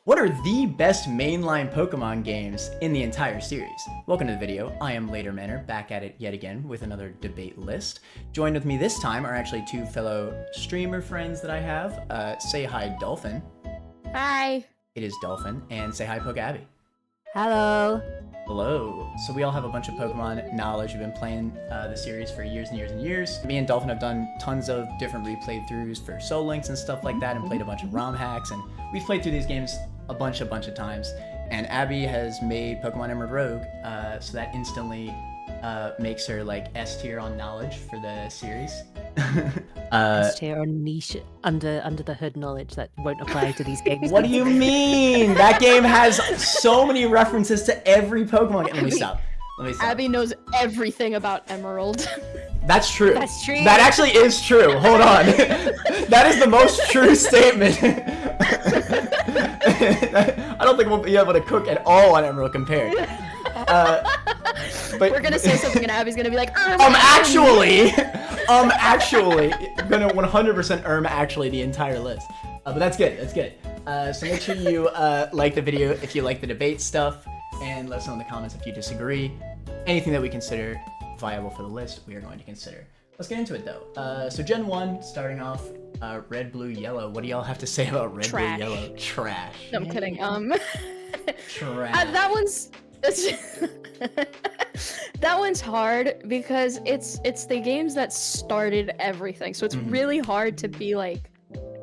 What are the best mainline Pokemon games in the entire series? Welcome to the video. I am Later Manor, back at it yet again with another debate list. Joined with me this time are actually two fellow streamer friends that I have. Say hi, Dolphin. Hi. It is Dolphin. And say hi, Poke Abby. Hello. Hello. So we all have a bunch of Pokemon knowledge. We've been playing the series for years and years and years. Me and Dolphin have done tons of different replay throughs for Soul Links and stuff like that, and played a bunch of ROM hacks, and we've played through these games a bunch of times. And Abby has made Pokemon Emerald Rogue, so that instantly makes her like S tier on knowledge for the series. S tier on niche under the hood knowledge that won't apply to these games. What do you mean? That game has so many references to every Pokemon game. Let me stop. Abby knows everything about Emerald. That's true. That's true. That actually is true. Hold on. That is the most true statement. I don't think we'll be able to cook at all on Emerald compared. But We're gonna say something and Abby's gonna be like, actually, gonna 100% actually the entire list. But that's good. That's good. So make sure you like the video if you like the debate stuff, and let us know in the comments if you disagree. Anything that we consider viable for the list, we are going to consider. Let's get into it though. So Gen 1, starting off, red, blue, yellow. What do y'all have to say about red, Trash. blue, yellow? Trash. No, I'm kidding. Trash. That one's that one's hard because it's the games that started everything. So it's really hard to be like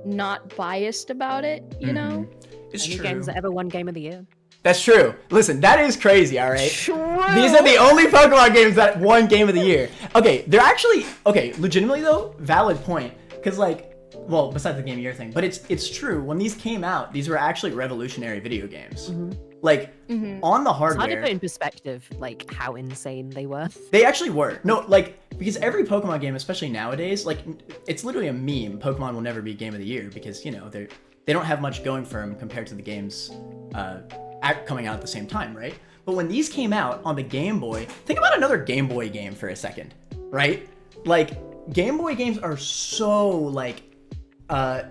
not biased about it, you know? It's Any true. games that ever won Game of the Year. That's true. Listen, that is crazy, all right? True. These are the only Pokemon games that won Game of the Year. Okay, they're actually, legitimately though, valid point. Because like, well, besides the Game of the Year thing, but it's true. When these came out, these were actually revolutionary video games. Like, on the It's hard to hardware, put in perspective, like, how insane they were. they actually were. No, like, because every Pokemon game, especially nowadays, like, it's literally a meme. Pokemon will never be Game of the Year because, you know, they don't have much going for them compared to the games coming out at the same time, right? But when these came out on the Game Boy, think about another Game Boy game for a second, right? Like, Game Boy games are so, like,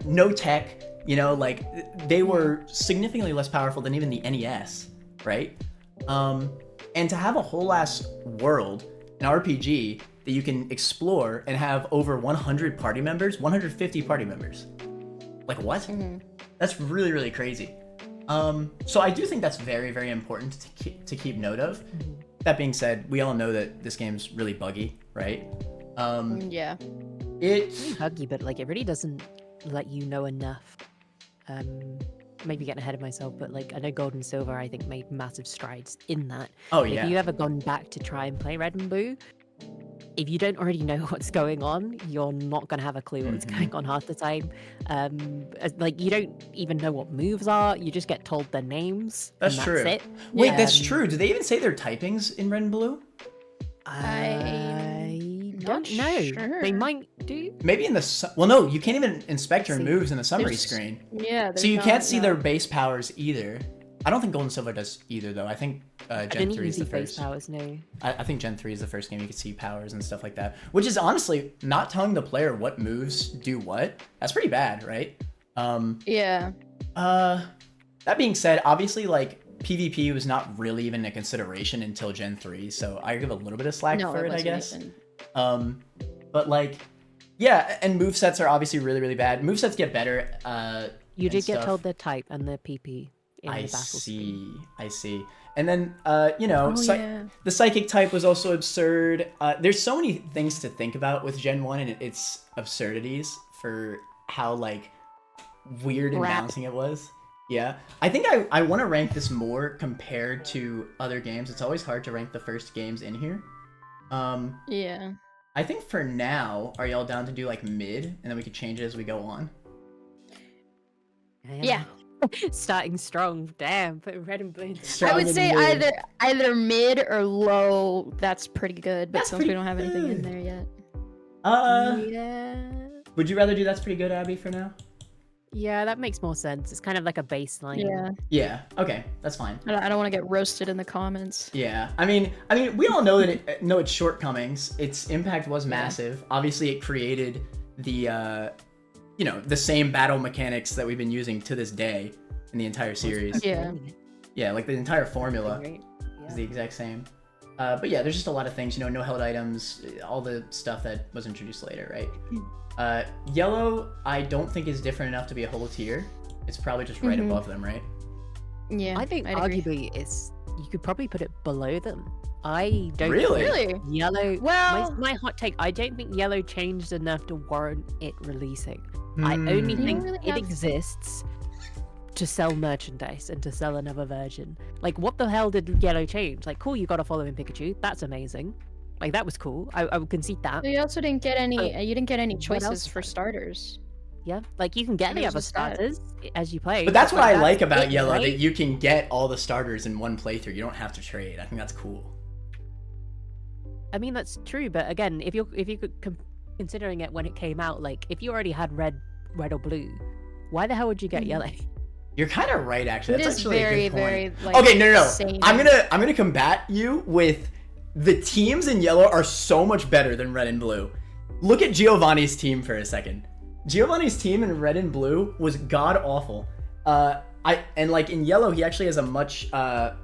no tech, you know, like, they were significantly less powerful than even the NES, right? And to have a whole ass world, an RPG, that you can explore and have over 100 party members, 150 party members. Like, what? That's really, really crazy. So I do think that's very, very important to keep note of. That being said, we all know that this game's really buggy, right? Yeah. It's Buggy, but like, it really doesn't let you know enough. Maybe getting ahead of myself, but like, I know Gold and Silver, I think, made massive strides in that. Oh If yeah. you ever gone back to try and play Red and Blue, if you don't already know what's going on, you're not going to have a clue what's going on half the time. Like, you don't even know what moves are, you just get told their names. That's and true. That's it. Wait, that's true. Do they even say their typings in Red and Blue? I not don't know. sure. They might do. Maybe in the well, no, you can't even inspect your See, moves in the summary there's- screen. Yeah. So you can't see their base powers either. I don't think Gold and Silver does either, though. I think I Gen didn't 3 even is see the face first. powers, no. I think Gen 3 is the first game you can see powers and stuff like that. Which is honestly not telling the player what moves do what. That's pretty bad, right? Yeah. That being said, obviously, like, PvP was not really even a consideration until Gen 3, so I give a little bit of slack No, for it, I wasn't guess. even. But like, yeah, and movesets are obviously really, really bad. Movesets get better. You and did get stuff. told their type and their PP in I the battle. see. And then, you know, Oh, yeah. the psychic type was also absurd. There's so many things to think about with Gen 1 and its absurdities for how, like, weird and Crap. bouncing it was. Yeah. I think I want to rank this more compared to other games. It's always hard to rank the first games in here. Yeah. I think for now, are y'all down to do, like, mid? And then we could change it as we go on? Yeah. Starting strong, damn. Put Red and Blue. Strong I would and say mid. either mid or low. That's pretty good. But That's since pretty we don't have anything in good. there yet. Yeah. Would you rather do that's pretty good, Abby, for now? Yeah, that makes more sense. It's kind of like a baseline. Yeah. Yeah. Okay, that's fine. I don't want to get roasted in the comments. Yeah. I mean, we all know that know its shortcomings. Its impact was massive. Obviously, it created the, you know, the same battle mechanics that we've been using to this day. in the entire series. Yeah. Yeah, like the entire formula Right. is the exact same. But yeah, there's just a lot of things, you know, no held items, all the stuff that was introduced later, right? Yellow, I don't think is different enough to be a whole tier. It's probably just right above them, right? Yeah. I think I'd agree. arguably you could probably put it below them. I don't Really? think Really? Yellow. Well- my hot take. I don't think Yellow changed enough to warrant it releasing. I only You think don't really it have- exists to sell merchandise and to sell another version. Like, what the hell did Yellow change? Like, cool, you got a following Pikachu. That's amazing. Like, that was cool. I would concede that. You also didn't get any. But You didn't get any what choices else? for starters. Yeah, like you can get It the was other just that. starters as you play. But that's what I like about it, Yellow, right? that you can get all the starters in one playthrough. You don't have to trade. I think that's cool. I mean, that's true, but again, if you're considering it when it came out, like if you already had red or blue, why the hell would you get yellow? You're kind of right, actually. It That's is actually very, a good point. very. Like, Okay, no. same. I'm gonna combat you with the teams in Yellow are so much better than Red and Blue. Look at Giovanni's team for a second. Giovanni's team in Red and Blue was god awful. And like in Yellow, he actually has a much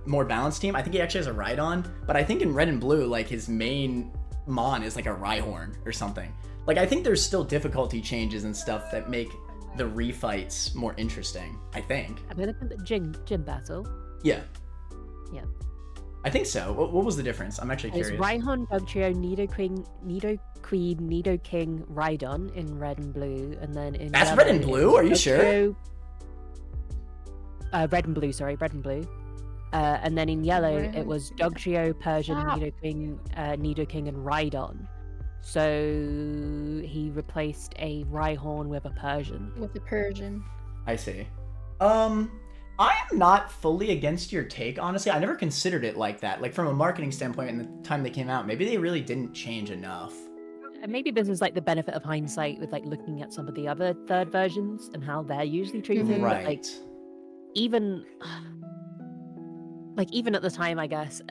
more balanced team. I think he actually has a Rhydon, but I think in Red and Blue, like his main Mon is like a Rhyhorn or something. Like I think there's still difficulty changes and stuff that make the refights more interesting. I think. I'm gonna put the gym battle. Yeah. Yeah. I think so. What was the difference? I'm actually It's curious. Rhyhorn, Dugtrio, Nidoqueen, Nidoking, Rhydon in red and blue, and then in That's yellow, Red and Blue? Are you it's sure? Dugtrio- red and blue, sorry, red and blue. And then in yellow, it Red. was Dugtrio, Persian, Stop. Nidoking, and Rhydon. So he replaced a Rhyhorn with a Persian. with the Persian. I see. I am not fully against your take, honestly. I never considered it like that. Like from a marketing standpoint, in the time they came out, maybe they really didn't change enough. And maybe this is like the benefit of hindsight with like looking at some of the other third versions and how they're usually treated. But, Right. like even at the time, I guess,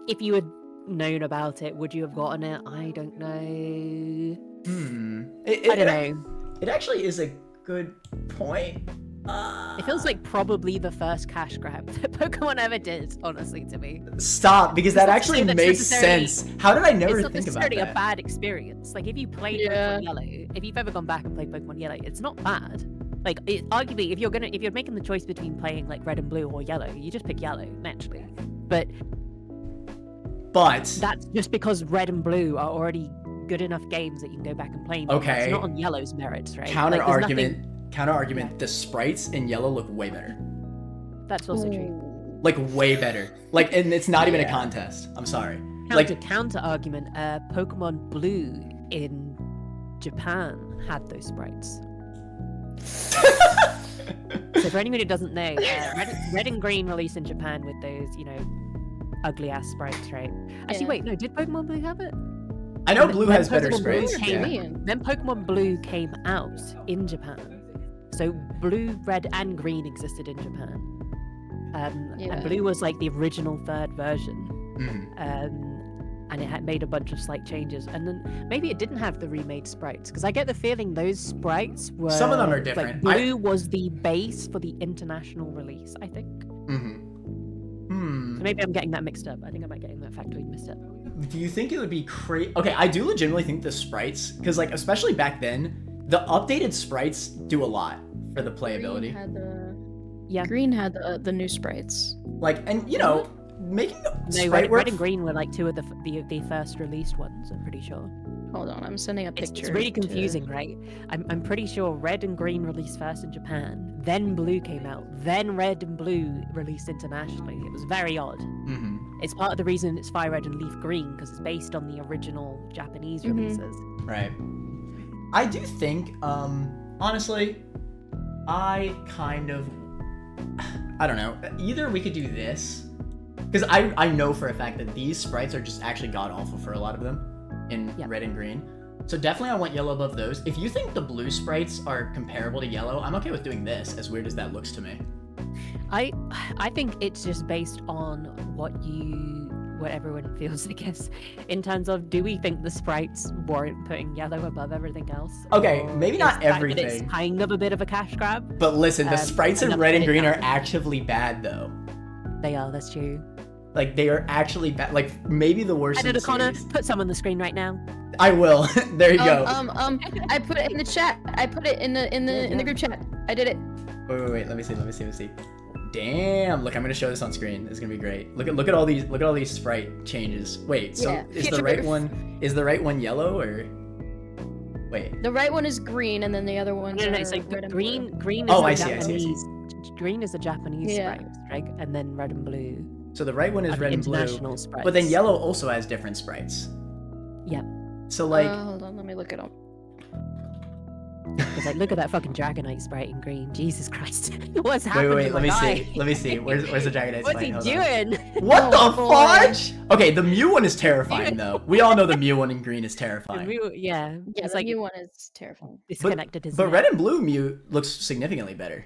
if you had known about it, would you have gotten it? I don't know. I don't know. It actually is a good point. It feels like probably the first cash grab that Pokemon ever did, honestly, to me. Stop, because that It's not actually something that's makes necessarily- sense. How did I never It's not think about necessarily a that? bad experience. Like, if you played Yeah. Pokemon Yellow, if you've ever gone back and played Pokemon Yellow, it's not bad. Like, arguably, if you're making the choice between playing, like, Red and Blue or Yellow, you just pick Yellow, naturally. But But that's just because Red and Blue are already good enough games that you can go back and play them. Okay. It's not on Yellow's merits, right? counter Like, there's argument, nothing- Yeah. the sprites in Yellow look way better. That's also true. Like way better. Like, and it's not even a Yeah. contest. I'm sorry. Counter argument, Pokemon Blue in Japan had those sprites. So for anyone who doesn't know, Red and Green released in Japan with those, ugly ass sprites, right? Actually, Yeah. wait, no, did Pokemon Blue have it? I know Then- Blue then has better Pokemon Blue sprites. came Yeah. in. Then Pokemon Blue came out in Japan. So Blue, Red, and Green existed in Japan. Yeah. And Blue was like the original third version. Mhm. And it had made a bunch of slight changes, and then maybe it didn't have the remade sprites because I get the feeling those sprites were Some of them are like, different. Blue was the base for the international release, I think. Hmm. So maybe I'm getting that mixed up. I think I might getting that factoid mixed up. Do you think it would be crazy? Okay, I do legitimately think the sprites, because like especially back then, the updated sprites do a lot for the playability. Green had the, Yeah. Green had the new sprites. Like, and making the No, sprite work. Red and Green were like two of the first released ones. I'm pretty sure. Hold on, I'm sending a It's picture. really to- confusing, right? I'm pretty sure Red and Green released first in Japan, then Blue came out, then Red and Blue released internationally. It was very odd. Mhm. It's part of the reason it's Fire Red and Leaf Green because it's based on the original Japanese releases. Right. I do think, honestly, I don't know. Either we could do this, because I know for a fact that these sprites are just actually god awful for a lot of them in Yeah. red and green. So definitely I want yellow above those. If you think the blue sprites are comparable to yellow, I'm okay with doing this, as weird as that looks to me. I think it's just based on what what everyone feels, I guess, in terms of, do we think the sprites warrant putting yellow above everything else? Okay, Or maybe is not the fact that everything. It's kind of a bit of a cash grab. But listen, the sprites in enough red to and put it green are down. actively bad though. They are, that's true. Like they are actually bad. Like maybe the worst. I in know, the Connor, series. put some on the screen right now. I will. There you go. I put it in the chat. I put it in the group chat. I did it. Wait. Let me see. Damn! Look, I'm gonna show this on screen. It's gonna be great. Look at all these sprite changes. Wait, so Yeah. is the right one yellow or? Wait. The right one is green, and then the other ones No, are so red and green is Oh, a I see. Japanese. Green is a Japanese Yeah. sprite, right? And then red and blue. So the right one is are the red and blue. international sprites. But then yellow also has different sprites. Yep. So like, hold on, let me look it up. It's like, look at that fucking Dragonite sprite in green. Jesus Christ. What's happening? wait. to Let my me guy? see. Let me see. Where's the Dragonite What's sprite? he Hold on. doing? What Oh, the boy. fudge? Okay, the Mew one is terrifying though. We all know the Mew one in green is terrifying. Yeah, it's the like new one is terrifying. disconnected. But red and blue Mew looks significantly better.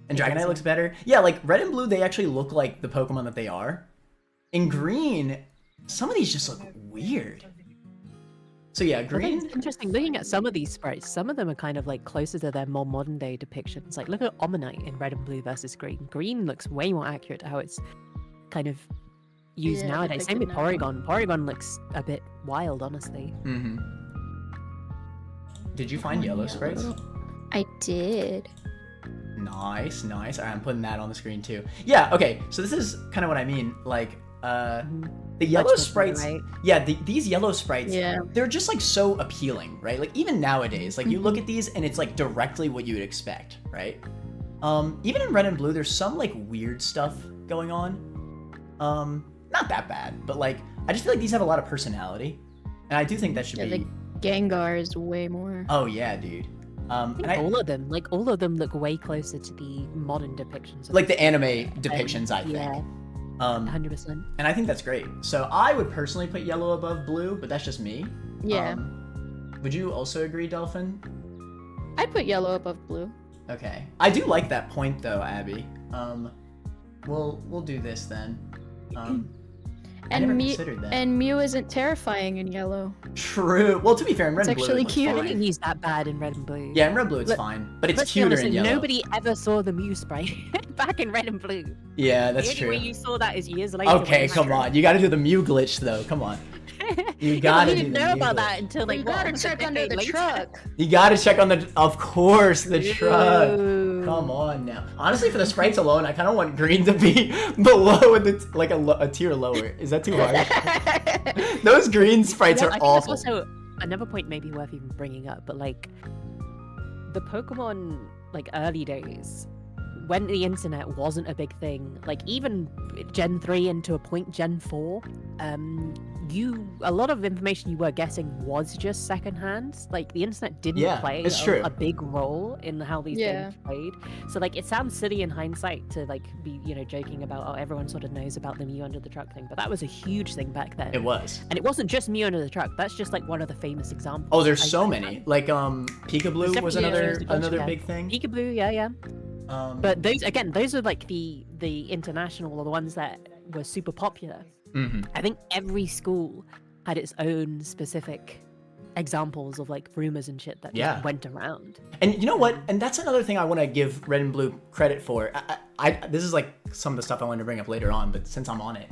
And It Dragonite does, looks better. Yeah, like red and blue, they actually look like the Pokemon that they are. In green, some of these just look weird. So yeah, green. It's interesting looking at some of these sprites. Some of them are kind of like closer to their more modern day depictions. Like look at Omanite in red and blue versus green. Green looks way more accurate to how it's kind of used Yeah, nowadays. Same with depicted now. Porygon. Porygon looks a bit wild, honestly. Mm-hmm. Did you find yellow sprites? I did. Nice. Alright, I'm putting that on the screen too. Yeah, okay, so this is kind of what I mean. Like, the yellow Much sprites, different, yeah, these yellow sprites, Yeah. they're just like so appealing, right? Like even nowadays, like you look at these and it's like directly what you would expect, right? Even in red and blue, there's some like weird stuff going on. Not that bad, but like I just feel like these have a lot of personality, and I do think that should Yeah, be. the Gengar is way more. Oh yeah, dude. I think all of them look way closer to the modern depictions of like the anime depictions, I think. Yeah, 100%. And I think that's great. So I would personally put yellow above blue, but that's just me. Yeah. Would you also agree, Delphin? I'd put yellow above blue. Okay. I do like that point though, Abby. We'll do this then. I never considered that. And Mew isn't terrifying in yellow. True. Well, to be fair, in red It's and blue, actually it looks cute. I fine. didn't use that bad in red and blue. Yeah, in red and blue it's Let- fine, but it's Let's be cuter honest, in yellow. nobody ever saw the Mew sprite back in red and blue. Yeah, that's the true. only way you saw that is years later. Okay, come on. You got to do the Mew glitch though. Come on. You gotta You do didn't the know Mew about glitch. that until like you what, gotta a check under decade the later? truck. You gotta check on the, of course, the truck. Ew. Come on now. Honestly, for the sprites alone, I kind of want green to be below and it's like a tier lower. Is that too harsh? Those green sprites Yeah, are I think awful. that's also another point maybe worth even bringing up, but like the Pokemon like early days when the internet wasn't a big thing, like even Gen 3 and to a point Gen 4, a lot of information you were getting was just secondhand. Like the internet didn't Yeah, play it's true. a big role in how these games played. So like it sounds silly in hindsight to like be, joking about, oh, everyone sort of knows about the Mew under the truck thing, but that was a huge thing back then. It was. And it wasn't just Mew under the truck. That's just like one of the famous examples. Oh, there's I so think. many. Like Peekaboo was definitely another big thing. Peekaboo, yeah. But But those are like the international or the ones that were super popular. I think every school had its own specific examples of like rumors and shit that just went around. And you know what? And that's another thing I want to give Red and Blue credit for. This is like some of the stuff I wanted to bring up later on, but since I'm on it,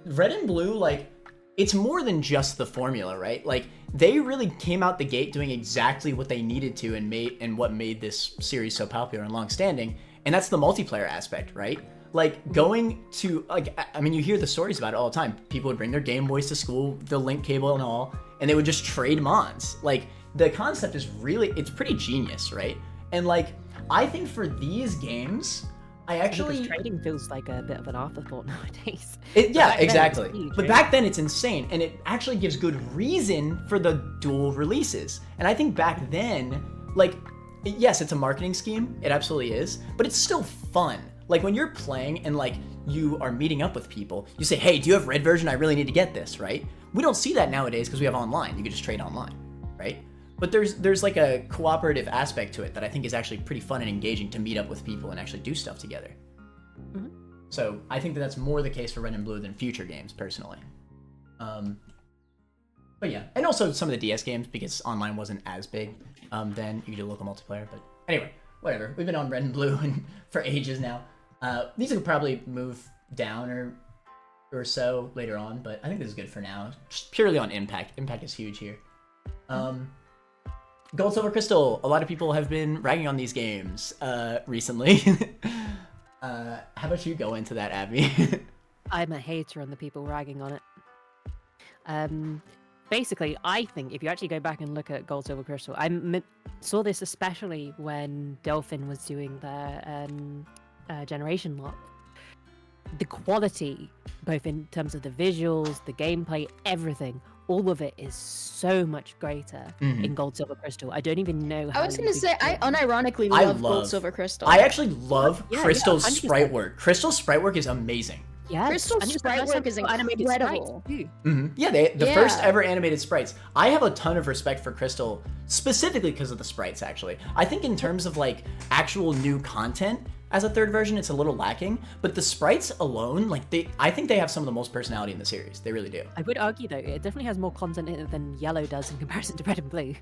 Red and Blue, like, it's more than just the formula, right? Like, they really came out the gate doing exactly what they needed to and what made this series so popular and long-standing, and that's the multiplayer aspect, right? Like, going to, like, I mean, you hear the stories about it all the time. People would bring their Game Boys to school, the link cable and all, and they would just trade mons. Like, the concept is really, it's pretty genius, right? And, like, I think for these games, Because trading feels like a bit of an afterthought nowadays. Yeah, exactly. Huge, but right? back then it's insane, and it actually gives good reason for the dual releases. And I think back then, like, yes, it's a marketing scheme, it absolutely is, but it's still fun. Like, when you're playing and, like, you are meeting up with people, you say, hey, do you have red version? I really need to get this, right? We don't see that nowadays because we have online. You can just trade online, right? But there's like a cooperative aspect to it that I think is actually pretty fun and engaging to meet up with people and actually do stuff together. So I think that that's more the case for Red and Blue than future games, personally. But yeah, and also some of the DS games, because online wasn't as big then. You could do local multiplayer, but anyway, whatever. We've been on Red and Blue for ages now. These could probably move down or so later on, but I think this is good for now. Just purely on impact. Impact is huge here. Gold, Silver, Crystal. A lot of people have been ragging on these games recently. How about you go into that, Abby? I'm a hater on the people ragging on it. Basically, I think if you actually go back and look at Gold, Silver, Crystal, saw this especially when Delphin was doing their generation lock. The quality, both in terms of the visuals, the gameplay, everything, all of it is so much greater in Gold, Silver, Crystal. I don't even know how. I was gonna say, I unironically love Gold, Silver, Crystal. I actually love Crystal's sprite work. Crystal's sprite work is amazing. Yeah, Crystal's sprite work is incredible. Yeah, the first ever animated sprites. I have a ton of respect for Crystal, specifically because of the sprites, actually. I think in terms of like actual new content, as a third version, it's a little lacking, but the sprites alone, like I think they have some of the most personality in the series. They really do. I would argue though, it definitely has more content in it than Yellow does in comparison to Red and Blue.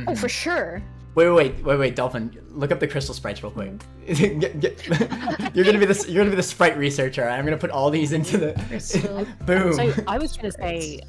Oh, for sure. Wait, Dolphin, look up the Crystal sprites real quick. You're gonna be the sprite researcher. I'm gonna put all these into the boom. So I was gonna say,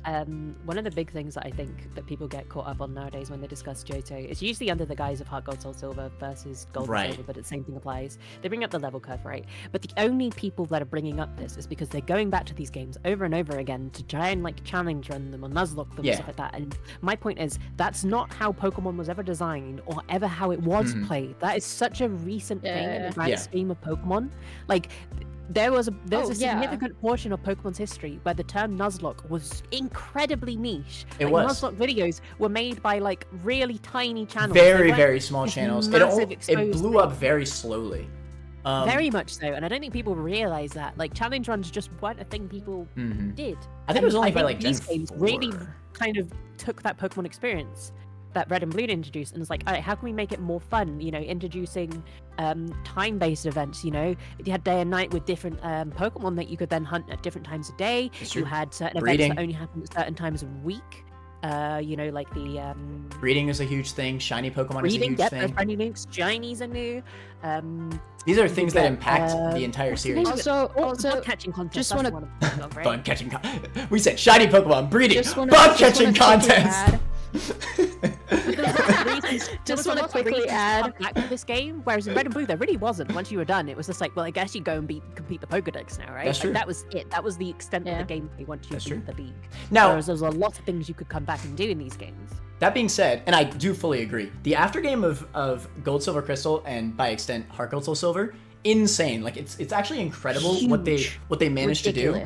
one of the big things that I think that people get caught up on nowadays when they discuss Johto is usually under the guise of Heart Gold Soul Silver versus Gold and Silver, but the same thing applies. They bring up the level curve, right? But the only people that are bringing up this is because they're going back to these games over and over again to try and like challenge run them or Nuzlocke them and stuff like that. And my point is, that's not how Pokemon was ever designed or ever how it was played. That is such a recent thing in the grand scheme of Pokemon. Like there was a significant portion of Pokemon's history where the term Nuzlocke was incredibly niche. Nuzlocke videos were made by like really tiny channels. Very small channels. It blew up very slowly. Very much so, and I don't think people realize that. Like challenge runs just weren't a thing people did. I think it was only by like these Gen games 4. really kind of took that Pokemon experience that Red and Blue introduced and was like, all right, how can we make it more fun? You know, introducing time-based events. You know, you had day and night with different Pokemon that you could then hunt at different times of day. You had certain events that only happened at certain times of week. You know, like the breeding is a huge thing. Shiny Pokemon is a huge thing. Shiny links, shinies are new. These are things that impact the entire series. Also, bug catching content. Just want to bug catching. We said shiny Pokemon breeding. Bug catching content. Just want to quickly add back to this game, whereas in Red and Blue there really wasn't. Once you were done, it was just like, well, I guess you go and complete the Pokedex now, right? That's true. That was it. That was the extent of the gameplay once you beat the league. Now, whereas there's a lot of things you could come back and do in these games. That being said, and I do fully agree, the aftergame of Gold, Silver, Crystal, and by extent Heart Gold, Soul Silver, insane. Like it's actually incredible what they managed to do.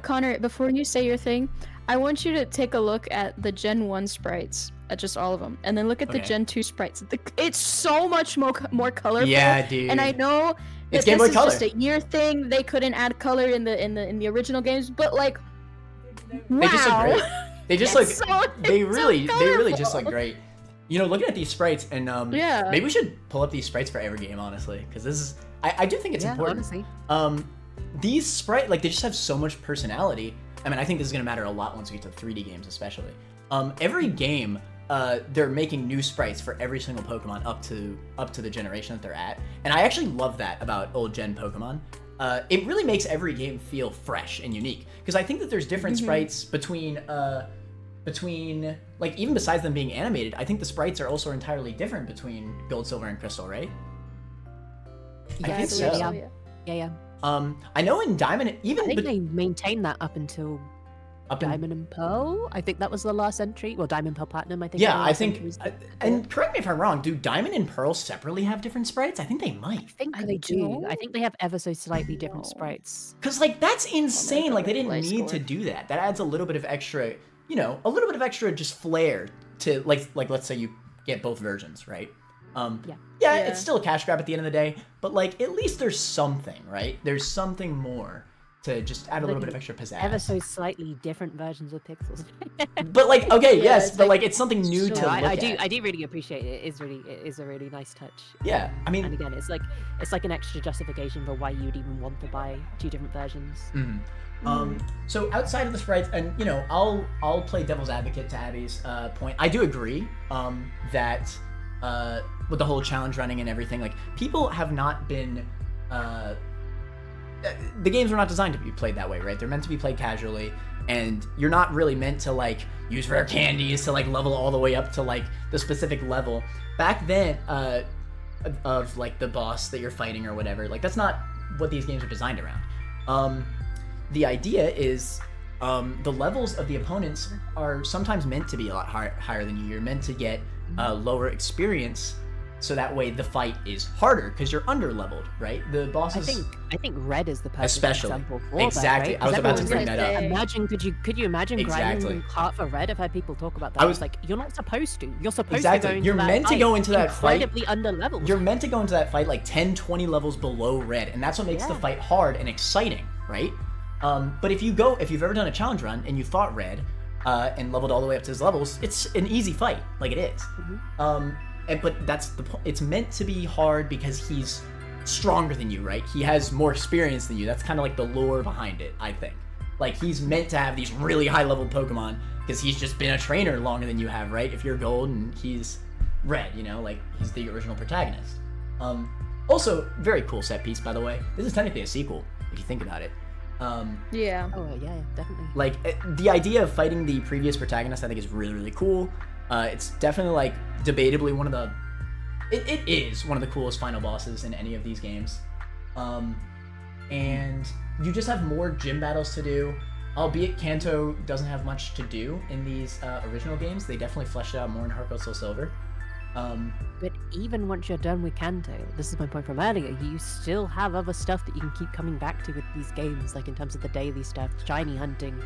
Connor, before you say your thing, I want you to take a look at the Gen 1 sprites, at just all of them, and then look at the Gen 2 sprites. It's so much more colorful. Yeah, dude. And I know it's that Game Boy this is Color. just a year thing. They couldn't add color in the original games, but like, wow. They just look great. They just they really colorful. just look great. You know, looking at these sprites, and maybe we should pull up these sprites for every game, honestly, because this is I do think it's important. Honestly. These sprites, like, they just have so much personality. I mean, I think this is gonna matter a lot once we get to 3D games, especially. Every game, they're making new sprites for every single Pokemon up to the generation that they're at, and I actually love that about old gen Pokemon. It really makes every game feel fresh and unique, because I think that there's different sprites between like, even besides them being animated, I think the sprites are also entirely different between Gold, Silver, and Crystal, right? Yeah, I think so. Yeah. I know in Diamond, I think they maintained that up until Diamond and Pearl. I think that was the last entry. Well, Diamond, Pearl, Platinum, I think. Yeah, I think. And correct me if I'm wrong. Do Diamond and Pearl separately have different sprites? I think they might. I think they do. I think they have ever so slightly different sprites. Because, like, that's insane. Like, they didn't need to do that. That adds a little bit of extra, a little bit of extra just flair to, like let's say you get both versions, right? Yeah, it's still a cash grab at the end of the day, but, like, at least there's something, right? There's something more to just add a little bit of extra pizzazz. Ever so slightly different versions of pixels. But like, okay, Yeah, yes, it's but like like it's something new to so- look I do at. I do really appreciate it. It is a really nice touch. Yeah, I mean, And again, it's like an extra justification for why you'd even want to buy 2 different versions. So outside of the sprites, and you know, I'll play devil's advocate to Abby's point. I do agree that with the whole challenge running and everything, like people have not been. The games were not designed to be played that way, right? They're meant to be played casually, and you're not really meant to like use rare candies to like level all the way up to like the specific level. Back then, of like the boss that you're fighting or whatever, like that's not what these games are designed around. The idea is the levels of the opponents are sometimes meant to be a lot higher than you. You're meant to get lower experience, so that way the fight is harder because you're under leveled, right? The bosses. I think red is the perfect Especially. example for Exactly. that, right? I was about to bring everyone's that like, up. Imagine, could you imagine Exactly. grinding heart for red? I've heard people talk about that. I I was- was like, you're not supposed to. You're supposed Exactly. to go into You're that meant to fight go into that fight- incredibly under leveled. You're meant to go into that fight like 10, 20 levels below red, and that's what makes the Yeah. fight hard and exciting, right? But if you've ever done a challenge run and you fought red and leveled all the way up to his levels, it's an easy fight, like it is. But that's the point. It's meant to be hard because he's stronger than you, right? He has more experience than you. That's kind of like the lore behind it, I think. Like he's meant to have these really high level Pokemon because he's just been a trainer longer than you have, right? If you're gold and he's red, you know, like he's the original protagonist. Also, very cool set piece, by the way. This is technically a sequel, if you think about it. Yeah. Oh yeah, definitely. Like the idea of fighting the previous protagonist, I think is really, really cool. It's definitely like debatably one of the. It is one of the coolest final bosses in any of these games. And you just have more gym battles to do. Albeit Kanto doesn't have much to do in these original games. They definitely fleshed it out more in Heart Gold Soul Silver. But even once you're done with Kanto, this is my point from earlier, you still have other stuff that you can keep coming back to with these games, like in terms of the daily stuff, shiny hunting,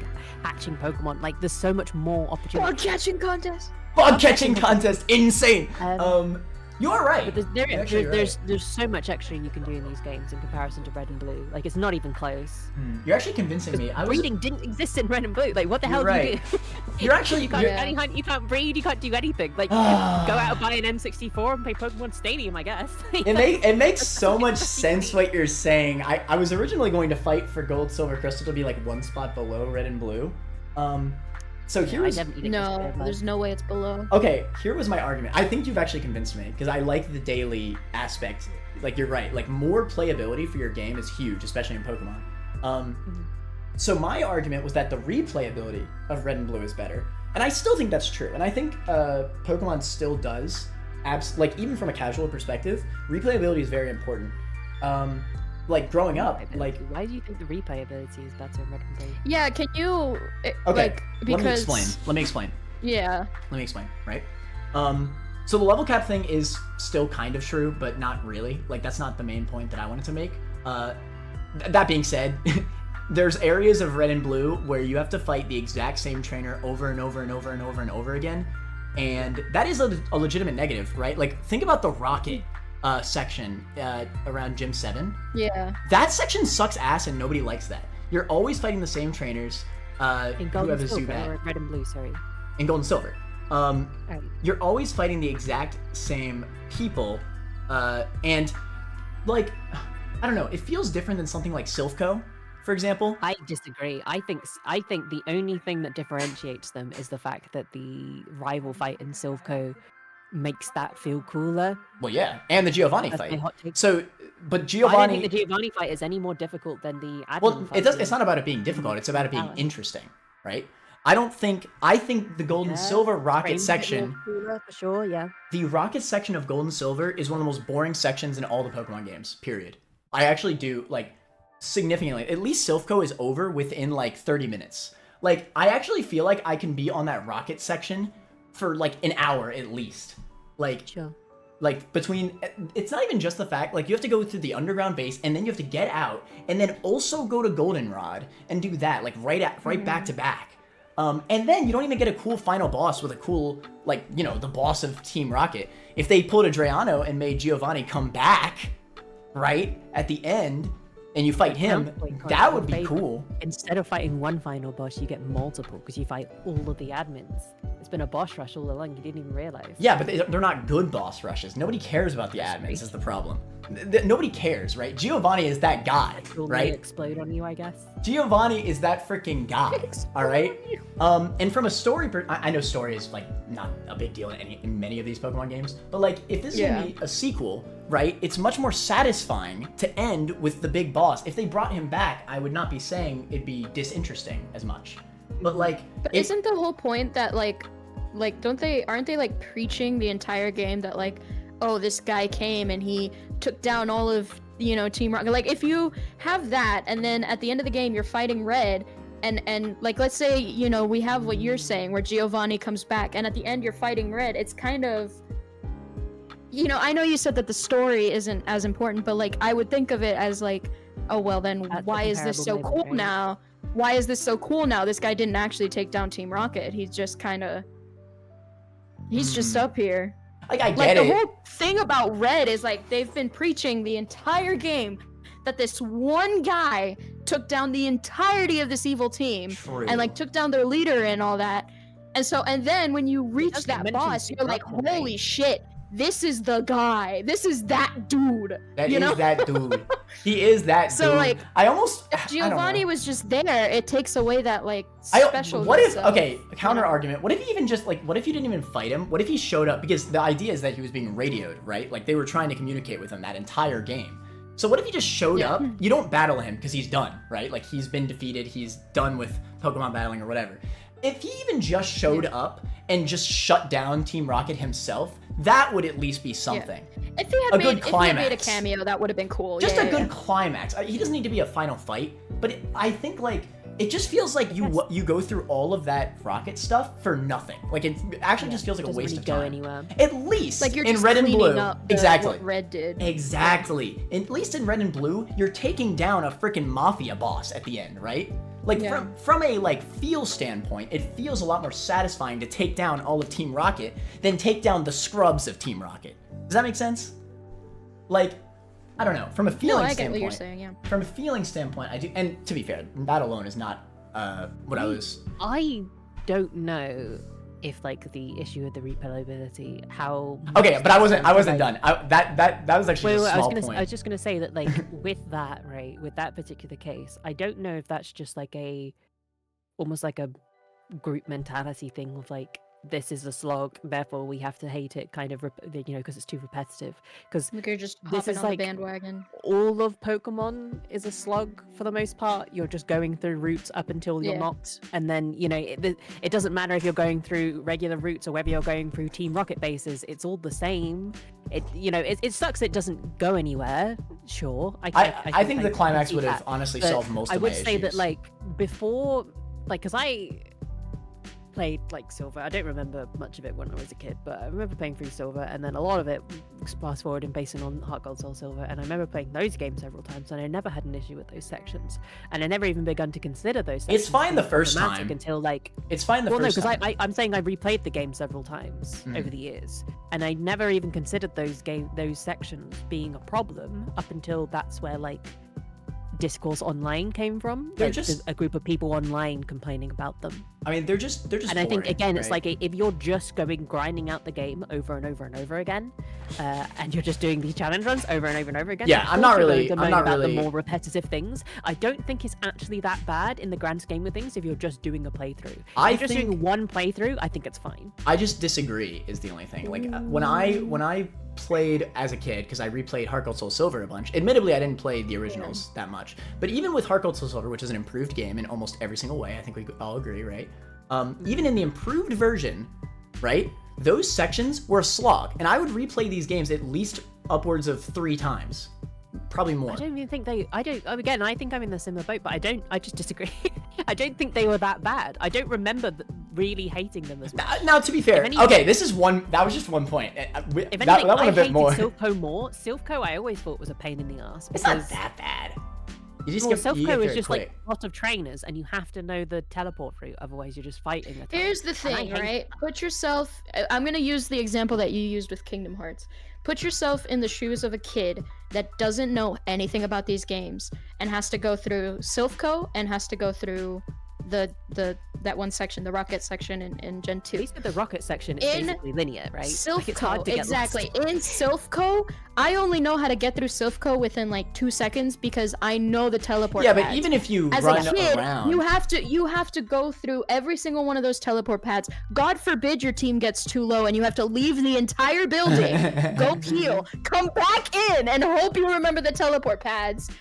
hatching Pokemon. Like there's so much more opportunity. Bug catching contest. Bug catching contest, insane. You're right. But You're actually right. there's so much extra you can do in these games in comparison to Red and Blue. Like it's not even close. You're actually convincing me. Breeding didn't exist in Red and Blue. Like what the hell You're do you right. do? You're actually. You can't you're- shiny hunt, you can't breed, you can't do anything. Like go out and buy an M64 and play Pokemon Stadium, I guess. It makes so much sense what you're saying. I was originally going to fight for Gold, Silver, Crystal to be like one spot below Red and Blue. So here was No, there's no way it's below. okay. Here was my argument. I think you've actually convinced me because I like the daily aspect. Like you're right. Like more playability for your game is huge, especially in Pokemon. So my argument was that the replayability of Red and Blue is better, and I still think that's true. And I think Pokemon still does. Like even from a casual perspective, replayability is very important. Like growing up, like why do you think the replayability is better in Red and Blue? Yeah, can you okay. like because Let me explain. Yeah. Let me explain, right? So the level cap thing is still kind of true, but not really. Like, that's not the main point that I wanted to make. That being said, there's areas of Red and Blue where you have to fight the exact same trainer over and over and over and over and over again. And that is a legitimate negative, right? Like, think about the Rocket section around Gym 7. Yeah. That section sucks ass and nobody likes that. You're always fighting the same trainers In who Gold have a and Silver Zubat. or Red and Blue, sorry. In Gold and Silver. Right. You're always fighting the exact same people, and like, I don't know, it feels different than something like Silphco, for example. I disagree. I think the only thing that differentiates them is the fact that the rival fight in Silphco makes that feel cooler. Well, yeah, and the Giovanni That's my fight. hot take. So, but I don't Giovanni. think the Giovanni fight is any more difficult than the admin Well, fight. it's not about it being difficult. It's about it being Balance. interesting, right? I think the Gold and Yeah, Silver Rocket frames a bit section. more cooler, for sure, yeah. The Rocket section of Gold and Silver is one of the most boring sections in all the Pokemon games, period. I actually do, like, significantly. At least Silphco is over within, like, 30 minutes. Like, I actually feel like I can be on that Rocket section for, like, an hour at least. Like, Sure. like, between... It's not even just the fact, like, you have to go through the underground base, and then you have to get out, and then also go to Goldenrod and do that, like, right back to back. And then you don't even get a cool final boss with a cool, like, you know, the boss of Team Rocket. If they pulled a Drayano and made Giovanni come back, right, at the end, and you fight him, that would be cool. Instead of fighting one final boss, you get multiple because you fight all of the admins. It's been a boss rush all along. You didn't even realize. Yeah, but they're not good boss rushes. Nobody cares about the admins is the problem. Nobody cares, right? Giovanni is that guy, right? Explode on you, I guess. Giovanni is that freaking guy, all right? And from a story, I know story is like not a big deal in many of these Pokemon games, but like if this is gonna be a sequel, right? It's much more satisfying to end with the big boss. If they brought him back, I would not be saying it'd be disinteresting as much. But like, isn't the whole point that like aren't they like preaching the entire game that like, oh, this guy came and he took down all of, you know, Team Rocket? Like if you have that and then at the end of the game you're fighting Red and like let's say, you know, we have what you're saying where Giovanni comes back and at the end you're fighting Red, it's kind of, you know, I know you said that the story isn't as important, but like I would think of it as like, oh well then why is this so cool now? Why is this so cool now? This guy didn't actually take down Team Rocket. He's just kind of, he's just up here. Like I get it. The whole thing about Red is like they've been preaching the entire game that this one guy took down the entirety of this evil team. True. And like took down their leader and all that. And then when you reach that boss, you're like, holy shit. This is the guy. This is that dude. That is that dude. He is that dude. So like, I almost. If Giovanni was just there, it takes away that like special. What if? Okay, counter argument. What if he even just like? What if you didn't even fight him? What if he showed up? Because the idea is that he was being radioed, right? Like they were trying to communicate with him that entire game. So what if he just showed up? You don't battle him because he's done, right? Like he's been defeated. He's done with Pokemon battling or whatever. If he even just showed up and just shut down Team Rocket himself, that would at least be something. If he had made a cameo, that would have been cool. Just a good climax. He doesn't need to be a final fight, but I think like it just feels like you go through all of that Rocket stuff for nothing. Like it actually just feels like a waste of time. Go anywhere. At least like you're in just Red and Blue, exactly what Red did. Exactly. At least in Red and Blue, you're taking down a freaking mafia boss at the end, right? Like from a like feel standpoint, it feels a lot more satisfying to take down all of Team Rocket than take down the scrubs of Team Rocket. Does that make sense? Like, I don't know. From a feeling standpoint. I get what you're saying, yeah. From a feeling standpoint, I do. And to be fair, that alone is not what I was. I don't know if like the issue with the replayability, how. Okay, but I wasn't done. That was actually a small point. I was just gonna say that like with that, right, with that particular case, I don't know if that's just like almost like a group mentality thing of like, this is a slog, therefore we have to hate it, kind of, you know, because it's too repetitive. Because you're just hopping on the bandwagon. All of Pokemon is a slog for the most part. You're just going through routes up until you're knocked, and then you know it doesn't matter if you're going through regular routes or whether you're going through Team Rocket bases. It's all the same. It sucks. It doesn't go anywhere. Sure, I think the climax would have honestly solved most of my issues. I would say that like before, like because I played like Silver. I don't remember much of it when I was a kid, but I remember playing through Silver, and then a lot of it fast forward and basing on Heart Gold Soul Silver, and I remember playing those games several times, and I never had an issue with those sections, and I never even begun to consider those sections. It's fine the first time until like it's fine the first time. because I'm saying I replayed the game several times over the years, and I never even considered those sections being a problem up until that's where like discourse online came from. They're like, just a group of people online complaining about them. I mean, they're just and boring, I think again right? it's like if you're just grinding out the game over and over and over again, and you're just doing these challenge runs over and over and over again, I'm not really the more repetitive things. I don't think it's actually that bad in the grand scheme of things if you're just doing a playthrough. If you're just doing one playthrough, I think it's fine. I just disagree is the only thing. Like when I played as a kid, because I replayed Heart Gold Soul Silver a bunch. Admittedly, I didn't play the originals that much, but even with Heart Gold Soul Silver, which is an improved game in almost every single way, I think we all agree, right? Even in the improved version, right? Those sections were a slog, and I would replay these games at least upwards of 3 times, probably more. I don't even think again, I think I'm in the similar boat, but I just disagree. I don't think they were that bad. I don't remember really hating them as much. Now, to be fair, that was just one point. If anything, that went a bit more. Silpho more. Silpho I always thought was a pain in the ass. It's not that bad. You just Well, get you Silph Co get is there just quick. like a lot of trainers, and you have to know the teleport route, otherwise you're just fighting a ton. Here's the And I thing, hate right? Put yourself. I'm gonna use the example that you used with Kingdom Hearts. Put yourself in the shoes of a kid that doesn't know anything about these games and has to go through Silphco and has to go through that one section, the rocket section in Gen 2. At least with the rocket section, it's In basically linear, right? Silphco, it's hard to get exactly. lost. In Silphco, I only know how to get through Silphco within like 2 seconds because I know the teleport Yeah, but pads. even if you As run a kid, around, you have to go through every single one of those teleport pads. God forbid your team gets too low and you have to leave the entire building, go heal, come back in, and hope you remember the teleport pads.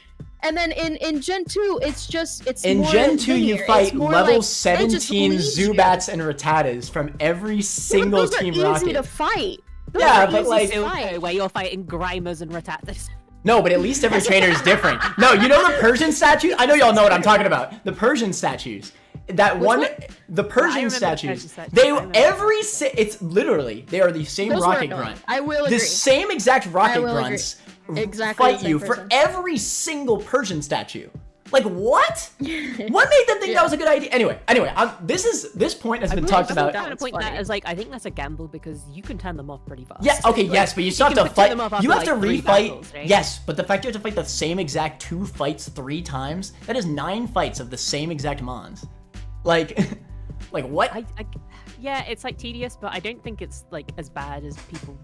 And then in Gen 2, it's in more Gen 2 you linear. fight It's more level like, they just 17 lead you. Zubats and Rattatas from every Yeah, but single those Team are easy Rocket. to fight. Those Yeah, are but, easy like- to fight. Where you're fighting Grimers and Rattatas. No, but at least every trainer is different. No, you know the Persian statues? I know y'all know what I'm talking about. The Persian statues. That one, one? the I Persian remember the statues. Persian statues. They I remember it's literally they are the same Those were rocket annoying. grunt. I will The agree. same exact rocket will agree. grunts Exactly fight the same you for person. every single Persian statue. Like what? What made them think that was a good idea? Anyway, this point has been talked about. I'm That's point that funny. as like I think that's a gamble because you can turn them off pretty fast. Yeah, okay, yes, but you still have to can turn fight. them off You after, have to like, 3 refight. battles, right? Yes, but the fact you have to fight the same exact 2 fights 3 times, that is 9 fights of the same exact mons. Like, like what? Yeah, it's like tedious, but I don't think it's like as bad as people.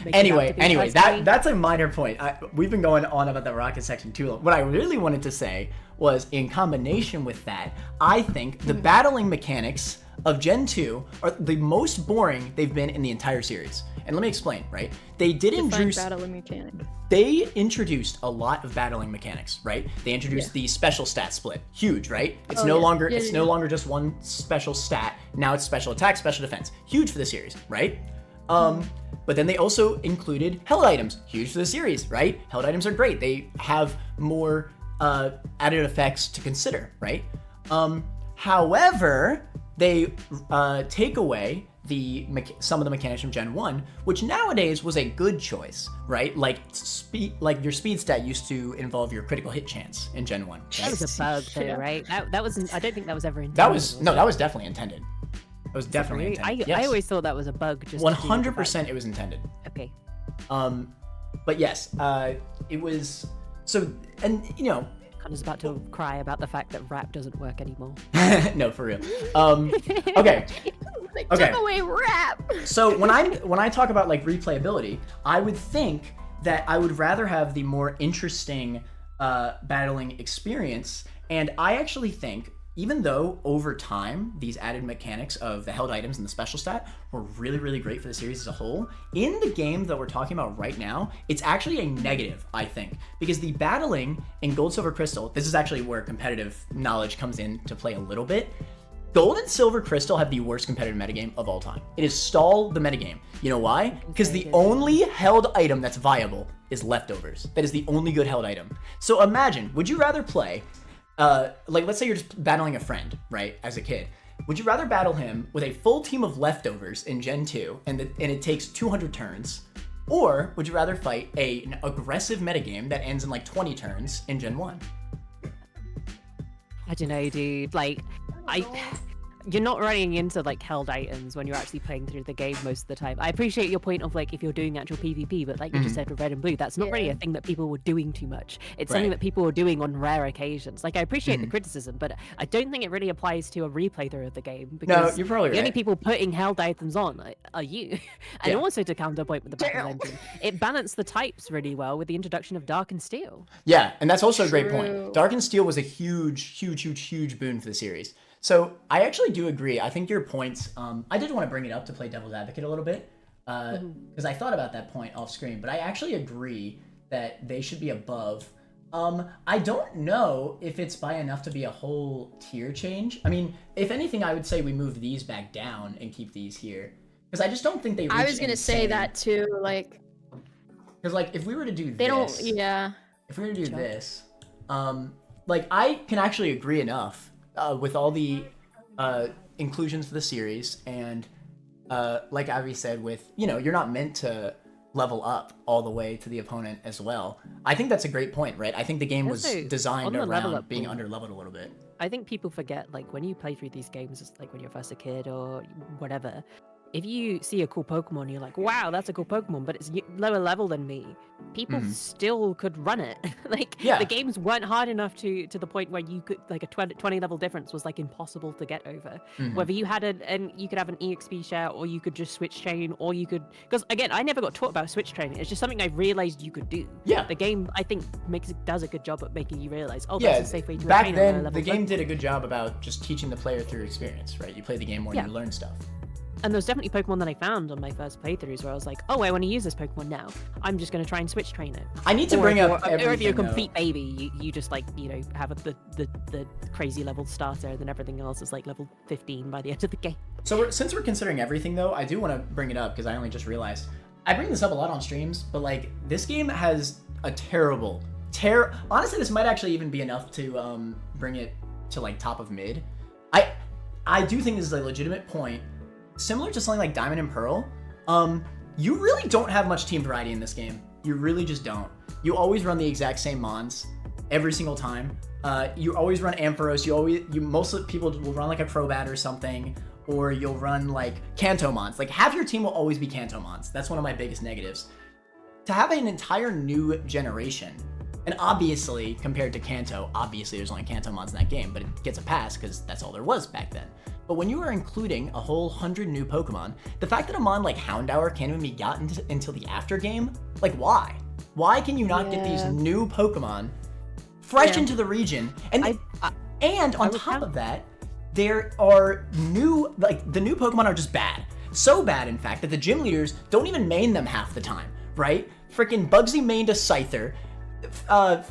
make it out Anyway, to be personally. that's a minor point. We've been going on about the rocket section too long. What I really wanted to say was, in combination with that, I think the battling mechanics of Gen 2 are the most boring they've been in the entire series. And let me explain, right? They did Define introduce battling mechanic. they introduced a lot of battling mechanics, right? They introduced the special stat split. Huge, right? It's no longer no longer just one special stat. Now it's special attack, special defense. Huge for the series, right? But then they also included held items. Huge for the series, right? Held items are great. They have more added effects to consider, right? However, they take away some of the mechanics from Gen 1, which nowadays was a good choice, right? Like your speed stat used to involve your critical hit chance in Gen 1. That was a bug, though, Yeah. right? That wasn't. I don't think that was ever intended. That was definitely intended. It was definitely Really? intended. I Yes. always thought that was a bug. Just to do with the fact- 100% it was intended. Okay. But yes, it was so, and you know, Connor's about to cry about the fact that rap doesn't work anymore. no, for real. Okay. They Okay. took away rap. So when I talk about like replayability, I would think that I would rather have the more interesting battling experience, and I actually think, even though over time these added mechanics of the held items and the special stat were really, really great for the series as a whole, in the game that we're talking about right now, it's actually a negative, I think, because the battling in Gold, Silver, Crystal, this is actually where competitive knowledge comes in to play a little bit. Gold and Silver Crystal have the worst competitive metagame of all time. It has stalled the metagame. You know why? Because the only held item that's viable is leftovers. That is the only good held item. So imagine, would you rather play, like let's say you're just battling a friend, right, as a kid. Would you rather battle him with a full team of leftovers in Gen 2 and it takes 200 turns? Or would you rather fight an aggressive metagame that ends in like 20 turns in Gen 1? I don't know, dude. Like, you're not running into like held items when you're actually playing through the game most of the time. I appreciate your point of like if you're doing actual PvP, but like you just said with Red and Blue, that's not really a thing that people were doing too much. It's something that people were doing on rare occasions. Like I appreciate the criticism, but I don't think it really applies to a replay through of the game because you're probably the only right. people putting held items on are you. And also to counterpoint with the battle engine, it balanced the types really well with the introduction of Dark and Steel. Yeah, and that's also a great True. point. Dark and Steel was a huge boon for the series. So I actually do agree. I think your points, I did want to bring it up to play devil's advocate a little bit, because I thought about that point off screen, but I actually agree that they should be above. I don't know if it's by enough to be a whole tier change. I mean, if anything, I would say we move these back down and keep these here, because I just don't think they reach I was gonna say insane. that too. Like Because like if we were to do they this, don't. Yeah. if we were to do this, like I can actually agree enough with all the inclusions for the series, and like Avi said, with you're not meant to level up all the way to the opponent as well. I think that's a great point, right? I think the game was Also, designed on the level around up being point, under-leveled a little bit. I think people forget, like, when you play through these games, it's like when you're first a kid or whatever, if you see a cool Pokemon, you're like, wow, that's a cool Pokemon, but it's lower level than me. People still could run it. Like, Yeah. the games weren't hard enough to the point where you could, like, a 20 level difference was, like, impossible to get over. Whether you had you could have an EXP share, or you could just switch train, or you could, because, again, I never got taught about switch training. It's just something I realized you could do. Yeah. The game, I think, does a good job at making you realize, oh, Yeah, that's a safe way to back train a lower then, level the game Pokemon. did a good job about just teaching the player through experience, right? You play the game more and you learn stuff. And there's definitely Pokemon that I found on my first playthroughs where I was like, oh, I want to use this Pokemon now. I'm just going to try and switch train it. I need to Or bring if up you're- everything, Or if you're a though. complete baby, you just, like, you know, have the crazy level starter, and then everything else is, like, level 15 by the end of the game. So since we're considering everything, though, I do want to bring it up because I only just realized. I bring this up a lot on streams, but, like, this game has a terrible... Honestly, this might actually even be enough to bring it to, like, top of mid. I do think this is a legitimate point. Similar to something like Diamond and Pearl, you really don't have much team variety in this game. You really just don't. You always run the exact same mons every single time. You always run Ampharos. Most of the people will run like a Crobat or something, or you'll run like Kanto mons. Like half your team will always be Kanto mons. That's one of my biggest negatives. To have an entire new generation, and obviously compared to Kanto, obviously there's only Kanto mons in that game, but it gets a pass because that's all there was back then. But when you are including a whole 100 new Pokemon, the fact that a mon like Houndour can't even be gotten until the after game, like why? Why can you not get these new Pokemon fresh into the region? And on top of that, there are new, like the new Pokemon are just bad. So bad, in fact, that the gym leaders don't even main them half the time, right? Freaking Bugsy mained a Scyther,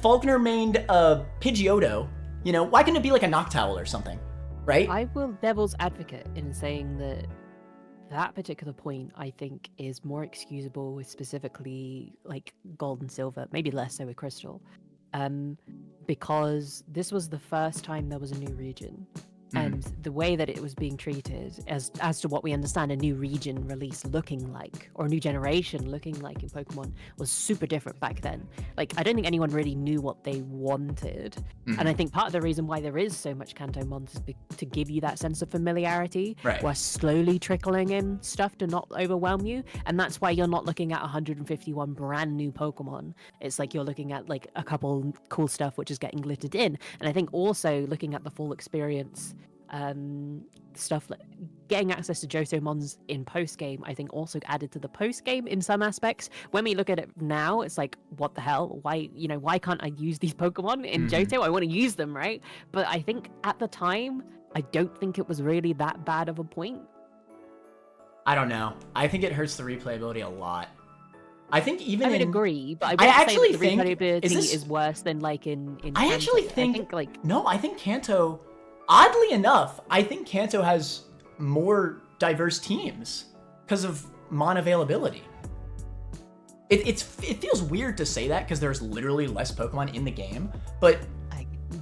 Faulkner mained a Pidgeotto. You know, why couldn't it be like a Noctowl or something? Right? I will devil's advocate in saying that particular point, I think, is more excusable with specifically like Gold and Silver, maybe less so with Crystal, because this was the first time there was a new region. And the way that it was being treated as to what we understand a new region release looking like, or a new generation looking like in Pokemon, was super different back then. Like, I don't think anyone really knew what they wanted. And I think part of the reason why there is so much Kanto Mons is to give you that sense of familiarity, right, while slowly trickling in stuff to not overwhelm you. And that's why you're not looking at 151 brand new Pokemon. It's like you're looking at like a couple cool stuff which is getting glittered in. And I think also looking at the full experience, stuff like getting access to Johto Mons in post game, I think also added to the post game in some aspects. When we look at it now, it's like, what the hell? Why can't I use these Pokemon in Johto? I want to use them, right? But I think at the time, I don't think it was really that bad of a point. I don't know. I think it hurts the replayability a lot. I think even I would in... agree, but I I wouldn't actually say that the think... replayability is worse than like in I Kanto. actually think like... No, I think Kanto... Oddly enough, I think Kanto has more diverse teams because of mon availability. It feels weird to say that because there's literally less Pokemon in the game, but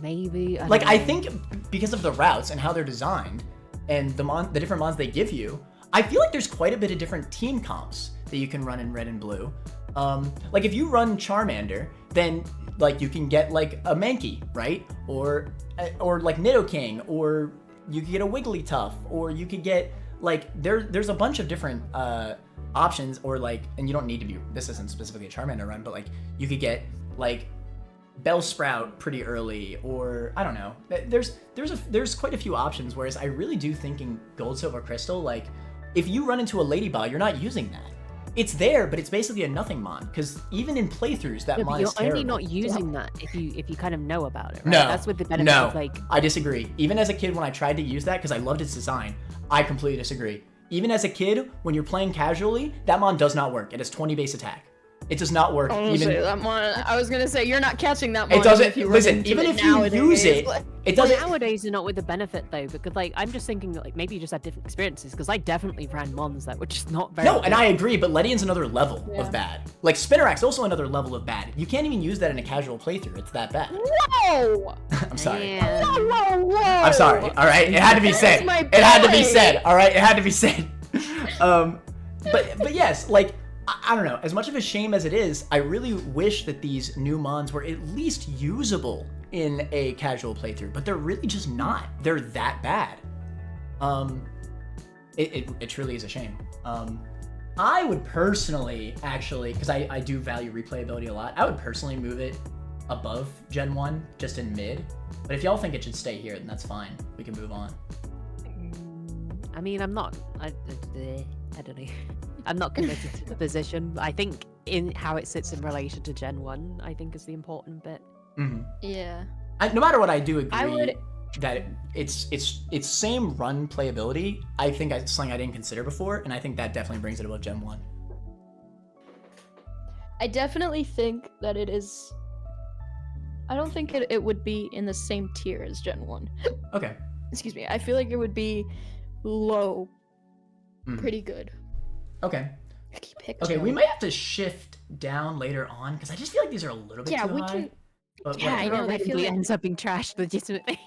maybe I think because of the routes and how they're designed and the different mons they give you, I feel like there's quite a bit of different team comps that you can run in Red and Blue. Like if you run Charmander, then like you can get like a Mankey, right? Or like Nidoking, or you could get a Wigglytuff, or you could get like there's a bunch of different options, or like, and you don't need to be, this isn't specifically a Charmander run, but like you could get like Bellsprout pretty early, or I don't know. There's quite a few options, whereas I really do think in Gold, Silver, Crystal, like if you run into a Ladybug, you're not using that. It's there, but it's basically a nothing mon, because even in playthroughs, that mon is terrible. You're only not using that if you kind of know about it, right? No, that's with the benefit of like... I disagree. Even as a kid, when I tried to use that, because I loved its design, I completely disagree. Even as a kid, when you're playing casually, that mon does not work. It has 20 base attack. It does not work. That mon, I was gonna say, you're not catching that mon. It doesn't. If you listen, even if you use it, it doesn't. Nowadays, you're not with the benefit though, because like I'm just thinking like maybe you just had different experiences. Because I definitely ran mons that were just not very. No, and I agree, but Ledian's another level of bad. Like Spinarak's also another level of bad. You can't even use that in a casual playthrough. It's that bad. Whoa! I'm sorry. Whoa! I'm sorry. All right, it had to be said. It had to be said. All right, it had to be said. But yes, like I don't know. As much of a shame as it is, I really wish that these new mons were at least usable in a casual playthrough, but they're really just not. They're that bad. It truly is a shame. I would personally, actually, because I do value replayability a lot, I would personally move it above Gen 1, just in mid. But if y'all think it should stay here, then that's fine. We can move on. I mean, I don't know. I'm not committed to the position. I think in how it sits in relation to Gen 1, I think is the important bit. Mm-hmm. Yeah. No matter what, I do agree that it's same run playability. I think it's something I didn't consider before, and I think that definitely brings it above Gen 1. I definitely think that it is... I don't think it would be in the same tier as Gen 1. Okay. Excuse me. I feel like it would be low. Pretty good. Okay. Pikachu. Okay, we might have to shift down later on, because I just feel like these are a little bit too high. Can... But Yeah, I know. I feel like... ends up being trashed legitimately.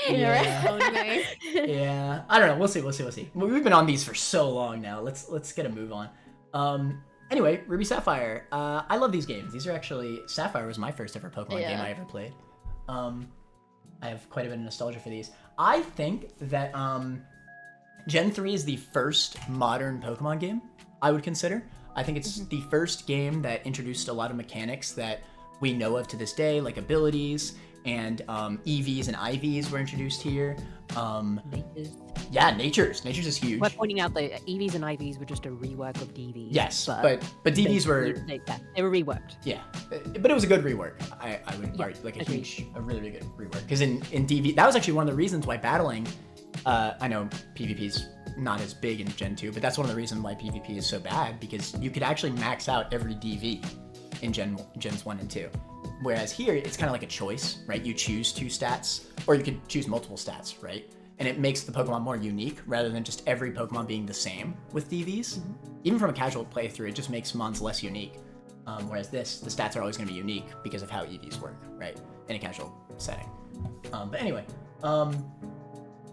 Yeah. Oh, nice. Yeah. I don't know. We'll see. We've been on these for so long now. Let's get a move on. Anyway, Ruby Sapphire. I love these games. These are actually... Sapphire was my first ever Pokemon game I ever played. I have quite a bit of nostalgia for these. I think that Gen 3 is the first modern Pokemon game I would consider. I think it's the first game that introduced a lot of mechanics that we know of to this day, like abilities, and EVs and IVs were introduced here. Yeah, Natures is huge. We're pointing out that EVs and IVs were just a rework of DVs. Yes, but DVs were... They were reworked. Yeah, but it was a good rework. I would argue, like a really, really good rework. Because in DV, that was actually one of the reasons why battling... I know PvP's not as big in Gen 2, but that's one of the reasons why PvP is so bad, because you could actually max out every DV in Gens 1 and 2. Whereas here, it's kind of like a choice, right? You choose 2 stats, or you could choose multiple stats, right? And it makes the Pokemon more unique, rather than just every Pokemon being the same with DVs. Even from a casual playthrough, it just makes Mons less unique. Whereas the stats are always going to be unique because of how EVs work, right? In a casual setting. But anyway,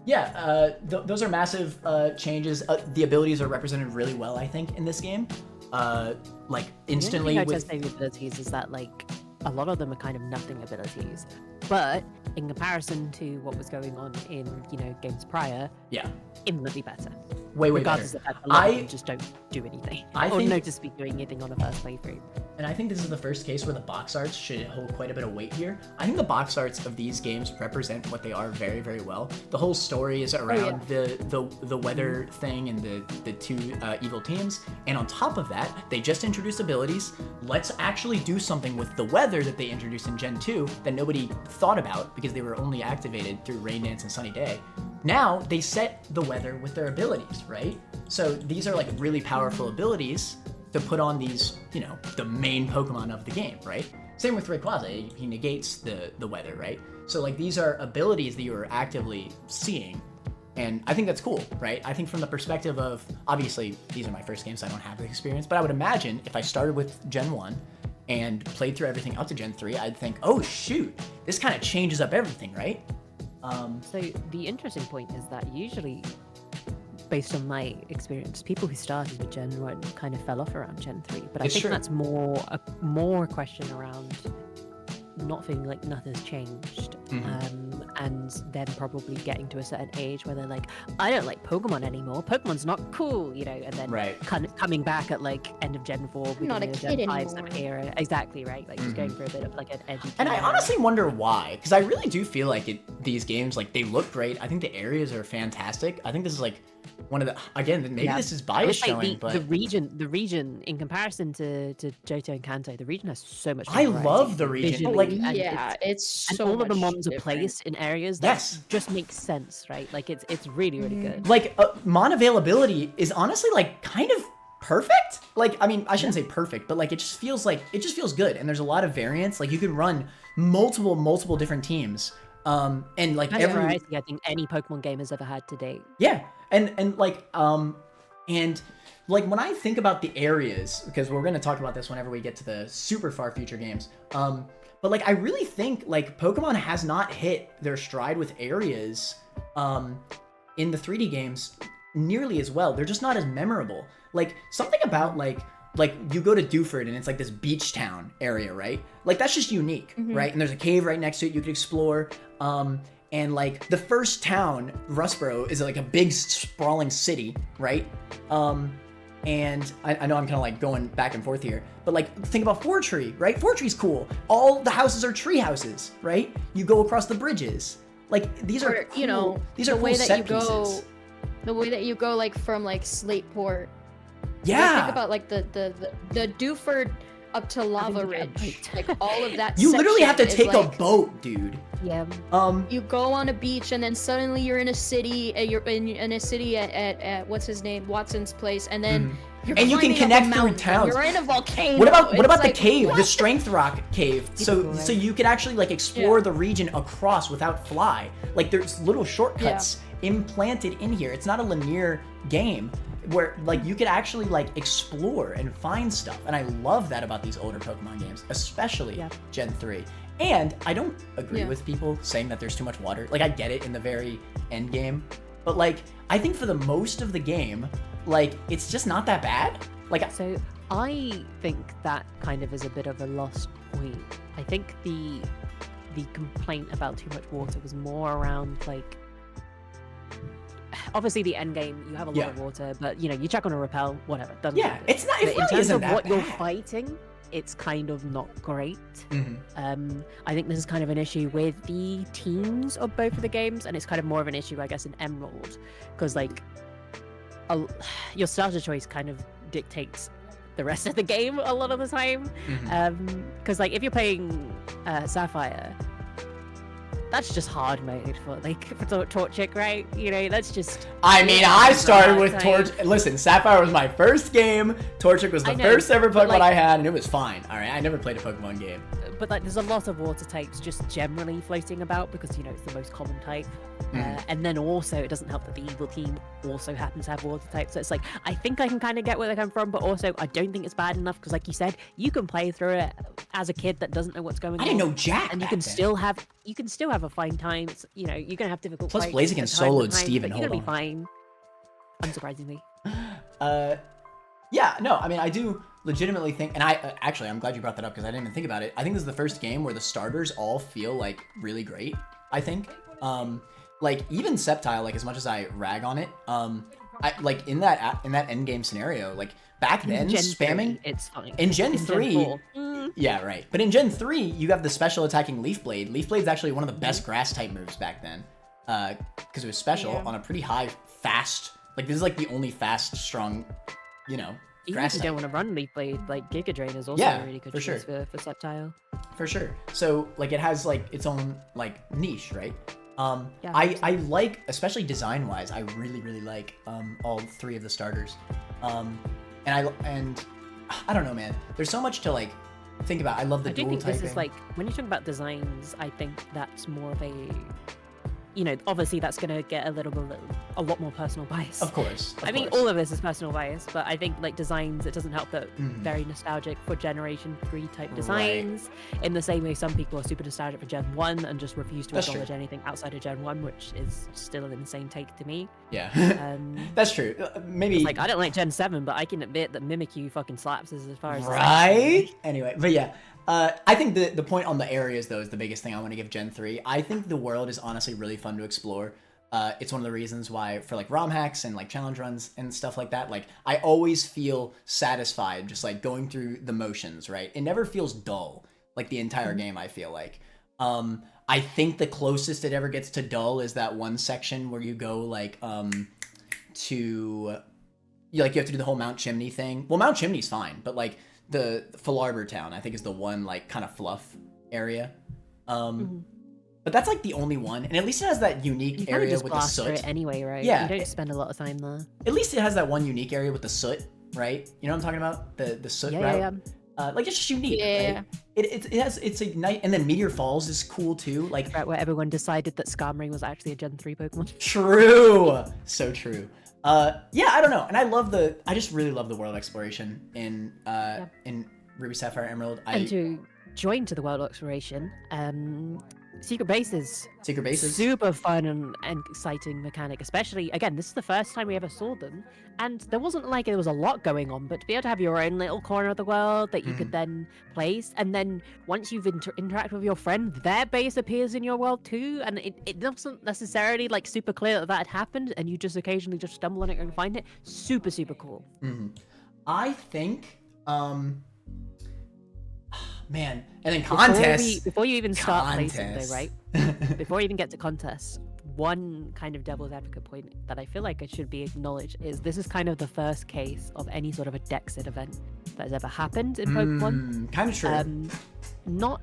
yeah, those are massive changes. The abilities are represented really well, I think, in this game. Like instantly the with abilities is that like a lot of them are kind of nothing abilities, but in comparison to what was going on in games prior, infinitely better. Way regardless better. of that, a lot of them just don't do anything. I or think, notice me doing anything on a first playthrough. And I think this is the first case where the box arts should hold quite a bit of weight here. I think the box arts of these games represent what they are very, very well. The whole story is around the weather thing and the 2 evil teams. And on top of that, they just introduced abilities. Let's actually do something with the weather that they introduced in Gen 2 that nobody thought about because they were only activated through Rain Dance and Sunny Day. Now they set the weather with their abilities, right? So these are like really powerful abilities to put on these, the main Pokemon of the game, right? Same with Rayquaza, he negates the weather, right? So like these are abilities that you are actively seeing, and I think that's cool, right? I think from the perspective of, obviously these are my first games, so I don't have the experience, but I would imagine if I started with Gen 1 and played through everything up to Gen 3, I'd think, oh shoot, this kind of changes up everything, right? So the interesting point is that usually, based on my experience, people who started with Gen 1 kind of fell off around Gen 3. But I think that's more a question around not feeling like nothing's changed, and then probably getting to a certain age where they're like, I don't like Pokemon anymore. Pokemon's not cool, and then kind of coming back at like end of Gen 4, not a kid Gen 5 anymore. era. Exactly, right? Like just going for a bit of like an edgy. And I honestly wonder why, because I really do feel like these games, like they look great. I think the areas are fantastic. I think this is like one of the, again, maybe this is bias showing, but the region in comparison to Johto and Kanto, the region has so much. I love the region. Like, it's so all of the mons are different. placed in areas that just make sense, right? Like it's really good. Like mon availability is honestly like kind of perfect. Like, I mean, I shouldn't say perfect, but like it just feels good, and there's a lot of variance. Like you can run multiple different teams. And like That's every variety I think any Pokemon game has ever had to date. Yeah, and like when I think about the areas, because we're gonna talk about this whenever we get to the super far future games. But like I really think like Pokemon has not hit their stride with areas in the 3D games nearly as well. They're just not as memorable. Like something about like like you go to Dewford and it's like this beach town area, right? Like that's just unique, right? And there's a cave right next to it you could explore. And like the first town, Rustboro, is like a big sprawling city, right? And I know I'm kind of like going back and forth here, but like think about Fortree, right? Fortree's cool. All the houses are tree houses, right? You go across the bridges. Like these are cool. You know, these are the way cool that set you go, pieces. the way that you go like from like Slateport. Yeah. Like, think about like the Dewford up to Lava Ridge, like all of that. You literally have to section take is, a like, boat, dude. Yeah. You go on a beach and then suddenly you're in a city. You're in a city at what's his name, Watson's place, and then you're and you can climbing up a connect through mountain, towns. You're in a volcano. What about It's the like, cave, what? the Strength Rock cave? So you could actually like explore the region across without fly. Like there's little shortcuts implanted in here. It's not a linear game where like you could actually like explore and find stuff. And I love that about these older Pokemon games, especially Gen 3. And I don't agree with people saying that there's too much water. Like I get it in the very end game, but like I think for the most of the game, like it's just not that bad. Like So I think that kind of is a bit of a lost point. I think the complaint about too much water was more around like, obviously the end game you have a lot of water, but you know you check on a repel, whatever. Doesn't matter. it's not. It But really in terms isn't of that what you're bad. fighting, it's kind of not great. I think this is kind of an issue with the teams of both of the games, and it's kind of more of an issue, I guess, in Emerald, because like your starter choice kind of dictates the rest of the game a lot of the time. Because like if you're playing Sapphire, that's just hard mode for Torchic, right? You know, that's just. I mean, I started with Torch. Listen, Sapphire was my first game. Torchic was the first ever Pokemon I had, and it was fine. All right, I never played a Pokemon game. But like, there's a lot of water types just generally floating about because you know it's the most common type, and then also it doesn't help that the evil team also happens to have water types. So it's like I think I can kind of get where they come from, but also I don't think it's bad enough because, like you said, you can play through it as a kid that doesn't know what's going on. I didn't know Jack. And you can still have a fine time. It's, you know, you're gonna have difficult. Plus, fights Blaziken at times soloed at times, Steven. but you're Hold gonna on. be fine. Unsurprisingly. Yeah, no, I mean, I do legitimately think, and actually, I'm glad you brought that up because I didn't even think about it. I think this is the first game where the starters all feel like really great. I think, like even Sceptile, like as much as I rag on it, I like in that end game scenario, like back then Gen spamming 3, it's fine. in Gen 3. 4. Yeah, right. But in Gen 3, you have the special attacking Leaf Blade. Leaf Blade's actually one of the best grass type moves back then, because it was special on a pretty high fast. Like this is like the only fast, strong, you know. Even if you don't want to run Leaf Blade, like Giga Drain is also a really good choice for Sceptile. For sure. So like it has like its own like niche, right? Yeah, I like, especially design wise, I really like all three of the starters. And I don't know, man. There's so much to like think about. I love the I do dual think typing. this is like when you talk about designs, I think that's more of a, you know, obviously that's gonna get a lot more personal bias. Of course. I mean, all of this is personal bias, but I think like designs, it doesn't help that very nostalgic for Generation 3 type designs. Right. In the same way, some people are super nostalgic for Gen 1 and just refuse to acknowledge anything outside of Gen 1, which is still an insane take to me. Yeah. That's true. Maybe. Like I don't like Gen 7, but I can admit that Mimikyu fucking slaps as far as. Right. Anyway, but yeah. I think the point on the areas, though, is the biggest thing I want to give Gen 3. I think the world is honestly really fun to explore. It's one of the reasons why, for like ROM hacks and like challenge runs and stuff like that, like I always feel satisfied just like going through the motions, right? It never feels dull, like the entire game, I feel like. I think the closest it ever gets to dull is that one section where you go like you have to do the whole Mount Chimney thing. Well, Mount Chimney's fine, but like the Falarbor town, I think, is the one like kind of fluff area. But that's like the only one, and at least it has that unique area with the soot. It anyway, right? Yeah, you don't spend a lot of time there. At least it has that one unique area with the soot, right? You know what I'm talking about? The soot route. Yeah. Like it's just unique. Yeah. Right? It's a nice, and then Meteor Falls is cool too. Like right where everyone decided that Skarmory was actually a Gen 3 Pokemon. True. So true. Yeah, I don't know, and I just really love the world exploration in Ruby Sapphire Emerald. And to join to the world exploration, Secret bases. Secret bases. Super fun and exciting mechanic, especially, again, this is the first time we ever saw them, and there wasn't like there was a lot going on, but to be able to have your own little corner of the world that you could then place, and then once you've interacted with your friend, their base appears in your world too, and it doesn't necessarily like super clear that had happened, and you just occasionally just stumble on it and find it. Super, super cool. I think, man, and then contests. Before you even start placing though, right? Before you even get to contests, one kind of devil's advocate point that I feel like it should be acknowledged is this is kind of the first case of any sort of a Dexit event that has ever happened in Pokemon. Kind of true. Not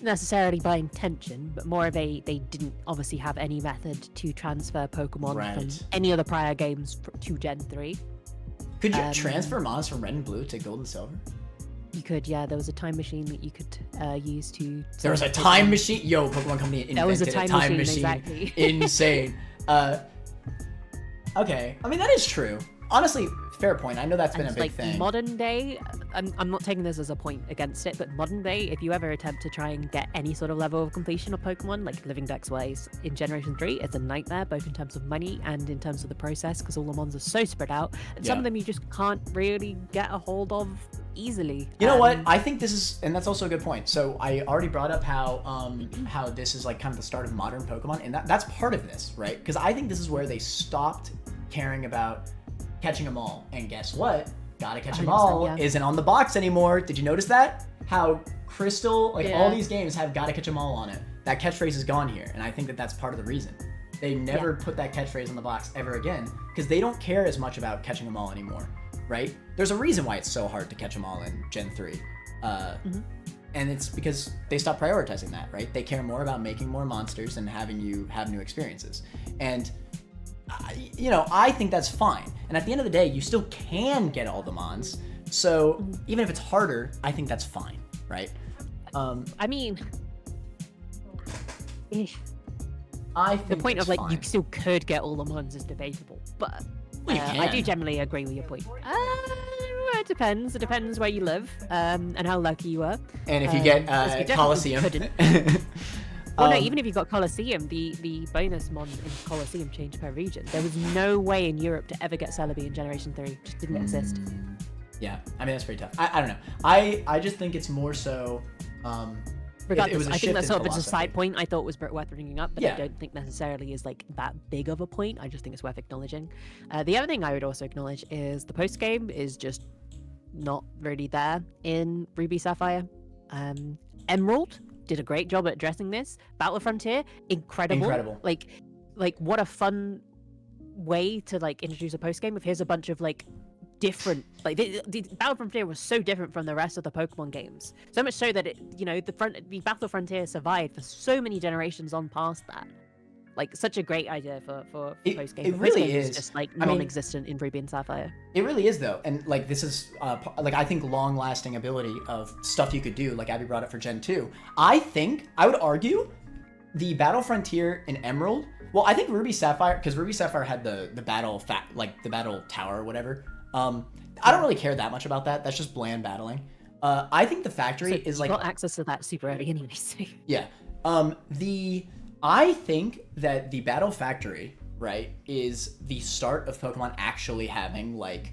necessarily by intention, but more of they didn't obviously have any method to transfer Pokemon from any of the prior games to Gen 3. Could you transfer Mons from Red and Blue to Gold and Silver? You could, yeah. There was a time machine that you could use to. There was a time machine. Yo, Pokemon Company invented that was a time machine. Exactly. Insane. Okay, I mean that is true. Honestly, fair point. I know that's been a big thing. Modern day, I'm not taking this as a point against it, but modern day, if you ever attempt to try and get any sort of level of completion of Pokemon, like living Dex wise, in Generation 3, it's a nightmare, both in terms of money and in terms of the process, because all the mons are so spread out, and some of them you just can't really get a hold of easily. You know what? I think this is, and that's also a good point. So I already brought up how this is like kind of the start of modern Pokemon, and that's part of this, right? Because I think this is where they stopped caring about catching them all, and guess what? Gotta catch them all isn't on the box anymore. Did you notice that? How Crystal, like all these games have gotta catch them all on it. That catchphrase is gone here, and I think that that's part of the reason. They never put that catchphrase on the box ever again, because they don't care as much about catching them all anymore, right? There's a reason why it's so hard to catch them all in Gen 3. And it's because they stopped prioritizing that, right? They care more about making more monsters and having you have new experiences. And you know, I think that's fine. And at the end of the day, you still can get all the mons. So even if it's harder, I think that's fine, right? I mean, I think the point of like fine. you still could get all the mons is debatable, but I do generally agree with your point. It depends. It depends where you live and how lucky you are. And if you get Colosseum. Well, no, even if you got Colosseum, the bonus mon in Colosseum changed per region. There was no way in Europe to ever get Celebi in Generation 3. It just didn't exist. Yeah, I mean, that's pretty tough. I don't know. I just think it's more so... Regardless, I think that's sort of philosophy. just a side point I thought was worth bringing up, but I don't think necessarily is like that big of a point. I just think it's worth acknowledging. The other thing I would also acknowledge is the post-game is just not really there in Ruby Sapphire. Emerald did a great job at addressing this. Battle Frontier, incredible. Like what a fun way to like introduce a post game. If here's a bunch of like different, like the Battle Frontier was so different from the rest of the Pokemon games. So much so that it, you know, the Battle Frontier survived for so many generations on past that. Like such a great idea for post game. It really is just like non-existent in Ruby and Sapphire. It really is though, and like this is like I think long-lasting ability of stuff you could do. Like Abby brought up for Gen 2. I would argue the Battle Frontier in Emerald. Well, I think Ruby Sapphire, because Ruby Sapphire had the battle the battle tower or whatever. I don't really care that much about that. That's just bland battling. I think the factory is like got access to that super early anyway. So. Yeah. I think that the Battle Factory, right, is the start of Pokemon actually having like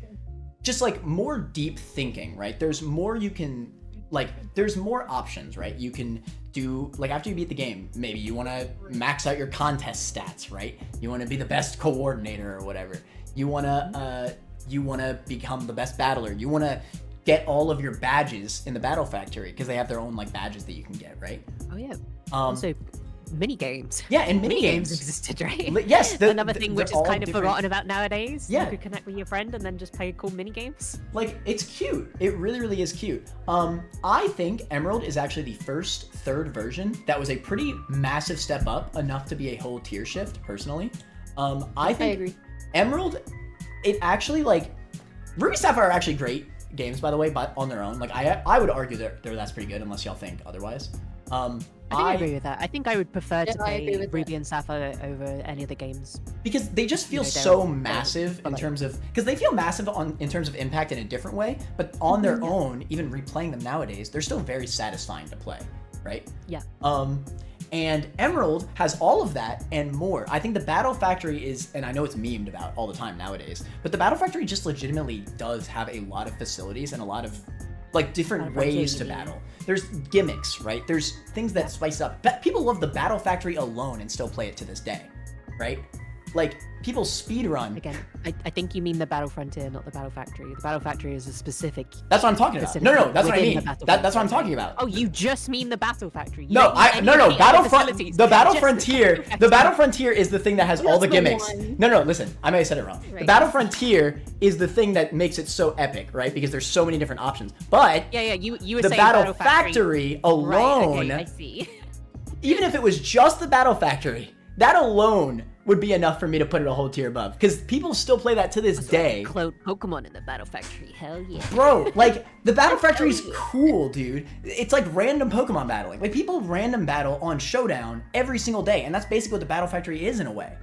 just like more deep thinking, right? There's more you can like there's more options, right? You can do like after you beat the game, maybe you want to max out your contest stats, right? You want to be the best coordinator or whatever. You want to become the best battler. You want to get all of your badges in the Battle Factory because they have their own like badges that you can get, right? Oh yeah. Also mini games. Yeah, and mini games existed, right? Yes. Another thing which is kind of forgotten about nowadays. Yeah. You could connect with your friend and then just play cool mini games. Like, it's cute. It really, really is cute. I think Emerald is actually the first third version that was a pretty massive step up, enough to be a whole tier shift, personally. I agree. Emerald, it actually, like, Ruby Sapphire are actually great games, by the way, but on their own. Like, I would argue that's pretty good, unless y'all think otherwise. I agree with that. I think I would prefer to play Ruby and Sapphire over any of the games. Because they just feel so massive in terms of... Because they feel massive in terms of impact in a different way, but on their own, even replaying them nowadays, they're still very satisfying to play, right? Yeah. And Emerald has all of that and more. I think the Battle Factory is, and I know it's memed about all the time nowadays, but the Battle Factory just legitimately does have a lot of facilities and a lot of like different ways to battle. There's gimmicks, right? There's things that spice up. People love the Battle Factory alone and still play it to this day, right? Like, people speedrun. Again, I think you mean the Battle Frontier, not the Battle Factory. The Battle Factory is a specific... That's what I'm talking about. No, that's what I mean. That's what I'm talking about. Oh, you just mean the Battle Factory. No, Battle Frontier. The Battle Frontier is the thing that has all the gimmicks. No, listen, I may have said it wrong. Right. The Battle Frontier is the thing that makes it so epic, right? Because there's so many different options. But you were the saying Battle Factory alone, right, okay, I see. Even if it was just the Battle Factory, that alone would be enough for me to put it a whole tier above, because people still play that to this day. Clone Pokemon in the Battle Factory, hell yeah. Bro, like, the Battle Factory is cool, dude. It's like random Pokemon battling. Like, people random battle on Showdown every single day, and that's basically what the Battle Factory is in a way,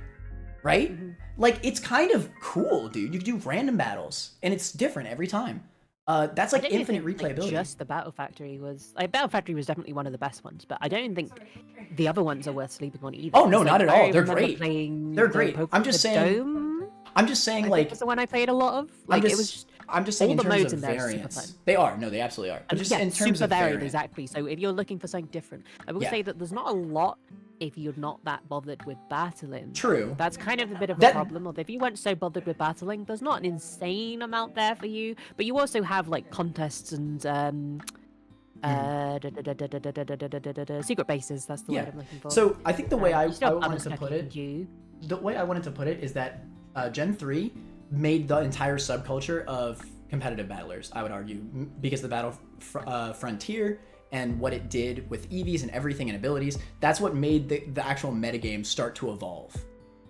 right? Mm-hmm. Like, it's kind of cool, dude. You can do random battles, and it's different every time. That's like infinite replayability. Like, just the Battle Factory was Battle Factory was definitely one of the best ones, but I don't think the other ones are worth sleeping on either. Oh no, not at all. They're great. They're great. I'm just saying. I'm just saying, like, that's the one I played a lot of. Like, I'm just saying in terms of variance. They are. No, they absolutely are. But just in terms super of varied, variance. exactly. So if you're looking for something different, I will say that there's not a lot if you're not that bothered with battling. True. That's kind of a bit of a problem. If you weren't so bothered with battling, there's not an insane amount there for you. But you also have like contests and secret bases. That's the word I'm looking for. So I think the way I wanted to put it, is that Gen 3 made the entire subculture of competitive battlers, I would argue, because the Battle Frontier and what it did with Eevees and everything and abilities, that's what made the actual metagame start to evolve,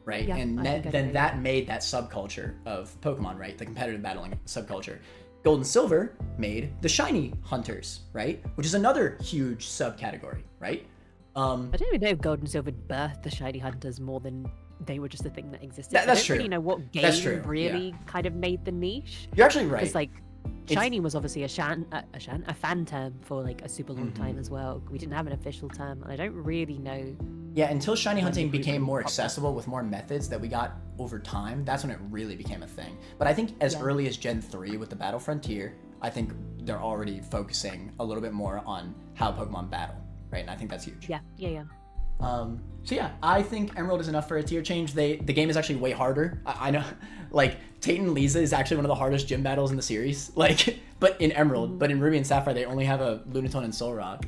right? Yeah, and then that made that subculture of Pokemon, right? The competitive battling subculture. Gold and Silver made the shiny hunters, right? Which is another huge subcategory, right? I don't even know if Gold and Silver birthed the shiny hunters more than they were just a thing that existed. That's true. I don't really know what game really kind of made the niche. You're actually right. Because like, shiny was obviously a fan term for like a super long time as well. We didn't have an official term, and I don't really know. Yeah, until shiny hunting became more accessible with more methods that we got over time, that's when it really became a thing. But I think as early as Gen 3 with the Battle Frontier, I think they're already focusing a little bit more on how Pokemon battle, right? And I think that's huge. Yeah. So yeah, I think Emerald is enough for a tier change. The game is actually way harder. I know, like, Tate and Lisa is actually one of the hardest gym battles in the series. Like, but in Emerald, but in Ruby and Sapphire, they only have a Lunatone and Soul Rock.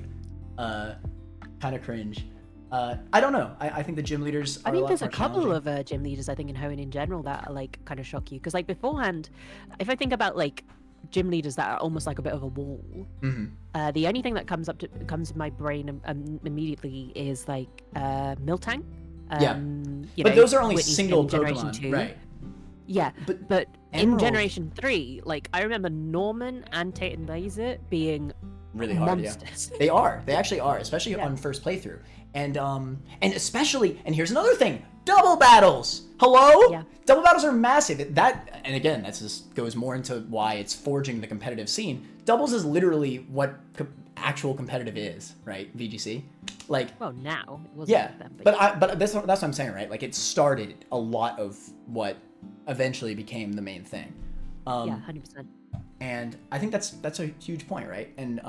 Kind of cringe. I don't know. I think the gym leaders are I think a lot there's more a couple challenging. of gym leaders, I think, in Hoenn in general that are, like, kind of shock you. Because, like, beforehand, if I think about, like, gym leaders that are almost like a bit of a wall, the only thing that comes in my brain immediately is, like, Miltank. But those are only Whitney's single Generation Pokemon, 2. right? Yeah, but in Emerald- Generation 3, like, I remember Norman and Tate and Laser being Really hard, monsters. yeah. They are. They actually are, especially on first playthrough. And especially, and here's another thing, double battles. Hello? Yeah. Double battles are massive. And again, that just goes more into why it's forging the competitive scene. Doubles is literally what actual competitive is, right? VGC. Like, well, now it wasn't like them, but that's what I'm saying, right? Like, it started a lot of what eventually became the main thing. Yeah, 100%. And I think that's a huge point, right? And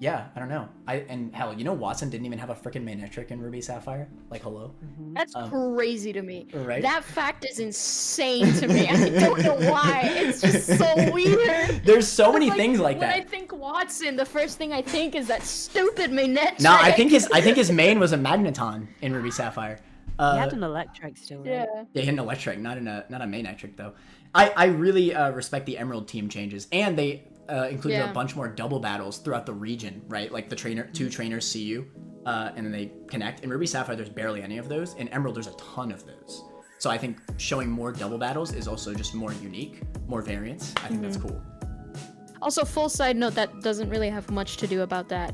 yeah, I don't know. And hell, Watson didn't even have a freaking Manectric in Ruby Sapphire. Like, hello. That's crazy to me. Right? That fact is insane to me. I don't know why. It's just so weird. There's so many things like that. When I think Watson, the first thing I think is that stupid Manectric. No, I think his main was a Magneton in Ruby Sapphire. He had an Electric still, right? Yeah. Yeah, he had an Electric, not a Manectric though. I really respect the Emerald team changes, and they included a bunch more double battles throughout the region, right? Like two trainers see you, and then they connect. In Ruby Sapphire, there's barely any of those. In Emerald, there's a ton of those. So I think showing more double battles is also just more unique, more variance. I think that's cool. Also, full side note, that doesn't really have much to do about that.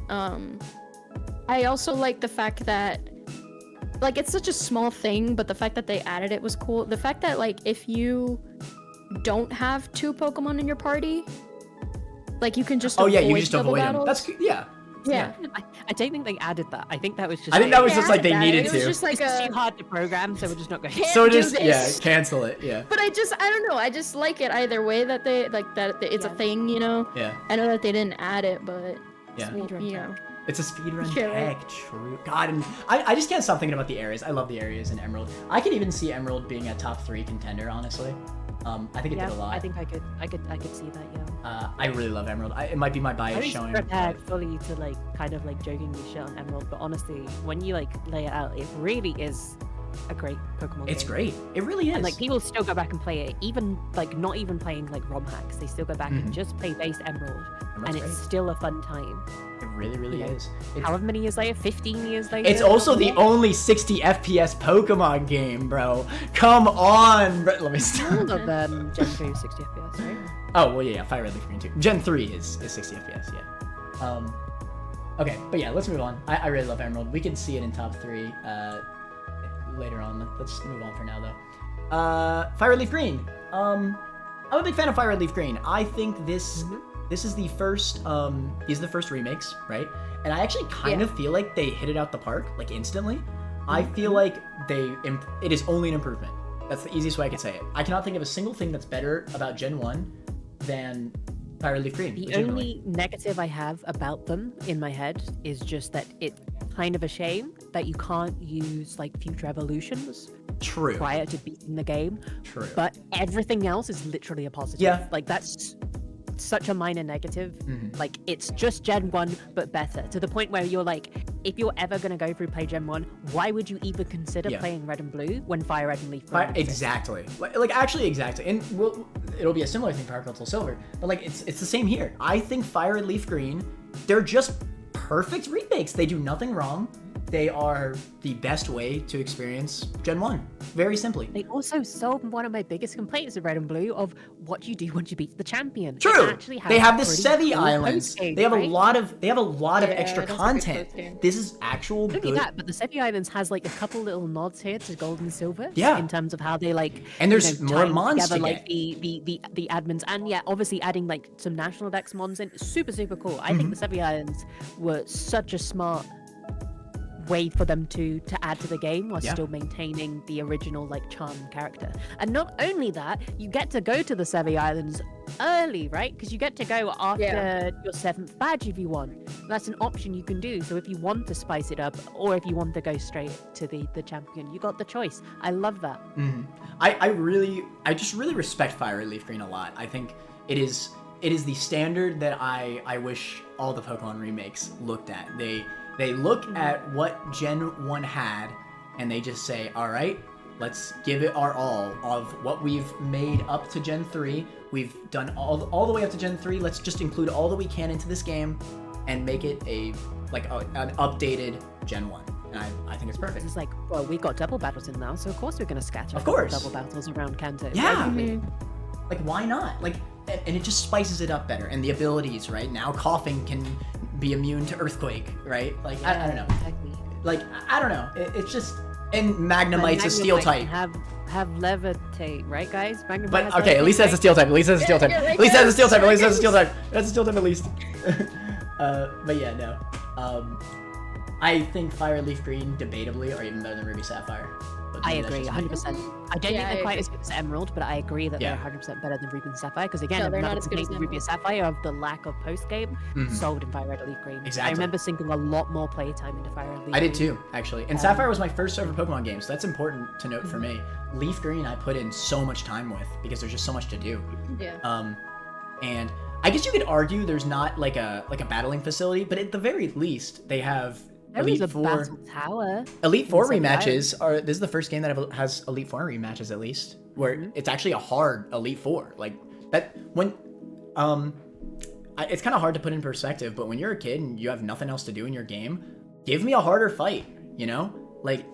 I also like the fact that, like, it's such a small thing, but the fact that they added it was cool. The fact that, like, if you don't have 2 Pokemon in your party, like, you can just avoid you just double avoid them. battles. That's Yeah. I don't think they added that. I think that was just. I think that was They just like added they that. needed It to. was just like It's a. too hard to program, so we're just not going. Can't So do just this. cancel it. Yeah. But I don't know. I just like it either way that they like that it's a thing, you know. Yeah. I know that they didn't add it, but Yeah. you know. It's a speedrun Yeah, right. tech, true. God, and I just can't stop thinking about the areas. I love the areas in Emerald. I could even see Emerald being a top 3 contender, honestly. I think it did a lot. I think I could see that. Yeah. I really love Emerald. It might be my I bias was showing. prepared but- fully to like kind of like jokingly shit on Emerald, but honestly, when you like lay it out, it really is a great Pokemon It's game. great. It really is. And like people still go back and play it, even like not even playing like ROM hacks. They still go back and just play base Emerald, Emerald's and it's great. still a fun time. It really, really you know, is. It's, However many years later, 15 years later. it's also the whatever. only 60 FPS Pokemon game, bro. Come on, bro. Let me stop. All of Gen 2 60 FPS, right? Oh, well, yeah, Fire Red Leaf Green 2. Gen 3 is 60 FPS, yeah. Okay, but yeah, let's move on. I really love Emerald. We can see it in top 3 later on. Let's move on for now, though. Fire Red Leaf Green. I'm a big fan of Fire Red Leaf Green. I think this is the first, these are the first remakes, right? And I actually kind of feel like they hit it out the park, like, instantly. I feel like it is only an improvement. That's the easiest way I could say it. I cannot think of a single thing that's better about Gen 1 than Fire Red Leaf Green. The legitimately. only negative I have about them in my head is just that it's kind of a shame that you can't use like future evolutions True. prior to beating the game. True. But everything else is literally a positive. Yeah. Like that's such a minor negative. Mm-hmm. Like it's just Gen 1 but better. To the point where you're like, if you're ever gonna go through play Gen 1, why would you even consider playing Red and Blue when Fire Red and Leaf Green exists? Exactly. Like actually exactly. And it'll be a similar thing for Heart Gold Soul Silver. But like it's the same here. I think Fire and Leaf Green, they're just perfect remakes. They do nothing wrong. They are the best way to experience Gen 1. Very simply. They also solved one of my biggest complaints of Red and Blue of what do you do once you beat the champion. It True. actually has They have the pretty Sevi cool Islands. post-game, They have right? a lot of extra that's a good content. post-game. This is actual Not good. only that, but the Sevi Islands has like a couple little nods here to Gold and Silver. Yeah. In terms of how they like. And there's you know, more tie mons together, to like get. the admins, and yeah, obviously adding like some national dex mons in. Super cool. I Mm-hmm. think the Sevi Islands were such a smart way for them to add to the game while still maintaining the original like charm character. And not only that, you get to go to the Sevi Islands early, right? Because you get to go after your 7th badge if you want. That's an option you can do. So if you want to spice it up, or if you want to go straight to the champion, you got the choice. I love that. I just really respect Fire and Leaf Green a lot. I think it is the standard that I wish all the Pokemon remakes looked at. They look at what Gen 1 had, and they just say, all right, let's give it our all of what we've made up to Gen 3. We've done all the way up to Gen 3. Let's just include all that we can into this game and make it an updated Gen 1. And I think it's perfect. It's like, well, we got double battles in now, so of course we're going to scatter Of course. double battles around Kanto. Yeah. right? Like, why not? Like, and it just spices it up better. And the abilities, right? Now Coughing can be immune to Earthquake, right? Like, I don't know. Exactly. Like, I don't know. It's just... And Magnemite's a steel type. Have levitate, right, guys? Magnemite But, has okay, at least that's a levitate, steel type. At least that's a steel type. Yeah, At least that's a steel type. At least right, that's a steel type. That's a steel type at least. But yeah, no. I think Fire Leaf Green, debatably, are even better than Ruby Sapphire. But I maybe that's agree, just me. 100%. I don't Yeah, think I they're quite agree. as good as Emerald, but I agree that Yeah. they're 100% better than Ruby and Sapphire. Because again, No, they're not another as good as complaint with Ruby and Sapphire of the lack of post game solved in Fire Red or Leaf Green. Exactly. I remember sinking a lot more playtime into Fire Red or Leaf I did Green. too, actually. And Sapphire was my first ever Pokemon game, so that's important to note for me. Leaf Green I put in so much time with because there's just so much to do. Yeah. And I guess you could argue there's not like a battling facility, but at the very least they have There Elite was a Four. battle tower. Elite Four Seven rematches are. This is the first game that has Elite Four rematches at least, where it's actually a hard Elite Four. Like that when, it's kind of hard to put in perspective. But when you're a kid and you have nothing else to do in your game, give me a harder fight. You know, like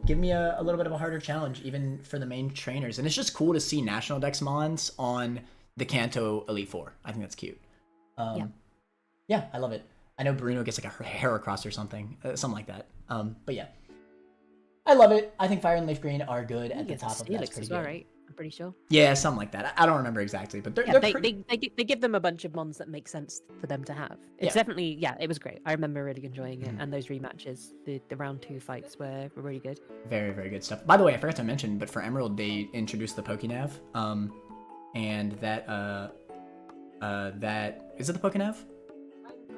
give me a little bit of a harder challenge, even for the main trainers. And it's just cool to see National Dex Mons on the Kanto Elite Four. I think that's cute. Yeah, I love it. I know Bruno gets like a Heracross or something like that. But yeah, I love it. I think Fire and Leaf Green are good at the top of that. That's pretty as well, good. right? I'm pretty sure. Yeah, something like that. I don't remember exactly, but they're, Yeah, they're they give them a bunch of mons that make sense for them to have. It's definitely, it was great. I remember really enjoying it, and those rematches, the round 2 fights were really good. very, very good stuff. By the way, I forgot to mention, but for Emerald, they introduced the Pokénav, and that is it the Pokénav?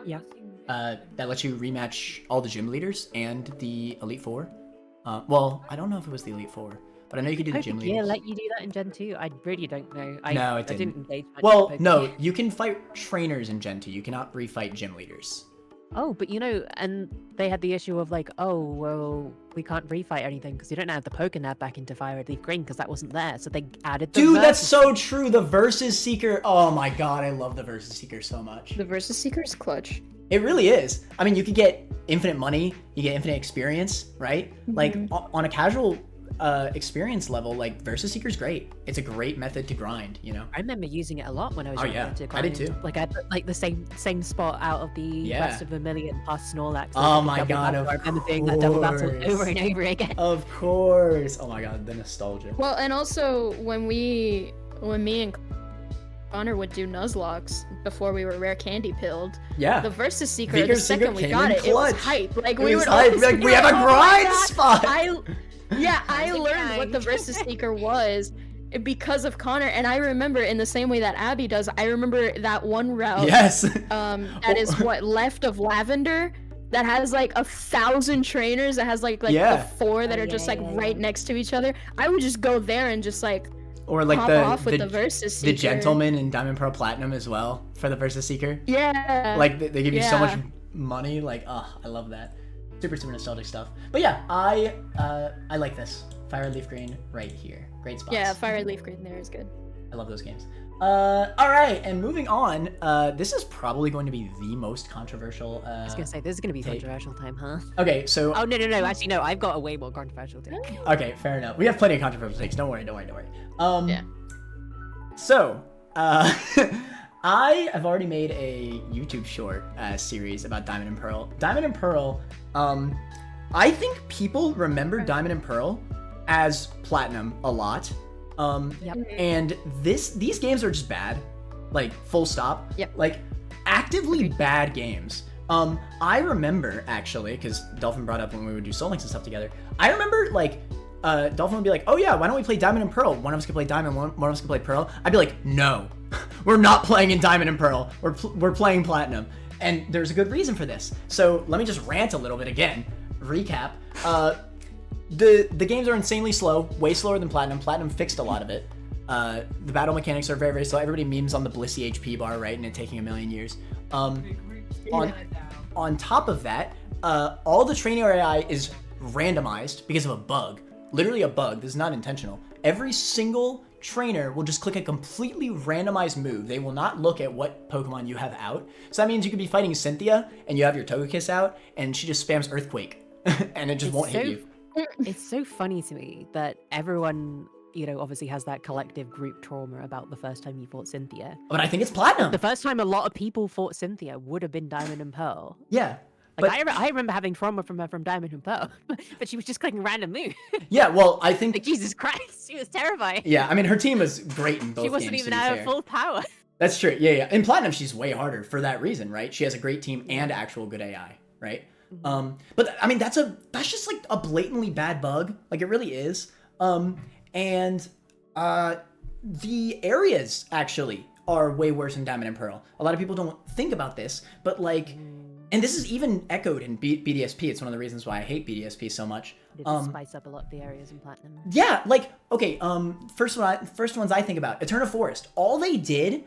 Yeah. That lets you rematch all the gym leaders and the Elite Four. Well, I don't know if it was the Elite Four, but I know you could do the gym leaders. Yeah, let you do that in Gen 2. I really don't know. No, it didn't. I didn't engage much Well, with no, you can fight trainers in Gen 2. You cannot refight gym leaders. Oh, but and they had the issue of like, oh, well, we can't refight anything because you don't add the Pokénav back into Fire Red Leaf Green because that wasn't there. So they added the Dude, that's Versus so true. The Versus Seeker. Oh my god, I love the Versus Seeker so much. The Versus Seeker is clutch. It really is. I mean, you could get infinite money, you get infinite experience, right? Like on a casual experience level, like Versus Seeker's great. It's a great method to grind, you know? I remember using it a lot when I was Oh, yeah. to I did grind. too. Like I put like the same spot out of the rest of Vermilion past Snorlax. Oh my god, of I remember doing that double battle course. over and over again. Of course. Oh my god, the nostalgia. Well, and also when me and Connor would do Nuzlocke before we were rare candy pilled, Yeah. the Versus Seeker, Seeker the second we came got in it, it was clutch. hype. Like It we was would hype. always Like, be we have a "Oh my grind God." spot. I How's it learned what the going? Versus Seeker was because of Connor, and I remember in the same way that Abby does. I remember that one route. Yes. That is what left of Lavender. That has like 1,000 trainers. That has like Yeah. the 4 that are just like right next to each other. I would just go there and just like Or like pop off with the Versus Seeker. the Gentleman in Diamond Pearl Platinum as well for the Versus Seeker. Yeah. Like they give you so Yeah. much money. Like, oh, I love that. Super nostalgic stuff. But yeah, I like this. Fire Red Leaf Green right here. Great spots. Yeah, Fire Leaf Green there is good. I love those games. All right, and moving on. This is probably going to be the most controversial. I was gonna say this is gonna be take. controversial time, huh? Okay, so Oh no! Actually, no. I've got a way more controversial take. okay, fair enough. We have plenty of controversial takes. Don't worry. Yeah. So, I have already made a YouTube short series about Diamond and Pearl. Diamond and Pearl, I think people remember Diamond and Pearl as Platinum a lot. Yep. And these games are just bad. Like, full stop. Yep. Like, actively bad games. I remember, actually, because Dolphin brought up when we would do Soul Links and stuff together, I remember, like, Dolphin would be like, oh yeah, why don't we play Diamond and Pearl? One of us could play Diamond, one of us could play Pearl. I'd be like, no, we're not playing in Diamond and Pearl. We're playing Platinum. And there's a good reason for this. So let me just rant a little bit again. Recap. The games are insanely slow, way slower than Platinum. Platinum fixed a lot of it. The battle mechanics are very, very slow. Everybody memes on the Blissey HP bar, right? And it taking a million years. On top of that, all the training AI is randomized because of a bug. Literally a bug. This is not intentional. Every single trainer will just click a completely randomized move. They will not look at what Pokemon you have out. So that means you could be fighting Cynthia and you have your Togekiss out and she just spams Earthquake and it just won't hit you. It's so funny to me that everyone, obviously has that collective group trauma about the first time you fought Cynthia. But I think it's Platinum. The first time a lot of people fought Cynthia would have been Diamond and Pearl. Yeah. Like I remember having trauma from her from Diamond and Pearl, but she was just clicking random moves. Yeah, well, I think... Like, Jesus Christ, she was terrifying. Yeah, I mean, her team was great in both games. She wasn't even at her full power. That's true. Yeah. In Platinum, she's way harder for that reason, right? She has a great team and actual good AI, right? But I mean, that's just like a blatantly bad bug. Like, it really is. And the areas actually are way worse in Diamond and Pearl. A lot of people don't think about this, but like, and this is even echoed in BDSP. It's one of the reasons why I hate BDSP so much. It did spice up a lot of the areas in Platinum. Yeah, like, okay, first ones I think about, Eterna Forest. All they did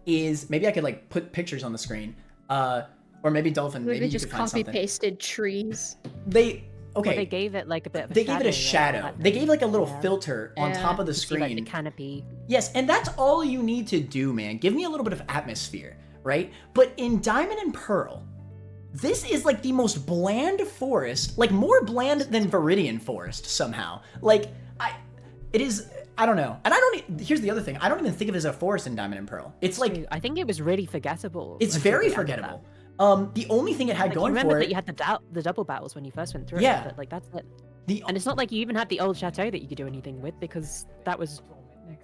is, maybe I could like put pictures on the screen, or maybe Dolphin, maybe They you just could find something. copy-pasted trees. Okay. Well, they gave it like a bit of a They gave it a shadow. They gave like a little filter on top of the See, screen. like the canopy. Yes, and that's all you need to do, man. Give me a little bit of atmosphere, right? But in Diamond and Pearl, this is like the most bland forest, like more bland than Viridian Forest somehow. Like, I don't know. And here's the other thing. I don't even think of it as a forest in Diamond and Pearl. It's like, I think it was really forgettable. it's very forgettable. The only thing it had Like, going you remember for that it, you had the double battles when you first went through Yeah. it, but like that's it. And it's not like you even had the old chateau that you could do anything with, because that was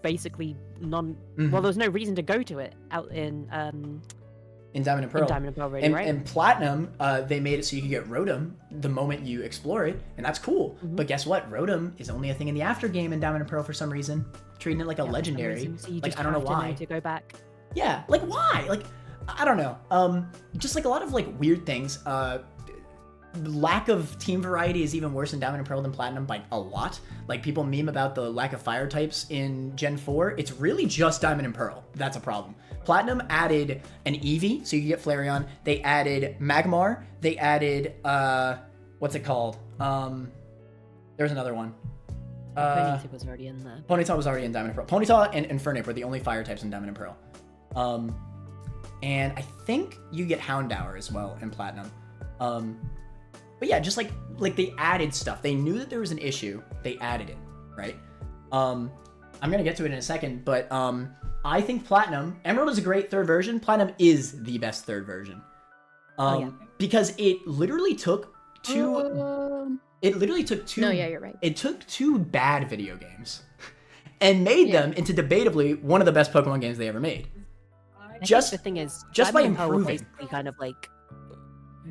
basically well, there was no reason to go to it out in Diamond and Pearl. In Diamond and Pearl, really, right? And Platinum, they made it so you could get Rotom the moment you explore it, and that's cool. But guess what? Rotom is only a thing in the after game in Diamond and Pearl for some reason, treating it like a legendary. So you like, just I don't know have why. to go back. Yeah, like why? Like, I don't know. Just like a lot of like weird things. Lack of team variety is even worse in Diamond and Pearl than Platinum by a lot. Like, people meme about the lack of fire types in Gen 4. It's really just Diamond and Pearl that's a problem. Platinum added an Eevee, so you can get Flareon. They added Magmar. They added, what's it called? There's another one. Ponyta was already in there. Ponyta was already in Diamond and Pearl. Ponyta and Infernape were the only fire types in Diamond and Pearl. And I think you get Houndour as well in Platinum. But yeah, just like they added stuff. They knew that there was an issue. They added it, right? I'm gonna get to it in a second, but I think Platinum, Emerald is a great third version. Platinum is the best third version. Because it literally took two. It literally took two. No, yeah, you're right. It took two bad video games and made them into debatably one of the best Pokemon games they ever made. The thing is, just by Diamond and Pearl were improving. basically kind of like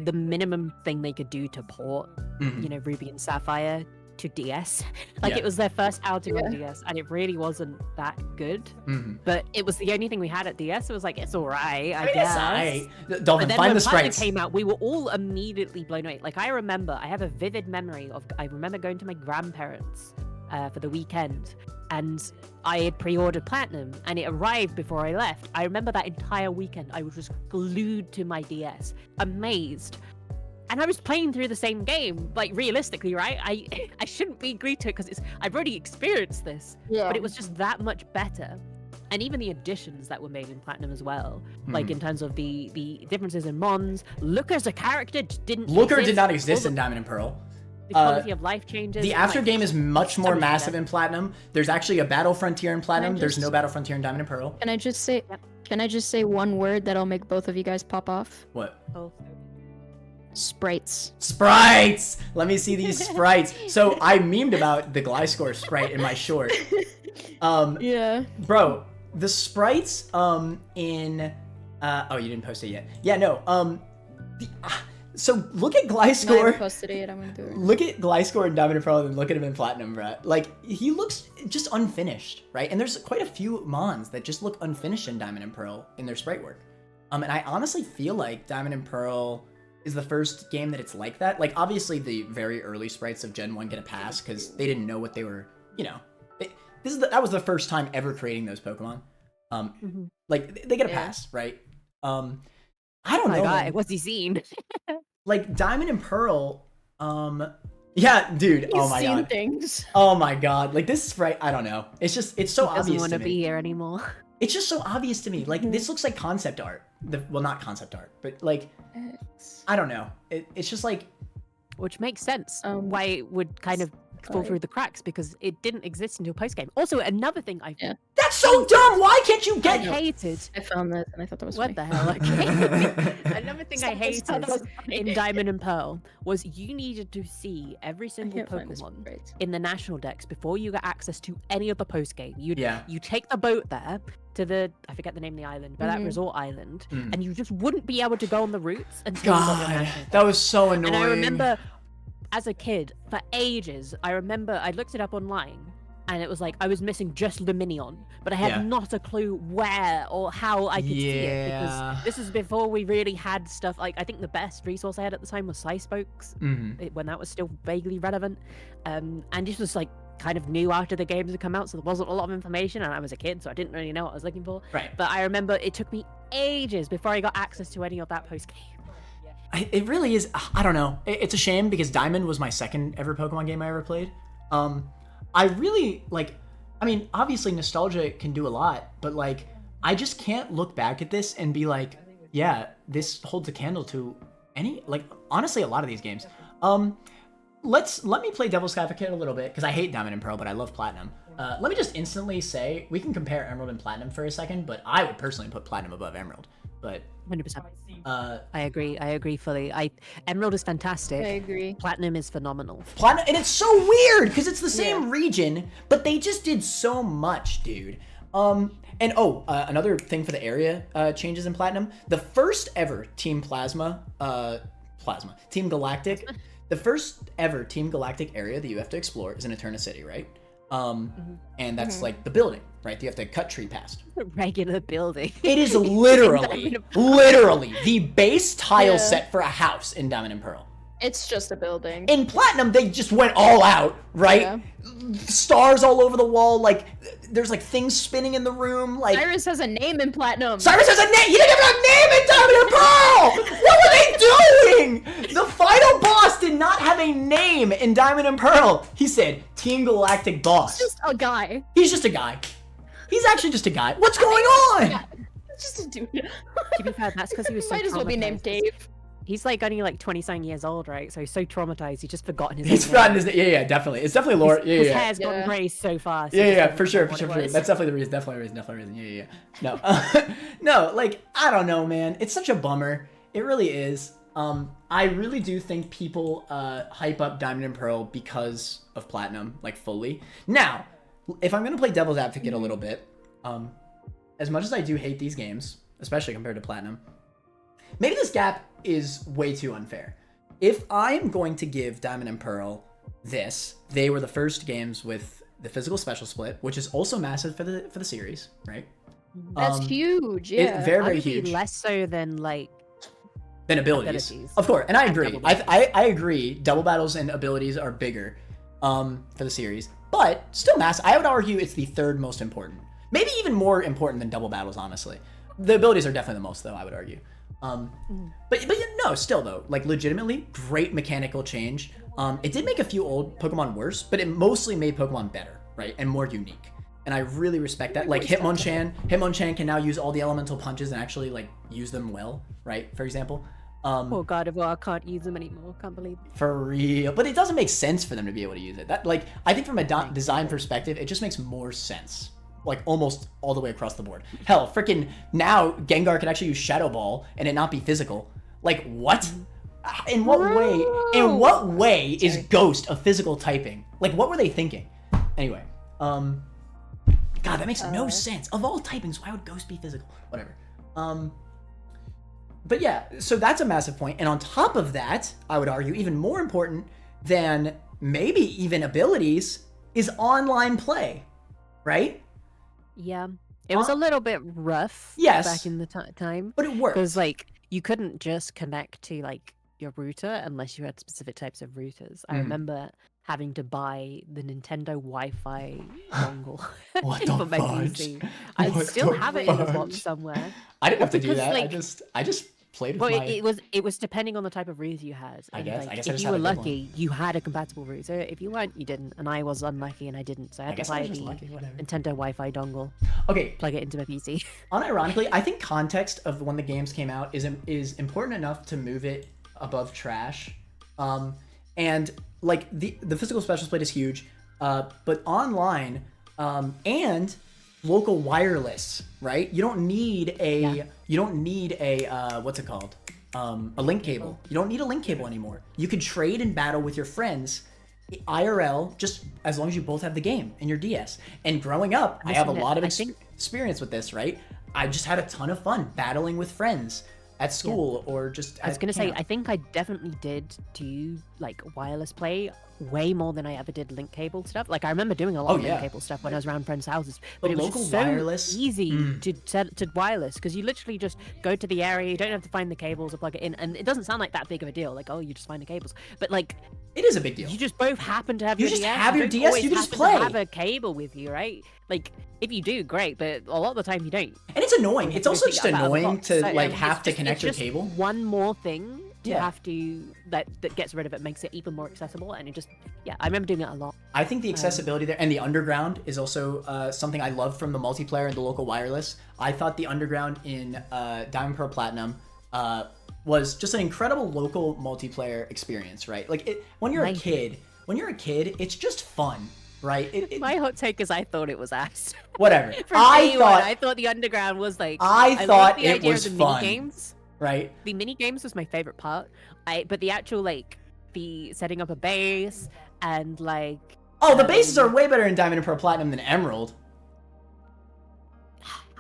the minimum thing they could do to port, you know, Ruby and Sapphire to DS. Like, it was their first outing on DS, and it really wasn't that good. But it was the only thing we had at DS. It was like, it's alright, I guess. Dolphin, But then find when the Platinum sprites. came out, we were all immediately blown away. Like, I have a vivid memory of, I remember going to my grandparents for the weekend, and I had pre-ordered Platinum, and it arrived before I left. I remember that entire weekend, I was just glued to my DS, amazed. And I was playing through the same game, like, realistically, right? I shouldn't be glued to it because I've already experienced this, but it was just that much better. And even the additions that were made in Platinum as well, like in terms of the differences in Mons. Looker as a character just didn't Looker exist. did not exist in Diamond and Pearl. The quality of life changes. The and, after like, game is much more so much massive better. in Platinum. There's actually a Battle Frontier in Platinum. There's no Battle Frontier in Diamond and Pearl. Can I just say? Can I just say one word that'll make both of you guys pop off? What? Oh. Sprites. Sprites! Let me see these sprites. So I memed about the Gliscor sprite in my short. Yeah. Bro, the sprites in oh, you didn't post it yet. Yeah, no. So look at No, I haven't Gliscor. posted it yet. I'm gonna do it. Look at Gliscor in Diamond and Pearl and look at him in Platinum, bro. Like, he looks just unfinished, right? And there's quite a few Mons that just look unfinished in Diamond and Pearl in their sprite work. And I honestly feel like Diamond and Pearl is the first game that it's like that. Like, obviously the very early sprites of Gen 1 get a pass because they didn't know what they were, you know. That was the first time ever creating those Pokemon. Like, they get a pass, right? I don't know. Oh my god, man. what's he seen? Like, Diamond and Pearl, yeah, dude, oh my god. Things. Oh my god, like, this sprite, I don't know. It's just, it's so Doesn't obvious want to to me. be here anymore. It's just so obvious to me. Like, this looks like concept art. Well, not concept art, but like, I don't know. It's just like, Which makes sense. Why it would kind of fall through the cracks, because it didn't exist until post game. Also, another thing that's so dumb. Why can't you I get? hated. I found this and I thought that was What funny. the hell? Okay. Another thing I Something hated that was funny. in Diamond and Pearl was you needed to see every single can't find this Pokemon sprite. in the national decks before you got access to any of the post game. You take the boat there to the, I forget the name of the island, but that resort island, and you just wouldn't be able to go on the routes until you got your God, national that was so annoying. And I remember, as a kid, for ages, I looked it up online, and it was like I was missing just Luminion, but I had not a clue where or how I could see it, because this is before we really had stuff. Like, I think the best resource I had at the time was Spokes, when that was still vaguely relevant, and this was like kind of new after the games had come out, so there wasn't a lot of information, and I was a kid, so I didn't really know what I was looking for. Right. But I remember it took me ages before I got access to any of that post game. It really is. I don't know. It's a shame because Diamond was my second ever Pokemon game I ever played. I really like. I mean, obviously nostalgia can do a lot, but like, I just can't look back at this and be like, yeah, this holds a candle to any. Like, honestly, a lot of these games. Let me play devil's advocate a little bit because I hate Diamond and Pearl, but I love Platinum. Let me just instantly say we can compare Emerald and Platinum for a second, but I would personally put Platinum above Emerald. But 100%. uh, I agree fully. Emerald is fantastic. I agree. Platinum is phenomenal. Platinum, and it's so weird because it's the same region, but they just did so much, dude. And another thing for the area changes in Platinum. The first ever Team Team Galactic, the first ever Team Galactic area that you have to explore is in Eterna City, right? And that's like the building, right? You have to cut tree past. A regular building. It is literally the base tile set for a house in Diamond and Pearl. It's just a building. In Platinum, they just went all out, right? Yeah. Stars all over the wall, like there's like things spinning in the room. Like Cyrus has a name in Platinum. Cyrus has a name. He didn't have a name in Diamond and Pearl. What were they doing? The final boss did not have a name in Diamond and Pearl. He said Team Galactic Boss. He's just a guy. He's just a guy. He's actually just a guy. What's going on? Yeah, it's just a dude. To be fair, that's because he was so Might as well be named Dave. He's like only like 20-something years old, right? So he's so traumatized, he's just forgotten his name. He's forgotten his name. Yeah, definitely. It's definitely lore. His hair's gotten grey so fast. Yeah, for sure. That's definitely the reason. Definitely the reason. Yeah. No, no, like, I don't know, man. It's such a bummer. It really is. I really do think people hype up Diamond and Pearl because of Platinum, like, fully. Now, if I'm going to play devil's advocate a little bit, as much as I do hate these games, especially compared to Platinum, maybe this gap is way too unfair. If I'm going to give Diamond and Pearl this, they were the first games with the physical special split, which is also massive for the series, right? That's huge, yeah. Very huge. Less so than abilities. Of course, and I agree. I agree. Double battles and abilities are bigger for the series, but still massive. I would argue it's the third most important. Maybe even more important than double battles, honestly. The abilities are definitely the most, though, I would argue. But no, still though, like legitimately great mechanical change. It did make a few old Pokemon worse, but it mostly made Pokemon better, right, and more unique. And I really respect that. Like Hitmonchan can now use all the elemental punches and actually like use them well, right? For example. Oh God of War, I can't use them anymore. Can't believe it. For real, but it doesn't make sense for them to be able to use it. That like I think from a design perspective, it just makes more sense. Like almost all the way across the board. Hell, freaking now Gengar can actually use Shadow Ball and it not be physical. Like what? In what way? In what way is Ghost a physical typing? Like what were they thinking? Anyway, God, that makes no sense. Of all typings, why would Ghost be physical? Whatever. But yeah, so that's a massive point. And on top of that, I would argue even more important than maybe even abilities is online play, right? Yeah, it was a little bit rough back in the time. But it worked. Because, like, you couldn't just connect to, like, your router unless you had specific types of routers. I remember having to buy the Nintendo Wi-Fi dongle for my PC. I still have it in a box somewhere. I didn't have to do that. Like, I just played with it was depending on the type of router you had. I guess if you were lucky, you had a compatible router. If you weren't, you didn't. And I was unlucky and I didn't. So I had to buy the Nintendo Wi-Fi dongle. Okay. Plug it into my PC. Unironically, I think context of when the games came out is important enough to move it above trash. And like the physical special split is huge, but online and local wireless, right? You don't need a what's it called? A link cable. You don't need a link cable anymore. You can trade and battle with your friends IRL just as long as you both have the game in your DS. And growing up, I have a lot of experience with this, right? I just had a ton of fun battling with friends at school or just I was gonna say, I think I definitely did do like wireless play way more than I ever did link cable stuff. Like I remember doing a lot of link cable stuff when I was around friends' houses, but it was just so easy to set to wireless because you literally just go to the area, you don't have to find the cables or plug it in, and it doesn't sound like that big of a deal. Like, oh, you just find the cables, but like it is a big deal. You just both happen to have your DS. Have your DS. You can just play. To have a cable with you, right? Like if you do, great, but a lot of the time you don't. And it's annoying. It's also just annoying to like have to connect your cable. One more thing to have to that gets rid of it, makes it even more accessible, and it just I remember doing it a lot. I think the accessibility there and the underground is also something I love from the multiplayer and the local wireless. I thought the underground in Diamond Pearl Platinum was just an incredible local multiplayer experience, right? Like when you're a kid, it's just fun. right? My hot take is I thought it was ass. Whatever. From I day thought one, I thought the underground was like. I love thought the it idea was of the fun. mini games. Right? The mini games was my favorite part. But the actual like the setting up a base and like. Oh, the bases are way better in Diamond and Pearl Platinum than Emerald.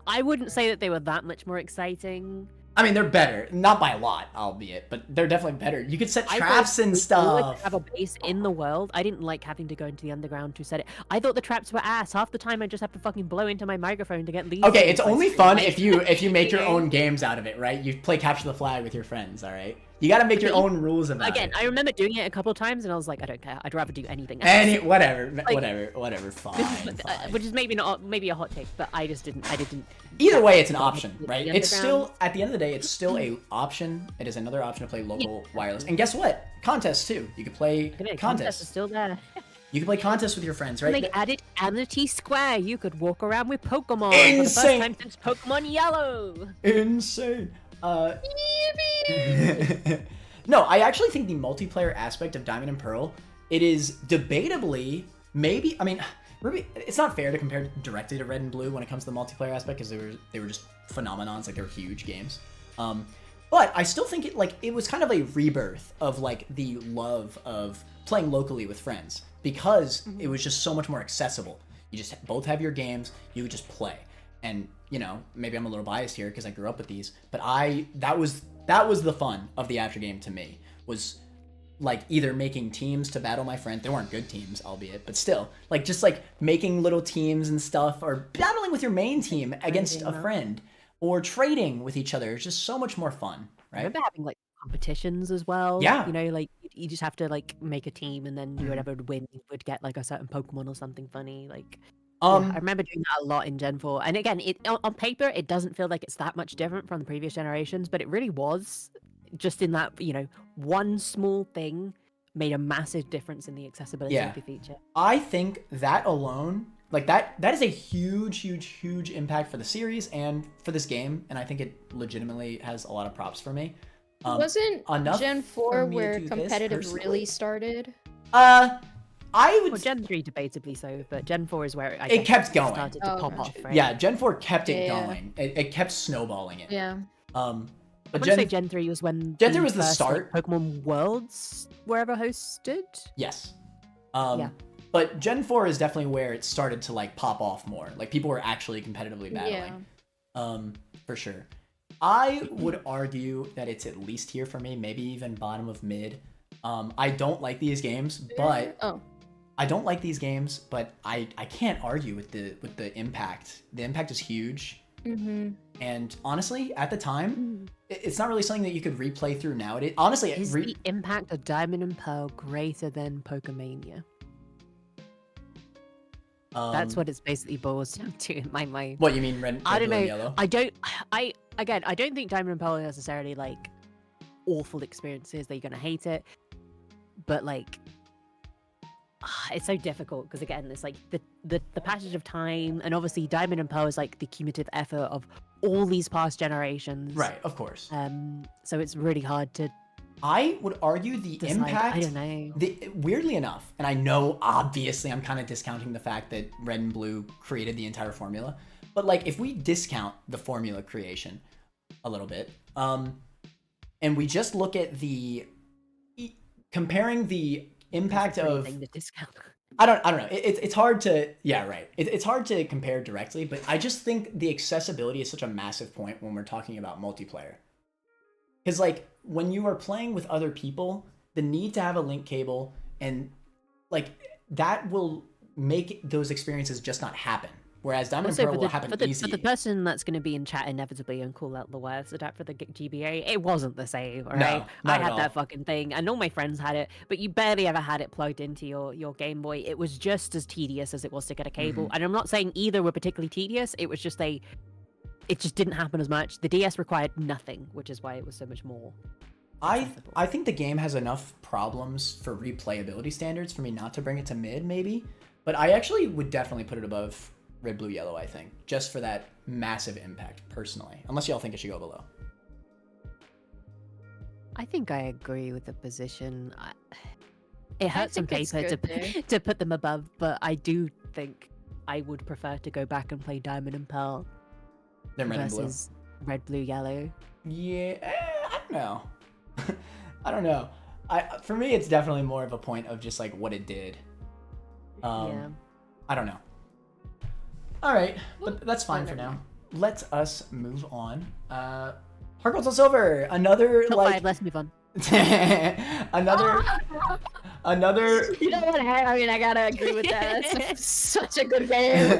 I wouldn't say that they were that much more exciting. I mean, they're better, not by a lot, albeit, but they're definitely better. You could set traps and I would stuff. have a base in the world. I didn't like having to go into the underground to set it. I thought the traps were ass. Half the time, I just have to fucking blow into my microphone to get leads. Okay, it's only fun if you make your own games out of it, right? You play capture the flag with your friends, all right? You got to make your own rules about it. Again, I remember doing it a couple of times, and I was like, I don't care. I'd rather do anything else. Whatever, Like, whatever. Fine, fine. Which is maybe a hot take, but I didn't. Either way, it's an option, right? The It's still, at the end of the day, it's still a option. It is another option to play local wireless. And guess what? Contests too. You could play Contest contests. is still there. You can play contests with your friends, right? And they added Amity Square. You could walk around with Pokemon Insane. for the first time since Pokemon Yellow. Insane. No, I actually think the multiplayer aspect of Diamond and Pearl, it is debatably, maybe, I mean, Ruby, it's not fair to compare directly to Red and Blue when it comes to the multiplayer aspect because they were just phenomenons, like they were huge games. But I still think it was kind of a rebirth of like the love of playing locally with friends because it was just so much more accessible. You just both have your games, you would just play. And, you know, maybe I'm a little biased here because I grew up with these, but that was the fun of the after game to me, was like either making teams to battle my friend. They weren't good teams, albeit, but still, like just like making little teams and stuff, or battling with your main team against a friend, or trading with each other. It's just so much more fun, I right? remember having like competitions as well. Yeah. You know, like you just have to like make a team, and then whoever would win would get like a certain Pokemon or something funny. Like, yeah, I remember doing that a lot in Gen 4. And again, on paper, it doesn't feel like it's that much different from the previous generations, but it really was. Just in that, you know, one small thing made a massive difference in the accessibility of the feature. I think that alone, like that is a huge impact for the series and for this game, and I think it legitimately has a lot of props for me. Wasn't enough Gen for 4 me to where do this competitive personally. really started? I would. Well, Gen 3 debatably so, but Gen 4 is where It kept going. started to pop Okay. off, right? Yeah, Gen 4 kept it Yeah. going. It kept snowballing it. Yeah. I But want to say Gen 3 was when Gen 3 was the first, start. like, Pokemon Worlds were ever hosted. Yes. Yeah. But Gen 4 is definitely where it started to like pop off more. Like people were actually competitively battling. For sure. I would argue that it's at least here for me, maybe even bottom of mid. I don't like these games, but I don't like these games, but I can't argue with the impact. The impact is huge. And honestly, at the time, it's not really something that you could replay through nowadays. Honestly, Is the impact of Diamond and Pearl greater than Pokemania? That's what it's basically boils down to in my mind. What you mean, red, I don't blue, know. and yellow? I don't think Diamond and Pearl are necessarily like awful experiences that you're gonna hate it, but like it's so difficult because again, it's like the passage of time, and obviously Diamond and Pearl is like the cumulative effort of all these past generations. Right, of course. So it's really hard to I would argue the decide. impact. I don't know. Weirdly enough, and I know obviously I'm kind of discounting the fact that Red and Blue created the entire formula, but like if we discount the formula creation a little bit, and we just look at comparing the impact of The discount. I don't know. It's hard to It's hard to compare directly, but I just think the accessibility is such a massive point when we're talking about multiplayer. Because like when you are playing with other people, the need to have a link cable and like that will make those experiences just not happen. Whereas Diamond and Pearl will happen easy. For the person that's going to be in chat inevitably and call out the worst adapt for the GBA, it wasn't the same, alright? No, not I at had all. that fucking thing, and all my friends had it, but you barely ever had it plugged into your Game Boy. It was just as tedious as it was to get a cable. And I'm not saying either were particularly tedious, it was just it just didn't happen as much. The DS required nothing, which is why it was so much more accessible. I think the game has enough problems for replayability standards for me not to bring it to mid, maybe. But I actually would definitely put it above Red, Blue, Yellow, I think. Just for that massive impact, personally. Unless y'all think it should go below. I think I agree with the position. It hurts on think it's paper good, yeah. to put them above, but I do think I would prefer to go back and play Diamond and Pearl Then red and blue. versus Red, Blue, Yellow. Yeah, I don't know. I don't know. For me, it's definitely more of a point of just like what it did. Yeah. I don't know. All right, but that's fine for now. Let us move on. Heart Gold Soul Silver, another Top like 5, let's move on. another. You know what? I mean, I gotta agree with that. That's such a good game.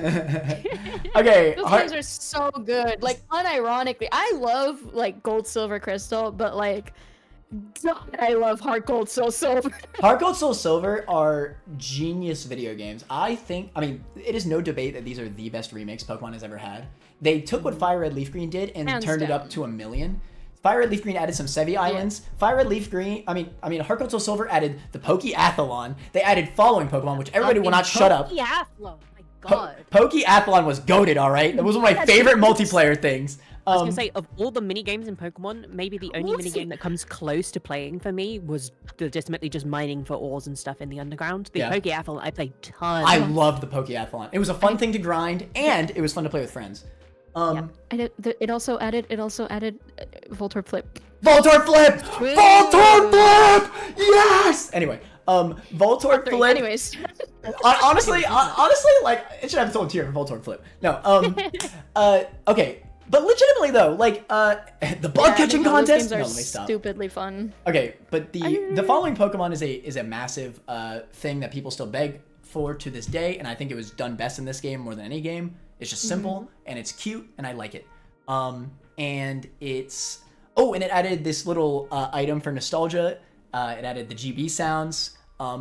Okay, Those games are so good. Like, unironically, I love like Gold, Silver, Crystal, but like, God, I love Heart Gold, Soul Silver. Heart Gold Soul Silver are genius video games. I mean, it is no debate that these are the best remakes Pokemon has ever had. They took what Fire Red Leaf Green did and Hands turned it down. up to 1,000,000. Fire Red Leaf Green added some Sevi Islands. Fire Red Leaf Green, I mean, Heart Gold Soul Silver added the Pokeathlon. They added following Pokemon, which everybody will not shut up. Pokeathlon, my god. Pokeathlon was goated, all right? That was one of my favorite multiplayer things. I was gonna say, of all the mini games in Pokemon, maybe the only mini game that comes close to playing for me was legitimately just mining for ores and stuff in the underground. The Yeah. Pokeathlon, I played tons. I loved the Pokeathlon. It was a fun thing to grind, and it was fun to play with friends. It also added Voltorb Flip. Voltorb Flip! Voltorb Flip! Yes! Anyway, Voltorb Flip. Anyways, Honestly, like, it should have its own tier for Voltorb Flip. No, okay. But legitimately though, like, the bug catching contest. Those games are No, let me stop. stupidly fun. Okay, but the following Pokemon is a massive thing that people still beg for to this day, and I think it was done best in this game more than any game. It's just simple and it's cute, and I like it. And it's and it added this little item for nostalgia. It added the GB sounds.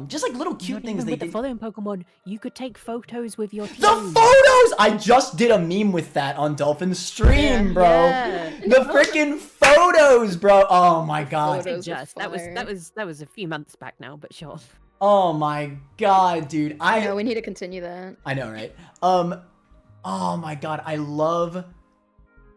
Just like little cute things they with did. the following Pokemon, you could take photos with your team. The photos! I just did a meme with that on Dolphin's stream, bro. Yeah. The freaking photos, bro. Oh my god. Photos. That was a few months back now, but sure. Oh my god, dude. No, we need to continue that. I know, right? Oh my god, I love.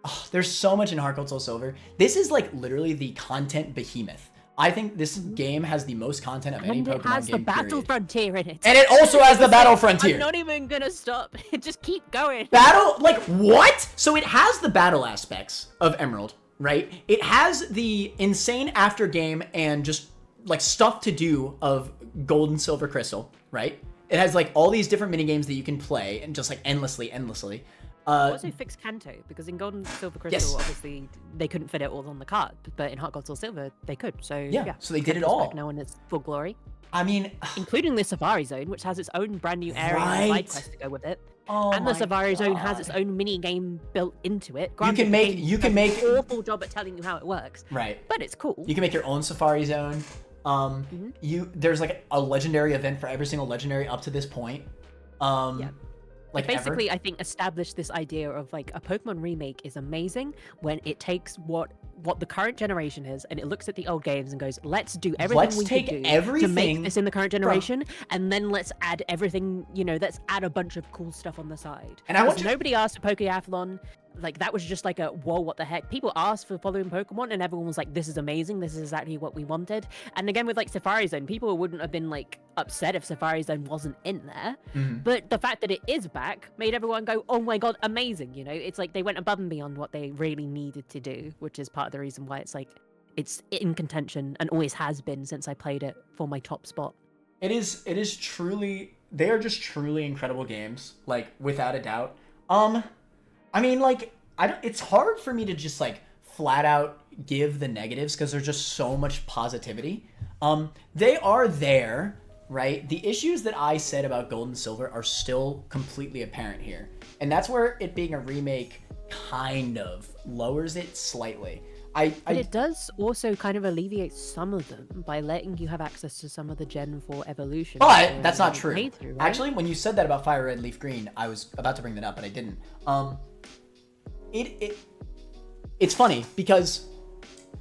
Oh, there's so much in Heart Gold Soul Silver. This is like literally the content behemoth. I think this game has the most content of any And Pokemon it has game. the Battle period. Frontier in it. And it also has the Battle Frontier. I'm not even gonna stop. Just keep going. Battle, like, what? So it has the battle aspects of Emerald, right? It has the insane after game and just like stuff to do of Gold and Silver Crystal, right? It has like all these different mini games that you can play and just like endlessly. Also fixed Kanto, because in Gold and Silver Crystal, Yes. obviously they couldn't fit it all on the card, but in Heart Gold Soul Silver they could. So Yeah, so they did it Kanto's all. back now in its full glory, I mean, including the Safari Zone, which has its own brand new area and Right. side quest to go with it. oh And the my Safari Zone has its God. own mini game built into it. You Granted, can the make game does an awful job at telling you how it works, right. but it's cool. You can make your own Safari Zone. There's like a legendary event for every single legendary up to this point. Like Basically, ever. I think established this idea of like a Pokemon remake is amazing when it takes what the current generation is and it looks at the old games and goes, let's do everything Let's we take can do to everything- make this in the current generation, and then let's add everything, let's add a bunch of cool stuff on the side. And I want Because to- nobody asked for Pokeathlon. Like, that was just like a, whoa, what the heck? People asked for following Pokemon, and everyone was like, this is amazing. This is exactly what we wanted. And again, with like Safari Zone, people wouldn't have been like upset if Safari Zone wasn't in there. But the fact that it is back made everyone go, oh my god, amazing. It's like they went above and beyond what they really needed to do, which is part of the reason why it's like, it's in contention and always has been since I played it for my top spot. It is truly, they are just truly incredible games, like without a doubt. I mean, like, it's hard for me to just like flat out give the negatives because there's just so much positivity. They are there, right? The issues that I said about Gold and Silver are still completely apparent here. And that's where it being a remake kind of lowers it slightly. But it does also kind of alleviate some of them by letting you have access to some of the Gen 4 evolution. But that's not true. Playthrough, right? Actually, when you said that about Fire Red, Leaf Green, I was about to bring that up, but I didn't. It's funny because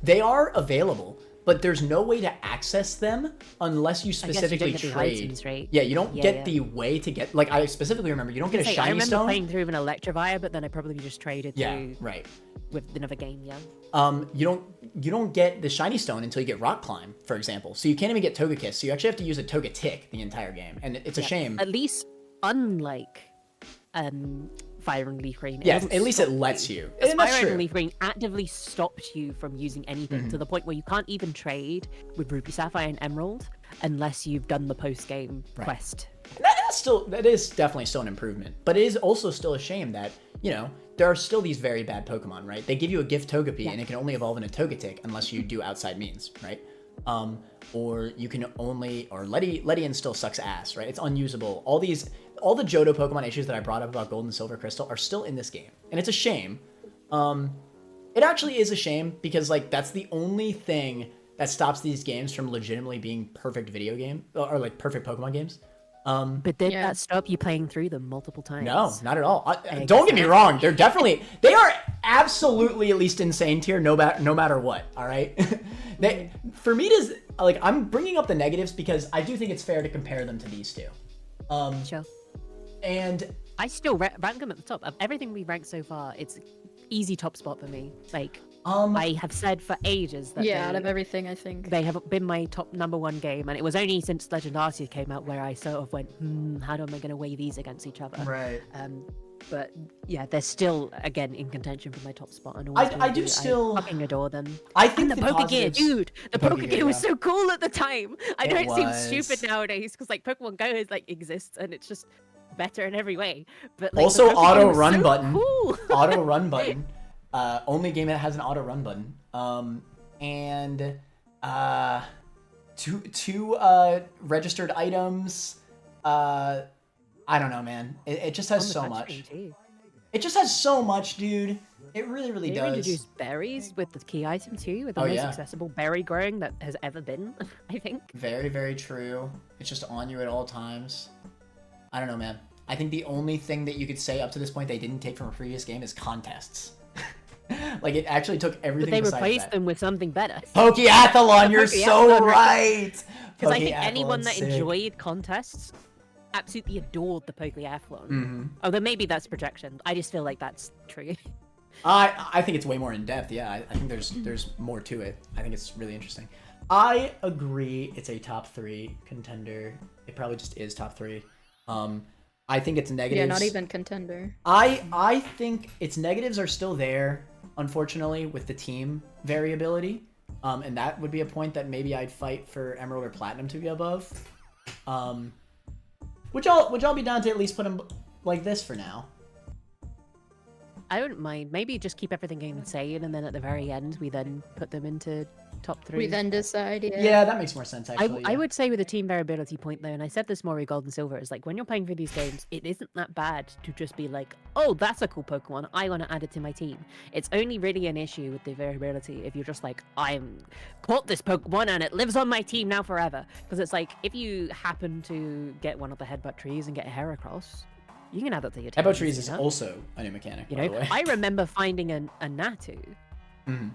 they are available, but there's no way to access them unless you specifically get the trade. items, right? Yeah, you don't get yeah. the way to get. Like I specifically remember, you don't get a I shiny remember stone. playing through an Electivire, but then I probably just traded Yeah, through. right. with another game, yeah. You don't get the shiny stone until you get Rock Climb, for example. So you can't even get Togekiss. So you actually have to use a Togetic the entire game, and it's a shame. At least, unlike Fire and Leaf Green, Yeah, at least it lets you. And that's Fire true. and Leaf Green actively stopped you from using anything to the point where you can't even trade with Ruby Sapphire and Emerald unless you've done the post-game quest. That is definitely still an improvement, but it is also still a shame that, you know, there are still these very bad Pokemon, right? They give you a gift Togepi and it can only evolve in a Togetic unless you do outside means, right? Or you can only, or Ledian still sucks ass, right? It's unusable. All the Johto Pokemon issues that I brought up about Gold and Silver Crystal are still in this game, and it's a shame. It actually is a shame because like that's the only thing that stops these games from legitimately being perfect video game or like perfect Pokemon games. But did that stop you playing through them multiple times? No, not at all. Don't get me wrong. They are absolutely at least insane tier no matter what. All right. For me to like, I'm bringing up the negatives because I do think it's fair to compare them to these two. Sure. And I still rank them at the top of everything we ranked so far. It's easy top spot for me. Like I have said for ages that out of everything, I think they have been my top #1 game, and it was only since Legend Arceus came out where I sort of went, how am I going to weigh these against each other? right. But yeah, they're still again in contention for my top spot. And I do still fucking adore them. I think And the Pokegear, dude, the Pokegear was so cool at the time. I It don't seem was. stupid nowadays because like Pokemon Go is like exists and it's just better in every way. But like, Also the Pokegear auto was run so button. Cool. Auto run button. Only game that has an auto run button. And two registered items. I don't know, man. It just has so much. It just has so much, dude. It really, really They does. introduced berries with the key item too, with the most accessible berry growing that has ever been, I think. Very, very true. It's just on you at all times. I don't know, man. I think the only thing that you could say up to this point they didn't take from a previous game is contests. Like, it actually took everything But they besides replaced that. them with something better. Pokeathlon, you're so Pokeathlon, right! Because I think anyone that Pokeathlon's sick. enjoyed contests absolutely adored the Pokeathlon. Mm-hmm. Although maybe that's projection. I just feel like that's true. I think it's way more in depth. Yeah, I think there's more to it. I think it's really interesting. I agree. It's a top 3 contender. It probably just is top 3. I think its negatives. Yeah, not even contender. I think its negatives are still there, unfortunately, with the team variability. And that would be a point that maybe I'd fight for Emerald or Platinum to be above. Would y'all be down to at least put them like this for now? I wouldn't mind. Maybe just keep everything insane, and then at the very end, we then put them into top 3. We then decide, Yeah, that makes more sense, actually. I would say with the team variability point, though, and I said this more with Gold and Silver, is like, when you're playing for these games, it isn't that bad to just be like, oh, that's a cool Pokemon, I want to add it to my team. It's only really an issue with the variability if you're just like, I'm caught this Pokemon and it lives on my team now forever. Because it's like, if you happen to get one of the Headbutt trees and get a Heracross, you can add that to your team. Headbutt trees is also a new mechanic, by the way. I remember finding a Natu Mhm.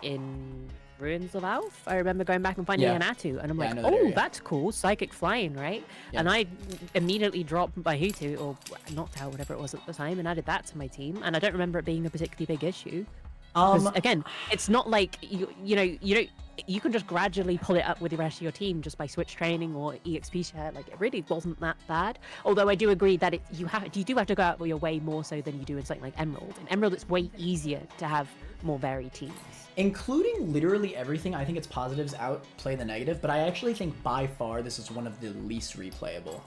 in Ruins of Alph. I remember going back and finding a Natu, and I'm Yeah, I like, know that oh, area. that's cool, psychic flying, right? Yeah. And I immediately dropped my Hutu, or knocked out, whatever it was at the time, and added that to my team, and I don't remember it being a particularly big issue. Because again, it's not like you can just gradually pull it up with the rest of your team just by switch training or EXP share. Like, it really wasn't that bad. Although I do agree that you do have to go out of your way more so than you do in something like Emerald. In Emerald, it's way easier to have more varied teams. Including literally everything, I think its positives outplay the negative, but I actually think by far this is one of the least replayable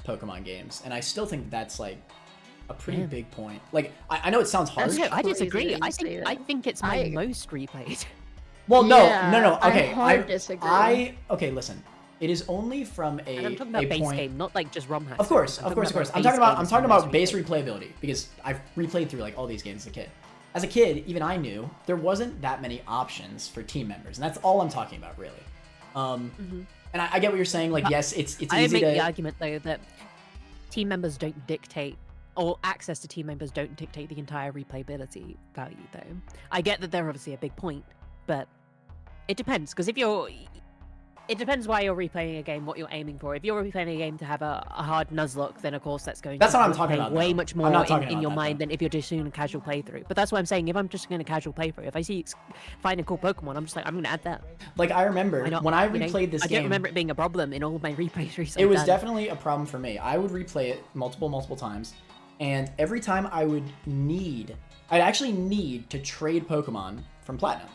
Pokemon games, and I still think that's like a pretty big point. Like, I know it sounds harsh. I disagree. Crazy that you say I that. think it's my most replayed. Well, Yeah, no. Okay, I hard disagree. okay, listen. It is only from And I'm talking about base point. game, not like just ROM hacks. Of course. I'm I'm talking talking about base replayed. replayability because I've replayed through like all these games as a kid. As a kid, even I knew there wasn't that many options for team members, and that's all I'm talking about, really. And I get what you're saying. Like, yes, it's I easy make to. the argument though that team members don't dictate, or access to team members don't dictate the entire replayability value. Though I get that they're obviously a big point, but it depends, because if you're It depends why you're replaying a game, what you're aiming for. If you're replaying a game to have a hard Nuzlocke, then of course that's going That's to what I'm talking about, way though. much I'm more not talking in about your that, mind though. than if you're just doing a casual playthrough. But that's what I'm saying. If I'm just doing a casual playthrough, if I find a cool Pokemon, I'm just like, I'm going to add that. Like, I remember when I You know, replayed this game. I don't remember it being a problem in all of my replaythroughs. It was definitely a problem for me. I would replay it multiple times, and every time I'd actually need to trade Pokemon from Platinum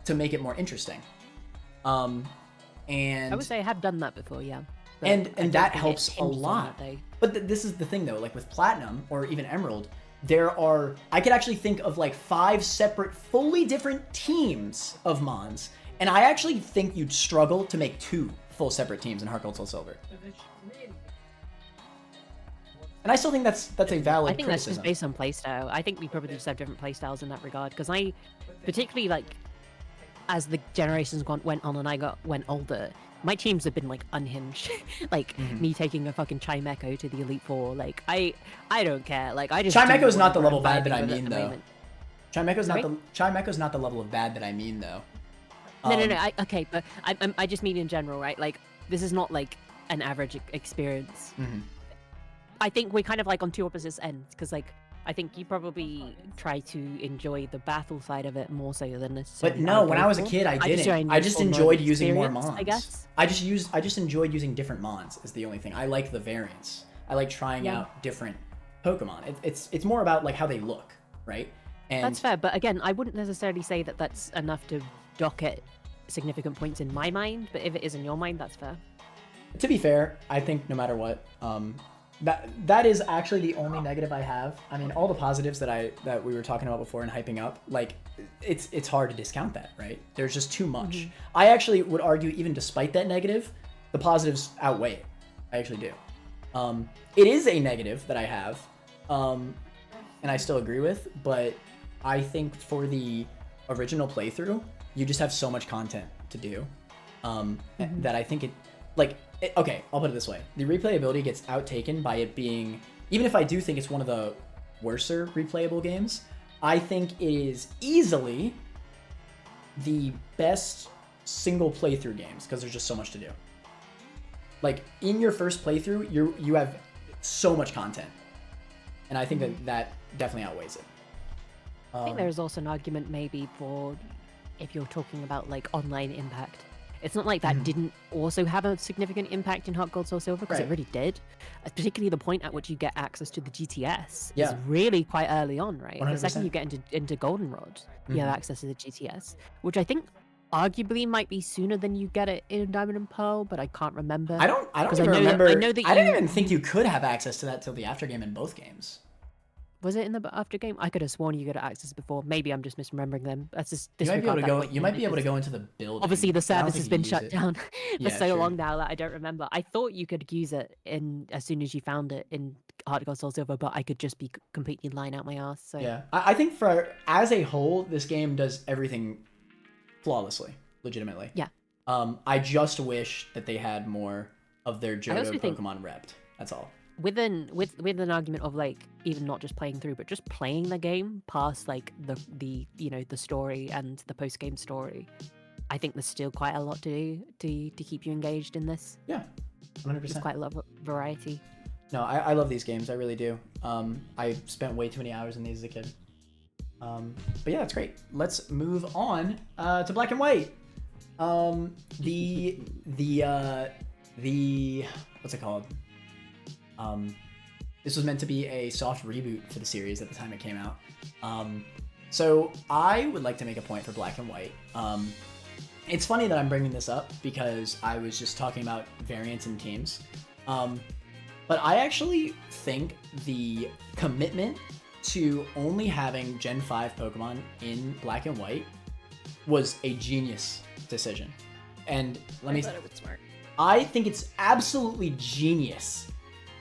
to make it more interesting. And I would say I have done that before, yeah. But and I don't that think it helps a hinges on lot. that day. But this is the thing though, like with Platinum or even Emerald, I could actually think of like 5 separate, fully different teams of Mons, and I actually think you'd struggle to make 2 full separate teams in Heart Gold Soul Silver. And I still think that's a valid I think criticism. that's just based on playstyle. I think we probably just have different playstyles in that regard. Because I, particularly like, as the generations went on and I went older, my teams have been like unhinged. Like me taking a fucking Chimecho to the Elite Four. Like I don't care. Like I just. Chimecho's not the level I'm bad that vibing I with at mean the though. moment. Chimecho's not the level of bad that I mean though. No. Okay, but I just mean in general, right? Like this is not like an average experience. I think we're kind of like on two opposite ends because like I think you probably try to enjoy the battle side of it more so than necessarily. But no, when I was a kid, I didn't. I just enjoyed using more Mons. I guess. I just enjoyed using different Mons is the only thing. I like the variants. I like trying out different Pokemon. It's more about like how they look, right? And that's fair, but again, I wouldn't necessarily say that that's enough to dock it significant points in my mind. But if it is in your mind, that's fair. To be fair, I think no matter what, that is actually the only negative I have. I mean, all the positives that we were talking about before and hyping up, like it's hard to discount that, right? There's just too much. I actually would argue, even despite that negative, the positives outweigh it. I actually do. It is a negative that I have, and I still agree with, but I think for the original playthrough, you just have so much content to do that I think okay, I'll put it this way. The replayability gets outtaken by it being, even if I do think it's one of the worser replayable games, I think it is easily the best single playthrough games because there's just so much to do. Like, in your first playthrough, you have so much content. And I think that definitely outweighs it. I think there's also an argument maybe for if you're talking about like online impact. It's not like that didn't also have a significant impact in Heart Gold Soul Silver, because it really did. Particularly the point at which you get access to the GTS is really quite early on, right? 100%. The second you get into Goldenrod, you have access to the GTS, which I think arguably might be sooner than you get it in Diamond and Pearl, but I can't remember. I don't even remember. I didn't even think you could have access to that till the after game in both games. Was it in the after game? I could have sworn you could have access before. Maybe I'm just misremembering them. That's just You might be able to go into the building. Obviously, the service has been shut down for so long true. now that I don't remember. I thought you could use it as soon as you found it in Heart Gold Soul Silver, but I could just be completely lying out my ass. So yeah, I think as a whole, this game does everything flawlessly, legitimately. Yeah. I just wish that they had more of their Johto think- Pokemon repped. That's all. with an argument of like even not just playing through, but just playing the game past like the the story and the post game story, I think there's still quite a lot to do to keep you engaged in this. Yeah, 100%. There's quite a lot of variety. No, I love these games. I really do. I spent way too many hours in these as a kid. But yeah, that's great. Let's move on to Black and White. The what's it called? This was meant to be a soft reboot for the series at the time it came out. So I would like to make a point for Black and White. It's funny that I'm bringing this up because I was just talking about variants and teams. But I actually think the commitment to only having Gen 5 Pokemon in Black and White was a genius decision. And I thought it was smart. I think it's absolutely genius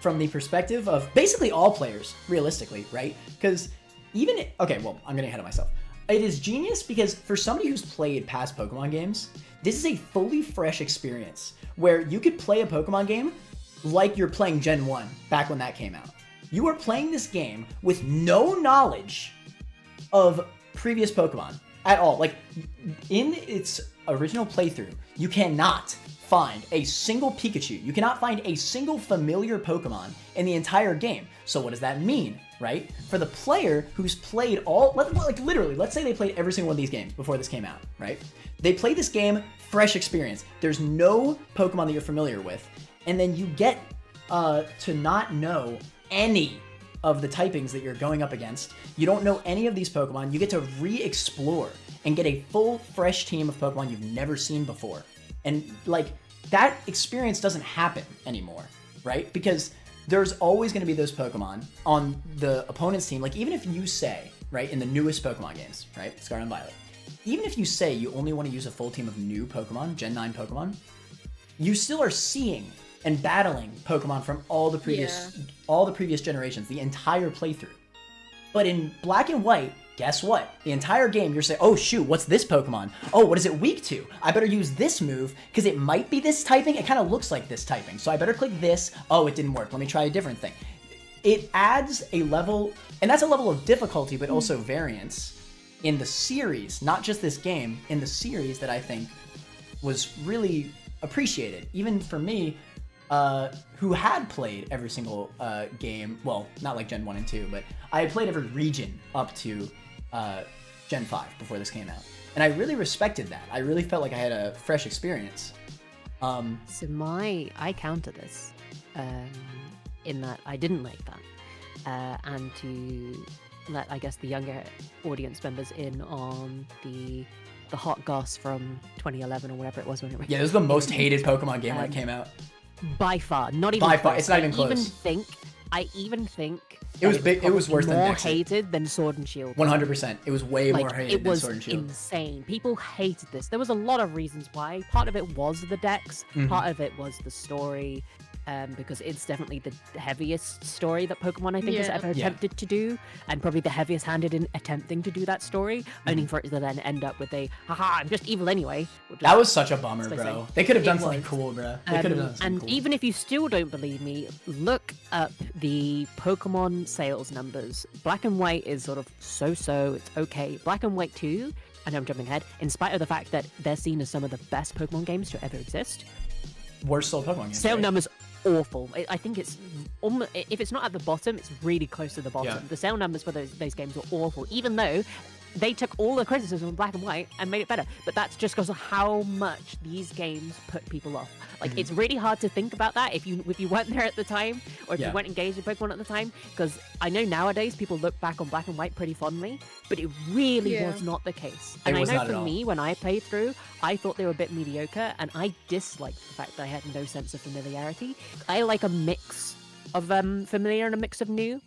from the perspective of basically all players, realistically, right? Because I'm getting ahead of myself. It is genius because for somebody who's played past Pokemon games, this is a fully fresh experience where you could play a Pokemon game like you're playing Gen 1 back when that came out. You are playing this game with no knowledge of previous Pokemon at all. Like, in its original playthrough, you cannot find a single Pikachu. You cannot find a single familiar Pokemon in the entire game. So what does that mean, right? For the player who's played literally, let's say they played every single one of these games before this came out, right? They play this game, fresh experience. There's no Pokemon that you're familiar with. And then you get to not know any of the typings that you're going up against. You don't know any of these Pokemon. You get to re-explore and get a full, fresh team of Pokemon you've never seen before. And like, that experience doesn't happen anymore, right? Because there's always going to be those Pokemon on the opponent's team. Like, even if you say, right, in the newest Pokemon games, right, Scarlet and Violet, even if you say you only want to use a full team of new Pokemon, Gen 9 Pokemon, you still are seeing and battling Pokemon from all the previous generations, the entire playthrough. But in Black and White, guess what? The entire game, you're saying, oh shoot, what's this Pokemon? Oh, what is it weak to? I better use this move, because it might be this typing. It kind of looks like this typing. So I better click this. Oh, it didn't work. Let me try a different thing. It adds a level, and that's a level of difficulty, but also variance in the series, not just this game, in the series that I think was really appreciated. Even for me, who had played every single game, well, not like Gen 1 and 2, but I had played every region up to Gen 5 before this came out. And I really respected that. I really felt like I had a fresh experience. So I counter this in that I didn't like that. And to let, I guess, the younger audience members in on the hot goss from 2011 or whatever it was when it was. Yeah, it was the most hated Pokemon game when it came out. By far, not even by close. Far, it's not even close. I even think it was big. It was worse than more Dexter. hated than Sword and Shield. 100%. It was way more hated than Sword and Shield. It was insane. People hated this. There was a lot of reasons why. Part of it was the decks. Part of it was the story. Because it's definitely the heaviest story that Pokemon, I think, has ever attempted to do, and probably the heaviest handed in attempting to do that story, only for it to then end up with a, haha, I'm just evil anyway. That was such a bummer, bro. They could have done something cool, bro. They could have done something cool. And even if you still don't believe me, look up the Pokemon sales numbers. Black and White is sort of so-so, it's okay. Black and White 2, and I'm jumping ahead, in spite of the fact that they're seen as some of the best Pokemon games to ever exist. Worst sold Pokemon games. Sale numbers awful. I think it's almost, if it's not at the bottom, it's really close to the bottom. Yeah. The sale numbers for those games were awful, even though they took all the criticism of Black and White and made it better. But that's just because of how much these games put people off. Like, it's really hard to think about that if you weren't there at the time, or if you weren't engaged in Pokemon at the time. Because I know nowadays people look back on Black and White pretty fondly, but it really was not the case. And I know for me, when I played through, I thought they were a bit mediocre, and I disliked the fact that I had no sense of familiarity. I like a mix of familiar and a mix of new.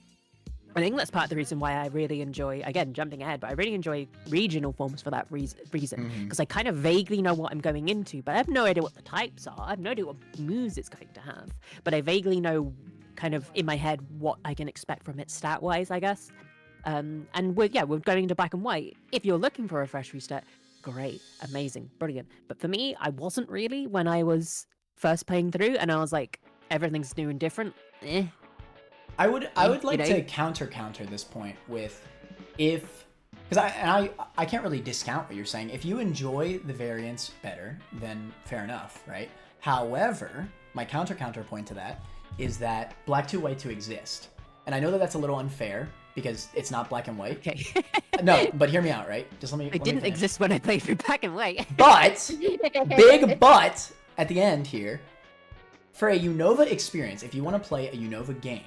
I think that's part of the reason why I really enjoy, again, jumping ahead, but I really enjoy regional forms for that reason. Because I kind of vaguely know what I'm going into, but I have no idea what the types are. I have no idea what moves it's going to have. But I vaguely know, kind of in my head, what I can expect from it stat-wise, I guess. And we're going to Black and White. If you're looking for a fresh reset, great, amazing, brilliant. But for me, I wasn't really when I was first playing through, and I was like, everything's new and different. I would like to counter this point with, because I can't really discount what you're saying. If you enjoy the variants better, then fair enough, right? However, my counter point to that is that Black 2, White 2 exist. And I know that that's a little unfair because it's not Black and White. Okay. No, but hear me out, right? Just let me. It didn't exist when I played through Black and White. But, big but at the end here, for a Unova experience, if you want to play a Unova game,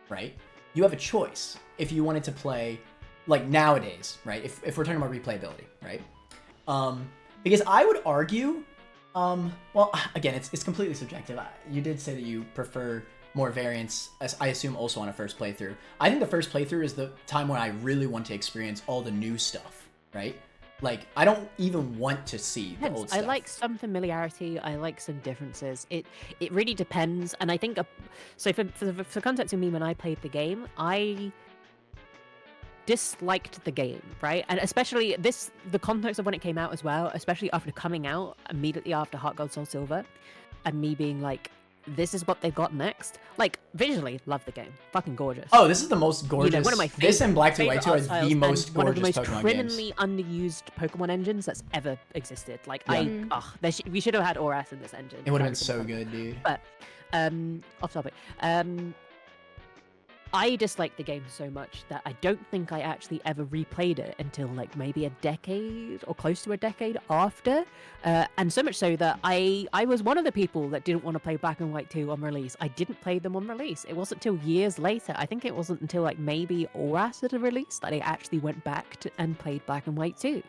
right, you have a choice. If you wanted to play, like nowadays, right, if we're talking about replayability, right, because I would argue, well, again, it's completely subjective. You did say that you prefer more variants, as I assume also on a first playthrough. I think the first playthrough is the time when I really want to experience all the new stuff, right? Like, I don't even want to see the old stuff. I like some familiarity. I like some differences. It really depends. And I think, so for context of me, when I played the game, I disliked the game, right? And especially the context of when it came out as well, especially after coming out immediately after Heart Gold Soul Silver, and me being like, this is what they've got next. Like, visually, love the game. Fucking gorgeous. Oh, this is the most gorgeous. One of my this and Black to favorite White 2 are art styles the most and one of the gorgeous most Pokemon criminally games. underused Pokemon engines that's ever existed. Like, Yeah. we should have had Auras in this engine. It would have been so good, dude. But, off topic. I dislike the game so much that I don't think I actually ever replayed it until like maybe a decade or close to a decade after. And so much so that I was one of the people that didn't want to play Black and White 2 on release. I didn't play them on release. It wasn't until years later. I think it wasn't until like maybe Auras had a release that I actually went back and played Black and White 2.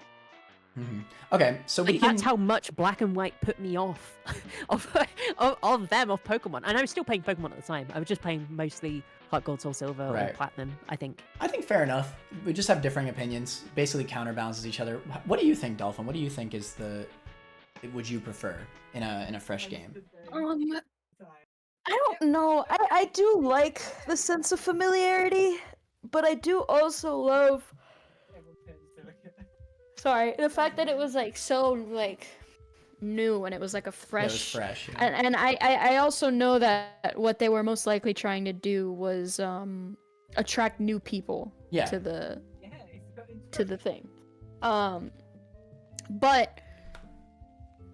Okay, so we Like, can... that's how much Black and White put me off of Pokemon. And I was still playing Pokemon at the time. I was just playing mostly Heart Gold, Soul Silver, or Right. Platinum, I think. I think fair enough. We just have differing opinions. Basically counterbalances each other. What do you think, Dolphin? What do you think is the... would you prefer in a fresh game? I don't know. I do like the sense of familiarity, but I do also love... Sorry, the fact that it was like so like new and it was like a fresh. Yeah, it was fresh. Yeah. And I also know that what they were most likely trying to do was attract new people Yeah. to the thing. But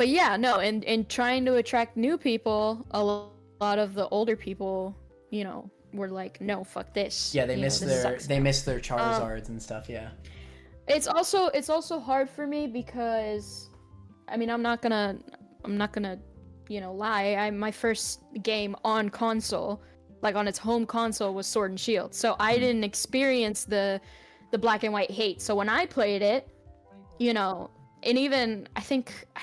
yeah, no, in trying to attract new people, a lot of the older people, you know, were like, no, fuck this. Yeah, they You know, missed this their sucks. Charizards and stuff. Yeah. It's also hard for me because, I mean, I'm not gonna, you know, lie. My first game on console, like on its home console, was Sword and Shield. So I didn't experience the Black and White hate. So when I played it, you know, and even I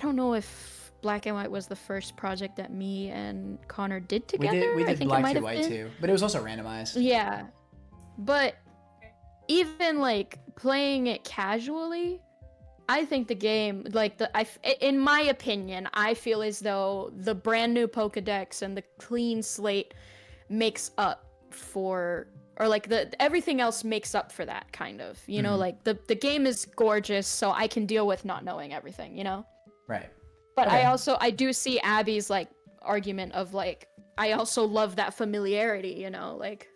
don't know if Black and White was the first project that me and Connor did together. We I did think Black it might to have White been. too, but it was also randomized. Yeah, but even like playing it casually, I think the game, like in my opinion, I feel as though the brand new Pokedex and the clean slate makes up for, or like everything else makes up for that kind of, you know, like the game is gorgeous, so I can deal with not knowing everything, you know. Right. But Okay. I do see Abby's like argument of like, I also love that familiarity, you know, like.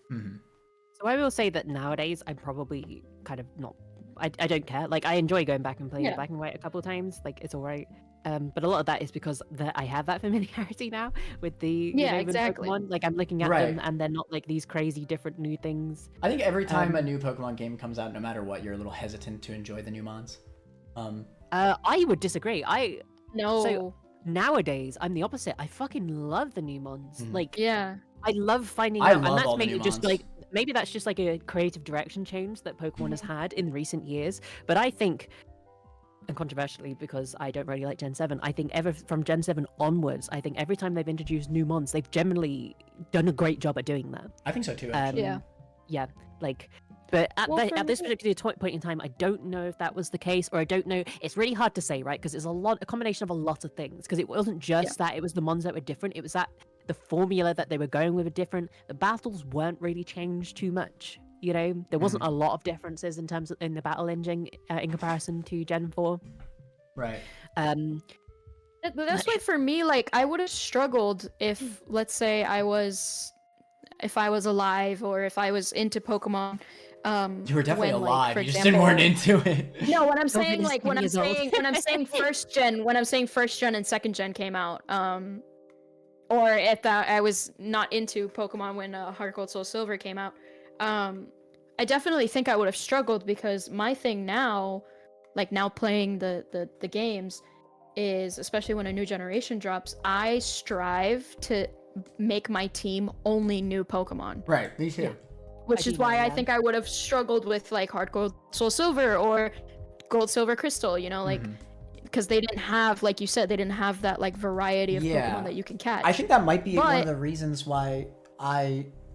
So I will say that nowadays I'm probably kind of not. I don't care. Like, I enjoy going back and playing Black and White a couple of times. Like, it's alright. But a lot of that is because I have that familiarity now with the exactly. Pokemon. Like, I'm looking at Right. them and they're not like these crazy different new things. I think every time a new Pokemon game comes out, no matter what, you're a little hesitant to enjoy the new mons. I would disagree. No. So nowadays I'm the opposite. I fucking love the new mons. Like, Yeah. I love finding I out, and love that's all the maybe new just mons. like maybe that's just like a creative direction change that Pokemon has had in recent years. But I think, and controversially, because I don't really like Gen 7, I think ever from Gen 7 onwards, I think every time they've introduced new mons, they've generally done a great job at doing that. I think so too. Actually. Yeah. Like, but at, Well, for at this me- particular point in time, I don't know if that was the case, or I don't know. It's really hard to say, right? Because it's a combination of a lot of things. Because it wasn't just that it was the mons that were different. It was that the formula that they were going with were different. The battles weren't really changed too much. You know, there wasn't a lot of differences in terms of in the battle engine in comparison to Gen 4. Right. That's why for me, like, I would have struggled if, let's say, if I was alive or if I was into Pokemon. You were definitely when, like, alive. for You just example- weren't into it. No, when I'm Don't saying be like when I'm 10 years old. saying first gen and second gen came out, or if I was not into Pokemon when Heart Gold Soul Silver came out, I definitely think I would have struggled because my thing now, like now playing the games, is especially when a new generation drops, I strive to make my team only new Pokemon. Right. Me too. Yeah. Which I is do why know, I yeah. think I would have struggled with like Heart Gold Soul Silver or Gold Silver Crystal, you know, like because they didn't have, like you said, they didn't have that like variety of Yeah. Pokemon that you can catch. I think that might be one of But- the reasons why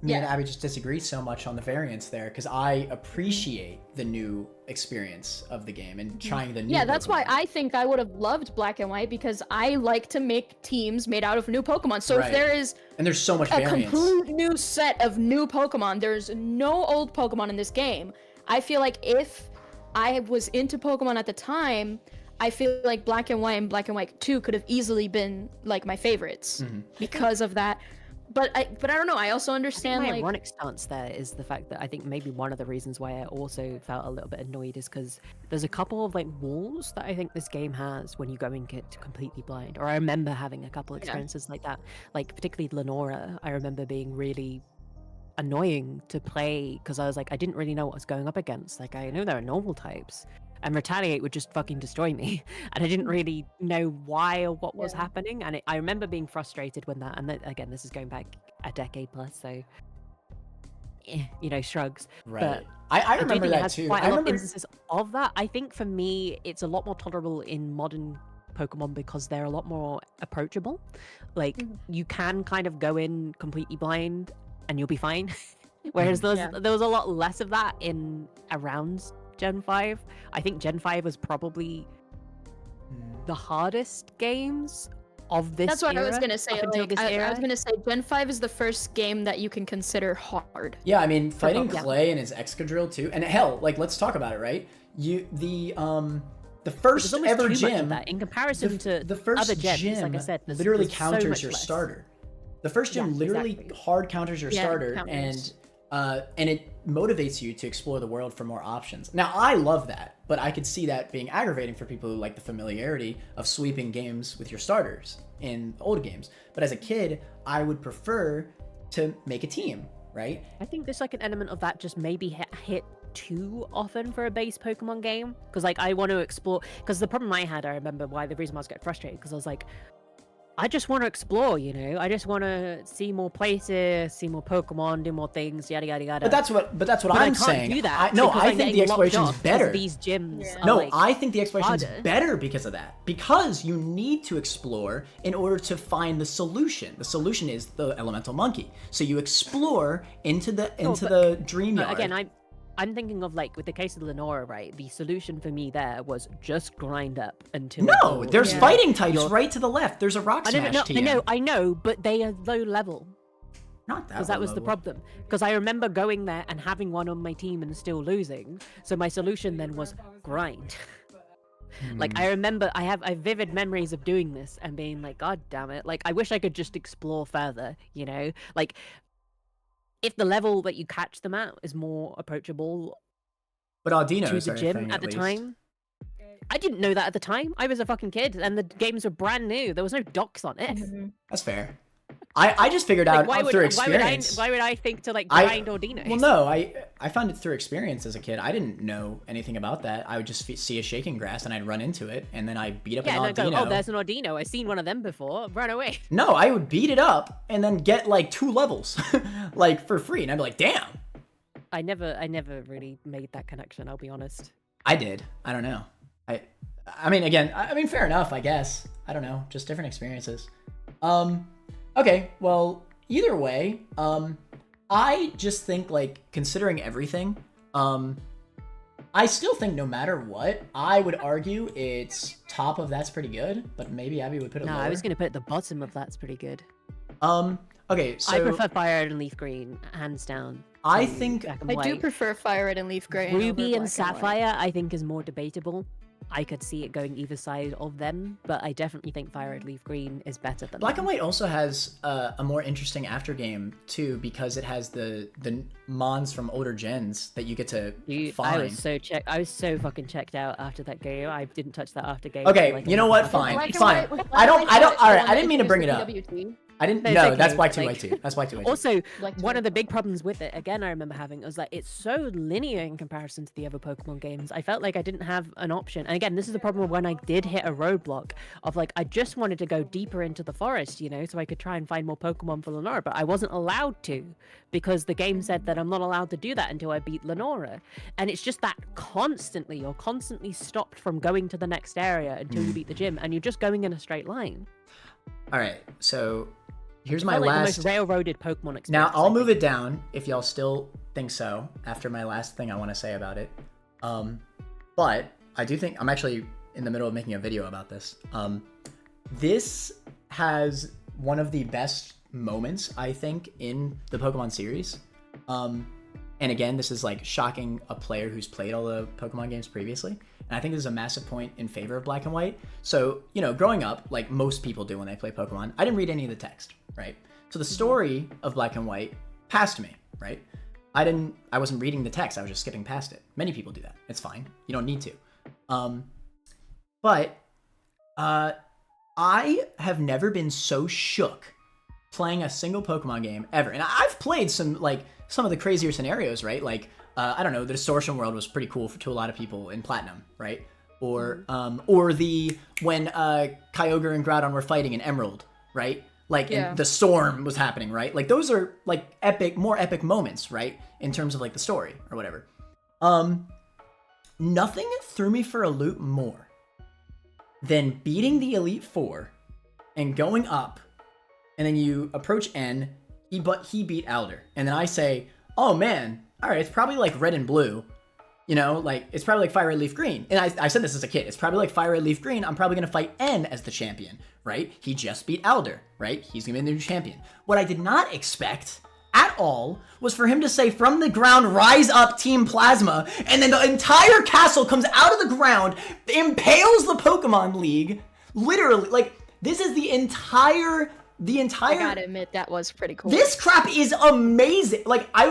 me and Yeah. Abby just disagree so much on the variants there, because I appreciate the new experience of the game and trying the new. Yeah, that's why Pokemon. I think I would have loved Black and White because I like to make teams made out of new Pokemon. So Right. if there is And there's so much a variance. complete new set of new Pokemon, there's no old Pokemon in this game. I feel like if I was into Pokemon at the time, I feel like Black and White and Black and White 2 could have easily been like my favorites because of that. But I don't know. I also understand my like ironic stance there is the fact that I think maybe one of the reasons why I also felt a little bit annoyed is because there's a couple of like walls that I think this game has when you go in it completely blind. Or I remember having a couple experiences like that. Like particularly Lenora, I remember being really annoying to play because I was like, I didn't really know what I was going up against. Like I know there are normal types. And Retaliate would just fucking destroy me. And I didn't really know why or what was happening. And I remember being frustrated when that, and then, again, this is going back a decade plus, so, shrugs. Right. But I remember that too. Quite a lot of instances of that. I think for me, it's a lot more tolerable in modern Pokemon because they're a lot more approachable. Like, you can kind of go in completely blind and you'll be fine. Whereas there was a lot less of that in around Gen 5. I think Gen 5 was probably the hardest games of this That's what era, I was gonna say. Like, I was gonna say Gen 5 is the first game that you can consider hard. Yeah, I mean, fighting Clay and his Excadrill too, and hell, like let's talk about it, right? The first ever gym in comparison to the first other gyms, gym like I said, literally there's counters so your less. starter. The first gym literally hard counters your starter, and it motivates you to explore the world for more options. Now, I love that, but I could see that being aggravating for people who like the familiarity of sweeping games with your starters in old games. But as a kid, I would prefer to make a team, right? I think there's like an element of that just maybe hit too often for a base Pokemon game. Because like I want to explore, because the problem I had, I remember why the reason I was getting frustrated, because I was like, I just want to explore, I just want to see more places, see more Pokemon, do more things, yada yada yada. But that's what I'm saying. Do that I think the exploration's better. These gyms. No, I think the exploration's better because of that. Because you need to explore in order to find the solution. The solution is the elemental monkey. So you explore into the dream yard. Again, I'm thinking of like with the case of Lenora, right? The solution for me there was just grind up until. No, there's fighting types right to the left. There's a rock smash TM. I know, but they are low level. Not that. Because that was the problem. Because I remember going there and having one on my team and still losing. So my solution then was grind. Like I remember, I have vivid memories of doing this and being like, God damn it! Like I wish I could just explore further. Like. If the level that you catch them at is more approachable but Aldinos to the gym at the time. I didn't know that at the time. I was a fucking kid and the games were brand new. There was no docs on it. That's fair. I just figured out through experience. Why would I think to like grind Aldinos? Well, no, I found it through experience as a kid. I didn't know anything about that. I would just see a shaking grass and I'd run into it and then I'd beat up an Audino. Go, oh, there's an Audino. I've seen one of them before. Run away. No, I would beat it up and then get like 2 levels like for free. And I'd be like, damn. I never really made that connection, I'll be honest. I did. I don't know. I mean, fair enough, I guess. I don't know. Just different experiences. Okay, well, either way, I just think, like, considering everything, I still think no matter what, I would argue it's top of that's pretty good, but maybe Abby would put it lower. No, I was going to put it at the bottom of that's pretty good. Okay, so... I prefer Fire Red and Leaf Green, hands down. I think... I do prefer Fire Red and Leaf Green. Ruby and Sapphire, I think, is more debatable. I could see it going either side of them, but I definitely think Fire Red Leaf Green is better than Black and White also has a more interesting after game too, because it has the mons from older gens that you get to find. I was so fucking checked out after that game. I didn't touch that after game. Okay, like, you know what? Fine. I don't. All right, I didn't mean to bring it up. I didn't. No, okay. That's Black 2 White 2. That's Black 2 White 2. Also, one of the big problems with it, again, I remember having, was that it's so linear in comparison to the other Pokemon games. I felt like I didn't have an option. And again, this is the problem when I did hit a roadblock of like, I just wanted to go deeper into the forest, so I could try and find more Pokemon for Lenora, but I wasn't allowed to because the game said that I'm not allowed to do that until I beat Lenora. And it's just that you're constantly stopped from going to the next area until you beat the gym, and you're just going in a straight line. All right, so here's my the last most railroaded Pokemon experience. Now I'll move it down if y'all still think so after my last thing I want to say about it. But I do think I'm actually in the middle of making a video about this. This has one of the best moments, I think, in the Pokemon series. And again, this is like shocking a player who's played all the Pokemon games previously. And I think this is a massive point in favor of Black and White. So, you know, growing up, like most people do when they play Pokemon, I didn't read any of the text, right? So the story of Black and White passed me, right? I wasn't reading the text, I was just skipping past it. Many people do that. It's fine. You don't need to. But I have never been so shook playing a single Pokemon game ever. And I've played some of the crazier scenarios, right? Like, I don't know, the Distortion World was pretty cool to a lot of people in Platinum, right? Or when Kyogre and Groudon were fighting in Emerald, right? Like, and the storm was happening, right? Like, those are, like, more epic moments, right? In terms of, like, the story or whatever. Nothing threw me for a loop more than beating the Elite Four and going up, and then you approach N, he beat Alder. And then I say, oh, man, all right, it's probably, like, Red and Blue. You know, like, it's probably like Fire Red Leaf Green. And I said this as a kid. It's probably like Fire Red Leaf Green. I'm probably going to fight N as the champion, right? He just beat Alder, right? He's going to be the new champion. What I did not expect at all was for him to say, from the ground, rise up, Team Plasma. And then the entire castle comes out of the ground, impales the Pokemon League. Literally, like, this is the entire... I gotta admit, that was pretty cool. This crap is amazing. Like, I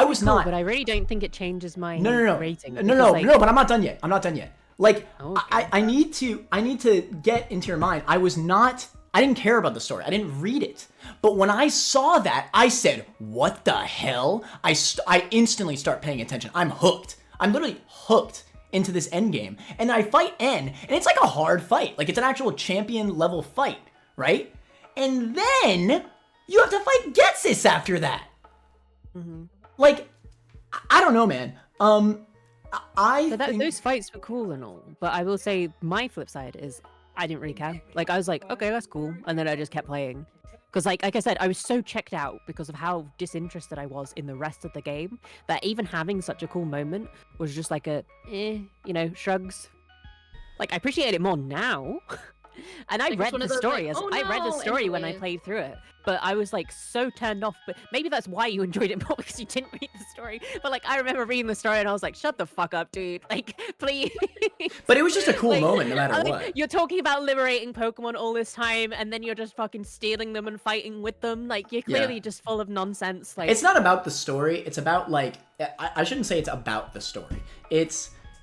was not. But I really don't think it changes my rating. No, but I'm not done yet. Like, okay. I need to get into your mind. I didn't care about the story. I didn't read it. But when I saw that, I said, what the hell? I instantly start paying attention. I'm hooked. I'm literally hooked into this end game. And I fight N, and it's like a hard fight. Like, it's an actual champion level fight, right? And then you have to fight Getsis after that. Mm-hmm. Like, I don't know, man. Those fights were cool and all, but I will say my flip side is I didn't really care. Like, I was like, okay, that's cool, and then I just kept playing. Because, like I said, I was so checked out because of how disinterested I was in the rest of the game that even having such a cool moment was just like shrugs. Like, I appreciate it more now. And I read the story when I played through it, but I was like so turned off. But maybe that's why you enjoyed it more, because you didn't read the story. But like, I remember reading the story and I was like, shut the fuck up, dude. Like, please. But it was just a cool moment no matter what. You're talking about liberating Pokemon all this time, and then you're just fucking stealing them and fighting with them. Like, you're clearly just full of nonsense. Like, it's not about the story. It's about, like, I shouldn't say it's about the story.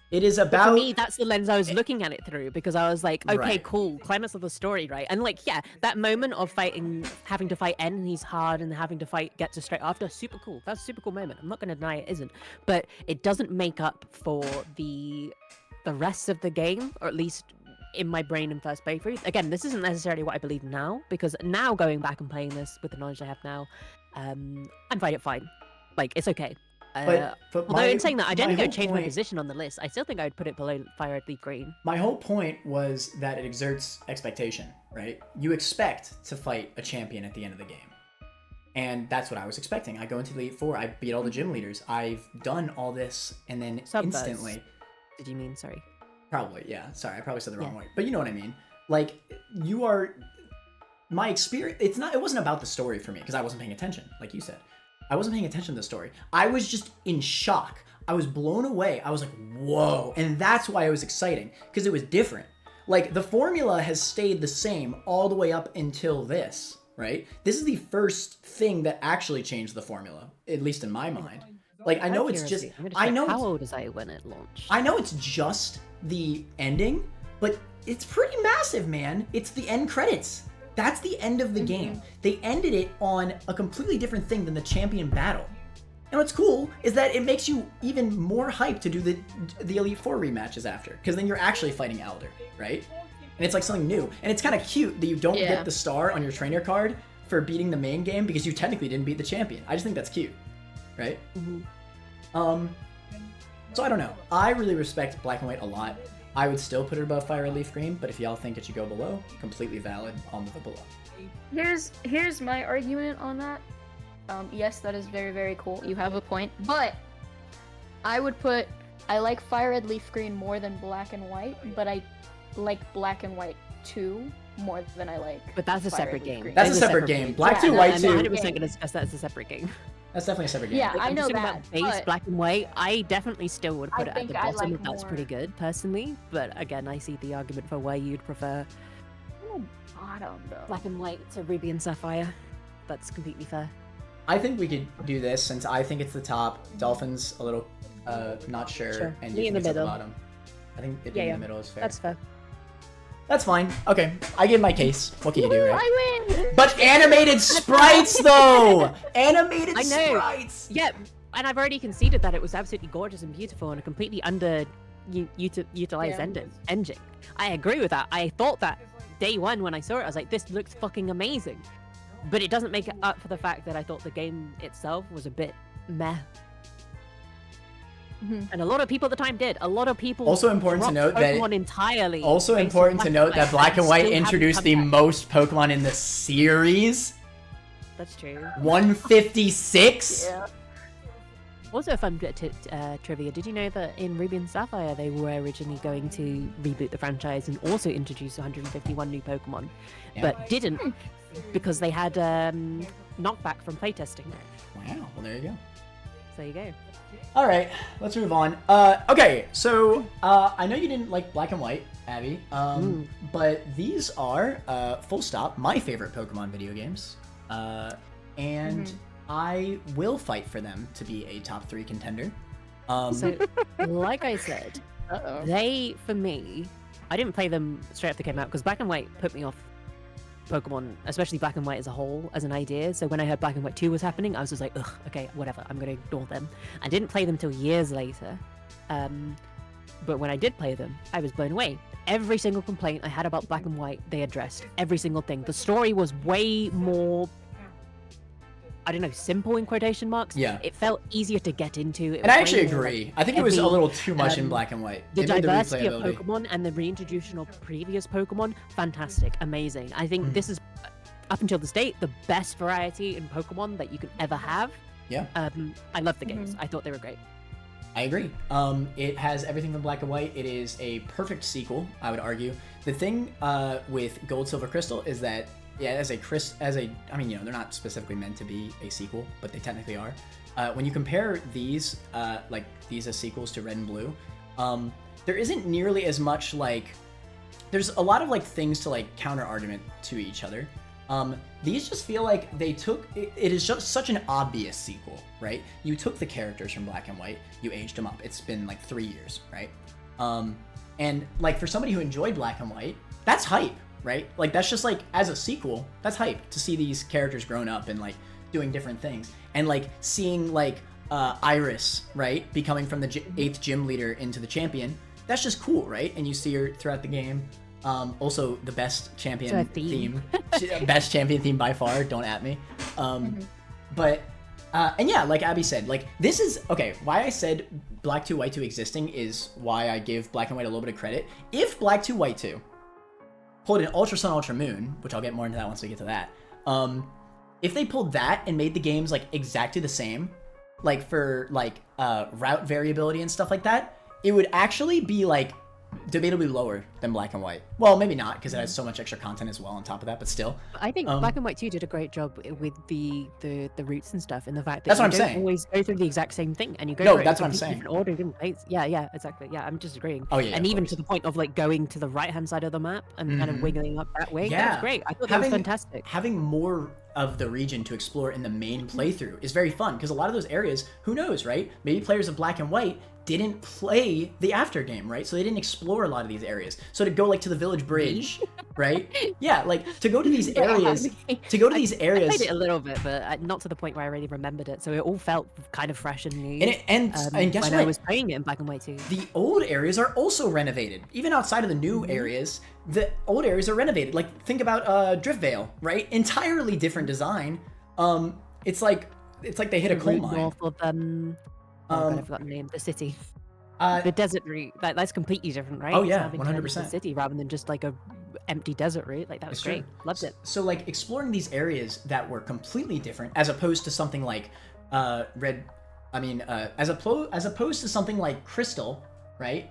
It is about... But for me, that's the lens I was looking at it through, because I was like, okay, right. Cool, climax of the story, right? And like, yeah, that moment of having to fight N, and he's hard, and having to fight Getsu straight after, super cool. That's a super cool moment. I'm not going to deny it isn't. But it doesn't make up for the rest of the game, or at least in my brain in first playthrough. Again, this isn't necessarily what I believe now, because now going back and playing this with the knowledge I have now, I'm fine. Like, it's okay. But although in saying that, I don't think I'd change my position on the list. I still think I'd put it below Fire Red Leaf Green. My whole point was that it exerts expectation, right? You expect to fight a champion at the end of the game. And that's what I was expecting. I go into the Elite Four, I beat all the gym leaders, I've done all this, and then instantly... Did you mean, sorry? Probably, yeah. Sorry, I probably said the wrong way. But you know what I mean. Like, you are... My experience... It wasn't about the story for me, because I wasn't paying attention, like you said. I wasn't paying attention to the story. I was just in shock. I was blown away. I was like, whoa. And that's why it was exciting, because it was different. Like, the formula has stayed the same all the way up until this, right? This is the first thing that actually changed the formula, at least in my mind. Like, I know it's just... How old was I when it launched? I know it's just the ending, but it's pretty massive, man. It's the end credits. That's the end of the game. They ended it on a completely different thing than the champion battle. And what's cool is that it makes you even more hyped to do the Elite Four rematches after, because then you're actually fighting Alder, right? And it's like something new. And it's kind of cute that you don't get the star on your trainer card for beating the main game, because you technically didn't beat the champion. I just think that's cute, right? Mm-hmm. So I don't know. I really respect Black and White a lot. I would still put it above Fire Red Leaf Green, but if y'all think it should go below, completely valid. I'll move it below. Here's my argument on that. Yes, that is very, very cool. You have a point, but I like Fire Red Leaf Green more than Black and White, but I like Black and White 2 more than I like. But that's a separate game. That's a separate game. Black 2, White 2. I'm 100% going to discuss that as a separate game. That's definitely a separate game. Yeah, I I'm know just talking that. about base but Black and White. I definitely still would put I it at think the I bottom. like That's more- pretty good, personally. But again, I see the argument for why you'd prefer bottom though. Black and White to Ruby and Sapphire. That's completely fair. I think we could do this since I think it's the top. Dolphins a little not sure, Sure. and Me you in think the it's at the middle. bottom. I think it Yeah, in yeah. the middle is fair. That's fair. That's fine. Okay, I give my case. What can you do, Woo, right? I win. But animated sprites, though. Animated I know. sprites. Yeah, and I've already conceded that it was absolutely gorgeous and beautiful and a completely utilized Yeah. engine. I agree with that. I thought that day one when I saw it, I was like, this looks fucking amazing. But it doesn't make it up for the fact that I thought the game itself was a bit meh. Mhm. And a lot of people at the time did. A lot of people Also important to dropped note that- Pokemon entirely. Also based on important to note that Black and White still haven't introduced come the back. most Pokemon in the series. That's true. 156. Yeah. Also, a fun bit trivia. Did you know that in Ruby and Sapphire they were originally going to reboot the franchise and also introduce 151 new Pokemon, Yeah. but didn't because they had knockback from playtesting. Wow. Well, there you go. So there you go. All right, let's move on. Okay, so I know you didn't like Black and White, Abby, but these are full stop my favorite Pokemon video games, and I will fight for them to be a top 3 contender. So, like I said, Uh-oh. they for me, I didn't play them straight after they came out because Black and White put me off Pokemon, especially Black and White as a whole, as an idea. So when I heard Black and White 2 was happening, I was just like, ugh, okay, whatever, I'm gonna ignore them. I didn't play them till years later. But when I did play them, I was blown away. Every single complaint I had about Black and White, they addressed. Every single thing. The story was way more, I don't know, simple in quotation marks. Yeah. It felt easier to get into. It And I was actually way more, like, agree. I think it was a heavy. little too much in Black and White. The They made diversity of replayability. Pokemon and the reintroduction of previous Pokemon, fantastic, amazing. I think this is, up until this date, the best variety in Pokemon that you can ever have. Yeah. I love the games. I thought they were great. I agree. It has everything from Black and White. It is a perfect sequel, I would argue. The thing with Gold, Silver, Crystal is that, yeah, I mean, you know, they're not specifically meant to be a sequel, but they technically are. When you compare these, like these as sequels to Red and Blue, there isn't nearly as much like. There's a lot of like things to like counter argument to each other. These just feel like they took it is just such an obvious sequel, right? You took the characters from Black and White, you aged them up. It's been like 3 years, right? And like for somebody who enjoyed Black and White, that's hype, right? Like that's just like as a sequel, that's hype to see these characters grown up and like doing different things, and like seeing like Iris, right, becoming from the 8th gym leader into the champion. That's just cool, right? And you see her throughout the game. Also, the best champion theme. Best champion theme by far, don't at me. But, and yeah, like Abby said, like, this is, okay, why I said Black 2, White 2 existing is why I give Black and White a little bit of credit. If Black 2, White 2 pulled an Ultra Sun, Ultra Moon, which I'll get more into that once we get to that, if they pulled that and made the games, like, exactly the same, like, for, like, route variability and stuff like that, it would actually be, like, debatably lower than Black and White. Well, maybe not, because it has so much extra content as well on top of that, but still. I think Black and White 2 did a great job with the roots and stuff, and the fact that That's you what I'm don't saying. always go through the exact same thing, and you go No, through it in that's what I'm completely saying. different order, different place. Yeah, exactly. Yeah, I'm just agreeing. Oh, yeah, and of even course. to the point of like going to the right-hand side of the map and kind of wiggling up that way. That Yeah. was great. I thought that was fantastic. Having more of the region to explore in the main playthrough is very fun, because a lot of those areas, who knows, right? Maybe players of Black and White didn't play the after game, right? So they didn't explore a lot of these areas. So to go like to the village bridge, right? Yeah, like to go to these areas, I areas. played it a little bit, but not to the point where I really remembered it. So it all felt kind of fresh and new. And guess when what? I was playing it in Black and White too. The old areas are also renovated. Even outside of the new areas, the old areas are renovated. Like think about Driftvale, right? Entirely different design. It's like they hit a coal mine. North of oh God, I forgot the name. The city. The desert route. That's completely different, right? Oh, It's yeah, now been turned into 100%. a city rather than just like a empty desert route. Like that was It's great. true. Loved it. So like exploring these areas that were completely different, as opposed to something like as opposed to something like Crystal, right?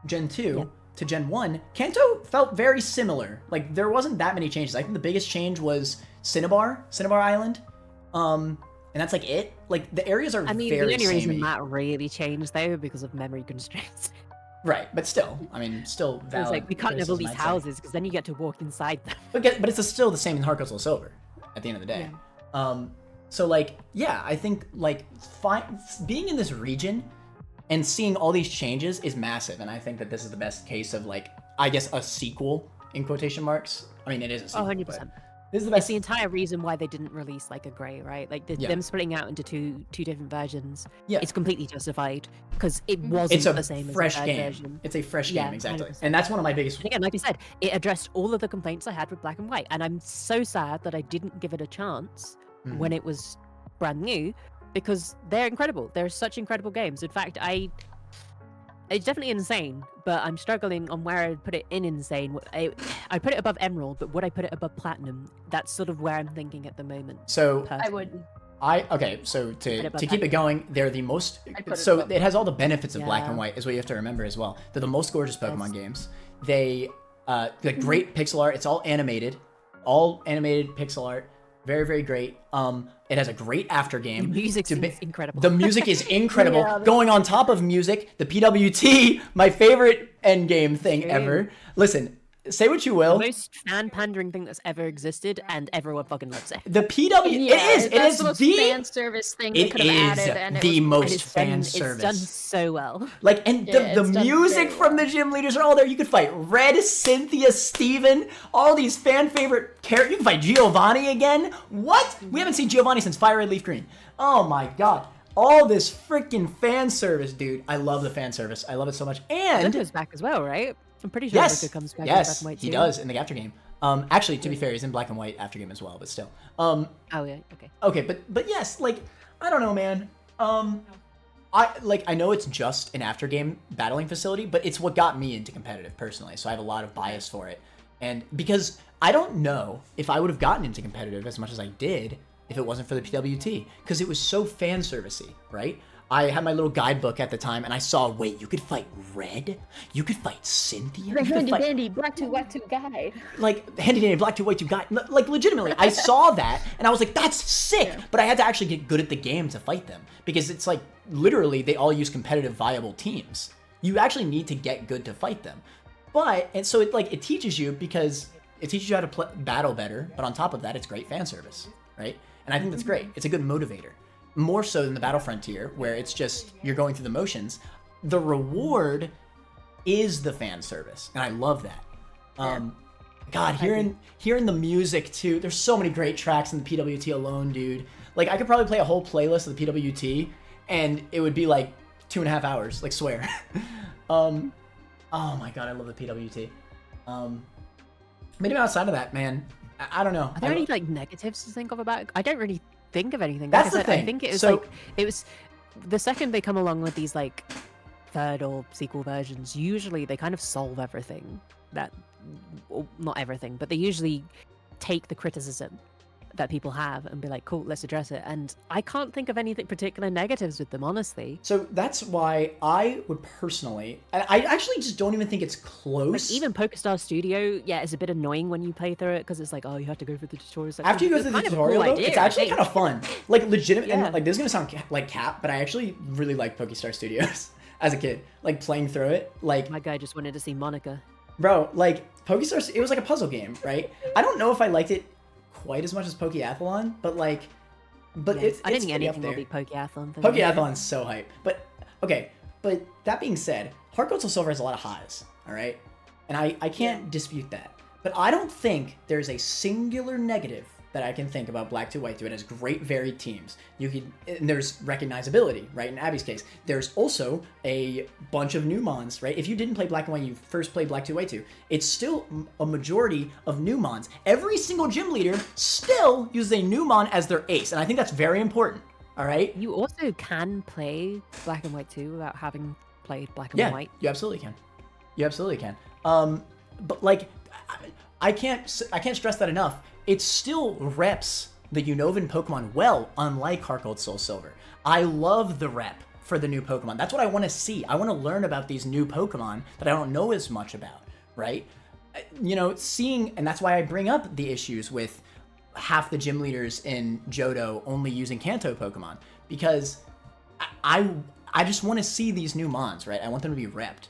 Gen 2 to Gen 1, Kanto felt very similar. Like there wasn't that many changes. I think the biggest change was Cinnabar Island. and that's like it. Like the areas are I mean, very the only reason samey. that really changed though because of memory constraints. Right, but still, I mean, still It's valid. like we can't have all these criticism, I'd say. houses because then you get to walk inside them. But it's still the same in Heart Gold Soul Silver at the end of the day. So like, yeah, I think like being in this region and seeing all these changes is massive, and I think that this is the best case of like, I guess, a sequel in quotation marks. I mean, it is a sequel. 100%. But this is the It's best. the entire reason why they didn't release like a grey, right? Like them splitting out into two different versions. Yeah. It's completely justified because it wasn't It's a the same fresh as the third game. version. It's a fresh Yeah, game, exactly. 100%. And that's one of my biggest. And again, like I said, it addressed all of the complaints I had with Black and White, and I'm so sad that I didn't give it a chance when it was brand new, because they're incredible. They're such incredible games. In fact, it's definitely insane, but I'm struggling on where I'd put it in insane. I put it above Emerald, but would I put it above Platinum? That's sort of where I'm thinking at the moment. So I wouldn't. okay, so Put it to above keep that. it going, they're the most. I'd put it So above it has all the benefits of Black Yeah. and White, is what you have to remember as well. They're the most gorgeous Pokemon Yes. games. They the great pixel art. It's all animated pixel art. Very, very great. It has a great after The game. music's To be- incredible. The music is incredible. Yeah, Going on top of music, the PWT, my favorite end game thing True. ever. Listen, say what you The will. most fan pandering thing that's ever existed, and everyone fucking loves it. The PW, Yeah, it that's is the most the fan service thing they it could have is added, and the it was most It's fan done, service. It's done so well. Like, and Yeah, the it's done music very from the gym leaders are all there. You could fight Red, Cynthia, Steven, all these fan favorite characters. You can fight Giovanni again. What? We haven't seen Giovanni since Fire Red Leaf Green. Oh my god. All this freaking fan service, dude. I love the fan service. I love it so much. And Linda's back as well, right? I'm pretty sure yes, Linda comes back in Black yes, and White he too. does in the after game. Actually, to be fair, he's in Black and White after game as well, but still. Oh yeah, okay. Okay, but yes, like, I don't know, man. I know it's just an after game battling facility, but it's what got me into competitive personally, so I have a lot of bias for it. And because I don't know if I would have gotten into competitive as much as I did if it wasn't for the PWT, because it was so fan servicey, right? I had my little guidebook at the time, and I saw, wait, you could fight Red? You could fight Cynthia? You could Handy fight dandy black to white to guy. like handy dandy black to white to guy, like legitimately I saw that and I was like, that's sick. Yeah. But I had to actually get good at the game to fight them, because it's like literally they all use competitive viable teams. You actually need to get good to fight them. But and so it teaches you, because it teaches you how to battle better, but on top of that it's great fan service, right? And I think that's great. It's a good motivator, more so than the Battle Frontier, where it's just you're going through the motions. The reward is the fan service, and I love that. God, hearing the music too. There's so many great tracks in the PWT alone, dude. Like, I could probably play a whole playlist of the PWT, and it would be like 2.5 hours. Like, swear. Oh my god, I love the PWT. Maybe outside of that, man, I don't know. Are there any like negatives to think of about it? I don't really think of anything. That's Like the I said, thing. I think it was So- like it was the second they come along with these like third or sequel versions. Usually they kind of solve everything. Well, not everything, but they usually take the criticism that people have and be like, cool, let's address it. And I can't think of anything particular negatives with them, honestly. So that's why I would personally, and I actually just don't even think it's Like close. even PokeStar Studio, yeah, it's a bit annoying when you play through it because it's like, oh, you have to go through the tutorials. Like, After you go it's through the kind of a tutorial, cool though, idea, it's I actually think. kind of fun. Like, legitimate, Yeah. and like, this is gonna sound like cap, but I actually really like PokeStar Studios as a kid. Like, playing through it, like, My guy just wanted to see Monica. bro, like, PokeStar, it was like a puzzle game, right? I don't know if I liked it quite as much as Pokeathlon, but like, Yeah, it's I don't think pretty up anything there. will be Pokeathlon. For me. Pokeathlon's so hype. But, okay, but that being said, Heart Gold Soul Silver has a lot of highs, all right? And I can't dispute that. But I don't think there's a singular negative that I can think about Black 2 White 2. It has great varied teams. And there's recognizability, right? In Abby's case, there's also a bunch of new mons, right? If you didn't play Black and White, you first played Black 2 White 2. It's still a majority of new mons. Every single gym leader still uses a new mon as their ace, and I think that's very important. All right. You also can play Black and White 2 without having played Black and Yeah, White. you absolutely can. You absolutely can. But like, I can't stress that enough. It still reps the Unovan Pokemon well, unlike Heart Gold Soul Silver. I love the rep for the new Pokemon. That's what I want to see. I want to learn about these new Pokemon that I don't know as much about, right? You know, seeing, and that's why I bring up the issues with half the gym leaders in Johto only using Kanto Pokemon, because I just want to see these new mons, right? I want them to be repped.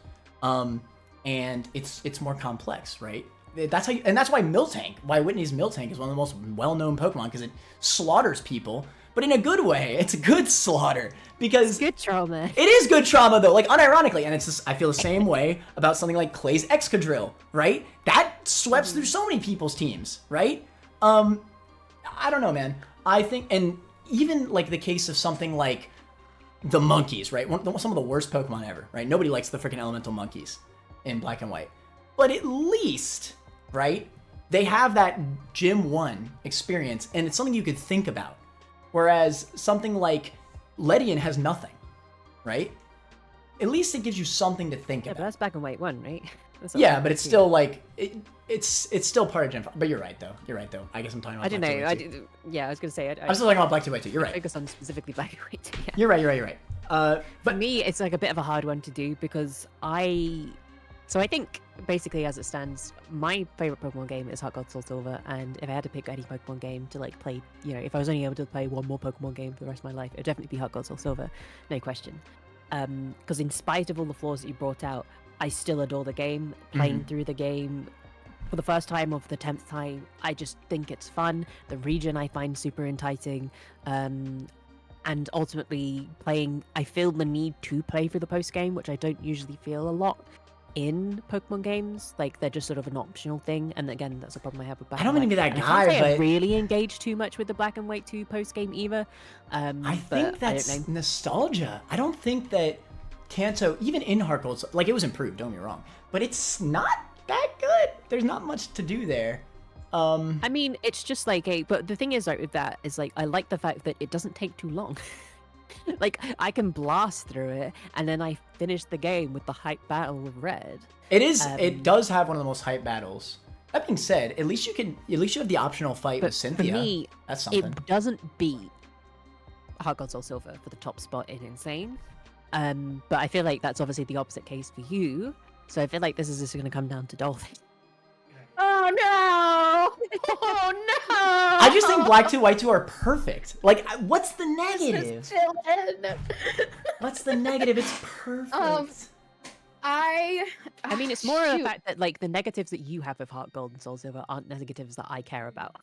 And it's more complex, right? That's how and that's why why Whitney's Miltank is one of the most well-known Pokemon, because it slaughters people, but in a good way. It's a good slaughter, because It's good trauma. it is good trauma though, like unironically, and it's just, I feel the same way about something like Clay's Excadrill, right? That sweeps through so many people's teams, right? I don't know, man. I think, and even like the case of something like the monkeys, right? Some of the worst Pokemon ever, right? Nobody likes the freaking elemental monkeys in Black and White, but at least, right, they have that Gym 1 experience, and it's something you could think about. Whereas something like Ledian has nothing, right? At least it gives you something to think Yeah, but about. that's Black and White 1, right? That's Yeah, not but it's two. still like it's still part of Gen 5. But you're right though. I guess I'm talking about. I don't Black know. 2, I White 2. yeah, I was gonna say. I'm still talking about Black 2 White 2. You're right. Focus on specifically Black and White 2. Yeah. You're right. For But me, it's like a bit of a hard one to do because I think basically as it stands, my favorite Pokemon game is Heart Gold Soul Silver, and if I had to pick any Pokemon game to like play, if I was only able to play one more Pokemon game for the rest of my life, it would definitely be Heart Gold Soul Silver, no question. Because in spite of all the flaws that you brought out, I still adore the game. Playing through the game for the first time or for the 10th time, I just think it's fun. The region I find super enticing. And ultimately playing, I feel the need to play through the post game, which I don't usually feel a lot in Pokemon games. Like they're just sort of an optional thing. And again, that's a problem I have with Black I don't and mean to White. be that And I can't guy, say I but really engaged too much with the Black and White 2 post game either. I but think that's I don't know. nostalgia. I don't think that Kanto, even in Heart Gold, like it was improved, don't get me wrong, but it's not that good. There's not much to do there. I mean, it's just like but the thing is, like, with that is like, I like the fact that it doesn't take too long. Like, I can blast through it, and then I finish the game with the hype battle with Red. It does have one of the most hype battles. That being said, at least you have the optional fight But with Cynthia. for me, That's something. it doesn't beat Heart Gold Soul Silver for the top spot in Insane. But I feel like that's obviously the opposite case for you. So I feel like this is just going to come down to Dolphin. Oh no! Oh no! I just think Black 2, White 2 are perfect. Like, what's the negative? What's the negative? It's perfect. I mean, it's more of the shoot. fact that like the negatives that you have with Heart Gold and Soul Silver aren't negatives that I care about.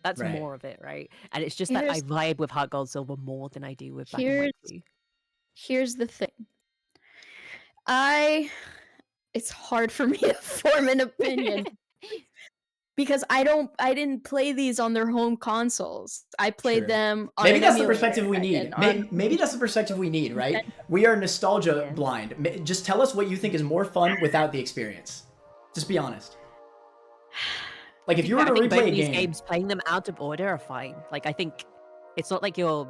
That's Right. more of it, right? And it's just that I Here's- vibe with Heart Gold Silver more than I do with Black and White 2. Here's the thing. It's hard for me to form an opinion because I didn't play these on their home consoles. I played True. them on Maybe an that's the emulator perspective we need. and on- Maybe that's the perspective we need, right? We are nostalgia Yeah. blind. Just tell us what you think is more fun without the experience. Just be honest. Like, if you were I to think both replay a these game, games, playing them out of order are fine. Like, I think it's not like you're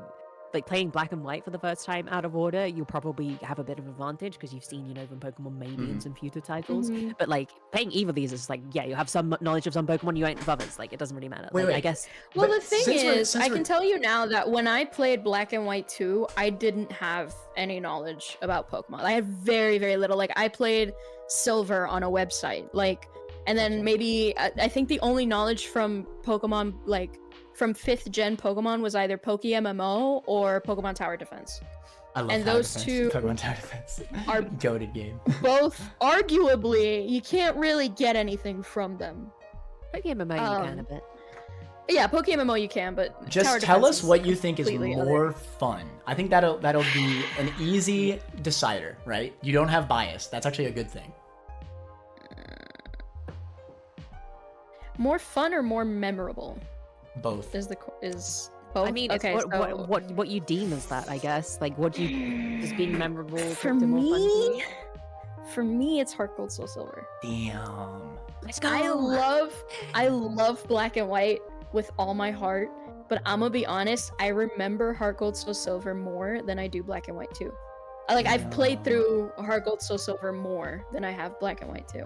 like playing Black and White for the first time out of order. You'll probably have a bit of advantage because you've seen, from Pokemon maybe in some future titles. Mhm. But like playing either of these is like, yeah, you have some knowledge of some Pokemon, you ain't of others. Like, it doesn't really matter. Wait, Like, I wait. guess Well, But the thing since we're- is, since I we're- can tell you now that when I played Black and White 2, I didn't have any knowledge about Pokemon. I had very, very little. Like, I played Silver on a website. Like, and then maybe, I think the only knowledge from Pokemon, like, from 5th gen Pokemon was either PokeMMO or Pokemon Tower Defense. I love and Tower those Defense. two Pokemon Tower Defense are- goated game. Both, arguably, you can't really get anything from them. Pokemon MMO you can a bit. Yeah, PokeMMO you can, but Just Tower tell Defense us is what you think is completely other. more fun. I think that'll be an easy decider, right? You don't have bias. That's actually a good thing. More fun or more memorable Both. is both. I mean, okay, it's so what you deem as that, I guess. Like, what do you as being memorable? for to more fun to you? me, it's Heart Gold Soul Silver. Damn. Let's go. I love Black and White with all my heart, but I'm gonna be honest, I remember Heart Gold Soul Silver more than I do Black and White 2. I've played through Heart Gold Soul Silver more than I have Black and White 2.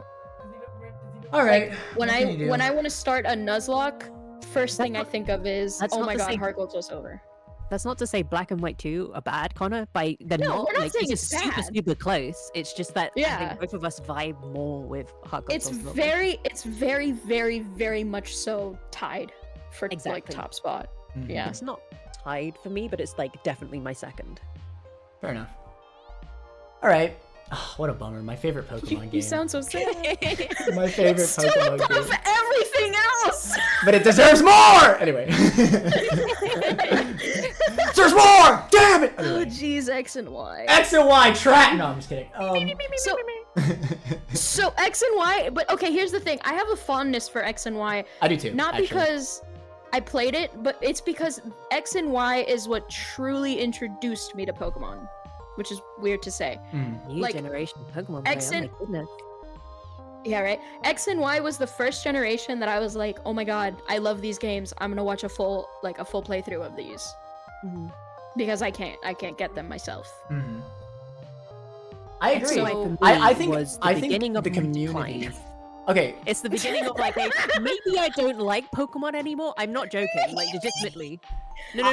All right. When what can you do? I want to start a Nuzlocke, first thing I think of is, that's oh not my to god, say- Heart Gold Soul Silver. That's not to say Black and White 2 are bad, Connor. They're No, not. we're not Like, saying these are it's super, bad. super close. It's just that I Yeah. think both of us vibe more with Heart Gold It's Soul Silver. very, very, very much so tied. for like Exactly. top spot. Mhm. Yeah. It's not tied for me, but it's like definitely my second. Fair enough. All right. Oh, what a bummer. My favorite Pokemon game. You sound so sad. My favorite It's still Pokemon above game. everything else. But it deserves more! Anyway. Deserves more! Damn it! Oh Anyway. jeez, X and Y. X and Y track. No, I'm just kidding. So X and Y, but okay, here's the thing. I have a fondness for X and Y, I do too. not actually. because I played it, but it's because X and Y is what truly introduced me to Pokemon, which is weird to say. New Like, generation Pokemon. X oh my and- goodness. Yeah, right. X and Y was the first generation that I was like, oh my god, I love these games. I'm gonna watch a full playthrough of these Mhm. because I can't get them myself. Mhm. I agree. So- For me, I think was the I think beginning of the my community. decline. Okay, It's the beginning of like, hey, maybe I don't like Pokemon anymore. I'm not joking, like legitimately. No.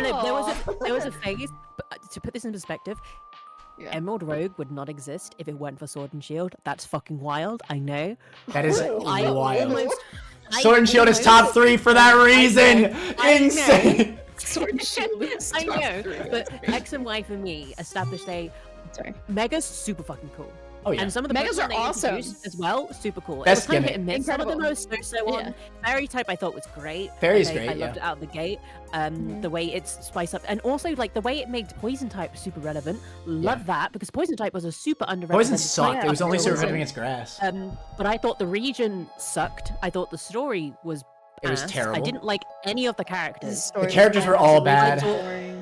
There was a phase. But to put this in perspective, Yeah. Emerald Rogue would not exist if it weren't for Sword and Shield. That's fucking wild. I know. that is I wild. almost- I Sword and Shield is almost- top 3 for that reason. I know. Insane. Sword and Shield is I top know, 3. but X and Y for me established a Sorry. Mega's super fucking cool. Oh yeah. And some of the Megas Pokemon are they awesome. introduced as well, super cool. Best it was kind of gimmick. hit and miss. Some of them Incredible. was so on. Fairy type I thought was great. Fairy's Like, great, I loved yeah. it out of the gate. The way it's spiced up, and also like the way it made Poison type super relevant. Love that because Poison type was a super underrepresented. Poison sucked. It was only super Poison. effective against grass. But I thought the region sucked. I thought the story was. It was ass. terrible. I didn't like any of the characters. The characters were all bad.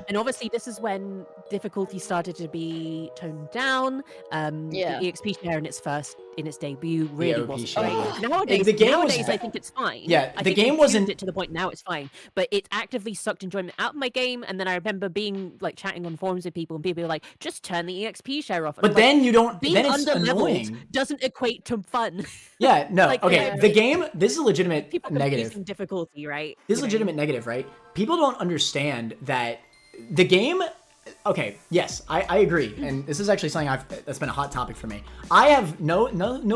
And obviously, this is when difficulty started to be toned down. Yeah. The EXP share in its debut really OP wasn't share. great. Nowadays, The game was I think it's fine. Yeah, I the think game they've wasn't- tuned it to the point now it's fine, but it actively sucked enjoyment out of my game. And then I remember being like chatting on forums with people, and people were like, "Just turn the EXP share off." And But I'm like, then you don't. being Then it's under-leveled annoying. doesn't equate to fun. Yeah. No. Like, Okay. yeah. The game. This is a legitimate People negative. confusing difficulty, right? This is You know? legitimate negative, right? People don't understand that the game. Okay, yes, I agree, and this is actually something that's been a hot topic for me. I have no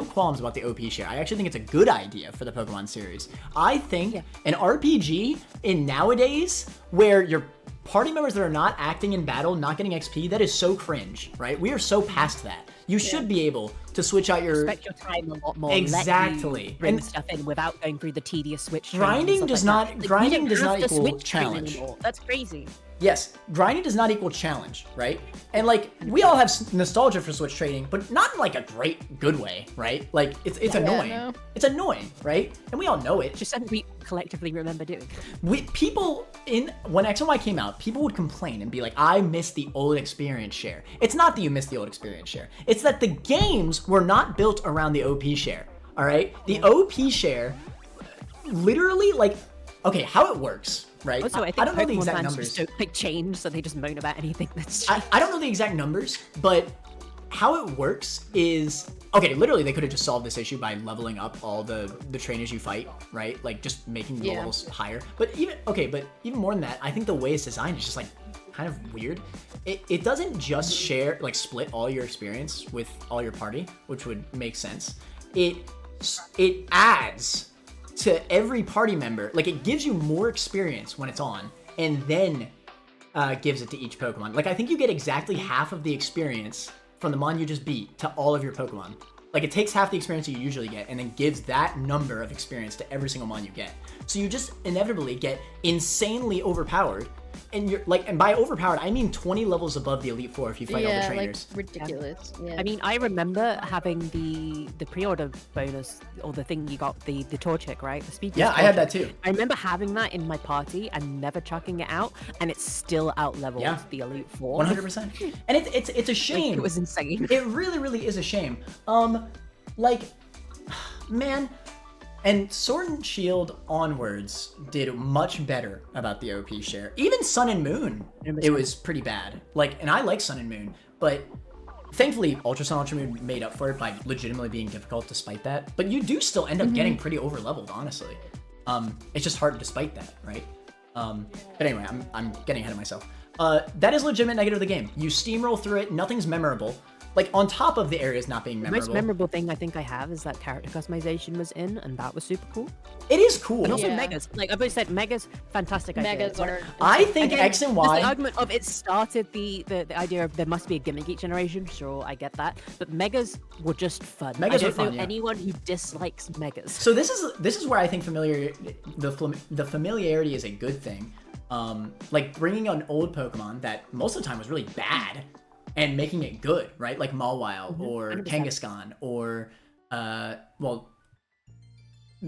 qualms about the OP share. I actually think it's a good idea for the Pokemon series. I think an RPG in nowadays where your party members that are not acting in battle, not getting XP, that is so cringe, right? We are so past that. You should be able to switch out your Respect your time a lot more. Exactly. Let you bring And- stuff in without going through the tedious switch. trains and Grinding stuff does like not- that. Like, you grinding don't does have not to equal switch train challenge. anymore. That's crazy. Yes, grinding does not equal challenge, right? And like we all have nostalgia for Switch trading, but not in like a great good way, right? Like it's annoying. no. It's annoying, right? And we all know it. Just something we collectively remember doing. When X and Y came out, people would complain and be like, "I miss the old experience share." It's not that you miss the old experience share. It's that the games were not built around the OP share. All right, the OP share, literally, like, okay, how it works, right? Also, I think don't know the Pokemon exact fans numbers. just don't like change, so they just moan about anything that's. I don't know the exact numbers, but how it works is okay. Literally, they could have just solved this issue by leveling up all the trainers you fight, right? Like just making the levels higher. But even more than that, I think the way it's designed is just like kind of weird. It doesn't just share like split all your experience with all your party, which would make sense. It adds to every party member. Like it gives you more experience when it's on, and then gives it to each Pokemon. Like I think you get exactly half of the experience from the mon you just beat to all of your Pokemon. Like it takes half the experience you usually get and then gives that number of experience to every single mon you get. So you just inevitably get insanely overpowered. And you're like, and by overpowered, I mean 20 levels above the Elite Four if you fight all the trainers. like ridiculous. Yeah. I mean, I remember having the pre-order bonus or the thing you got, the Torchic, right? The speed. Yeah, I had that too. I remember having that in my party and never chucking it out, and it's still out leveled Yeah. the Elite Four. 100%. And it's a shame. Like, it was insane. It really, really is a shame. Like, man, and Sword and Shield onwards did much better about the OP share. Even Sun and Moon, it was pretty bad. Like, and I like Sun and Moon, but thankfully Ultra Sun, Ultra Moon made up for it by legitimately being difficult despite that. But you do still end up getting pretty over leveled, honestly. It's just hard despite that, right? But anyway, I'm getting ahead of myself. That is legitimate negative of the game. You steamroll through it, nothing's memorable. like on top of the areas not being The memorable. most memorable thing I think I have is that character customization was in, and that was super cool. It is cool. And also Yeah. Megas. Like I've always said, Megas, fantastic idea. Megas are. I think Again, X and there's Y. the argument of it started the idea of there must be a gimmick each generation. Sure, I get that, but Megas were just fun. Megas I were don't know fun, yeah. anyone who dislikes Megas. So this is where I think the familiarity is a good thing. Like bringing an old Pokemon that most of the time was really bad and making it good, right? Like Mawile or 100%. Kangaskhan or well,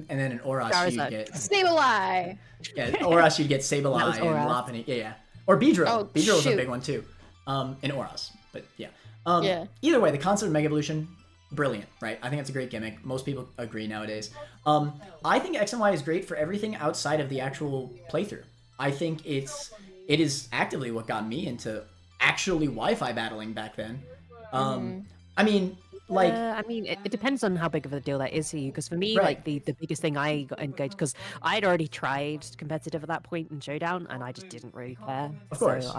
and then in Oras Charizard. you'd get Sableye. Oras you'd get Sableye That was and Oras. Lopunny, yeah, or Beedrill. Oh, Beedrill was a shoot. big one too, in Oras, but yeah. Yeah. Either way, the concept of Mega Evolution, brilliant, right? I think it's a great gimmick. Most people agree nowadays. I think X and Y is great for everything outside of the actual playthrough. I think it is actively what got me into actually Wi-Fi battling back then. I mean, like, it depends on how big of a deal that is for you. Because for me, Right. like the biggest thing I got engaged, because I'd already tried competitive at that point in Showdown, and I just didn't really care. Of course. So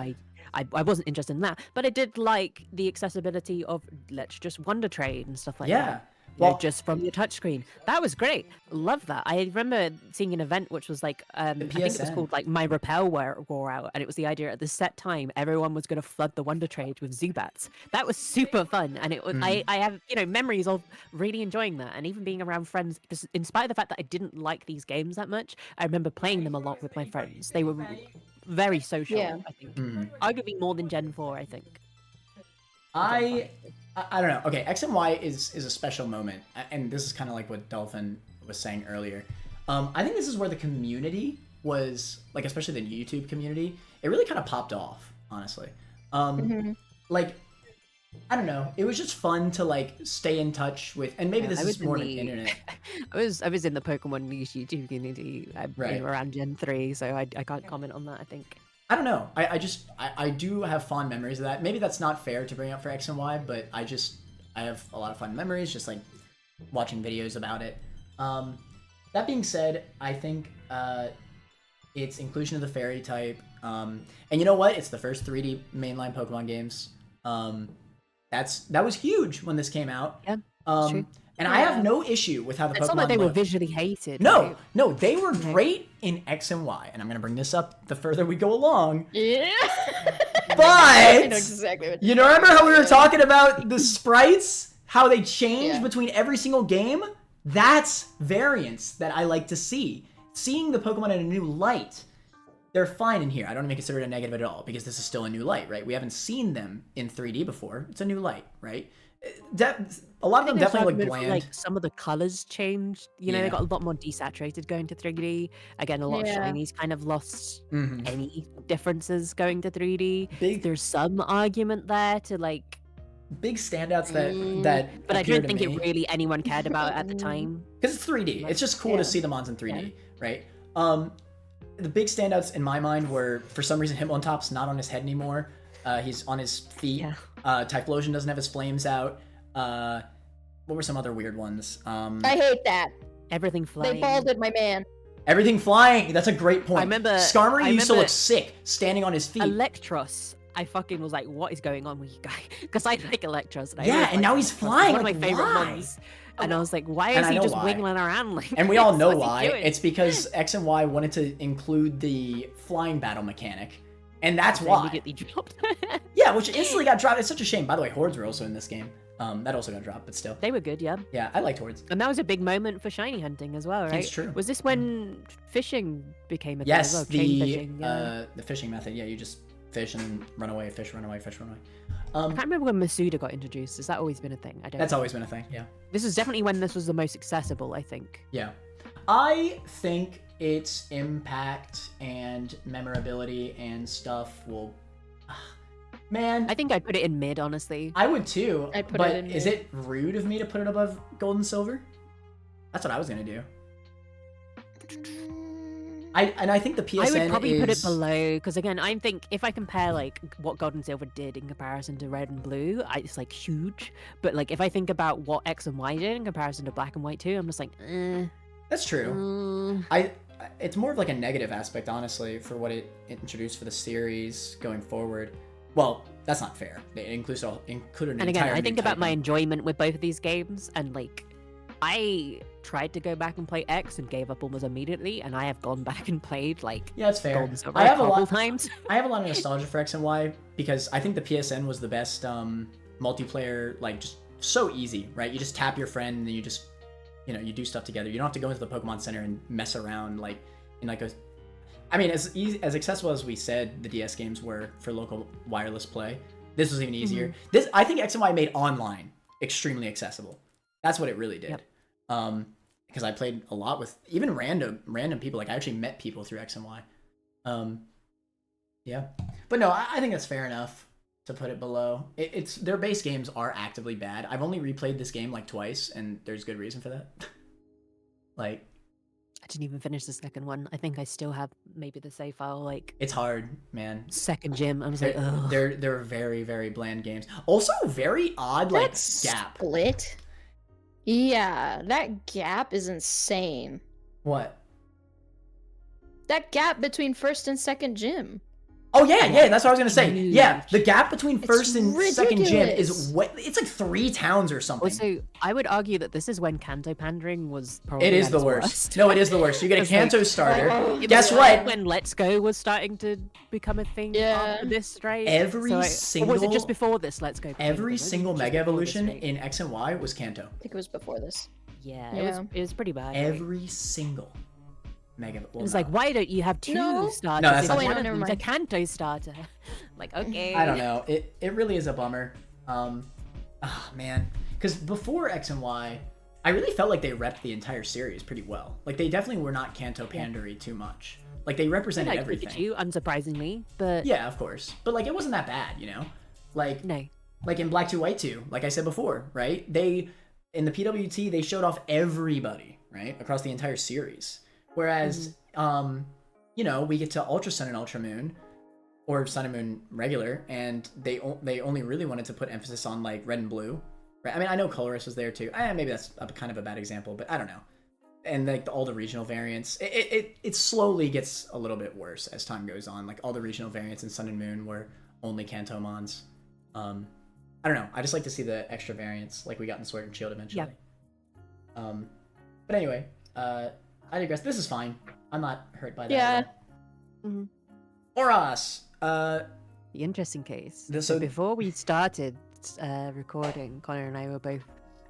I wasn't interested in that. But I did like the accessibility of let's just Wonder Trade and stuff like yeah. that. You know, Well, just from your touchscreen. That was great. Love that. I remember seeing an event which was like, I think it was PSN. called like My Repel wore out, and it was the idea at the set time everyone was going to flood the Wonder Trade with Zubats. That was super fun, and it was I have memories of really enjoying that, and even being around friends. Because in spite of the fact that I didn't like these games that much, I remember playing them a lot with my friends. They were very social. Yeah. I think arguably more than Gen 4. I think. I don't know. Okay, X and Y is a special moment, and this is kind of like what Dolphin was saying earlier. I think this is where the community was, like, especially the YouTube community, it really kind of popped off, honestly. Like, I don't know. It was just fun to like stay in touch with, and maybe Yeah, this I is was in more of an the- internet. I was in the Pokemon niche YouTube community Right. around Gen 3, so I can't comment on that. I think. I don't know. I do have fond memories of that. Maybe that's not fair to bring up for X and Y, but I have a lot of fun memories, just like watching videos about it. That being said, I think its inclusion of the fairy type, and you know what? It's the first 3D mainline Pokemon games. That was huge when this came out. Yeah, that's true. And I have no issue with how the It's Pokemon not like they were look. visually hated. No, right? no, they were great in X and Y, and I'm gonna bring this up the further we go along. Yeah. I know But exactly what you know, remember how we were talking about the sprites, how they change Yeah. between every single game? That's variance that I like to see. Seeing the Pokemon in a new light, they're fine in here. I don't even consider it a negative at all because this is still a new light, right? We haven't seen them in 3D before. It's a new light, right? A lot of them definitely look bland. Like some of the colors changed. You know, Yeah. they got a lot more desaturated going to 3D. Again, a lot Yeah. of shinies kind of lost Mhm. any differences going to 3D. Big, There's some argument there to like, big standouts that. but I appear don't to think me. it really anyone cared about it at the time. Because it's 3D. It's just cool Yeah. to see the mons in 3D, right? The big standouts in my mind were, for some reason, Hitmontop's not on his head anymore. He's on his feet. Yeah. Typhlosion doesn't have his flames out. What were some other weird ones? I hate that. Everything flying. They balded my man. Everything flying. That's a great point. I remember- Skarmory I used to remember- look sick, standing on his feet. Electros. I fucking was like, what is going on with you guys? Because I like Electros. And I Yeah, always and liked now he's Electros. It's flying, one of my like, favorite why? ones. And I was like, why And is I he know just why. wiggling around like And we all know what's he why. doing? It's because X and Y wanted to include the flying battle mechanic. And that's They why. immediately dropped. Yeah, which instantly got dropped. It's such a shame. By the way, Hordes were also in this game. That also got dropped, but still. They were good, yeah. Yeah, I liked Hordes. And that was a big moment for shiny hunting as well, right? It's true. Was this when fishing became a thing Yes, as well? Chain fishing, yeah. the fishing method. Yeah, you just fish and run away, fish, run away, fish, run away. I can't remember when Masuda got introduced. Has that always been a thing? I don't That's know. always been a thing. Yeah. This is definitely when this was the most accessible, I think. Yeah. I think its impact and memorability and stuff will. Man, I think I'd put it in mid, honestly. I would too. I'd put but it in is mid. it rude of me to put it above gold and silver? That's what I was gonna do. I think the PSN I would probably put it is- below, because again, I think if I compare like what Gold and Silver did in comparison to Red and Blue, it's like huge. But like if I think about what X and Y did in comparison to Black and White 2, I'm just like, That's true. It's more of like a negative aspect, honestly, for what it introduced for the series going forward. Well, That's not fair. They included an And again, entire I new think about my Titan. enjoyment with both of these games, and like, I tried to go back and play X and gave up almost immediately, and I have gone back and played like Yeah, that's fair. Gold and Silver I a have a couple lot. times. I have a lot of nostalgia for X and Y because I think the PSN was the best multiplayer. Like, just so easy, right? You just tap your friend and then you just, you do stuff together. You don't have to go into the Pokemon Center and mess around like in like a. I mean, as accessible as we said the DS games were for local wireless play, this was even easier. I think X and Y made online extremely accessible. That's what it really did. Yep. Because I played a lot with even random people. Like, I actually met people through X and Y. Yeah, but no, I think that's fair enough to put it below. It's their base games are actively bad. I've only replayed this game like twice, and there's good reason for that. Like, I didn't even finish the second one. I think I still have maybe the save file, like it's hard, man. second gym. I was like, ugh. They're very, very bland games. Also, very odd, like, gap. Split. Yeah, that gap is insane. What? That gap between first and second gym. Oh yeah, that's what I was gonna say. Huge. Yeah, the gap between first and second gym ridiculous. is it's like 3 towns or something. Also, I would argue that this is when Kanto pandering was probably It is at the its worst. No, it is the worst. You get a It's like, Kanto starter. It Guess was what? When Let's Go was starting to become a thing after this, right? Every or was single- it just before this Let's Go? Every Was it single just Mega before this, Evolution right? in X and Y was Kanto. I think it was before this. Yeah, Yeah. it was pretty bad. right? Every single Mega. Well, It was no. like, why don't you have two No. starters? No, that's if not one true. of Never them's a mind. Kanto starter. Like, okay. I don't know. It really is a bummer. Man, because before X and Y, I really felt like they repped the entire series pretty well. Like, they definitely were not Kanto pandery too much. Like, they represented like everything. Pikachu, unsurprisingly, but Yeah, of course. But like, it wasn't that bad, Like, no. like in Black 2 White 2, like I said before, right? They in the PWT they showed off everybody, right, across the entire series. Whereas, we get to Ultra Sun and Ultra Moon, or Sun and Moon regular, and they only really wanted to put emphasis on like Red and Blue, right? I mean, I know Colorus was there too. Maybe that's kind of a bad example, but I don't know. And like all the regional variants, it slowly gets a little bit worse as time goes on. Like all the regional variants in Sun and Moon were only Kantomons. I don't know. I just like to see the extra variants, like we got in Sword and Shield eventually. Yeah. But anyway, I digress. This is fine. I'm not hurt by that. Yeah. At all. Oras. The interesting case. So before we started recording, Connor and I were both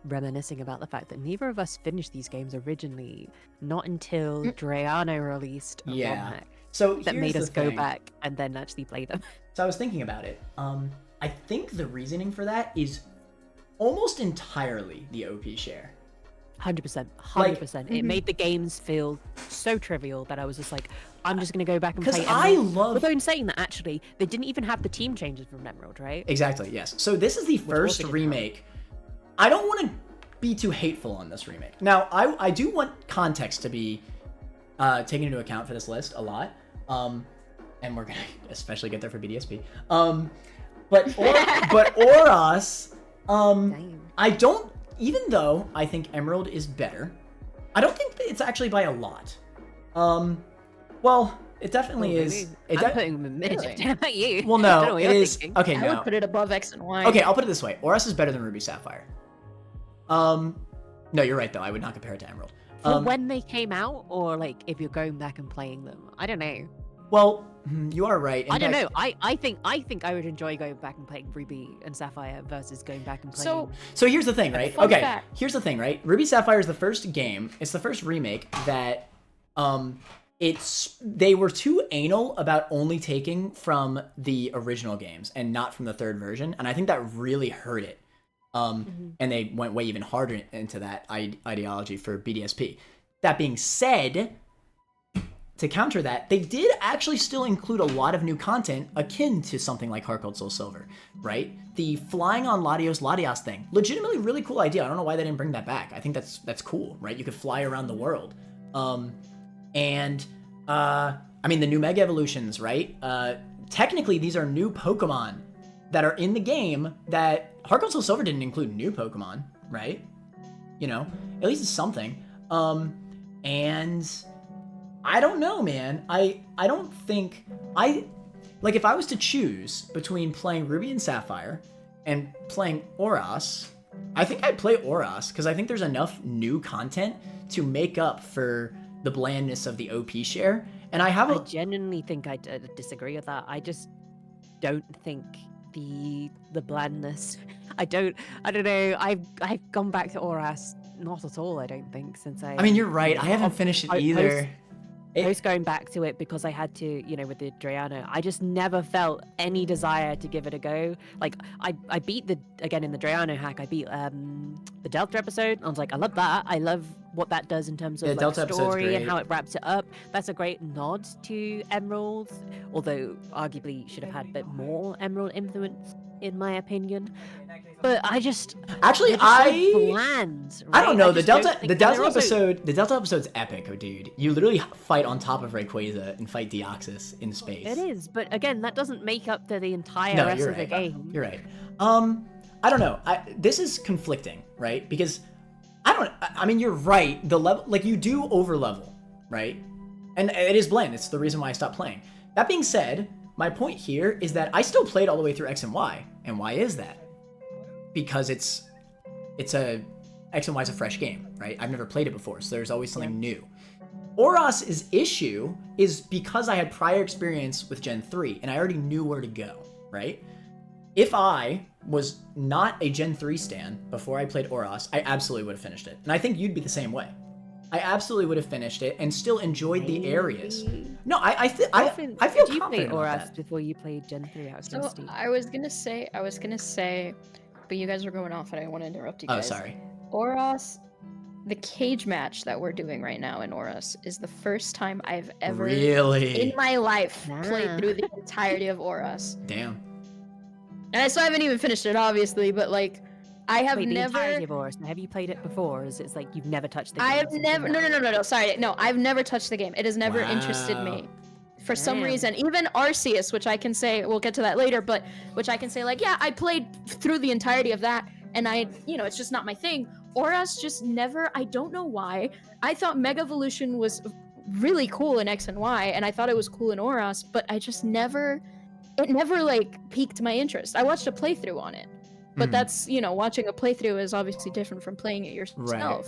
reminiscing about the fact that neither of us finished these games originally, not until Drayano released a ROM hack So that here's made us the go thing. back and then actually play them. So I was thinking about it. I think the reasoning for that is almost entirely the OP share. 100%. 100%. It made the games feel so trivial that I was just like, I'm just going to go back and play Because I Emerald. love... Although in saying that, actually, they didn't even have the team changes from Emerald, right? Exactly, yes. So this is the first didn't remake. I don't want to be too hateful on this remake. Now, I do want context to be taken into account for this list a lot. And we're going to especially get there for BDSP. But Oras, Damn. I don't... Even though I think Emerald is better, I don't think that it's actually by a lot. Well, it definitely is. I'm putting them in mid. Really? Damn at you. Well, I don't know no, what it you're is. thinking. Okay, I no. would put it above X and Y. Okay, I'll put it this way. Oras is better than Ruby Sapphire. No, you're right though. I would not compare it to Emerald. For when they came out, or like if you're going back and playing them, I don't know. Well, you are right. In I don't fact- know. I think I would enjoy going back and playing Ruby and Sapphire versus going back and playing. So here's the thing, right? Fun Okay, fact. here's the thing, right? Ruby Sapphire is the first game. It's the first remake that, they were too anal about only taking from the original games and not from the third version, and I think that really hurt it. And they went way even harder into that ideology for BDSP. That being said, to counter that, they did actually still include a lot of new content akin to something like Heart Gold Soul Silver, right? The flying on Latios thing, legitimately really cool idea. I don't know why they didn't bring that back. I think that's cool, right? You could fly around the world. I mean, the new Mega Evolutions, right? Technically, these are new Pokemon that are in the game that Heart Gold Soul Silver didn't include new Pokemon, right? At least it's something. And I don't know, man. I don't think like if I was to choose between playing Ruby and Sapphire and playing Oras, I think I'd play Oras because I think there's enough new content to make up for the blandness of the OP share. And I genuinely think I disagree with that. I just don't think the blandness. I don't know. I've gone back to Oras not at all. I don't think since I. I mean, you're right. I haven't finished it either. Post going back to it because I had to, with the Drayano, I just never felt any desire to give it a go. Like I beat in the Drayano hack, I beat the Delta episode. I was like, I love that. I love what that does in terms of Delta story and how it wraps it up. That's a great nod to Emerald, although arguably should have had a bit more Emerald influence in my opinion. But I just actually so bland, right? I don't know. The Delta episode's epic, oh dude. You literally fight on top of Rayquaza and fight Deoxys in space. It is, but again, that doesn't make up to the entire rest of the game. You're right. I don't know. This is conflicting, right? Because I mean, you're right. The level, like you do over level, right? And it is bland. It's the reason why I stopped playing. That being said, my point here is that I still played all the way through X and Y. And why is that? Because it's a X and Y is a fresh game, right? I've never played it before, so there's always something new. Oras' issue is because I had prior experience with Gen 3 and I already knew where to go, right? If I was not a Gen 3 stan before I played Oras, I absolutely would have finished it. And I think you'd be the same way. I absolutely would have finished it and still enjoyed the areas. No, I feel confident about that. Did you play Oras before you played Gen 3? So I was gonna say, but you guys were going off and I didn't want to interrupt you guys. Oh, sorry. Oras, the cage match that we're doing right now in Oras is the first time I've ever in my life played through the entirety of Oras. Damn. And I still haven't even finished it, obviously, but like, I have the never. entirety of Oras. Have you played it before? Or is it like you've never touched the game? I have never. No. Sorry, no. I've never touched the game. It has never interested me. For some reason, even Arceus, which I can say, we'll get to that later, but which I can say, like, yeah, I played through the entirety of that, and it's just not my thing. Oras just never, I don't know why. I thought Mega Evolution was really cool in X and Y, and I thought it was cool in Oras, but I just never, it never, like, piqued my interest. I watched a playthrough on it, but that's, watching a playthrough is obviously different from playing it yourself. Right.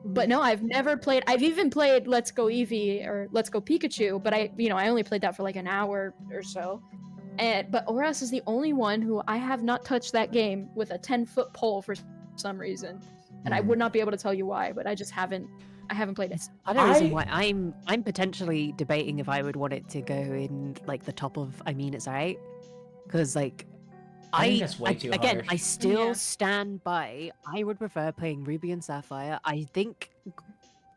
But no, I've never played. I've even played Let's Go Eevee or Let's Go Pikachu, but I only played that for like an hour or so. But Oras is the only one who I have not touched that game with a 10-foot pole for some reason, and I would not be able to tell you why. But I just haven't. I haven't played it. Another reason why I'm potentially debating if I would want it to go in like the top of. I mean, it's alright, because like. I think that's way too hard. I still stand by. I would prefer playing Ruby and Sapphire. I think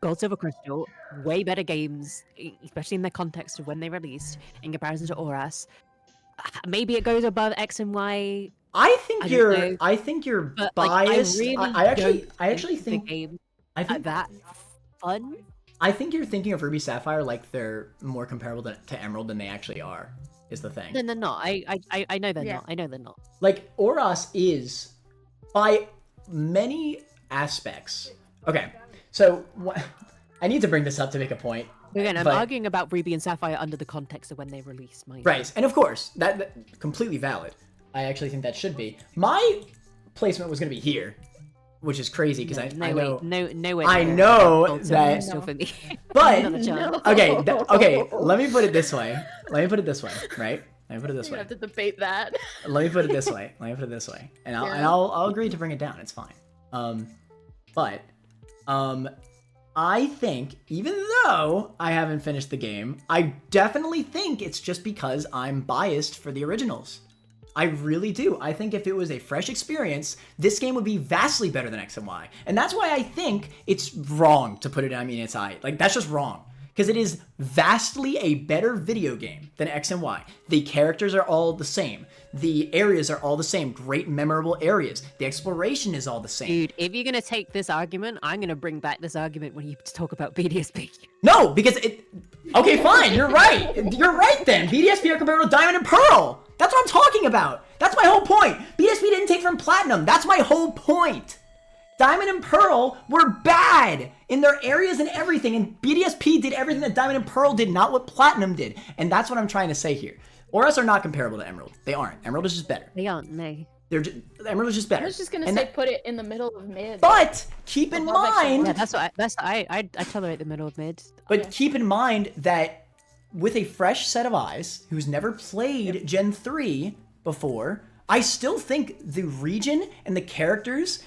Gold, Silver, Crystal, way better games, especially in the context of when they released, in comparison to Oras. Maybe it goes above X and Y. I think you're but, biased. Like, I actually think the game think that fun. I think you're thinking of Ruby Sapphire like they're more comparable to Emerald than they actually are. Is the thing. Then they're not. I know they're not. I know they're not. Like Oras is, by many aspects. Okay, so I need to bring this up to make a point. Again, I'm arguing about Ruby and Sapphire under the context of when they released. Right, and of course that completely valid. I actually think that should be. My placement was going to be here, which is crazy because I know. No way. I know that. Still for me. But okay. Let me put it this way. Right? Let me put it this way. You have to debate that. Let me put it this way. And I'll agree to bring it down. It's fine. I think even though I haven't finished the game, I definitely think it's just because I'm biased for the originals. I really do. I think if it was a fresh experience, this game would be vastly better than X and Y. And that's why I think it's wrong to put it in its eye. Like, that's just wrong. Because it is vastly a better video game than X and Y. The characters are all the same. The areas are all the same. Great, memorable areas. The exploration is all the same. Dude, if you're going to take this argument, I'm going to bring back this argument when you talk about BDSP. No, because it... Okay, fine. You're right. You're right then. BDSP are comparable to Diamond and Pearl. That's what I'm talking about. That's my whole point. BDSP didn't take from Platinum. That's my whole point. Diamond and Pearl were bad in their areas and everything, and BDSP did everything that Diamond and Pearl did, not what Platinum did. And that's what I'm trying to say here. Auras are not comparable to Emerald. They aren't. Emerald is just better. They aren't, no. Emerald is just better. I was just gonna say put it in the middle of mid. But keep in mind. Yeah, I tolerate the middle of mid. But keep in mind that with a fresh set of eyes, who's never played Gen 3 before, I still think the region and the characters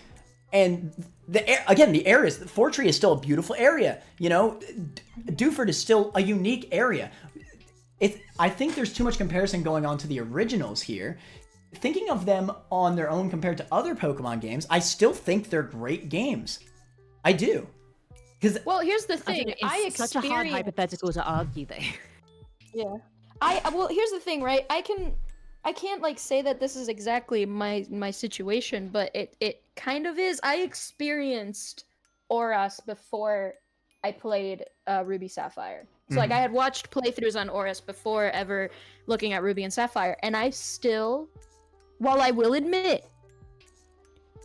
and the areas, Fortree is still a beautiful area. You know, Dewford is still a unique area. I think there's too much comparison going on to the originals here. Thinking of them on their own compared to other Pokemon games, I still think they're great games. I do. Well, here's the thing. It's such a hard hypothetical to argue, though. Yeah. Well, here's the thing, right? I can't like say that this is exactly my situation, but it kind of is. I experienced Auras before I played Ruby Sapphire. So like I had watched playthroughs on Auras before ever looking at Ruby and Sapphire, and I still, while I will admit,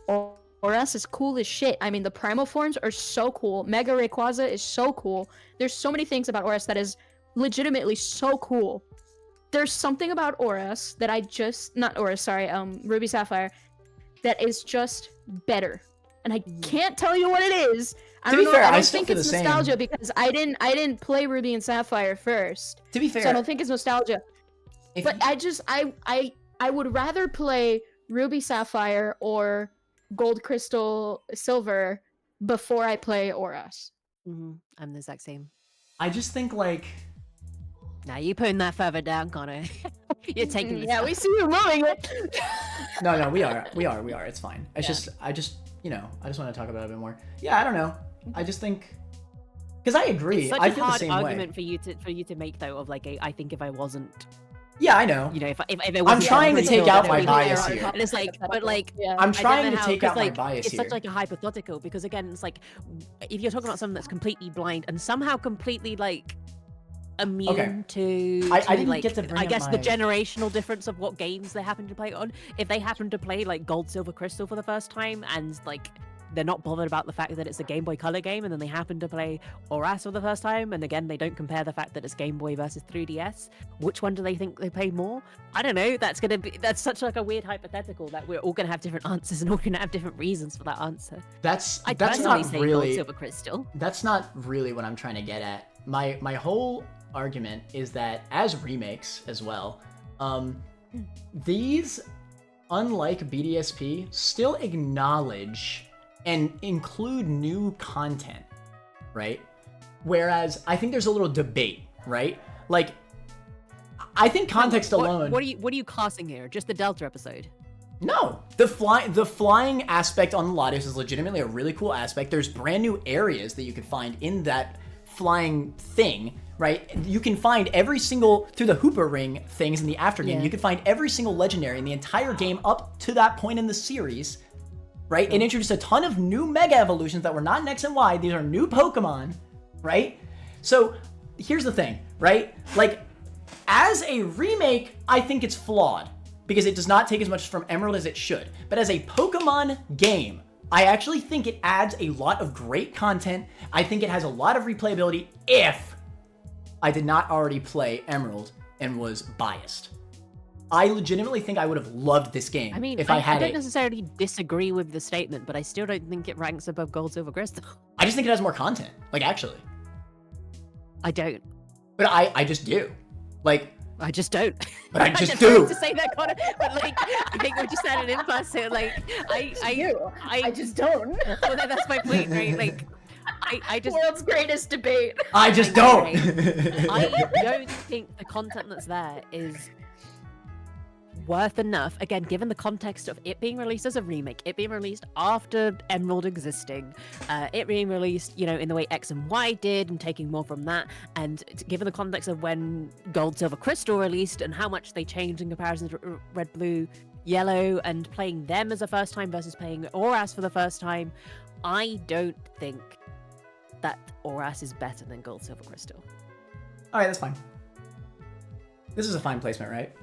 Auras is cool as shit. I mean, the primal forms are so cool. Mega Rayquaza is so cool. There's so many things about Auras that is legitimately so cool. There's something about Auras that Ruby Sapphire, that is just better. And I can't tell you what it is. I don't think it's nostalgia because I didn't play Ruby and Sapphire first. To be fair, so I don't think it's nostalgia. But I would rather play Ruby Sapphire or Gold Crystal Silver before I play Auras. I'm the exact same. I just think like. Now you putting that further down, Connor. You're taking this. Yeah, we see you moving it. No, we are. It's fine. I just want to talk about it a bit more. Yeah, I don't know. I just think, because I agree. It's such I a feel hard the same argument way. for you to make though. Of like, I think if I wasn't. Yeah, I know. You know, if it I'm wasn't trying to take out my bias here. here. And it's like, but like, I'm trying to take out my like, bias it's here. such like a hypothetical because again, it's like if you're talking about someone that's completely blind and somehow completely like immune to I didn't like, get to bring I up guess my... the generational difference of what games they happen to play on. If they happen to play like Gold, Silver, Crystal for the first time and like they're not bothered about the fact that it's a Game Boy Color game, and then they happen to play Auras for the first time, and again they don't compare the fact that it's Game Boy versus 3DS. Which one do they think they play more? I don't know. That's such like a weird hypothetical that we're all gonna have different answers and all gonna have different reasons for that answer. That's personally not say really Gold, Silver, Crystal. That's not really what I'm trying to get at. My whole argument is that as remakes as well, these, unlike BDSP, still acknowledge and include new content, right? Whereas I think there's a little debate, right? Like, I think context alone. What are you classing here? Just the Delta episode? No, the flying aspect on Latios is legitimately a really cool aspect. There's brand new areas that you can find in that flying thing, right? You can find every single, through the Hoopa Ring things in the after game, you can find every single legendary in the entire game up to that point in the series, right? It introduced a ton of new Mega Evolutions that were not in X and Y. These are new Pokemon, right? So here's the thing, right? Like, as a remake, I think it's flawed because it does not take as much from Emerald as it should. But as a Pokemon game, I actually think it adds a lot of great content. I think it has a lot of replayability if I did not already play Emerald and was biased. I legitimately think I would have loved this game. I mean, if I don't necessarily disagree with the statement, but I still don't think it ranks above Gold, Silver, Crystal. I just think it has more content. Like, actually. I don't. But I just do. Like, I just don't. But I just do. To say that, Connor, but like, I think we just had an impasse here. Like, I just don't. Well, that's my point, right? Like, I just world's greatest debate. I just don't. I don't think the content that's there is worth enough, again, given the context of it being released as a remake, it being released after Emerald existing, it being released, you know, in the way X and Y did and taking more from that, and given the context of when Gold, Silver, Crystal released and how much they changed in comparison to Red, Blue, Yellow, and playing them as a first time versus playing Auras for the first time, I don't think that Auras is better than Gold, Silver, Crystal. Alright, that's fine. This is a fine placement, right?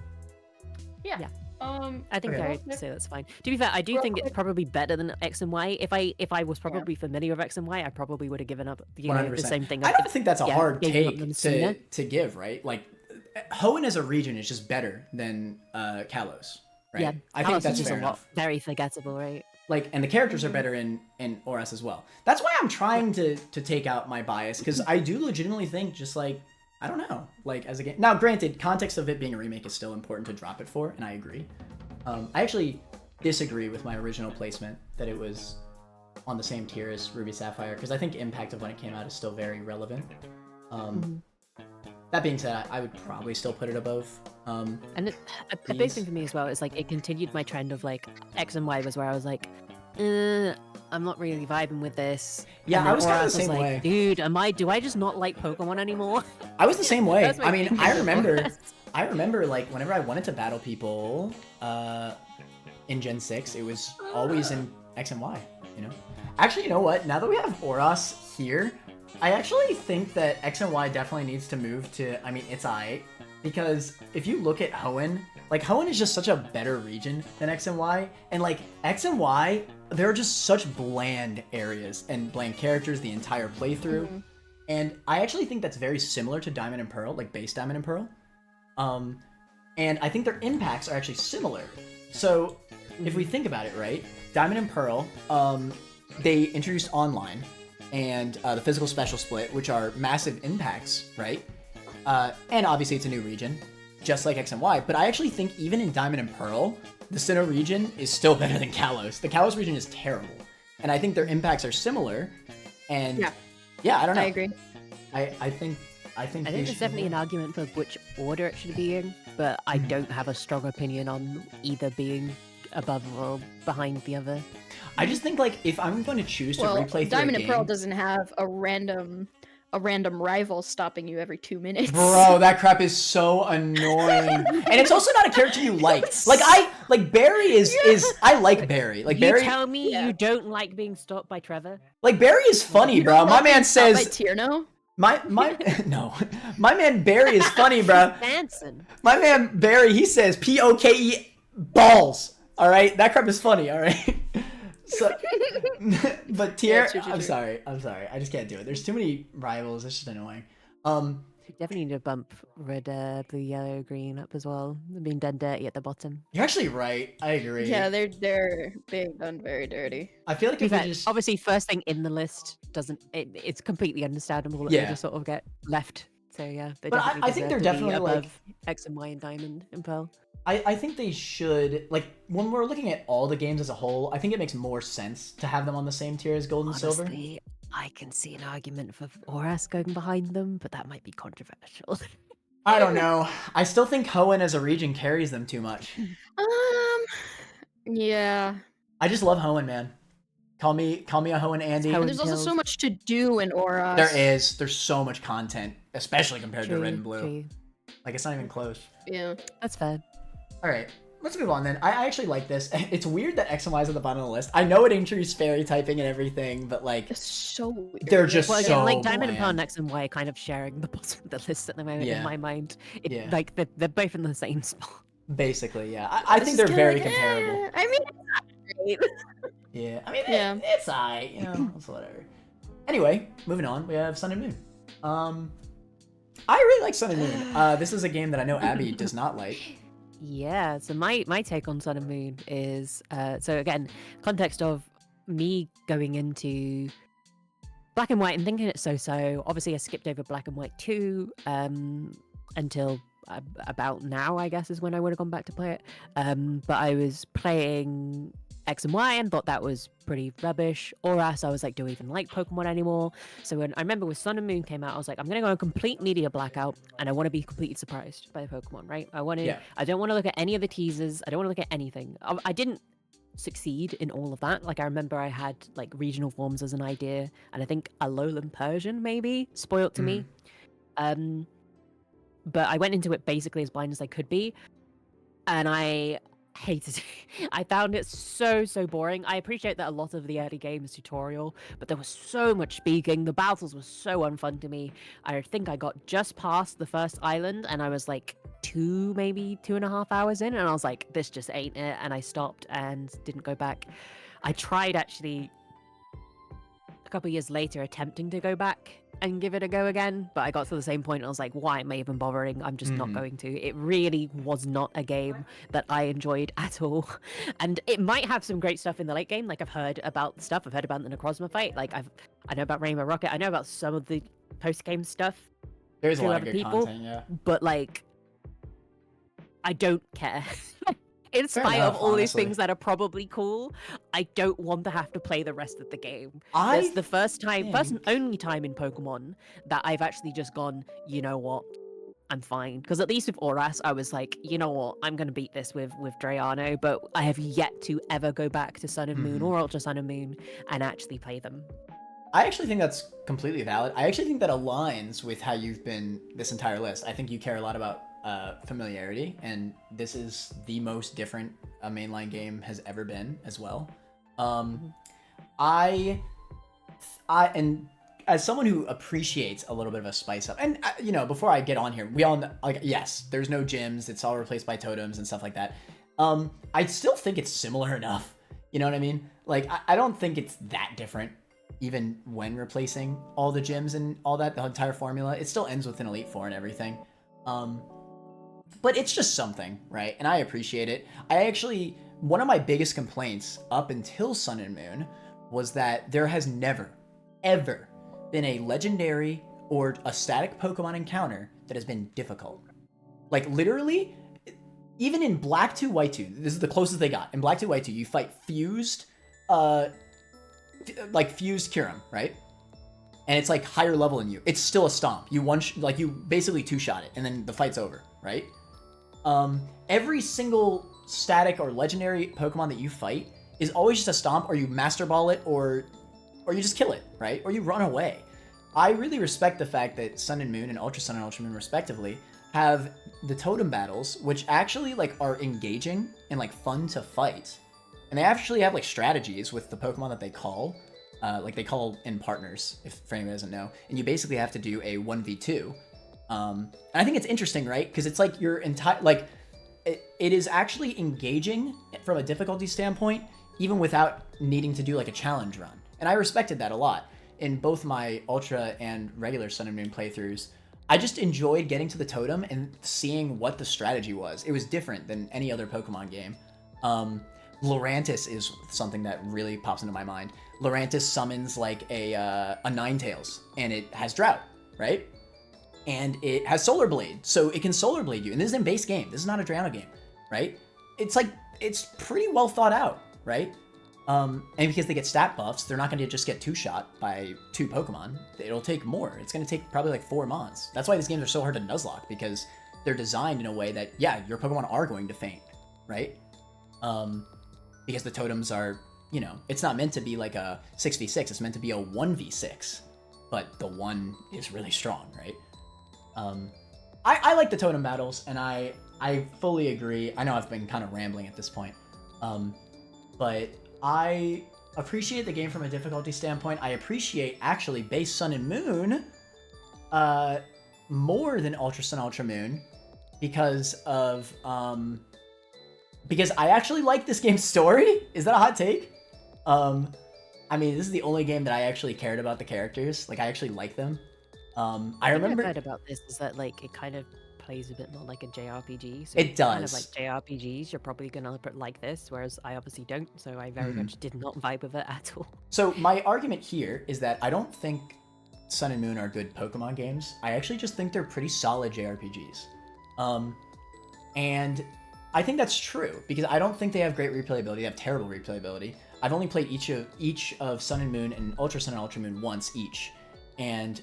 Yeah. I think I would say that's fine. To be fair, I do think it's probably better than X and Y. If I was probably familiar with X and Y, I probably would have given up the same thing. I don't think that's a hard take to to give, right? Like, Hoenn as a region is just better than Kalos, right? Yeah, I think Kalos that's is fair a lot enough. very forgettable, right? Like, and the characters are better in ORAS as well. That's why I'm trying to take out my bias, because I do legitimately think, just like, I don't know, like, as a game. Now, granted, context of it being a remake is still important to drop it for, and I agree. I actually disagree with my original placement that it was on the same tier as Ruby Sapphire, because I think impact of when it came out is still very relevant. That being said, I would probably still put it above. And a big thing for me as well is like it continued my trend of like X and Y was where I was like, I'm not really vibing with this. Yeah, And then I was kind of Oras the same like, way. Dude, do I just not like Pokemon anymore? I was the same way. That's my I mean, thinking I of remember, Oras. like, whenever I wanted to battle people in Gen 6, it was always in X and Y, you know? Actually, you know what? Now that we have Oras here, I actually think that X and Y definitely needs to move to, I mean, it's aight. Because if you look at Hoenn, like, Hoenn is just such a better region than X and Y. And, like, X and Y, they're just such bland areas and bland characters the entire playthrough. And I actually think that's very similar to Diamond and Pearl, like base Diamond and Pearl. And I think their impacts are actually similar. So if we think about it, right, Diamond and Pearl, they introduced online and the physical special split, which are massive impacts, right? And obviously it's a new region, just like X and Y. But I actually think even in Diamond and Pearl, the Sinnoh region is still better than Kalos. The Kalos region is terrible. And I think their impacts are similar. And yeah, I don't know. I agree. I think there's definitely an argument for which order it should be in, but I don't have a strong opinion on either being above or behind the other. I just think, like, if I'm going to choose to replay through Diamond a and Pearl game, doesn't have a random rival stopping you every 2 minutes. bro, that crap is so annoying. And it's also not a character you like. Like Barry is I like Barry. Like Barry. You tell me you don't like being stopped by Trevor? Like Barry is funny, bro. My man By says Tierno? my no. My man Barry is funny, bro. Manson. My man Barry, he says POKE balls. All right? That crap is funny, all right? So, but Tier, true. I'm sorry. I just can't do it. There's too many rivals. It's just annoying. You definitely need to bump red, blue, yellow, green up as well. They're being done dirty at the bottom. You're actually right. I agree. Yeah, they're being done very dirty. I feel like if we just Obviously, first thing in the list doesn't. It's completely understandable that they just sort of get left. So yeah, they But definitely I think they're deserve to be definitely, like- above X and Y and Diamond and Pearl. I think they should, like, when we're looking at all the games as a whole, I think it makes more sense to have them on the same tier as Gold and Silver. Honestly, I can see an argument for Oras going behind them, but that might be controversial. I don't know. I still think Hoenn as a region carries them too much. Yeah. I just love Hoenn, man. Call me a Hoenn Andy. Hoenn There's also kills. so much to do in Oras. There's so much content, especially compared to Red and Blue. True. Like, it's not even close. Yeah. That's fair. All right, let's move on then. I actually like this. It's weird that X and Y is at the bottom of the list. I know it introduced fairy typing and everything, but like, It's so weird. they're just Well, so again, like Diamond and Pearl bland. and X and Y are kind of sharing the bottom of the list at the moment Yeah. in my mind. Yeah. Like they're both in the same spot. Basically, yeah. I think they're very comparable. I mean, it's not great. Yeah, I mean, Yeah. it's aight, you know, it's whatever. Anyway, moving on, we have Sun and Moon. I really like Sun and Moon. This is a game that I know Abby does not like. Yeah, so my take on Sun and Moon is so again, context of me going into Black and White and thinking it's so. Obviously, I skipped over Black and White 2 until about now, I guess, is when I would have gone back to play it. But I was playing X and Y and thought that was pretty rubbish. Oras, I was like, do I even like Pokemon anymore? So when I remember when Sun and Moon came out, I was like, I'm gonna go on complete media blackout, and I want to be completely surprised by the Pokemon, right? I don't want to look at any of the teasers. I don't want to look at anything. I didn't succeed in all of that. Like I remember I had like regional forms as an idea, and I think Alolan Persian maybe spoiled to me. But I went into it basically as blind as I could be, and I hated it. I found it so boring. I appreciate that a lot of the early game is tutorial, but there was so much speaking. The battles were so unfun to me. I think I got just past the first island, and I was like maybe 2.5 hours in, and I was like, this just ain't it, and I stopped and didn't go back. I tried actually a couple years later attempting to go back and give it a go again, but I got to the same point and I was like, why am I even bothering? I'm just not going to. It really was not a game that I enjoyed at all. And it might have some great stuff in the late game. Like, I've heard about the stuff. I've heard about the Necrozma fight. Like, I know about Rainbow Rocket. I know about some of the post-game stuff. There's a through lot of other good people, content, yeah. But, like, I don't care. In spite enough, of all these honestly. things that are probably cool, I don't want to have to play the rest of the game. I It's the first and think- only time in Pokemon that I've actually just gone, you know what, I'm fine. Because at least with Oras, I was like, you know what, I'm gonna beat this with Drayano, but I have yet to ever go back to Sun and Moon or Ultra Sun and Moon and actually play them. I actually think that's completely valid. I actually think that aligns with how you've been this entire list. I think you care a lot about familiarity, and this is the most different a mainline game has ever been as well. I and as someone who appreciates a little bit of a spice up, and you know, before I get on here, we all know, like, yes, there's no gyms, it's all replaced by totems and stuff like that. I still think it's similar enough. You know what I mean? Like, I don't think it's that different, even when replacing all the gyms and all that, the entire formula. It still ends with an Elite Four and everything. But it's just something, right? And I appreciate it. One of my biggest complaints up until Sun and Moon was that there has never, ever been a legendary or a static Pokemon encounter that has been difficult. Like, literally, even in Black 2, White 2, this is the closest they got. In Black 2, White 2, you fight fused Kyurem, right? And it's like higher level than you. It's still a stomp. You basically two-shot it, and then the fight's over, right? Every single static or legendary Pokemon that you fight is always just a stomp, or you Master Ball it, or you just kill it, right? Or you run away. I really respect the fact that Sun and Moon and Ultra Sun and Ultra Moon, respectively, have the totem battles, which actually like are engaging and like fun to fight. And they actually have like strategies with the Pokemon that they call. Like they call in partners, if anyone doesn't know. And you basically have to do a 1v2. And I think it's interesting, right? Because it's like your entire, like, it is actually engaging from a difficulty standpoint, even without needing to do like a challenge run. And I respected that a lot. In both my Ultra and regular Sun and Moon playthroughs, I just enjoyed getting to the totem and seeing what the strategy was. It was different than any other Pokemon game. Lurantis is something that really pops into my mind. Lurantis summons like a Ninetales, and it has Drought, right? And it has Solar Blade, so it can Solar Blade you. And this is in base game. This is not a Drayano game, right? It's like, it's pretty well thought out, right? And because they get stat buffs, they're not going to just get two-shot by two Pokemon. It'll take more. It's going to take probably like 4 months. That's why these games are so hard to Nuzlocke, because they're designed in a way that, yeah, your Pokemon are going to faint, right? Because the totems are, you know, it's not meant to be like a 6v6, it's meant to be a 1v6, but the 1 is really strong, right? I like the totem battles, and I fully agree. I know I've been kind of rambling at this point, but I appreciate the game from a difficulty standpoint. I appreciate, actually, base Sun and Moon more than Ultra Sun, Ultra Moon, because I actually like this game's story. Is that a hot take? I mean, this is the only game that I actually cared about the characters. Like, I actually like them. I remember. What I've heard about this is that like it kind of plays a bit more like a JRPG. So It kind of does. like JRPGs, you're probably gonna like this, whereas I obviously don't. So I very much did not vibe with it at all. So my argument here is that I don't think Sun and Moon are good Pokemon games. I actually just think they're pretty solid JRPGs. And I think that's true, because I don't think they have great replayability. They have terrible replayability. I've only played each of Sun and Moon and Ultra Sun and Ultra Moon once each, and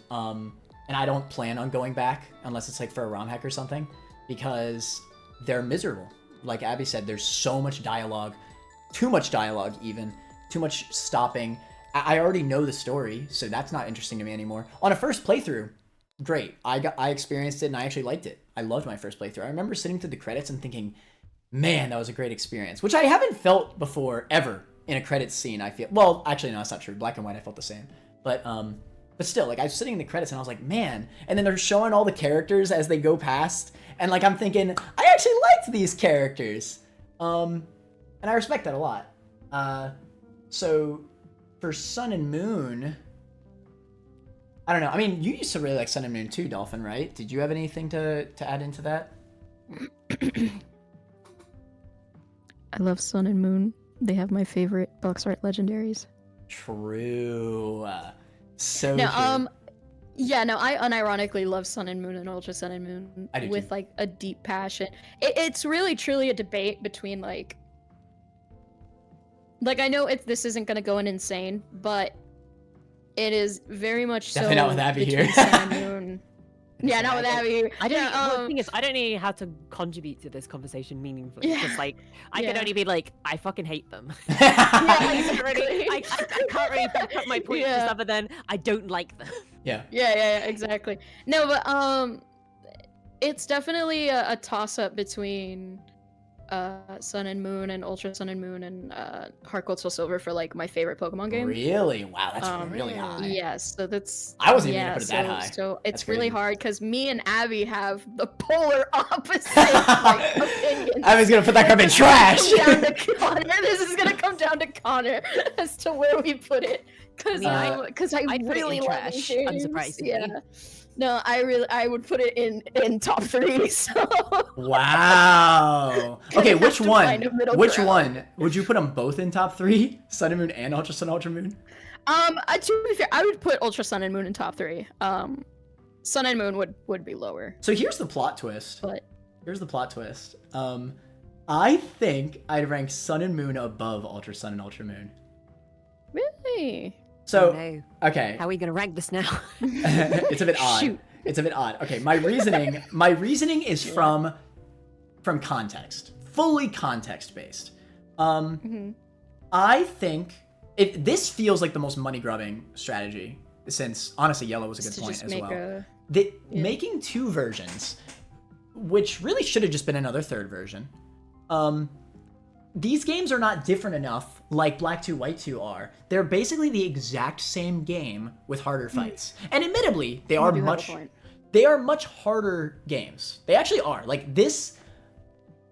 I don't plan on going back unless it's like for a ROM hack or something, because they're miserable. Like Abby said, there's so much dialogue, too much dialogue even, too much stopping. I already know the story, so that's not interesting to me anymore. On a first playthrough, great. I experienced it and I actually liked it. I loved my first playthrough. I remember sitting through the credits and thinking, man, that was a great experience, which I haven't felt before ever in a credits scene. I feel, well, actually no, that's not true. Black and White, I felt the same, but still, like, I was sitting in the credits and I was like, man, and then they're showing all the characters as they go past, and like I'm thinking, I actually liked these characters, and I respect that a lot. So for Sun and Moon, I don't know. I mean, you used to really like Sun and Moon too, Dolphin, right? Did you have anything to add into that? I love Sun and Moon. They have my favorite box art legendaries. True. So No, true. yeah, no, I unironically love Sun and Moon and Ultra Sun and Moon I do with too. like a deep passion. It's really truly a debate between like I know this isn't gonna go in insane, but it is very much Definitely so not with Abby between here. Sun and Moon. Yeah, not with Abby here. I don't. Yeah, Well, the thing is, I don't know how to contribute to this conversation meaningfully. Yeah. Because like, I can Yeah. only be like, I fucking hate them. Yeah, I can't exactly. really, I can't really back up my point Yeah. just other than I don't like them. Yeah. Yeah, exactly. No, but it's definitely a toss up between Sun and Moon and Ultra Sun and Moon and Heart Gold Soul Silver for like my favorite Pokemon game. Really? Wow, that's really high. Yeah, so that's I wasn't even gonna put it so, that high. So That's it's really crazy. hard because me and Abby have the polar opposite like, opinions. I was gonna put that crap in trash. Down to Connor. This is gonna come down to Connor as to where we put it. Because I I'd put it really in love trash, these games. unsurprisingly. Yeah. No, I would put it in top 3. So Wow. Okay, have which to one? find a middle Which ground. one? Would you put them both in top 3? Sun and Moon and Ultra Sun, Ultra Moon? to be fair, I would put Ultra Sun and Moon in top 3. Sun and Moon would be lower. So here's the plot twist. But Here's the plot twist. I think I'd rank Sun and Moon above Ultra Sun and Ultra Moon. really? So, no. okay. How are we gonna rank this now? It's a bit odd. Shoot. It's a bit odd. Okay, my reasoning is from context. Fully context based. I think this feels like the most money grubbing strategy since honestly Yellow was a good To point just as make well. Making 2 versions, which really should have just been another 3rd version. These games are not different enough like Black 2, White 2 are. They're basically the exact same game with harder fights. And admittedly, they are do have a much point. harder games. They actually are. Like this,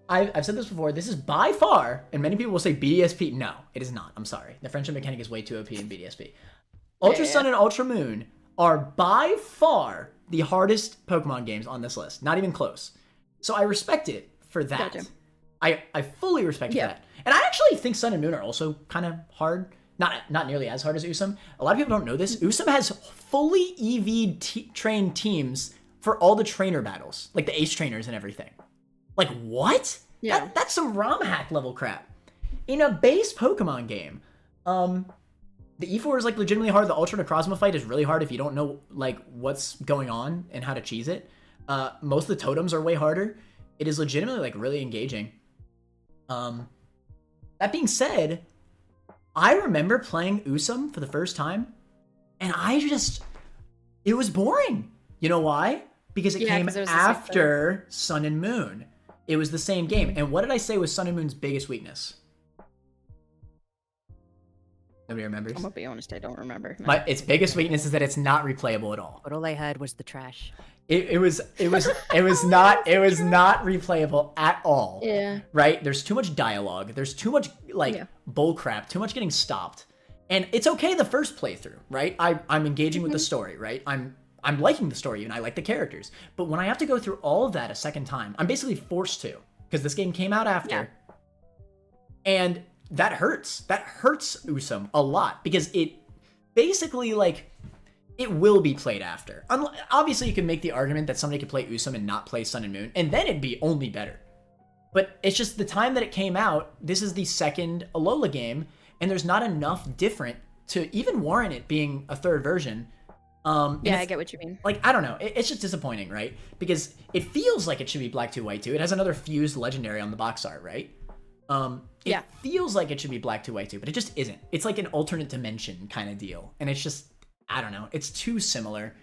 I've said this before, this is by far, and many people will say BDSP. No, it is not. I'm sorry. The friendship mechanic is way too OP in BDSP. Ultra Sun and Ultra Moon are by far the hardest Pokemon games on this list. Not even close. So I respect it for that. Gotcha. I fully respect that. And I actually think Sun and Moon are also kind of hard. Not nearly as hard as Usum. A lot of people don't know this. Usum has fully Eevee trained teams for all the trainer battles. Like the ace trainers and everything. Like, what? Yeah. That's some ROM hack level crap. In a base Pokemon game, the E4 is like legitimately hard. The Ultra Necrozma fight is really hard if you don't know like what's going on and how to cheese it. Most of the totems are way harder. It is legitimately like really engaging. That being said, I remember playing Usum for the first time, and it was boring. You know why? Because it came 'cause it was the same after Sun and Moon. It was the same game. And what did I say was Sun and Moon's biggest weakness? Nobody remembers? I'm gonna be honest, I don't remember. No. Its biggest weakness is that it's not replayable at all. But all I heard was the trash. It was not replayable at all. Yeah. Right? There's too much dialogue. There's too much bull crap, too much getting stopped. And it's okay the first playthrough, right? I'm engaging with the story, right? I'm liking the story and I like the characters. But when I have to go through all of that a second time, I'm basically forced to, because this game came out after. Yeah. And that hurts. That hurts Usum a lot because it basically like it will be played after. Obviously, you can make the argument that somebody could play Usum and not play Sun and Moon, and then it'd be only better. But it's just the time that it came out, this is the second Alola game, and there's not enough different to even warrant it being a 3rd version. Yeah, I get what you mean. Like, I don't know. It's just disappointing, right? Because it feels like it should be Black 2, White 2. It has another fused legendary on the box art, right? It feels like it should be Black 2, White 2, but it just isn't. It's like an alternate dimension kind of deal. And it's just, I don't know. It's too similar.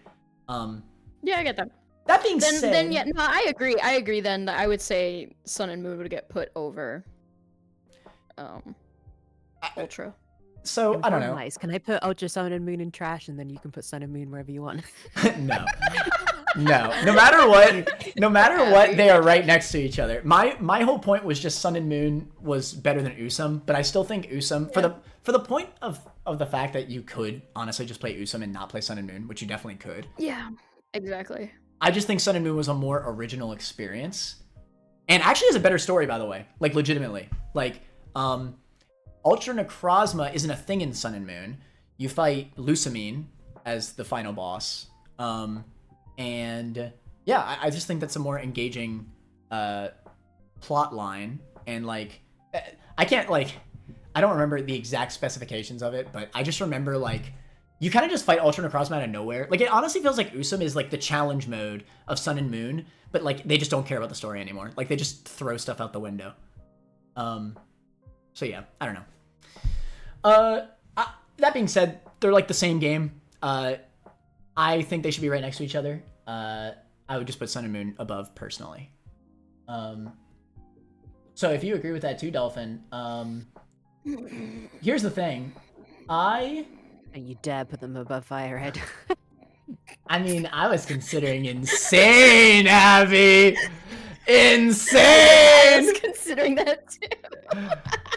Yeah, I get that. That being said... Then, yeah, no, I agree then that I would say Sun and Moon would get put over Ultra. So, I don't know. Can I put Ultra Sun and Moon in trash and then you can put Sun and Moon wherever you want? No. No, no matter what, they are right next to each other. My whole point was just Sun and Moon was better than Usum, but I still think Usum for the point of the fact that you could honestly just play Usum and not play Sun and Moon, which you definitely could. Yeah, exactly. I just think Sun and Moon was a more original experience, and actually has a better story, by the way. Like legitimately, like Ultra Necrozma isn't a thing in Sun and Moon. You fight Lusamine as the final boss. And yeah, I just think that's a more engaging plot line. And like, I don't remember the exact specifications of it, but I just remember like, you kind of just fight Ultra Necrozma out of nowhere. Like, it honestly feels like Usum is like the challenge mode of Sun and Moon, but like, they just don't care about the story anymore. Like, they just throw stuff out the window. So yeah, I don't know. That being said, they're like the same game. I think they should be right next to each other. I would just put Sun and Moon above personally. So if you agree with that too, Dolphin, here's the thing. And you dare put them above Fire Red. I mean, I was considering insane, Abby! Insane! I was considering that too.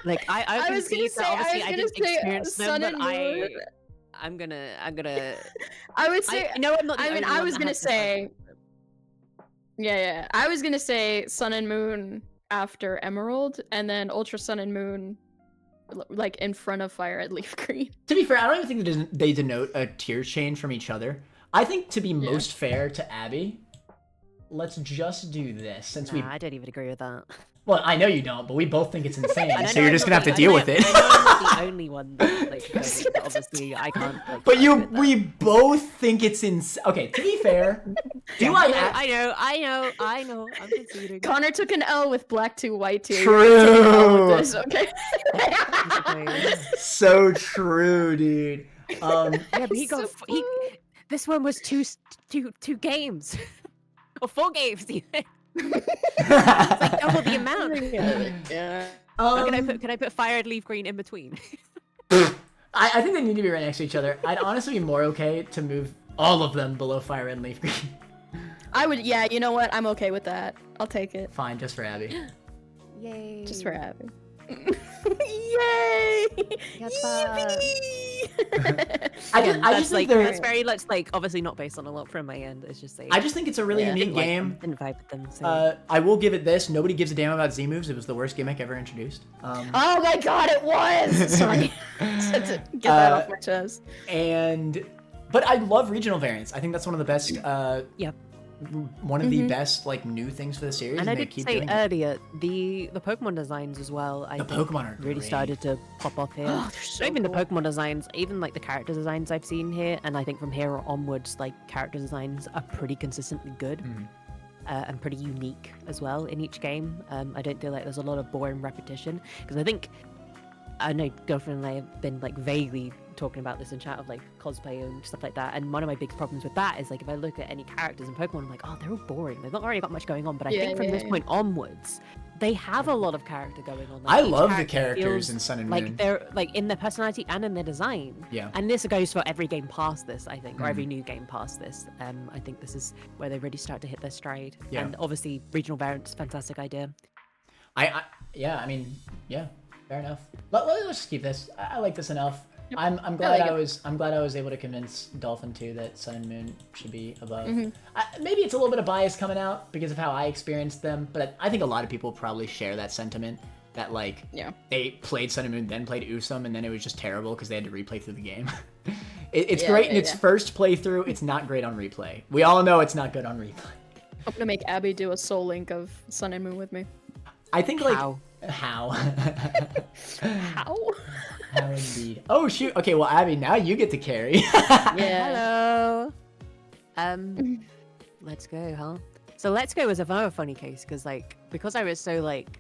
Like, I was gonna say, obviously I didn't experience them, Sun but and Moon. I'm gonna. I would say. I know I'm not. I was gonna say. Yeah. I was gonna say Sun and Moon after Emerald, and then Ultra Sun and Moon, like in front of Fire Red Leaf Green. To be fair, I don't even think they denote a tier change from each other. I think to be most fair to Abby, let's just do this since I don't even agree with that. Well, I know you don't, but we both think it's insane, so know you're just gonna have to deal with it. I know I'm not the only one that, like, obviously I can't. Like, but we both think it's insane. Okay, to be fair, I know. I'm conceding. Connor took an L with Black 2, White 2. True. Okay. So true, dude. Yeah, but this one was two games, or 4 games even. It's like double the amount. Yeah. Can I put Fire and Leaf Green in between? I think they need to be right next to each other. I'd honestly be more okay to move all of them below Fire and Leaf Green. I would. Yeah. You know what? I'm okay with that. I'll take it. Fine, just for Abby. Yay! Just for Abby. Yay! I just think that's very much like obviously not based on a lot from my end. It's just like I just think it's a really unique game. Didn't vibe with them. So. I will give it this. Nobody gives a damn about Z moves. It was the worst gimmick ever introduced. Oh my god, it was! Sorry. To get that off my chest. But I love regional variants. I think that's one of the best. One of the best like new things for the series. And I did keep say doing earlier, the Pokemon designs as well. The Pokemon are really great. started to pop up here. Oh, they're so Not even cool. the Pokemon designs, even like the character designs I've seen here, and I think from here onwards, like character designs are pretty consistently good. And pretty unique as well in each game. I don't feel like there's a lot of boring repetition, because I know Girlfriend and I have been like vaguely talking about this in chat of like cosplay and stuff like that, and one of my big problems with that is like if I look at any characters in Pokemon, I'm like, oh, they're all boring. They've not really got much going on, but I think from this point onwards, they have a lot of character going on. Like, I love the characters in Sun and Moon. Like they're like in their personality and in their design. Yeah. And this goes for every game past this, I think, or every new game past this. I think this is where they really start to hit their stride. Yeah. And obviously, regional variants, fantastic idea. I fair enough. Let's just keep this. I like this enough. Yep. I'm glad I'm glad I was able to convince Dolphin too that Sun and Moon should be above. Maybe it's a little bit of bias coming out because of how I experienced them, but I think a lot of people probably share that sentiment that like they played Sun and Moon, then played Usum, and then it was just terrible because they had to replay through the game. It's great in its first playthrough. It's not great on replay. We all know it's not good on replay. I'm gonna make Abby do a Soul Link of Sun and Moon with me. I think like How? How? How indeed. Oh shoot. Okay, well Abby, now you get to carry. Yeah. Hello. Let's go, huh? So Let's Go was another funny case because I was so like,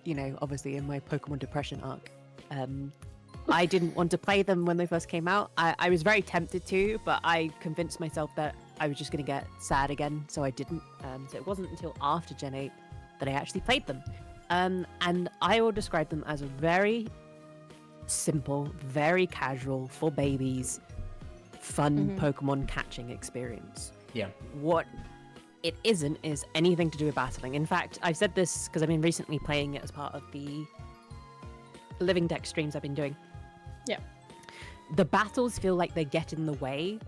you know, obviously in my Pokemon depression arc, I didn't want to play them when they first came out. I was very tempted to, but I convinced myself that I was just gonna get sad again, so I didn't. So it wasn't until after Gen 8 that I actually played them. And I will describe them as a very simple, very casual, for babies, fun Pokemon catching experience. Yeah. What it isn't is anything to do with battling. In fact, I've said this because I've been recently playing it as part of the Living Deck streams I've been doing. Yeah. The battles feel like they get in the way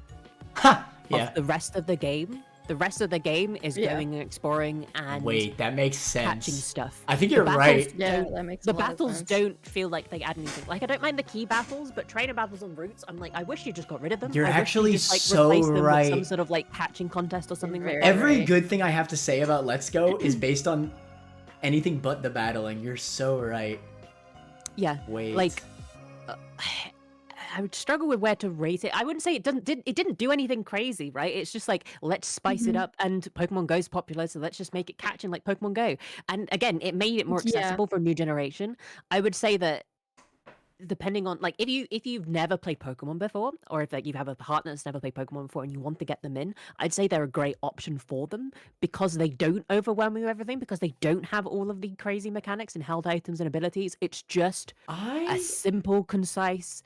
Ha! Yeah. of the rest of the game. The rest of the game is Yeah. going and exploring and Wait, that makes catching sense. stuff. I think The you're battles right. Yeah, don't- that makes The a lot of battles sense. don't feel like they add anything. Like, I don't mind the key battles, but trainer battles on routes, I'm like, I wish you just got rid of them. You're I wish you actually just, like, so replaced them with right. some sort of like catching contest or something like Very that. Every right. good thing I have to say about Let's Go is based on anything but the battling. You're so right. Yeah, Wait. like I would struggle with where to rate it. I wouldn't say it didn't do anything crazy, right? It's just like, let's spice it Mhm. up, and Pokemon Go's popular, so let's just make it catching like Pokemon Go. And again, it made it more Yeah. accessible for a new generation. I would say that depending on like if you've never played Pokemon before, or if like you have a partner that's never played Pokemon before and you want to get them in, I'd say they're a great option for them because they don't overwhelm you with everything, because they don't have all of the crazy mechanics and held items and abilities. It's just a simple, concise.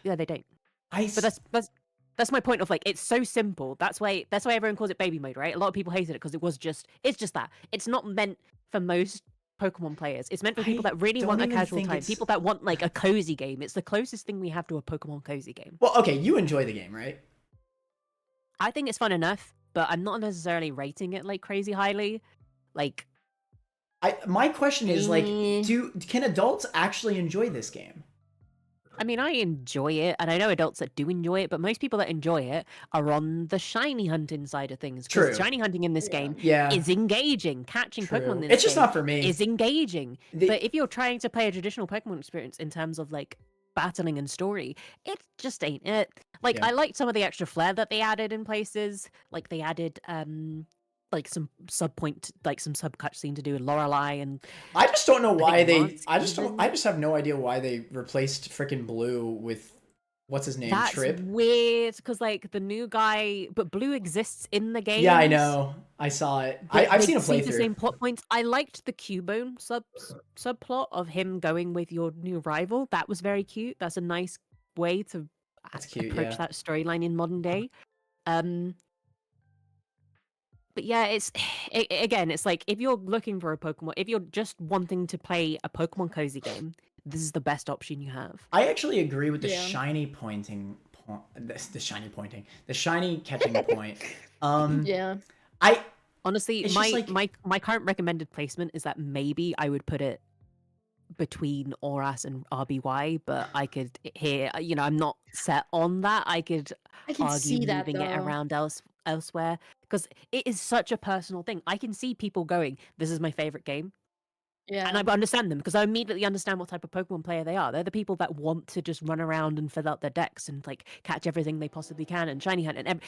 Yeah, they don't. But that's my point of like, it's so simple. That's why everyone calls it baby mode, right? A lot of people hated it because it's just that. It's not meant for most Pokemon players. It's meant for people I that really don't want a even casual think time. it's- People that want like a cozy game. It's the closest thing we have to a Pokemon cozy game. Well, okay, you enjoy the game, right? I think it's fun enough, but I'm not necessarily rating it like crazy highly. Like, My question is like, Eh. can adults actually enjoy this game? I mean, I enjoy it, and I know adults that do enjoy it, but most people that enjoy it are on the shiny hunting side of things. 'Cause True. shiny hunting in this Yeah. game Yeah. is engaging. Catching True. Pokemon in It's this just game not for me. is engaging. The- But if you're trying to play a traditional Pokemon experience in terms of like battling and story, it just ain't it. Like, Yeah. I liked some of the extra flair that they added in places. Like they added like some sub cutscene to do with Lorelei, and I just don't know why think they. Mark's I just have no idea why they replaced frickin' Blue with what's his name? that's Trip. weird because like the new guy, but Blue exists in the game. Yeah, I know. I saw it. But I've they seen a see the playthrough. same plot points. I liked the Cubone subplot of him going with your new rival. That was very cute. That's a nice way to That's cute, approach yeah. that storyline in modern day. But yeah, again, it's like if you're looking for a Pokemon, if you're just wanting to play a Pokemon cozy game, this is the best option you have. I actually agree with the Yeah. shiny pointing. The shiny pointing. The shiny catching point. Yeah. I Honestly, It's just my current recommended placement is that maybe I would put it between Oras and RBY, but I could hear, I'm not set on that. I could I can argue see that moving it though. around elsewhere because it is such a personal thing. I can see people going, "This is my favorite game," Yeah. and I understand them because I immediately understand what type of Pokemon player they are. They're the people that want to just run around and fill out their decks and like catch everything they possibly can and shiny hunt and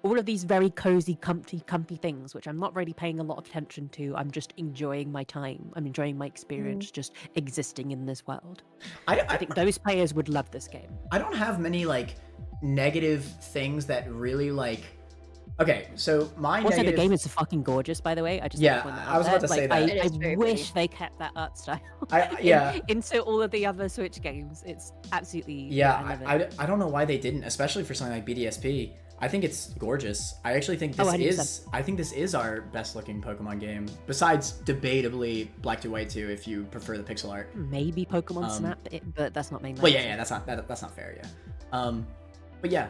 all of these very cozy, comfy things, which I'm not really paying a lot of attention to. I'm just enjoying my time. I'm enjoying my experience, just existing in this world. I think those players would love this game. I don't have many like negative things that really like. Okay, so my Also, negative. the game is fucking gorgeous, by the way. I just Yeah, want to point that I was out about to there. say Like, that. It is I very wish pretty. they kept that art style. Yeah. into all of the other Switch games. It's absolutely I Yeah, love it. I don't know why they didn't, especially for something like BDSP. I think it's gorgeous. I actually think this 100%. is our best looking Pokemon game, besides debatably Black to White 2 if you prefer the pixel art. Maybe Pokemon Snap, but that's not mainline. Well, yeah, that's not fair, yeah. But yeah,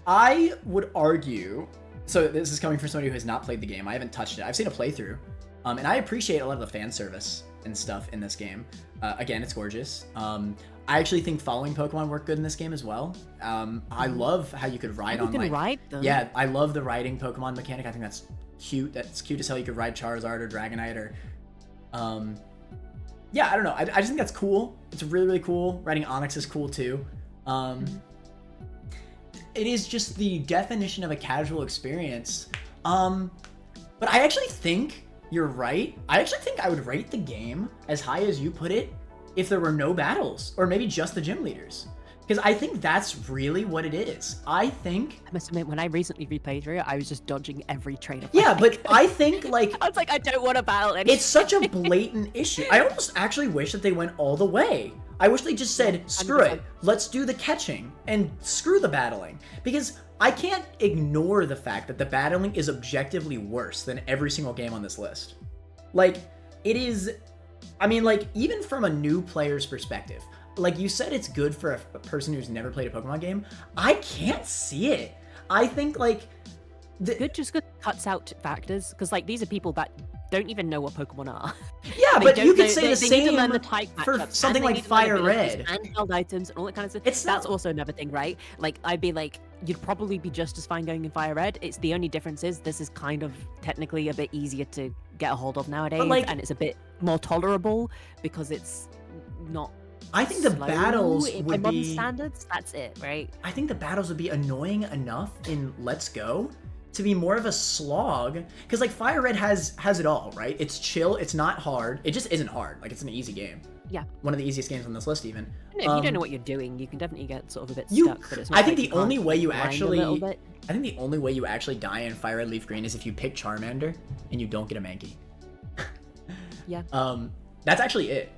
I would argue. So this is coming from somebody who has not played the game. I haven't touched it. I've seen a playthrough, and I appreciate a lot of the fan service and stuff in this game. Again, it's gorgeous. I actually think following Pokemon worked good in this game as well. I love how you could ride on You can like ride them. yeah, I love the riding Pokemon mechanic. I think that's cute. That's cute as hell. You could ride Charizard or Dragonite or yeah, I don't know. I just think that's cool. It's really, really cool. Riding Onix is cool too. It is just the definition of a casual experience. But I actually think you're right. I actually think I would rate the game as high as you put it if there were no battles, or maybe just the gym leaders. Because I think that's really what it is. I think... I must admit, when I recently replayed through it, I was just dodging every trainer. Yeah, but I think, like... I was like, I don't want to battle anything. It's such a blatant issue. I almost actually wish that they went all the way. I wish they just said, screw 100%. it, let's do the catching and screw the battling. Because I can't ignore the fact that the battling is objectively worse than every single game on this list. Like, it is, I mean, like, even from a new player's perspective, like you said, it's good for a person who's never played a Pokemon game. I can't see it. I think, like, Good just good cuts out factors, because like these are people that don't even know what Pokemon are. Yeah, They but don't you could know- say they the need to same learn the type for matchups, something and they like need to learn Fire abilities Red. and held items and all that kind of stuff. It's That's not- also another thing, right? Like I'd be like, you'd probably be just as fine going in Fire Red. It's the only difference is this is kind of technically a bit easier to get a hold of nowadays, like- and it's a bit more tolerable because it's not. I think the slow battles by would modern be. standards. That's it, right? I think the battles would be annoying enough in Let's Go to be more of a slog, because like Fire Red has it all, right? It's chill, it's not hard, it just isn't hard. Like, it's an easy game. Yeah. One of the easiest games on this list, even. If you don't know what you're doing, you can definitely get sort of a bit You- stuck. But it's not I think like the you only can't way you grind a actually, little bit. I think the only way you actually die in Fire Red Leaf Green is if you pick Charmander and you don't get a Mankey. Yeah. That's actually it.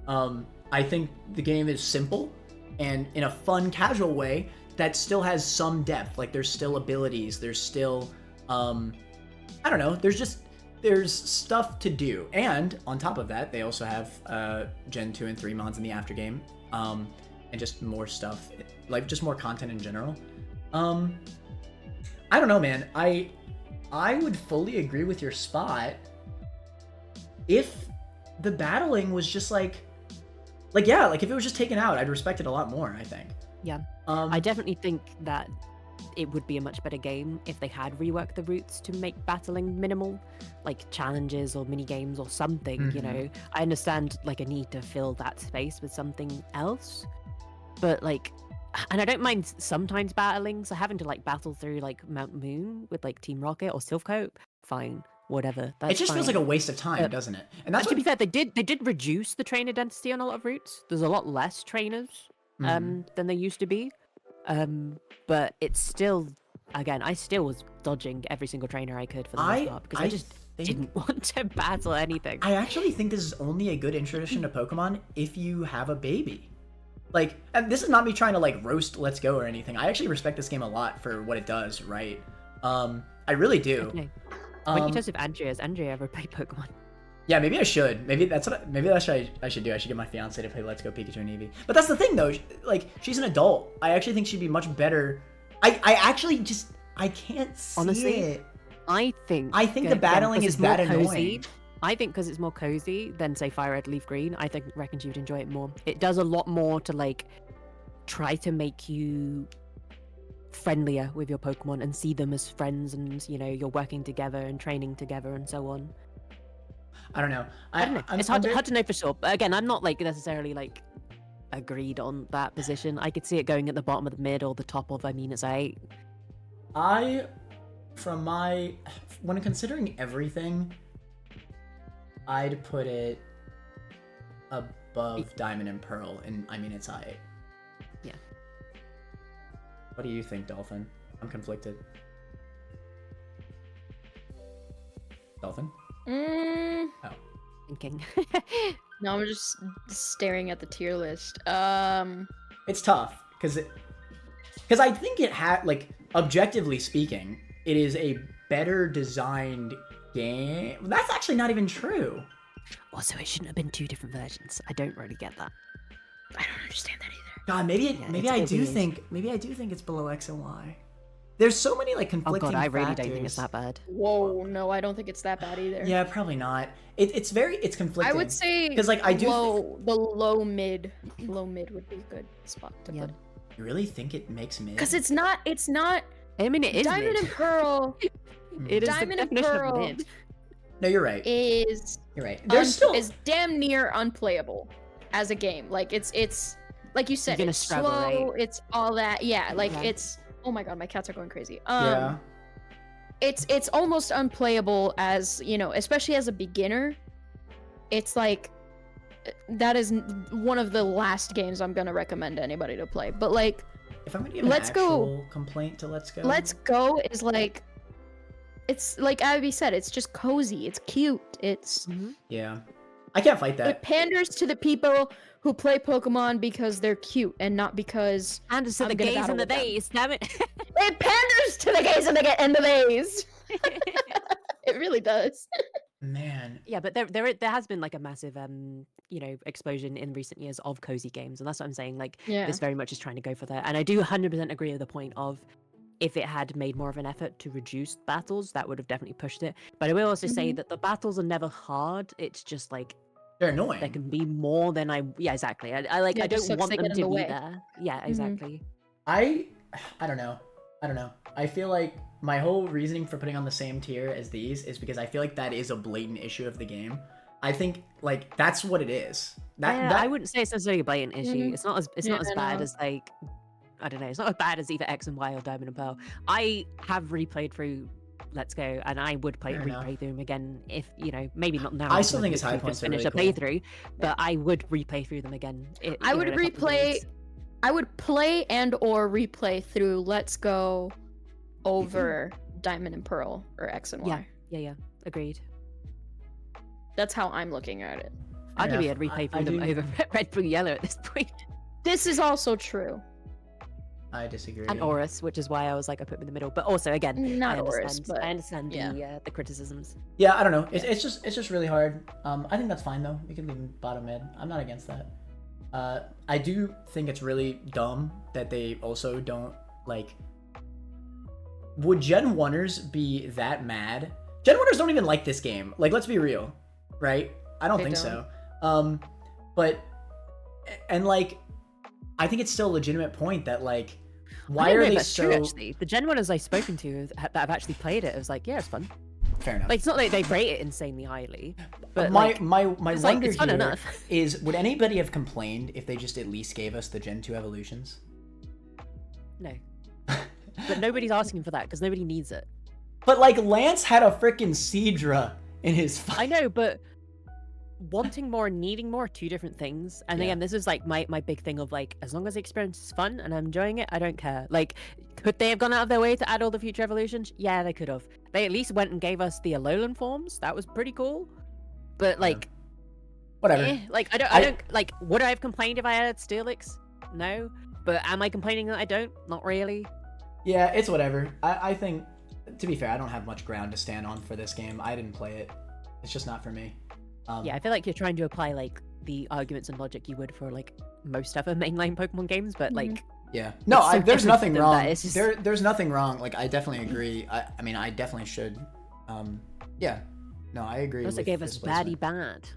I think the game is simple and in a fun, casual way that still has some depth. Like, there's still abilities, there's still, I don't know, there's stuff to do. And on top of that, they also have Gen 2 and 3 mods in the after game, and just more stuff, like just more content in general. I don't know, man. I would fully agree with your spot if the battling was just like yeah, like if it was just taken out, I'd respect it a lot more, I think. Yeah. I definitely think that it would be a much better game if they had reworked the routes to make battling minimal, like challenges or mini games or something. You know, I understand like a need to fill that space with something else, but like, and I don't mind sometimes battling, so having to like battle through like Mount Moon with like Team Rocket or Silph fine, whatever. That's It just feels fine. like a waste of time, doesn't it? And that's To what be fair, they did reduce the trainer density on a lot of routes. There's a lot less trainers than there used to be. But it's still, again, I still was dodging every single trainer I could for the most part because I just didn't want to battle anything. I actually think this is only a good introduction to Pokemon if you have a baby. Like, and this is not me trying to like roast Let's Go or anything. I actually respect this game a lot for what it does, right? I really do. Okay. When you test with Andrea, has Andrea ever played Pokemon? Yeah, maybe I should. Maybe that's what I should do. I should get my fiance to play Let's Go Pikachu and Eevee. But that's the thing, though. Like, she's an adult. I actually think she'd be much better. I actually just I can't see Honestly, it. I think the battling is that annoying. I think because it's more cozy than say Fire Red Leaf Green, I reckon you'd enjoy it more. It does a lot more to like try to make you friendlier with your Pokemon and see them as friends, and you know you're working together and training together and so on. I don't know. I don't know. It's hard to know for sure. But again, I'm not like necessarily like agreed on that position. I could see it going at the bottom of the mid or the top of. I mean, it's 8. When considering everything, I'd put it above Diamond and Pearl, and I mean it's I. Yeah. What do you think, Dolphin? I'm conflicted. Dolphin? Mm, Oh. Thinking. no, I'm just staring at the tier list. It's tough because I think it had, like, objectively speaking, it is a better designed game. That's actually not even true. Also, it shouldn't have been 2 different versions. I don't really get that. I don't understand that either. God, maybe it's I do weird. think it's below X and Y. There's so many like Oh conflicting god, I really factors. don't think it's that bad. Whoa, no, I don't think it's that bad either. Yeah, probably not. It's conflicting. I would say 'Cause, like, I do the low mid would be a good spot to Yeah. put. You really think it makes mid? Because it's not I mean, it is Diamond mid. and Pearl It is Diamond the and definition Pearl. of mid. No, you're right. is You're right. There's still is damn near unplayable as a game. Like it's like you said, gonna it's struggle, slow, right? it's all that. Yeah, like Yeah. it's oh my god, my cats are going crazy. yeah. It's almost unplayable as, you know, especially as a beginner. It's like that is one of the last games I'm gonna recommend anybody to play. But like If I'm gonna give an Let's Go- actual complaint to Let's Go, Let's Go is like it's like Abby said, it's just cozy, it's cute, it's Yeah. I can't fight that. It panders to the people who play Pokemon because they're cute and not because And to the gays and the days, damn it. It panders to the gays and the days. It really does. Man. Yeah, but there has been like a massive explosion in recent years of cozy games, and that's what I'm saying. Like this very much is trying to go for that. And I do 100% agree with the point of if it had made more of an effort to reduce battles, that would have definitely pushed it. But I will also say that the battles are never hard. It's just like they're annoying. There can be more than exactly. I don't want them to be there. Yeah, exactly. I don't know. I feel like my whole reasoning for putting on the same tier as these is because I feel like that is a blatant issue of the game. I think like that's what it is. I wouldn't say it's necessarily a blatant issue. It's not as bad as like I don't know. It's not as bad as either X and Y or Diamond and Pearl. I have replayed through Let's Go, and I would replay through them again if maybe not now. I still think it's high points. Finish a playthrough, but I would replay through them again. I would play and or replay through Let's Go over Diamond and Pearl or X and Y. Yeah. Agreed. That's how I'm looking at it. I'd be able to replay through them over Red, Blue, Yellow at this point. This is also true. I disagree. And Oris, which is why I was like I put them in the middle. But also again, not I Oris, but I understand the criticisms. Yeah, I don't know. It's just really hard. I think that's fine though. We can leave bottom mid. I'm not against that. I do think it's really dumb that they also don't like. Would Gen 1ers be that mad? Gen 1ers don't even like this game. Like, let's be real, right? I don't think so. But like, I think it's still a legitimate point that like, why are they so? True, actually. The Gen 1ers I've spoken to that have actually played it was like, yeah, it's fun. Fair enough. Like, it's not like they rate it insanely highly. But my like, wonder it's fun here enough. is, would anybody have complained if they just at least gave us the Gen 2 evolutions? No. But nobody's asking for that because nobody needs it. But like Lance had a freaking Seadra in his fight. I know, but wanting more and needing more are two different things. And again, this is like my big thing of like, as long as the experience is fun and I'm enjoying it, I don't care. Like, could they have gone out of their way to add all the future evolutions? Yeah, they could have. They at least went and gave us the Alolan forms. That was pretty cool. But like, whatever. Like I don't like. Would I have complained if I added Steelix? No. But am I complaining that I don't? Not really. Yeah, it's whatever. I think, to be fair, I don't have much ground to stand on for this game. I didn't play it. It's just not for me. Yeah, I feel like you're trying to apply like the arguments and logic you would for like most other mainline Pokemon games, but like yeah, no, so there's nothing wrong. Just... There's nothing wrong. Like I definitely agree. I mean, I definitely should. Yeah, no, I agree. Also gave us Baddie Bad.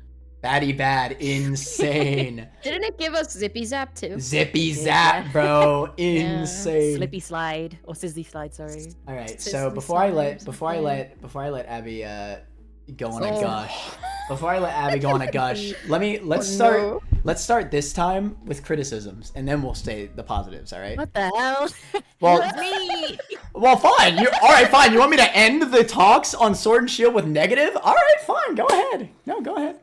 Baddie Bad, insane. Didn't it give us Zippy Zap too? Zippy Zap, bro, insane. Slippy Slide or Sizzly Slide, sorry. All right, so before I let Abby go on a gush. Before I let Abby go on a gush, let's start this time with criticisms, and then we'll say the positives. All right? What the hell? Well, it's me. Well, fine. All right, fine. You want me to end the talks on Sword and Shield with negative? All right, fine. Go ahead. No, go ahead.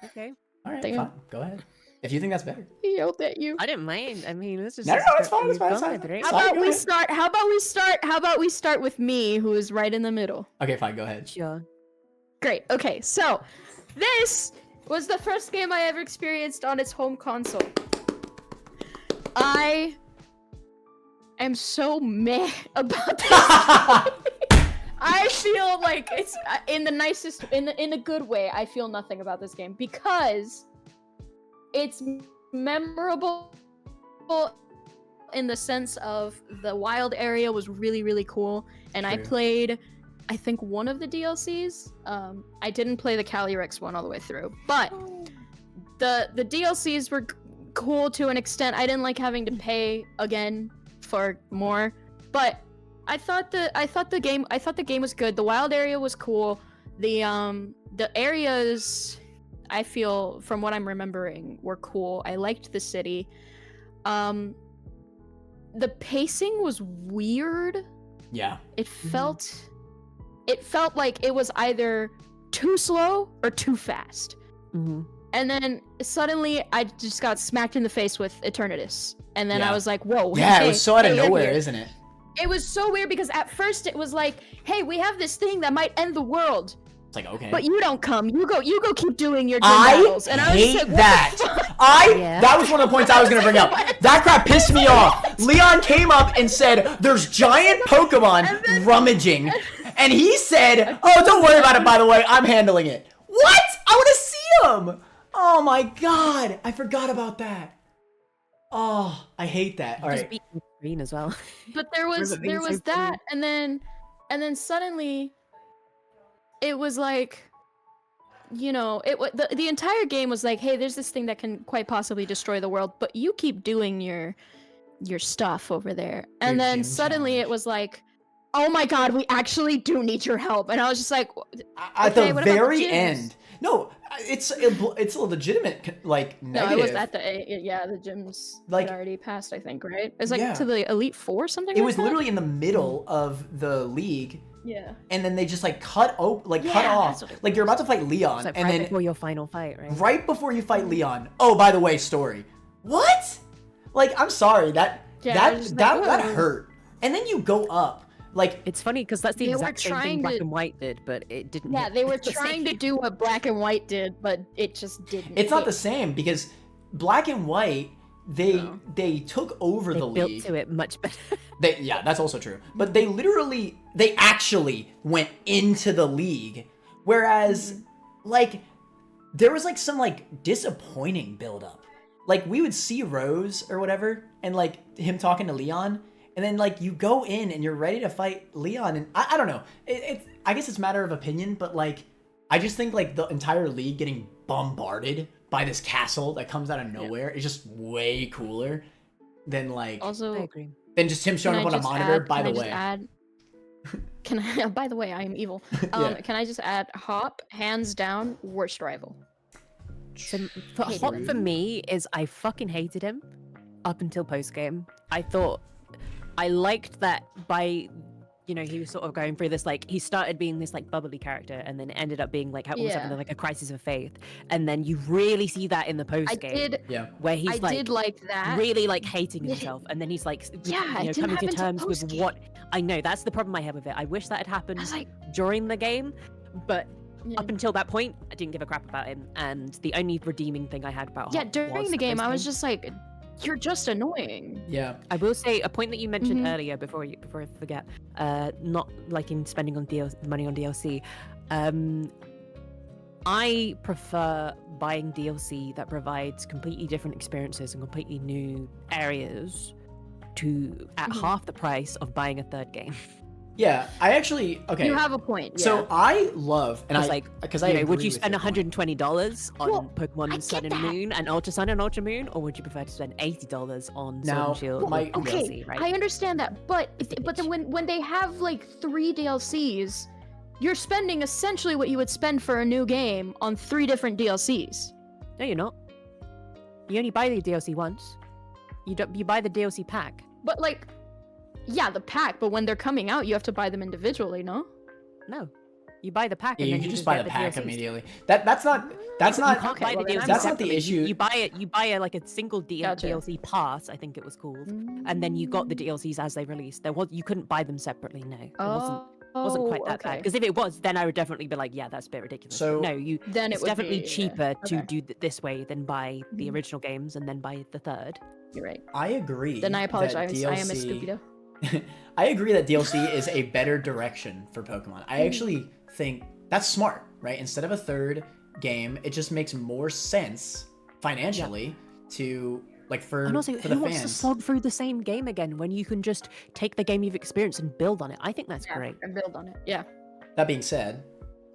Okay. All right, fine. Go ahead. If you think that's better. He yelled at you. I didn't mind. I mean, this is no, it's fine. It's fine. How about we start with me, who is right in the middle? Okay, fine. Go ahead. Sure. Great. Okay, so this was the first game I ever experienced on its home console. I am so meh about this. I feel like it's in the nicest, in a good way. I feel nothing about this game because it's memorable in the sense of the wild area was really, really cool, and I played, I think, one of the DLCs. I didn't play the Calyrex one all the way through, but the DLCs were cool to an extent. I didn't like having to pay again for more, but I thought the game was good. The wild area was cool. The areas, I feel, from what I'm remembering, were cool. I liked the city. The pacing was weird. Yeah. It felt like it was either too slow or too fast. Mm-hmm. And then suddenly I just got smacked in the face with Eternatus. And then I was like, whoa. Yeah, it was so out of nowhere, isn't it? It was so weird because at first it was like, hey, we have this thing that might end the world. It's like, okay. But you don't come. You go keep doing your gym battles. And I was hate just like, that. That was one of the points I was gonna bring up. That crap pissed me off. Leon came up and said, "There's giant Pokemon rummaging," and he said, "Oh, don't worry about it. By the way, I'm handling it." What? I want to see him. Oh my god, I forgot about that. Oh, I hate that. All right. Just beat the screen as well. But there was that, and then suddenly, it was like, you know, the entire game was like, hey, there's this thing that can quite possibly destroy the world, but you keep doing your stuff over there. And then suddenly it was like, oh my god, we actually do need your help. And I was just like, at the very end. No, it's a legitimate like negative. No, it was at the gyms like had already passed, I think, right? It was like to the Elite Four or something. It was literally in the middle of the league. Yeah. And then they just like cut off. Like you're about to fight Leon, like and right then before your final fight, right? Right before you fight Leon. Oh, by the way, story. What? Like, I'm sorry, that hurt. And then you go up. Like, it's funny because that's the exact same thing Black and White did, but it didn't. Yeah, they were trying to do what Black and White did, but it just didn't. It's not the same because Black and White, they took over the league. They built to it much better. Yeah, that's also true. But they actually went into the league, whereas like there was like some like disappointing buildup. Like we would see Rose or whatever, and like him talking to Leon. And then, like, you go in and you're ready to fight Leon, and I don't know. I guess it's a matter of opinion, but, like, I just think, like, the entire league getting bombarded by this castle that comes out of nowhere is just way cooler than, like... Also, I agree. Than just him showing up on a monitor, by the way. By the way, I am evil. Can I just add Hop, hands down, worst rival. So, Hop for me is I fucking hated him up until post-game. I thought... I liked that by, you know, he was sort of going through this, like, he started being this, like, bubbly character and then ended up being, like, almost having, like, a crisis of faith. And then you really see that in the post-game. Where he's, I did like that. Really, like, hating himself. And then he's, like, you know, coming to terms with what... I know, that's the problem I have with it. I wish that had happened during the game. But up until that point, I didn't give a crap about him. And the only redeeming thing I had about Hop during the game, I was just like... You're just annoying. Yeah. I will say a point that you mentioned earlier before I forget, not liking spending on money on DLC. I prefer buying DLC that provides completely different experiences and completely new areas at half the price of buying a third game. Yeah, I actually okay. You have a point. Yeah. So I love would you spend $120 on Pokemon Sun and Moon and Ultra Sun and Ultra Moon, or would you prefer to spend $80 on Sword and Shield? DLC, right? I understand that, but then when they have like 3 DLCs, you're spending essentially what you would spend for a new game on 3 different DLCs. No, you're not. You only buy the DLC once. You buy the DLC pack. But like. Yeah, the pack, but when they're coming out, you have to buy them individually, no? No. You buy the pack. Yeah, and you then can you just buy the pack immediately. That's not that's not the issue. You buy like a single DLC pass, I think it was called, and then you got the DLCs as they released. You couldn't buy them separately. No, it wasn't quite that bad. Because if it was, then I would definitely be like, yeah, that's a bit ridiculous. So no, it's definitely cheaper to do this way than buy the original games and then buy the third. You're right. I agree. Then I apologize. I am a stupido. I agree that DLC is a better direction for Pokemon. I actually think that's smart, right? Instead of a third game, it just makes more sense financially to like for and also, for who the wants fans. To slog through the same game again when you can just take the game you've experienced and build on it? I think that's great. And build on it. Yeah. That being said,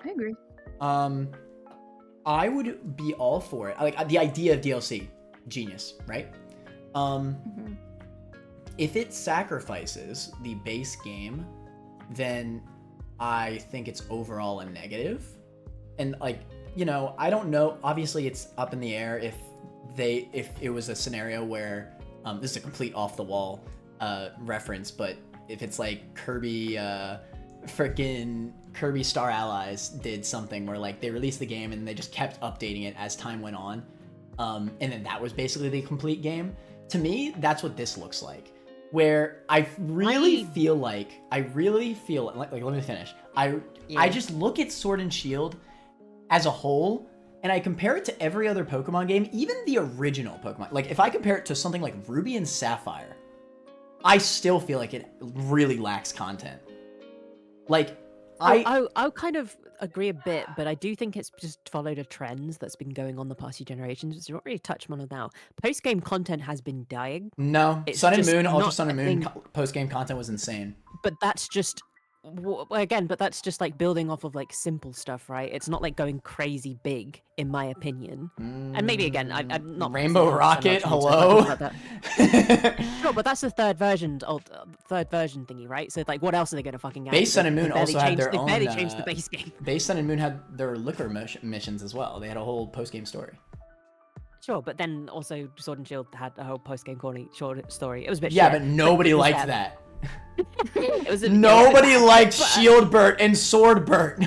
I agree. I would be all for it. Like the idea of DLC, genius, right? If it sacrifices the base game, then I think it's overall a negative. And like, you know, I don't know. Obviously, it's up in the air if it was a scenario where this is a complete off the wall reference, but if it's like Kirby, freaking Kirby Star Allies did something where like they released the game and they just kept updating it as time went on, and then that was basically the complete game. To me, that's what this looks like. where I really feel like let me finish. I just look at Sword and Shield as a whole, and I compare it to every other Pokemon game, even the original Pokemon. Like, if I compare it to something like Ruby and Sapphire, I still feel like it really lacks content. Like, I'll kind of agree a bit, but I do think it's just followed a trend that's been going on the past few generations, which is not really touched on now. Post-game content has been dying. No, It's Sun and just Moon, Ultra not Sun and a Moon thing. post-game content was insane. But that's just but that's just like building off of like simple stuff, right? It's not like going crazy big, in my opinion. And maybe again, I'm not Rainbow so much Rocket, into hello. about that. No, but that's the third version thingy, right? So like, what else are they gonna fucking add? Base Sun and Moon also had their own. They barely changed the base game. Base Sun and Moon had their liquor missions as well. They had a whole post-game story. Sure, but then also Sword and Shield had a whole post-game short story. It was a bit Yeah, shit, but nobody it was liked there. that. It was Nobody liked Shield Burt and Sword Burt.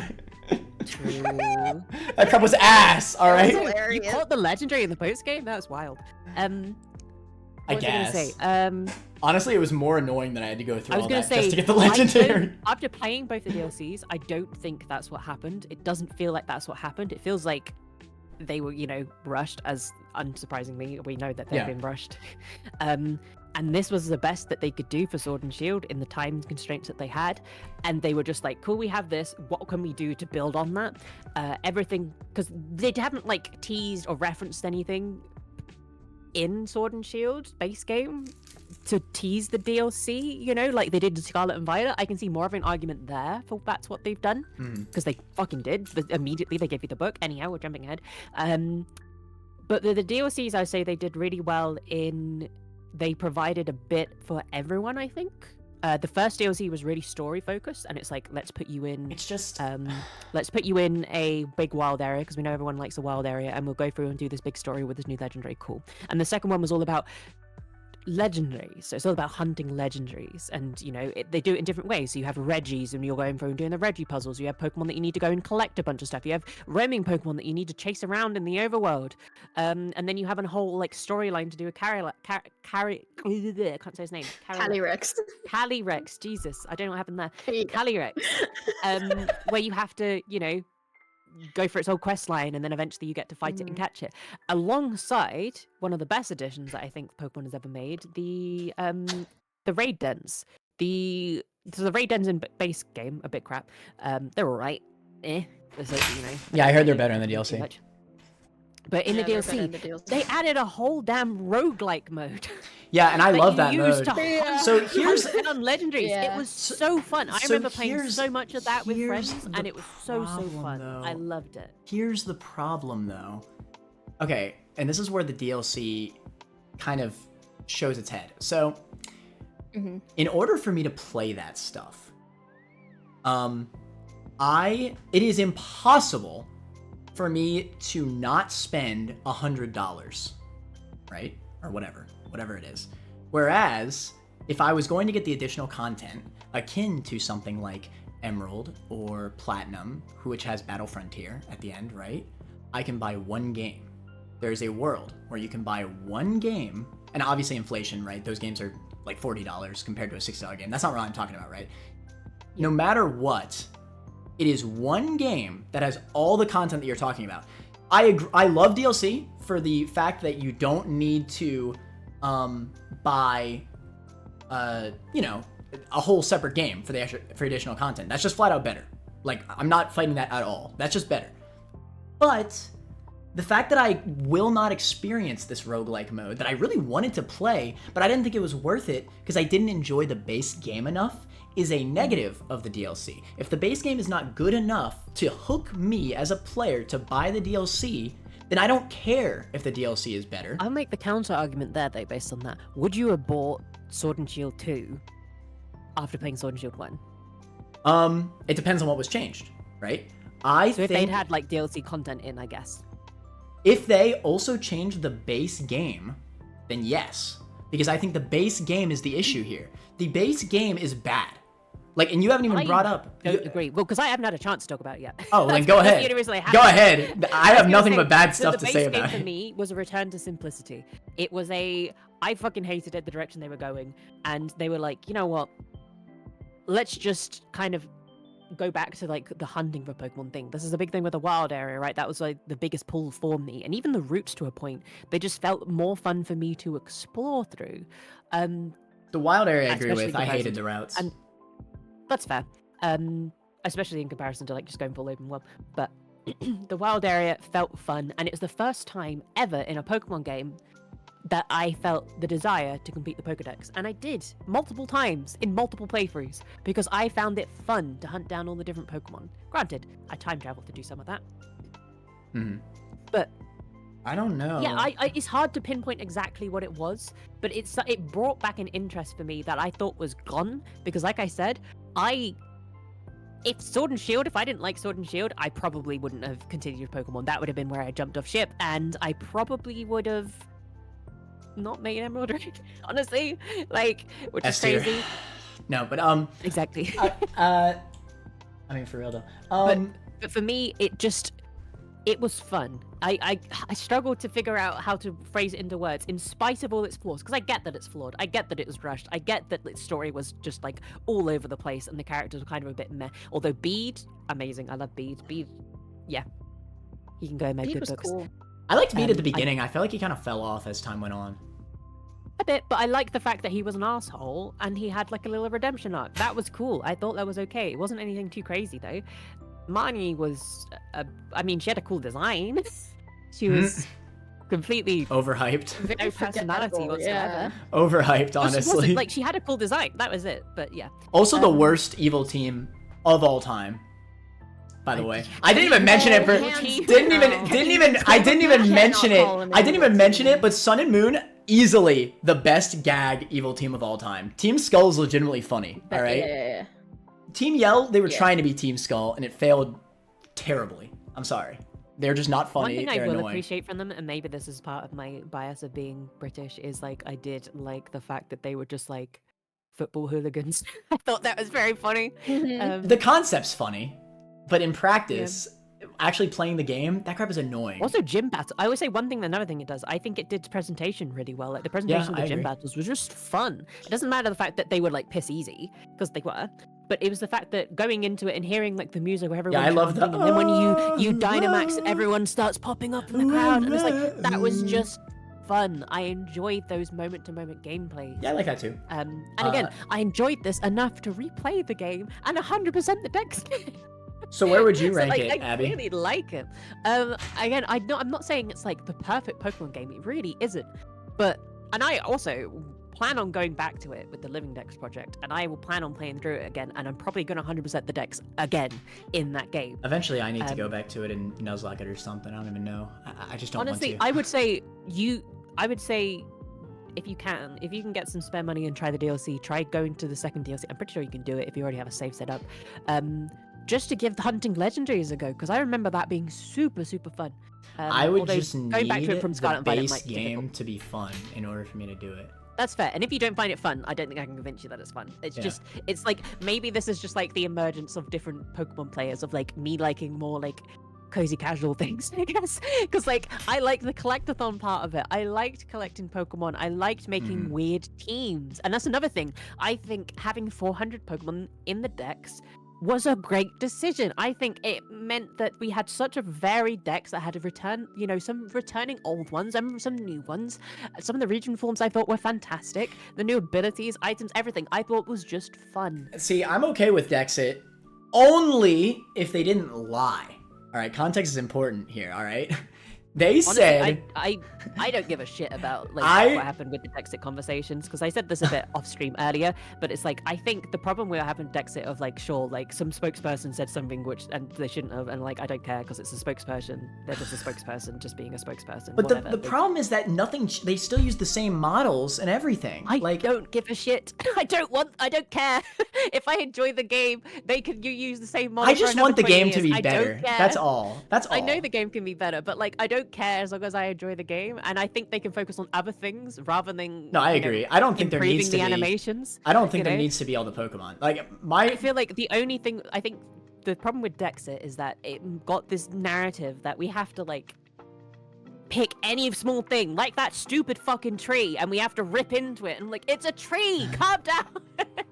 True. That crap was ass, alright? That was hilarious. You caught the legendary in the post-game? That was wild. I What was guess. I gonna say? Honestly, it was more annoying that I had to go through I was all gonna that say, just to get the legendary. after playing both the DLCs, I don't think that's what happened. It doesn't feel like that's what happened. It feels like they were, rushed, as unsurprisingly, we know that they've Yeah. been rushed. And this was the best that they could do for Sword and Shield in the time constraints that they had. And they were just like, cool, we have this. What can we do to build on that? Everything, because they haven't like teased or referenced anything in Sword and Shield base game to tease the DLC, like they did to Scarlet and Violet. I can see more of an argument there for that's what they've done, because they fucking did. Immediately they gave you the book. Anyhow, we're jumping ahead. But the DLCs, I say they did really well in. They provided a bit for everyone, I think. The first DLC was really story focused, and it's like, let's put you in. It's just. Let's put you in a big wild area, because we know everyone likes a wild area, and we'll go through and do this big story with this new legendary. Cool. And the second one was all about legendaries, so it's all about hunting legendaries, and they do it in different ways. So you have Reggies, and you're going through and doing the Reggie puzzles. You have Pokemon that you need to go and collect a bunch of stuff. You have roaming Pokemon that you need to chase around in the overworld, and then you have a whole like storyline to do with I can't say his name. Calyrex. Calyrex. Jesus, I don't know what happened there. There you go. Calyrex, where you have to go for its whole quest line, and then eventually you get to fight it and catch it, alongside one of the best additions that I think Pokemon has ever made, the raid dens. The raid dens in base game a bit crap. They're all right. Yeah, I heard they're better in the DLC. Much. But in the Yeah, they're better DLC, in the DLC. they added a whole damn roguelike mode. Yeah, and I love that you mode. used to hunt So here's down legendaries. Yeah. It was so fun. I so remember playing here's- so much of that with here's friends, the and it was so problem, fun. though. I loved it. Here's the problem, though. Okay, and this is where the DLC kind of shows its head. So, in order for me to play that stuff, it is impossible for me to not spend $100, right? Or whatever it is. Whereas, if I was going to get the additional content akin to something like Emerald or Platinum, which has Battle Frontier at the end, right? I can buy one game. There's a world where you can buy one game, and obviously inflation, right? Those games are like $40 compared to a $60 game. That's not what I'm talking about, right? No matter what, it is one game that has all the content that you're talking about. I love DLC for the fact that you don't need to buy, a whole separate game for additional content. That's just flat out better. Like, I'm not fighting that at all. That's just better. But the fact that I will not experience this roguelike mode that I really wanted to play, but I didn't think it was worth it because I didn't enjoy the base game enough, is a negative of the DLC. If the base game is not good enough to hook me as a player to buy the DLC, then I don't care if the DLC is better. I'll make the counter argument there, though, based on that. Would you have bought Sword and Shield 2 after playing Sword and Shield 1? It depends on what was changed, right? So if they'd had like DLC content in, I guess. If they also changed the base game, then yes. Because I think the base game is the issue here. The base game is bad. Like, and you haven't even brought up. Don't agree. Well, because I haven't had a chance to talk about it yet. Oh, then go ahead. That's the only reason I Go haven't. ahead. I have nothing but bad stuff to say The base about game for it. me was a return to simplicity. It was a, I fucking hated it, the direction they were going. And they were like, you know what? Let's just kind of go back to like the hunting for Pokemon thing. This is the big thing with the wild area, right? That was like the biggest pull for me. And even the routes to a point, they just felt more fun for me to explore through. The wild area I agree Especially with. I comparison hated to- the routes. and that's fair. Especially in comparison to like just going full open world. But the wild area felt fun, and it was the first time ever in a Pokemon game that I felt the desire to complete the Pokedex. And I did multiple times in multiple playthroughs because I found it fun to hunt down all the different Pokemon. Granted, I time traveled to do some of that. But I don't know. yeah, it's hard to pinpoint exactly what it was, but it brought back an interest for me that I thought was gone because, like I said, if Sword and Shield, if I didn't like Sword and Shield, I probably wouldn't have continued Pokemon. That would have been where I jumped off ship, and I probably would have not made Emerald Ring, honestly, like, which is S-tier. crazy. No, but Exactly. I mean, for real though. But for me, it was fun. I struggled to figure out how to phrase it into words in spite of all its flaws, because I get that it's flawed. I get that it was rushed. I get that its story was just like all over the place and the characters were kind of a bit meh. Although Bede, amazing. I love Bede. Bede, yeah. He can go and make Bede good was books. cool. I liked Bede at the beginning. I felt like he kind of fell off as time went on. A bit, but I like the fact that he was an asshole and he had like a little redemption arc. That was cool. I thought that was okay. It wasn't anything too crazy though. Marnie was, I mean, she had a cool design. She was completely Overhyped. no personality whatsoever. Yeah. Overhyped, Well, she wasn't. honestly. Like, she had a cool design. That was it. But yeah. Also, the worst evil team of all time. By the way, I didn't even mention it for. Didn't even. I didn't even mention it. I didn't even mention it. But Sun and Moon, easily the best gag evil team of all time. Team Skull is legitimately funny. All right. Yeah. Team Yell, they were Yeah. trying to be Team Skull, and it failed terribly. I'm sorry. They're just not One funny. thing I They're will annoying. appreciate from them, and maybe this is part of my bias of being British, is like I did like the fact that they were just like football hooligans. I thought that was very funny. The concept's funny, but in practice, actually playing the game, that crap is annoying. Also, gym battle. I always say one thing, another thing it does. I think it did presentation really well. Like the presentation of I the gym agree. battles was just fun. It doesn't matter the fact that they were like piss easy, because they were. But it was the fact that going into it and hearing like the music where everyone I love chanting, the, and then when you Dynamax and everyone starts popping up in the crowd, and it's like that was just fun. I enjoyed those moment-to-moment gameplays. Yeah, I like that too. And again, I enjoyed this enough to replay the game and 100% the dex. So where would you So, rank like, it, I Abby? really like it. Again, I'm not saying it's like the perfect Pokemon game. It really isn't. And I also plan on going back to it with the Living Dex project, and I will plan on playing through it again. And I'm probably going to 100% the dex again in that game. Eventually, I need to go back to it and Nuzlocke it or something. I don't even know. I just don't Honestly, want to. I would say if you can get some spare money and try the DLC, try going to the second DLC. I'm pretty sure you can do it if you already have a save set up. Just to give the hunting legendaries a go, because I remember that being super fun. I would although just going back need to it from the Scarlet and Violet base might be game difficult. to be fun in order for me to do it. That's fair. And if you don't find it fun, I don't think I can convince you that it's fun. It's just, it's like, maybe this is just like the emergence of different Pokemon players, of like me liking more like cozy casual things, I guess. Because like, I like the collectathon part of it. I liked collecting Pokemon. I liked making weird teams. And that's another thing. I think having 400 Pokemon in the dex was a great decision. I think it meant that we had such a varied dex that had a return, some returning old ones and some new ones. Some of the region forms I thought were fantastic. The new abilities, items, everything I thought was just fun. See, I'm okay with Dexit only if they didn't lie. All right, context is important here. All right, they Honestly, said I don't give a shit about like I- what happened with the Dexit conversations, because I said this a bit off stream earlier, but it's like I think the problem we're having with Dexit of like, sure, like some spokesperson said something which and they shouldn't have, and like I don't care because it's a spokesperson. They're just a spokesperson, just being a spokesperson. But whatever. the problem is that nothing. They still use the same models and everything. I like, don't give a shit. I don't care. If I enjoy the game, you use the same model. I just for another want the 20 game to years. be I don't better. care. That's all. That's all. I know the game can be better, but like I don't care as long as I enjoy the game, and I think they can focus on other things rather than. No, I agree. I don't think there improving needs to the be animations. I don't think you there know? needs to be all the Pokemon. Like I feel like the only thing I think the problem with Dexit is that it got this narrative that we have to like pick any small thing, like that stupid fucking tree, and we have to rip into it. And like, it's a tree. Calm down.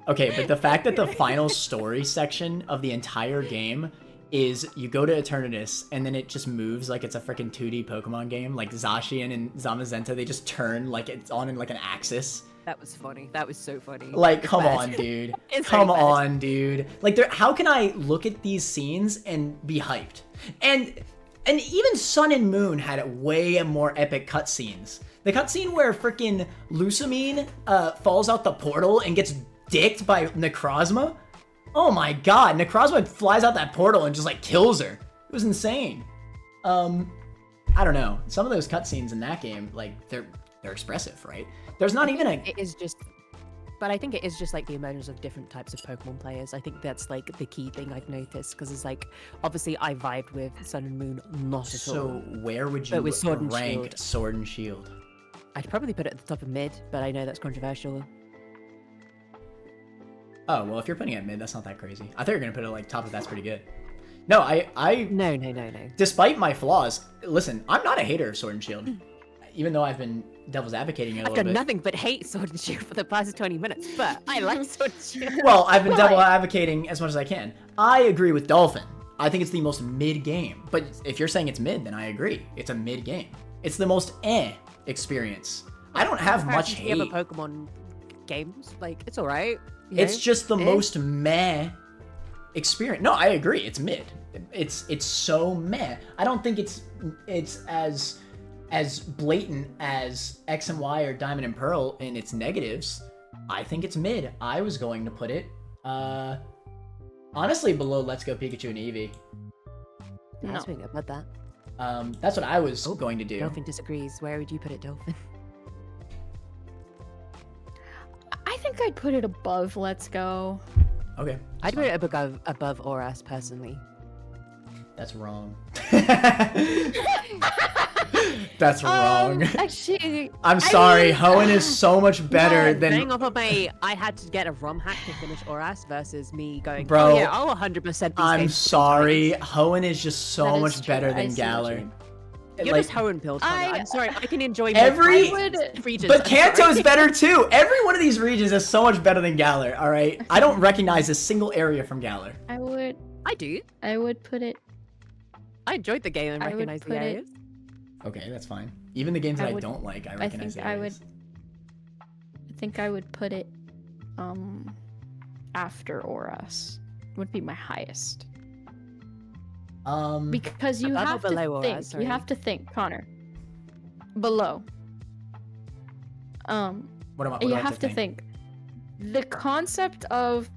Okay, but the fact that the final story section of the entire game is you go to Eternatus and then it just moves like it's a freaking 2D Pokemon game, like Zacian and Zamazenta, they just turn like it's on in like an axis. That was funny. That was so funny. Like, come on, dude. Come on, dude. Like, how can I look at these scenes and be hyped? And even Sun and Moon had way more epic cutscenes. The cutscene where freaking Lusamine falls out the portal and gets dicked by Necrozma. Oh my god, Necrozma flies out that portal and just like kills her. It was insane. I don't know. Some of those cutscenes in that game, like they're expressive, right? There's not even a. It is just, but I think it is just like the emergence of different types of Pokemon players. I think that's like the key thing I've noticed, because it's like obviously I vibed with Sun and Moon not at all. So where would you with Sword and rank Shield. Sword and Shield? I'd probably put it at the top of mid, but I know that's controversial. Oh well, if you're putting it at mid, that's not that crazy. I thought you were gonna put it like top of that's pretty good. No, I No. Despite my flaws, listen, I'm not a hater of Sword and Shield. Even though I've been devil's advocating it a I've little done bit. nothing but hate Sword and Shield for the past 20 minutes, but I like Sword and Shield. Well, I've been devil advocating as much as I can. I agree with Dolphin. I think it's the most mid game. But if you're saying it's mid, then I agree. It's a mid game. It's the most experience. I don't have much hate. The other Pokemon games, like, it's alright. It's just the most meh experience. No, I agree. It's mid. It's so meh. I don't think it's as blatant as X and Y or Diamond and Pearl in its negatives. I think it's mid. I was going to put it honestly below Let's Go Pikachu and Eevee. I was thinking about that. That's what I was going to do. Dolphin disagrees. Where would you put it, Dolphin? I think I'd put it above Let's Go. Okay. I'd put it above Oras, personally. That's wrong. That's wrong. Actually, I'm sorry. Hoenn is so much better than. Going off of I had to get a ROM hack to finish Oras versus me going, Bro, oh yeah, I'll 100% I'm sorry. Hoenn is just so That is much true. better I than see what you Galar. mean. You're just Hoenn build. I'm sorry, I can enjoy every regions. But Kanto's better too. Every one of these regions is so much better than Galar. All right, I don't recognize a single area from Galar. I do. I would put it. I enjoyed the game and I would recognized the put it- areas. Okay, that's fine. Even the games that I would- don't like, I recognize the I areas. think I would put it after Oras. Would be my highest. Because you Above or have to below think. Oras, sorry? You have to think, Connor. Below. What am I? What You do I have to think. The concept of,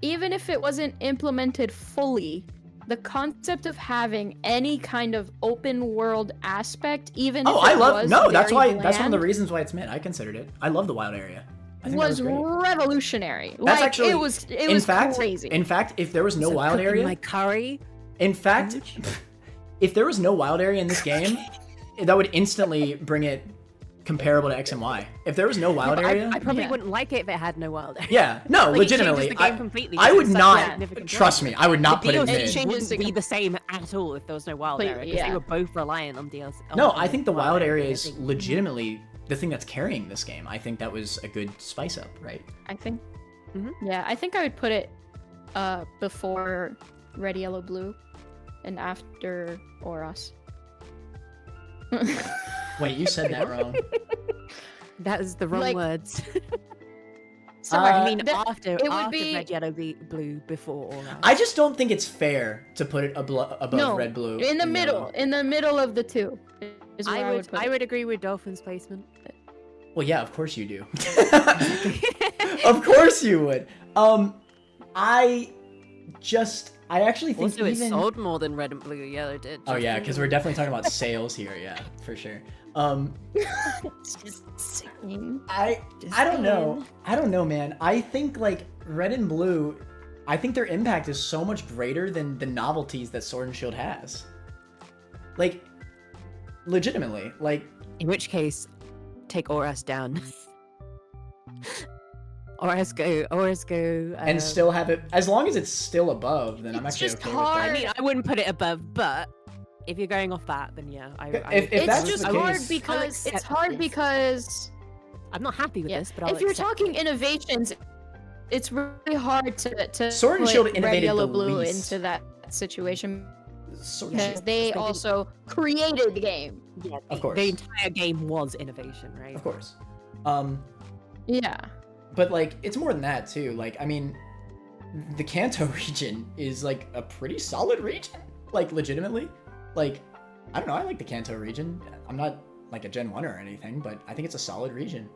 even if it wasn't implemented fully, the concept of having any kind of open world aspect, even Oh, if it I love. was No, that's very why. That's one of the bland, reasons why it's mid. I considered it. I love the wild area. I think that was was great. revolutionary. That's like, actually. it was crazy. In fact, if there was no So wild cooking area, my curry. in fact, if there was no wild area in this game, that would instantly bring it comparable to X and Y. If there was no wild area, I probably Yeah. wouldn't like it if it had no wild area. yeah, no, Like, it changes legitimately, the game completely I would because it's such a not. significant Trust me, I would not The put it DLC mid. changes wouldn't the be the same at all if there was no wild But, area, because yeah. they were both relying on DLC. No, on I think the wild area is thing. legitimately the thing that's carrying this game. I think that was a good spice up, right? I think. Mhm. Yeah, I think I would put it before Red, Yellow, Blue, and after Oras. Wait, you said that wrong. That is the wrong Like- words. Sorry, I mean, that- after it would after be- red, yellow, blue, before all that. I just don't think it's fair to put it above No, red, blue. in the and middle, yellow. in the middle of the two. Is where I would put it. agree with Dolphin's placement. Well, yeah, of course you do. Of course you would. I actually think Also, it even. sold more than red and blue and yellow did. Oh yeah, because we're definitely talking about sales here. Yeah, for sure. It's just sickening. I don't know. I don't know, man. I think like red and blue, I think their impact is so much greater than the novelties that Sword and Shield has. Like, legitimately, like. In which case, take Oras down. Oras go. And still have it, as long as it's still above, then I'm It's actually just okay hard. I mean, I wouldn't put it above, but if you're going off that, then yeah, If It's that's just the hard case- because I'll it's hard accept this. because I'm not happy with this, but I'll if you're accept talking it. innovations, it's really hard to Sword and put Shield red, innovated yellow, the blue least. into that situation Sword and because Shield. they didn't- also created the game. Yeah, Of course. the entire game was innovation, right? Of course. Yeah. But like it's more than that too. Like I mean, the Kanto region is like a pretty solid region. Like legitimately, like I don't know. I like the Kanto region. I'm not like a Gen 1 or anything, but I think it's a solid region.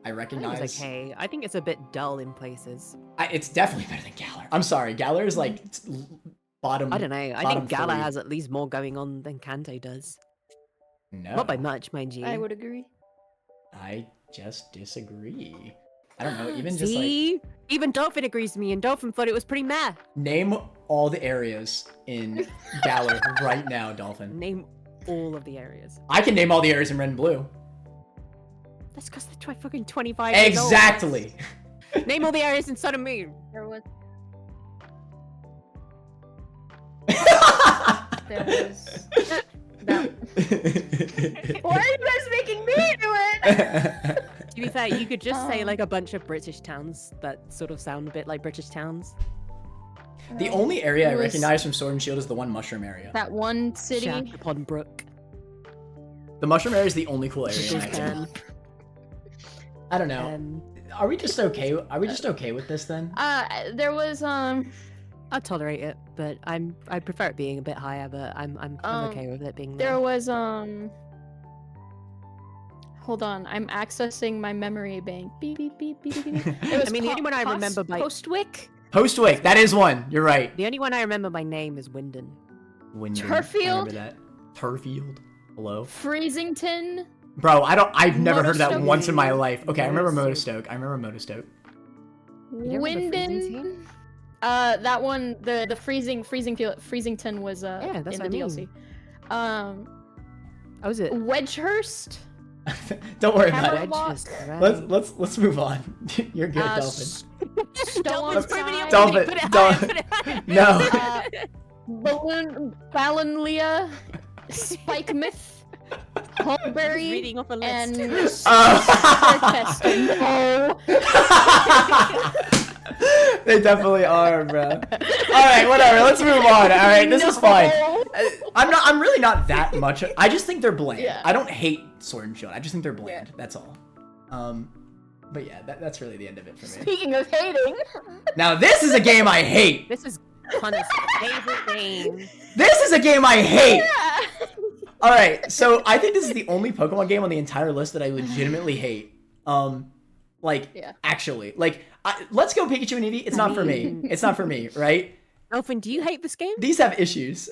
I I recognize. think it's okay. I think it's a bit dull in places. It's definitely better than Galar. I'm sorry, Galar is like bottom. I don't know. I bottom think Gala 3. has at least more going on than Kanto does. No, Not by much, mind you. I would agree. I just disagree. I don't know. Even just like See? Even Dolphin agrees with me, and Dolphin thought it was pretty meh. name all the areas in Galar right now, Dolphin. Name all of the areas. I can name all the areas in Red and Blue. That's because they're fucking 25 years old. Exactly. Name all the areas in Sun and Moon. There was that. Why are you guys making me do it? To be fair, you could just say Um. like a bunch of British towns that sort of sound a bit like British towns. The only area I It was- recognize from Sword and Shield is the one mushroom area. That one city. Shack upon Brook. The mushroom area is the only cool area in that game. Um, I don't know. um, Are we just okay? Are we just okay with this then? There was I'd tolerate it, but I prefer it being a bit higher. But I'm okay with it being there was Hold on, I'm accessing my memory bank. Beep beep beep beep beep. beep. It was I mean, the only one I remember by Postwick, Postwick, that is one. You're right. the only one I remember by name is Wyndon. Wyndham, Turfield? I remember that. Turfield. Hello. Freezington. Bro, I've never heard of that Motostoke? once in my life. Okay, I remember Motostoke. Motostoke. I remember Motostoke. You don't remember Wyndon. That one, the Freezington was Yeah, that's in what the I DLC. Oh, was it? Wedgehurst. Don't worry about Hammer- it. Walk. Just right. Let's move on. You're good, Dolphin. Stone Dolphin, Put it higher, Dolphin. put it higher. No. Balonlia, Spikemouth, Hulberry, Reading off a list. and Oh. Testing. They definitely are, bro. All right, whatever. Let's move on. All right, this is fine. I'm really not that much. I just think they're bland. Yeah. I don't hate Sword and Shield. I just think they're bland. That's all. But yeah, that's really the end of it for me. Speaking of hating, Now this is a game I hate. This is Connor's favorite game. This is a game I hate. yeah. All right, so I think this is the only Pokemon game on the entire list that I legitimately hate. Yeah. Actually, Let's Go Pikachu and Eevee. It's not for me. It's not for me, right? Elfin, do you hate this game? These have issues.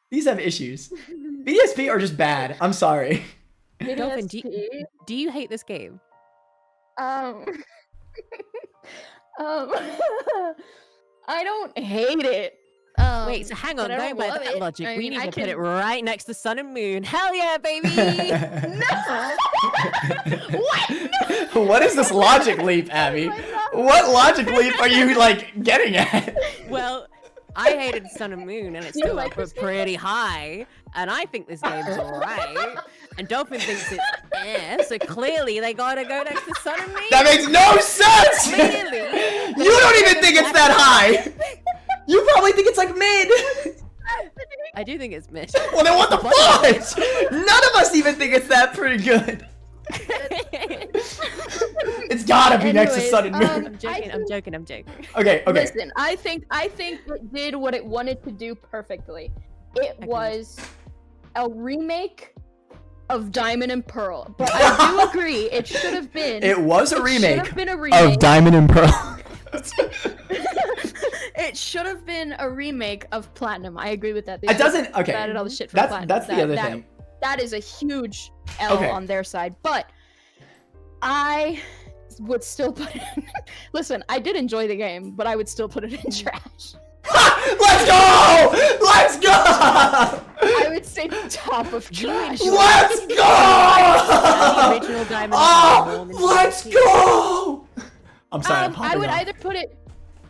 These have issues. BDSP are just bad. I'm sorry. Dolphin, do you hate this game? Um, I don't hate it. Wait, so hang on, but I going don't by love that it. logic, I we mean, need I to put it can- right next to Sun and Moon. Hell yeah, baby! What is this logic leap, Abby? What logic leap are you getting at? Well, I hated Sun and Moon, and it's You still like up this game? pretty high, and I think this game's alright. And Dolphin thinks it's so clearly they gotta go next to Sun and Moon. That makes no sense. Clearly. You don't even think it's that high. You probably think it's mid. I do think it's mid. Well, then what the fudge? None of us even think it's that pretty good. It's gotta be next to Anyways, Sun and Moon. I'm joking, I'm joking, I'm joking. Okay. Listen, I think it did what it wanted to do perfectly. It Agreed. was a remake of Diamond and Pearl, but I do agree it should have been. It was a Should remake have been a remake. of Diamond and Pearl. It should have been a remake of Platinum. I agree with that. They It should doesn't. have Okay. added all the shit from That's Platinum. that's the other That- thing. That is a huge L Okay. on their side, but I would still put it in. Listen, I did enjoy the game, but I would still put it in trash. Let's go! Let's go! I would say top of trash. Let's The go! original Diamond Oh, and Pearl more than let's DLC. go! I'm sorry. I'm I popping would off. either put it.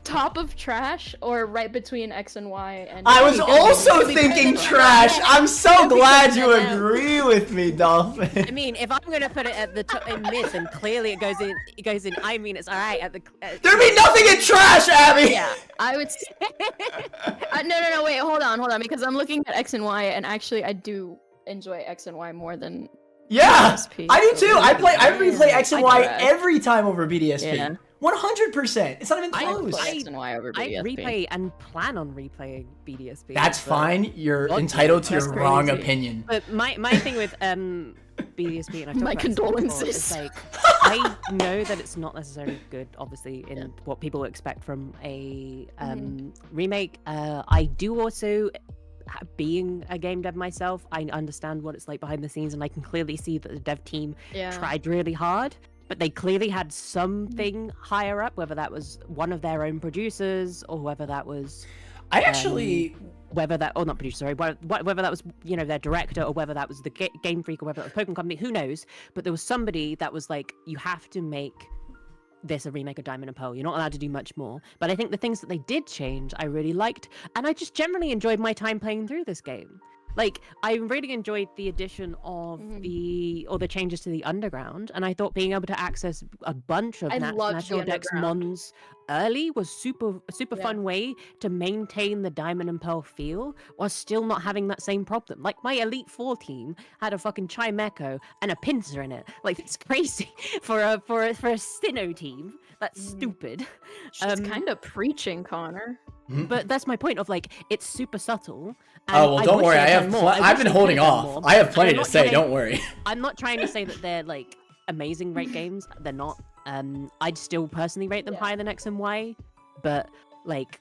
top of trash or right between X and Y? And I was also Because- thinking trash. I'm so glad you agree with me, Dolphin. I mean, if I'm gonna put it at the top in mid, then clearly it goes in. It goes in. I mean, it's all right at the. There'd be nothing in trash, Abby. Yeah, I would. No, wait, hold on, because I'm looking at X and Y, and actually, I do enjoy X and Y more than. Yeah, BDSP, I do so too. I replay X and I Y digress. every time over BDSP. Yeah. 100%. It's not even I close. play X and Y over I BDSP. replay and plan on replaying BDSP. That's but- fine. You're What? entitled to That's your wrong crazy. opinion. But my thing with BDSP, and I've talked My about this before, condolences. is like I know that it's not necessarily good, obviously, in what people expect from a remake. I do also, being a game dev myself, I understand what it's like behind the scenes, and I can clearly see that the dev team tried really hard. But they clearly had something higher up, whether that was one of their own producers or whether that was I actually. whether that, or not producer, sorry, whether that was, you know, their director, or whether that was the Game Freak, or whether that was Pokemon Company, who knows? But there was somebody that was like, you have to make this a remake of Diamond and Pearl. You're not allowed to do much more. But I think the things that they did change, I really liked, and I just generally enjoyed my time playing through this game. Like, I really enjoyed the addition of the changes to the underground, and I thought being able to access a bunch of I loved National the Dex underground. mons early was a super fun way to maintain the Diamond and Pearl feel while still not having that same problem. Like, my Elite Four team had a fucking Chimecho and a pincer in it. Like, it's crazy for a Sinnoh team. That's stupid. She's kind of preaching, Connor. But that's my point of, like, it's super subtle. And Oh, well, I don't wish worry. they I had have. done more. I I've wish been they holding could have off. done more. I have And plenty I'm to not say. trying- Don't worry. I'm not trying to say that they're, like, amazing rate games. They're not. I'd still personally rate them higher than X and Y. But, like,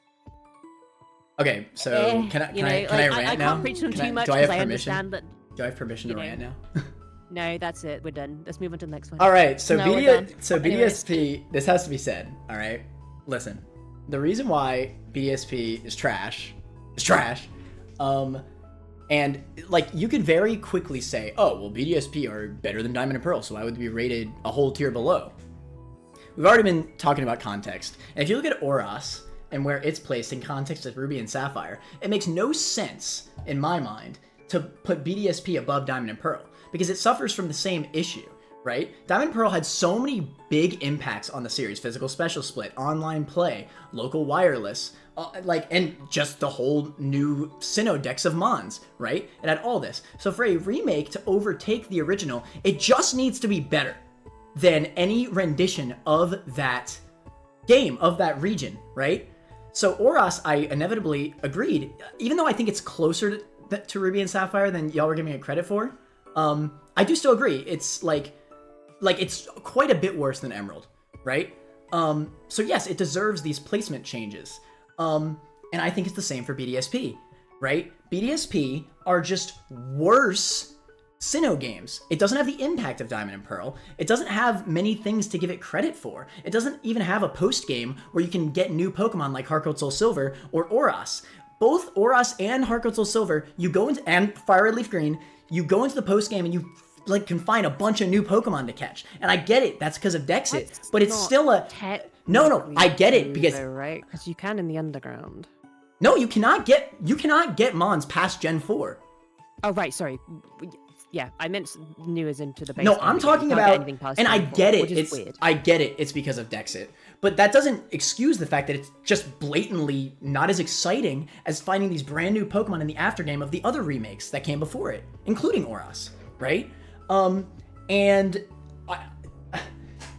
Okay, so can I rant I now? can't preach them too much do I because have I permission? understand that. Do I have permission to you know. rant now? No, that's it. We're done. Let's move on to the next one. All right, so No, we're done. Anyways. BDSP. This has to be said. All right, listen. The reason why BDSP is trash, and like you could very quickly say, oh well, BDSP are better than Diamond and Pearl, so I would be rated a whole tier below. We've already been talking about context, and if you look at Oras and where it's placed in context of Ruby and Sapphire, it makes no sense in my mind to put BDSP above Diamond and Pearl because it suffers from the same issue, right? Diamond and Pearl had so many big impacts on the series: physical special split, online play, local wireless, and just the whole new Sinnoh decks of Mons, right? It had all this. So for a remake to overtake the original, it just needs to be better than any rendition of that game, of that region, right? So Oras, I inevitably agreed, even though I think it's closer to Ruby and Sapphire than y'all were giving it credit for. I do still agree. It's like it's quite a bit worse than Emerald, right? So yes, it deserves these placement changes. And I think it's the same for BDSP, right? BDSP are just worse Sinnoh games. It doesn't have the impact of Diamond and Pearl. It doesn't have many things to give it credit for. It doesn't even have a post game where you can get new Pokemon like Heart Gold Soul Silver or Oras. Both Oras and Heart Gold Soul Silver, you go into, and Fire Red Leaf Green, you go into the post game and you can find a bunch of new Pokemon to catch. And I get it, that's because of Dexit, but it's still a no. I get it because right, because you can in the underground. No, you cannot get Mons past Gen 4. Oh right, sorry. Yeah, I meant new as into the base. No, game, I'm but you talking can't get about, anything past and I Gen 4, get it. which is It's weird. I get it. It's because of Dexit, but that doesn't excuse the fact that it's just blatantly not as exciting as finding these brand new Pokemon in the aftergame of the other remakes that came before it, including Oras, right? And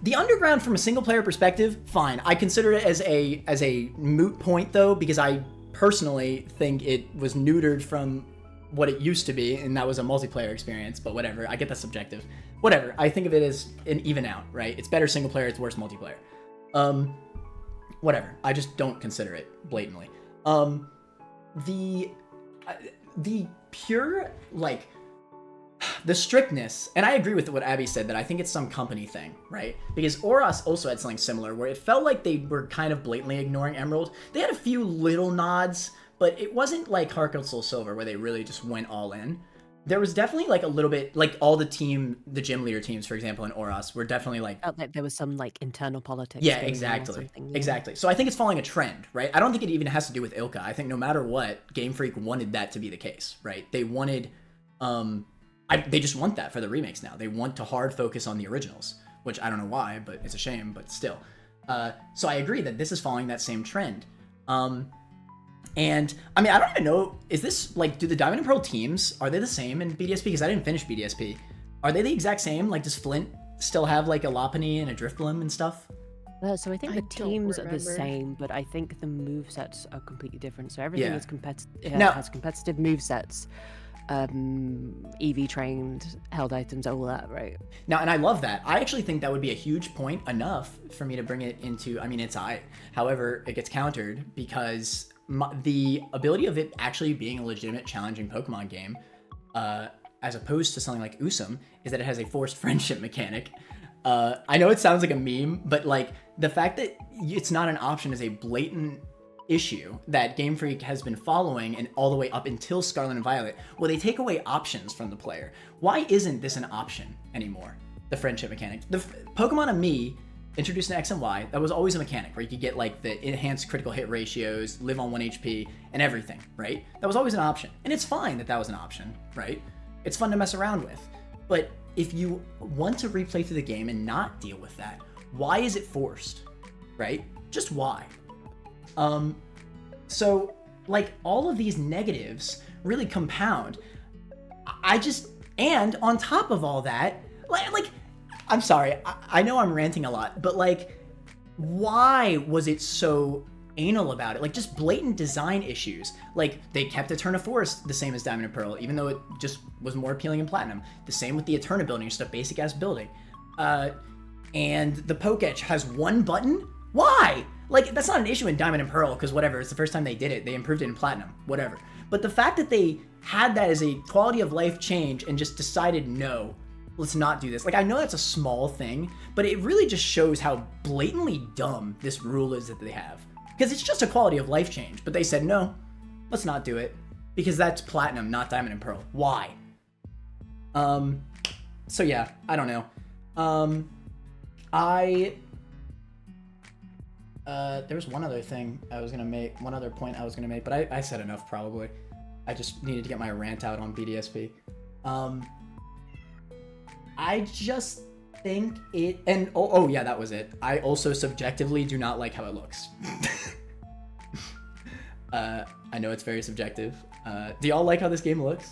the underground from a single player perspective, fine. I consider it as a moot point though, because I personally think it was neutered from what it used to be, and that was a multiplayer experience, but whatever, I get that's subjective. Whatever, I think of it as an even out, right? It's better single player, it's worse multiplayer. Whatever, I just don't consider it blatantly. The pure, like, the strictness, and I agree with what Abby said, that I think it's some company thing, right? Because Oras also had something similar, where it felt like they were kind of blatantly ignoring Emerald. They had a few little nods, but it wasn't like Heart Gold Soul Silver, where they really just went all in. there was definitely like a little bit like all the gym leader teams, for example, in Oros were definitely like Felt like there was some like internal politics. yeah, going on or exactly, something, yeah. exactly. So I think it's following a trend, right? I don't think it even has to do with Ilka. I think no matter what, Game Freak wanted that to be the case, right? They wanted, they just want that for the remakes now. They want to hard focus on the originals, which I don't know why, but it's a shame, but still. So I agree that this is following that same trend. And I mean, I don't even know, is this like, do the Diamond and Pearl teams, are they the same in BDSP? Because I didn't finish BDSP. Are they the exact same? Like, does Flint still have like a Lopunny and a Drifblim and stuff? So I think I the don't teams are the remember. same, but I think the movesets are completely different. So everything Yeah. is Now- has competitive movesets, EV trained, held items, all that, right? Now, and I love that. I actually think that would be a huge point, enough for me to bring it into, I mean, it's I. However, it gets countered because the ability of it actually being a legitimate challenging Pokemon game, as opposed to something like Usum, is that it has a forced friendship mechanic. I know it sounds like a meme, but like the fact that it's not an option is a blatant issue that Game Freak has been following and all the way up until Scarlet and Violet. Well, they take away options from the player. Why isn't this an option anymore? The friendship mechanic. The Pokemon and Me introduced in X and Y, that was always a mechanic where you could get like the enhanced critical hit ratios, live on 1 HP, and everything, right? That was always an option. And it's fine that that was an option, right? It's fun to mess around with. But if you want to replay through the game and not deal with that, why is it forced, right? Just why? So like all of these negatives really compound. And on top of all that, like I'm sorry, I know I'm ranting a lot, but like, why was it so anal about it? Like, just blatant design issues. Like, they kept Eterna Forest the same as Diamond and Pearl, even though it just was more appealing in Platinum. The same with the Eterna building, just a basic ass building. And the Pokétch has one button? Why? Like, that's not an issue in Diamond and Pearl, because whatever, it's the first time they did it. They improved it in Platinum, whatever. But the fact that they had that as a quality of life change and just decided, no, let's not do this. Like, I know that's a small thing, but it really just shows how blatantly dumb this rule is that they have. Because it's just a quality of life change, but they said, no, let's not do it. Because that's Platinum, not Diamond and Pearl. Why? So yeah, I don't know. There was one other thing I was gonna make, one other point I was gonna make, but I said enough probably. I just needed to get my rant out on BDSP. I just think it, and oh yeah, that was it. I also subjectively do not like how it looks. I know it's very subjective. Do y'all like how this game looks?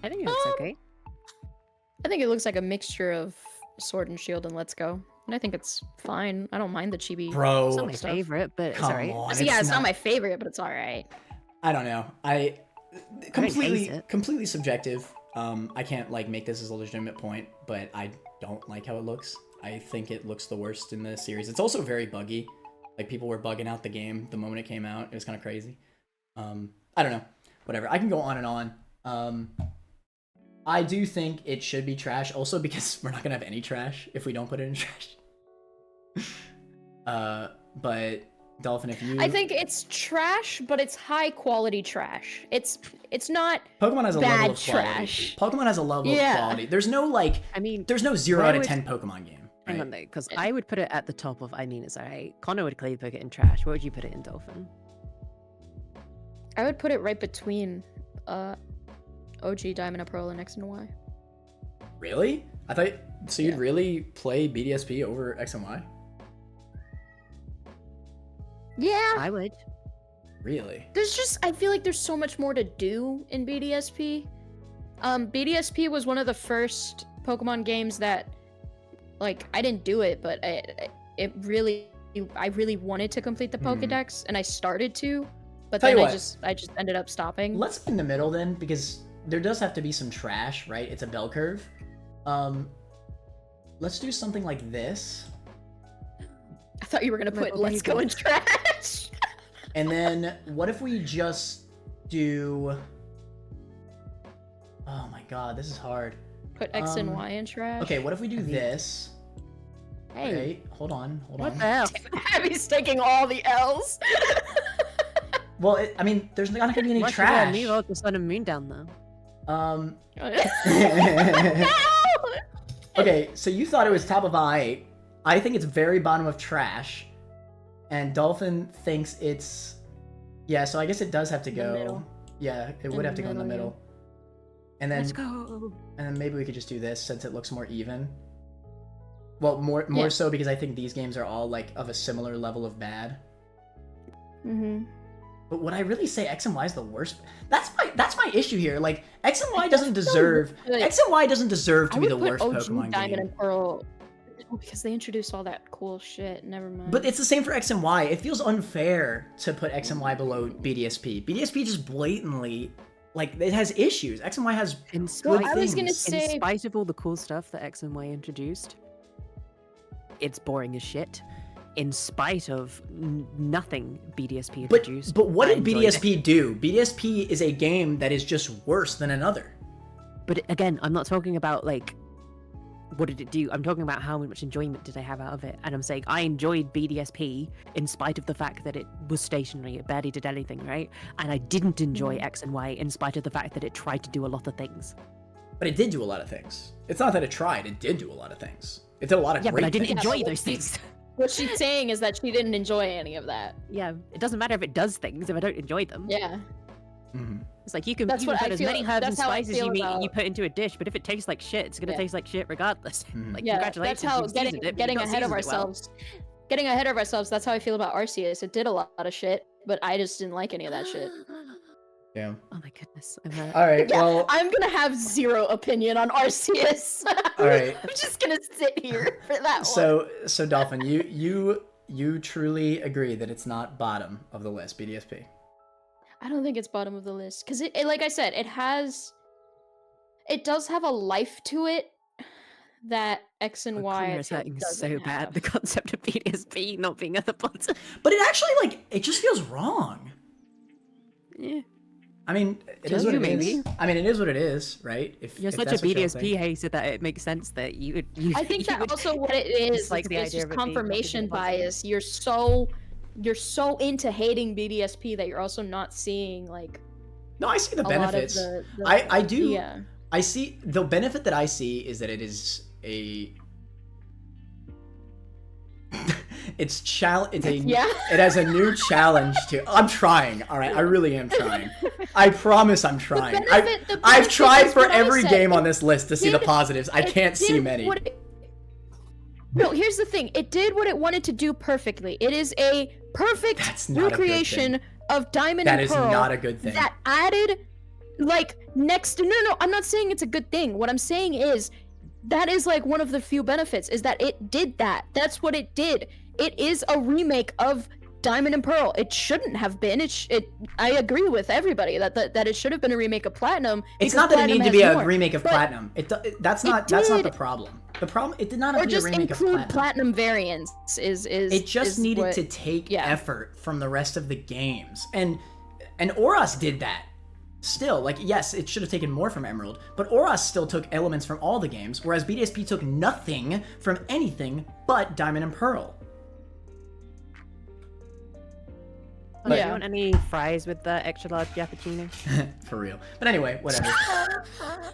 I think it looks okay. I think it looks like a mixture of Sword and Shield and Let's Go. And I think it's fine. I don't mind the chibi. Bro, It's not my stuff. favorite, but it's come alright. on. So yeah, it's not my favorite, but it's alright. I don't know. hate it. Completely subjective. I can't like make this as a legitimate point, but I don't like how it looks. I think it looks the worst in the series. It's also very buggy. Like, people were bugging out the game the moment it came out. It was kind of crazy. I don't know. Whatever. I can go on and on. I do think it should be trash, also because we're not gonna have any trash if we don't put it in trash. But Dolphin, if you, I think it's trash, but it's high quality trash. It's not Pokemon has a bad level of quality. trash. Pokemon has a level of Yeah. quality. There's no like, I mean, there's no 0 where out of would- 10 Pokemon game. hang Right? on though, because I would put it at the top of I mean it's alright. Connor would clearly put it in trash. What would you put it in, Dolphin? I would put it right between OG Diamond and Pearl and X and Y. Really? I thought so. You'd Yeah. really play BDSP over X and Y? Yeah. I would. Really? I feel like there's so much more to do in BDSP. BDSP was one of the first Pokemon games that, like, I didn't do it, but I really wanted to complete the Mhm. Pokédex, and I started to, but Tell then you I what. just ended up stopping. Let's in the middle then, because there does have to be some trash, right? It's a bell curve. Let's do something like this, I thought you were gonna Michael, put there Let's you Go go. in trash. and then what if we just do? Oh my god, this is hard. Put X and Um, Y in trash. Okay, what if we do I mean- this? Hey, Wait, hold on. what the hell? Abby's taking all the L's. Well, I mean, there's not gonna be any Why should trash. leave all the sun and moon down there? Okay, so you thought it was top of I. I think it's very bottom of trash. And Dolphin thinks it's... Yeah, so I guess it does have to go... middle. Yeah, it would have to go in the middle. And then... Let's go. And then maybe we could just do this since it looks more even. Well, more so because I think these games are all, like, of a similar level of bad. Mm-hmm. But would I really say X and Y is the worst? That's my issue here. Like, X and Y doesn't deserve... X and Y doesn't deserve to be the worst Pokemon Diamond game. and Pearl... because they introduced all that cool shit. Never mind. But it's the same for X and Y. It feels unfair to put X and Y below BDSP. BDSP just blatantly, like, it has issues. X and Y has In good spite, I was gonna things. say- in spite of all the cool stuff that X and Y introduced, it's boring as shit. In spite of nothing BDSP introduced. But what I did enjoyed it. BDSP do? BDSP is a game that is just worse than another. But again, I'm not talking about, like, what did it do? I'm talking about how much enjoyment did I have out of it. And I'm saying I enjoyed BDSP in spite of the fact that it was stationary. It barely did anything, right? And I didn't enjoy X and Y in spite of the fact that it tried to do a lot of things. But it did do a lot of things. It's not that it tried. It did do a lot of things. It did a lot of Yeah, great but I didn't things. enjoy those things. What she's saying is that she didn't enjoy any of that. Yeah, it doesn't matter if it does things if I don't enjoy them. Yeah. Mm-hmm. It's like you can That's what put I as feel- many herbs and that's how I spices feel you about- put into a dish, but if it tastes like shit, it's gonna Yeah. taste like shit regardless. Mhm. Like, Yeah, congratulations, that's how you've seasoned it, but getting you've not ahead of seasoned it well. ourselves. Getting ahead of ourselves. That's how I feel about Arceus. It did a lot of shit, but I just didn't like any of that shit. Yeah. Oh my goodness, I'm hurt. All right. Yeah, Well. I'm gonna have zero opinion on Arceus. All right. I'm just gonna sit here for that one. So Dolphin, you truly agree that it's not bottom of the list, BDSP. I don't think it's bottom of the list because it, like I said, it does have a life to it that X and My Y corner is hurting so bad. The concept of BDSP not being at the bottom. But it actually, like, it just feels wrong. Yeah. I mean, it Does is what you, it is. maybe? I mean, it is what it is, right? You're if such a that's what y'all BDSP think. hater that it makes sense that you. I think you that would also what it is. dislike the It's idea just of it being not confirmation being positive. bias. You're so into hating BDSP that you're also not seeing like No, I see the a lot of benefits. the I do. Yeah. I see the benefit that I see is that it is a. It's a. Yeah. It has a new challenge to. I'm trying. All right, I really am trying. I promise I'm trying. the I've benefit tried is for what I every said. game on this list to see the Did- positives. I It can't see did many. what No, here's the thing. It did what it wanted to do perfectly. It is a perfect That's not a good recreation of Diamond That and is Pearl not a good thing. that added like next to no, I'm not saying it's a good thing. What I'm saying is that is like one of the few benefits is that it did that. That's what it did. It is a remake of Diamond and Pearl. It shouldn't have been. I agree with everybody that it should have been a remake of Platinum. It's because not that it Platinum needed to be has a more. remake of But- Platinum. That's not the did. problem. The problem it did not have Or to be a just remake of include Platinum. Platinum variants is It just is needed what- to take yeah. effort from the rest of the games. And Oros did that. Still, like, yes, it should have taken more from Emerald, but Oros still took elements from all the games, whereas BDSP took nothing from anything but Diamond and Pearl. Do you Yeah. want any fries with the extra large cappuccino? For real. But anyway, whatever.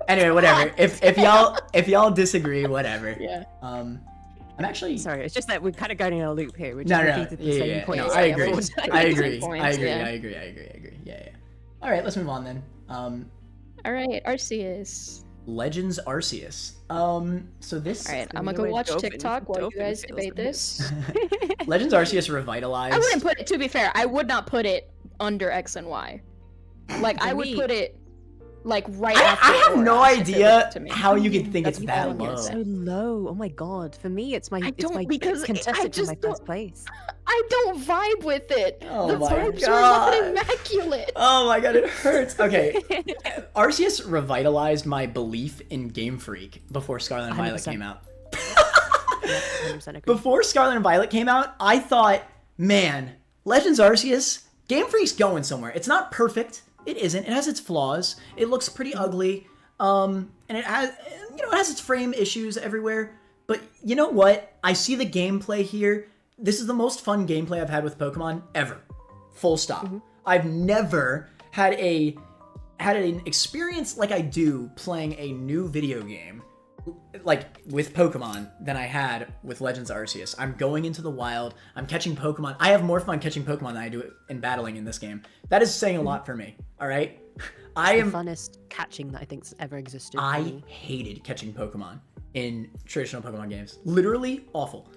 If y'all disagree, whatever. Yeah. I'm actually Sorry, it's just that we're kind of going in a loop here. We're just No. repeated the same Yeah. point. No, Yeah, I yeah, agree. we'll- I Same agree. points, I agree. yeah. I agree. Yeah. All right, let's move on then. All right, Arceus. Legends Arceus. So this All right, I'm gonna Anyway, go watch Dolphin- TikTok while you Dolphin guys feels debate the this. Legends Arceus revitalized. I wouldn't put it. To be fair, I would not put it under X and Y. Like For I would me- put it like right I after. have no Oros, if it was idea up to me. how you could think That's it's what I that would low. guess. So low. Oh my god. For me, it's my I it's don't- my because I contestant in just my don't- first place. I don't vibe with it. Oh the my vibes God. are not immaculate. Oh my god, it hurts. Okay. Arceus revitalized my belief in Game Freak before Scarlet and Violet 100%. came out. 100% agree. Before Scarlet and Violet came out, I thought, man, Legends Arceus, Game Freak's going somewhere. It's not perfect. It isn't. It has its flaws. It looks pretty ugly. And it has, it has its frame issues everywhere. But you know what? I see the gameplay here. This is the most fun gameplay I've had with Pokemon ever. Full stop. I've never had an experience like I do playing a new video game, like with Pokemon, than I had with Legends Arceus. I'm going into the wild. I'm catching Pokemon. I have more fun catching Pokemon than I do in battling in this game. That is saying a lot for me. All right. I am the funnest catching that I think's ever existed. I hated catching Pokemon in traditional Pokemon games. Literally awful.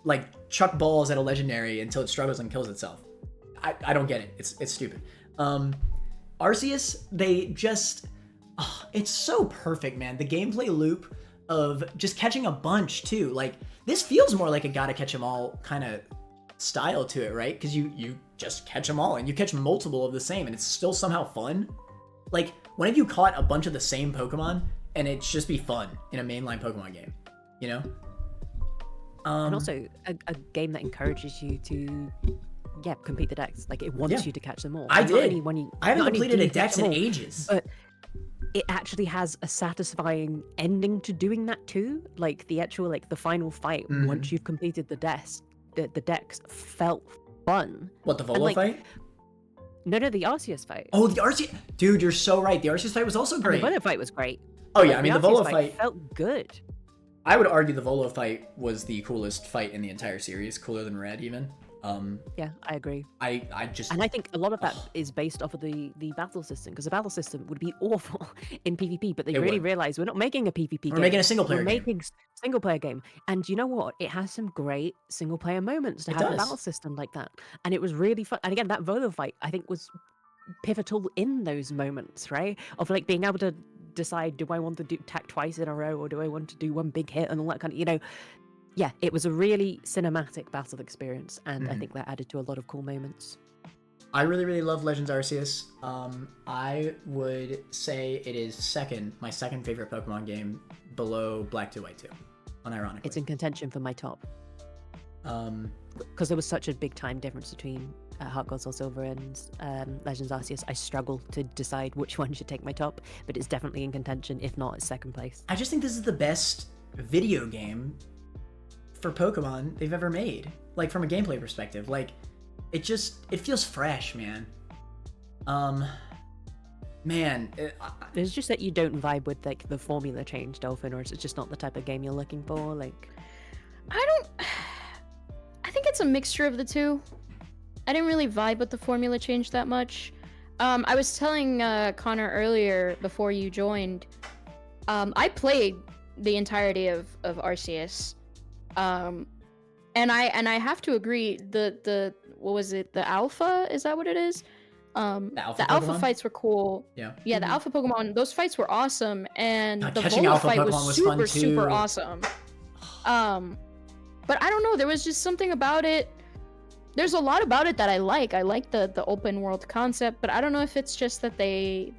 Like chuck balls at a legendary until it struggles and kills itself. I don't get it. It's stupid. Arceus, they just it's so perfect, man. The gameplay loop of just catching a bunch too. Like this feels more like a gotta catch 'em all kind of style to it, right? Because you just catch them all and you catch multiple of the same and it's still somehow fun. Like when have you caught a bunch of the same Pokemon and it's just be fun in a mainline Pokemon game, you know? And also a game that encourages you to complete the decks. Like it wants you to catch them all. I Not did. only when you, I haven't not only completed do a you catch dex them in all, ages. but it actually has a satisfying ending to doing that too. Like the actual, like the final fight, once you've completed the decks, the decks felt fun. What, the Volo fight? No, the Arceus fight. Oh, the Arceus. Dude, you're so right. The Arceus fight was also great. The Volo fight was great. Oh yeah, I mean the Volo Arceus fight felt good. I would argue the Volo fight was the coolest fight in the entire series, cooler than Red even. Yeah, I agree. I just And I think a lot of that is based off of the battle system, because the battle system would be awful in PvP, but they really realized we're not making a PvP game. We're making a single player game. Making single player game. And you know what? It has some great single player moments to have a battle system like that. And it was really fun. And again, that Volo fight I think was pivotal in those moments, right? Of like being able to decide, do I want to attack twice in a row or do I want to do one big hit and all that kind of, you know. Yeah, it was a really cinematic battle experience, and I think that added to a lot of cool moments. I really, really love Legends Arceus. I would say it is my second favorite Pokemon game, below Black 2 White 2, unironically. It's in contention for my top. Because there was such a big time difference between Heart Gold Soul Silver and Legends Arceus. I struggle to decide which one should take my top, but it's definitely in contention, if not, it's second place. I just think this is the best video game for Pokemon they've ever made, like from a gameplay perspective. Like it feels fresh, man. It's just that you don't vibe with like the formula change, Dolphin, or is it just not the type of game you're looking for? Like I think it's a mixture of the two. I didn't really vibe with the formula change that much. I was telling Connor earlier before you joined, I played the entirety of Arceus. And I have to agree, the what was it, the alpha, is that what it is? The alpha fights were cool. Yeah, the alpha Pokemon, those fights were awesome, and the Volo fight was super awesome. But I don't know, there was just something about it. There's a lot about it that I like. I like the open world concept, but I don't know if it's just that they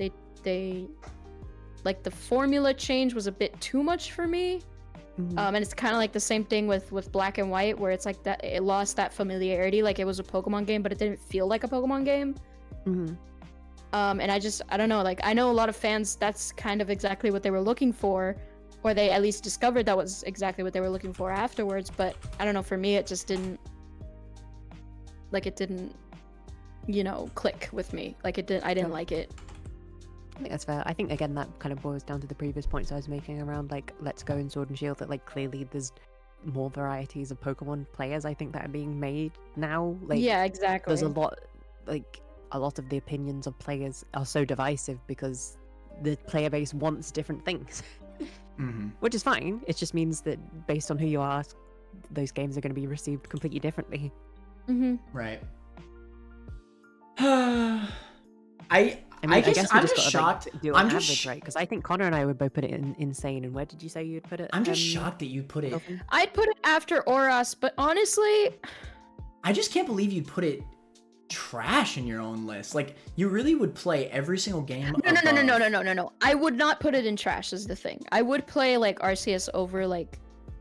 like the formula change was a bit too much for me. And it's kind of like the same thing with Black and White, where it's like that it lost that familiarity, like it was a Pokemon game, but it didn't feel like a Pokemon game. And I don't know, like I know a lot of fans, that's kind of exactly what they were looking for, or they at least discovered that was exactly what they were looking for afterwards. But I don't know, for me it just didn't, you know, click with me. Like I didn't like it. I think that's fair. I think again that kind of boils down to the previous points I was making around like Let's Go and Sword and Shield, that like clearly there's more varieties of Pokemon players I think that are being made now. Like yeah, exactly. There's a lot of the opinions of players are so divisive because the player base wants different things. Which is fine. It just means that based on who you are, those games are going to be received completely differently. Right. I guess I'm just shocked. I'm just average, right? Because I think Connor and I would both put it in insane. And where did you say you'd put it? I'm just shocked that you put it. I'd put it after Oras, but honestly, I just can't believe you'd put it trash in your own list. Like you really would play every single game. No. I would not put it in trash. Is the thing. I would play like Arceus over like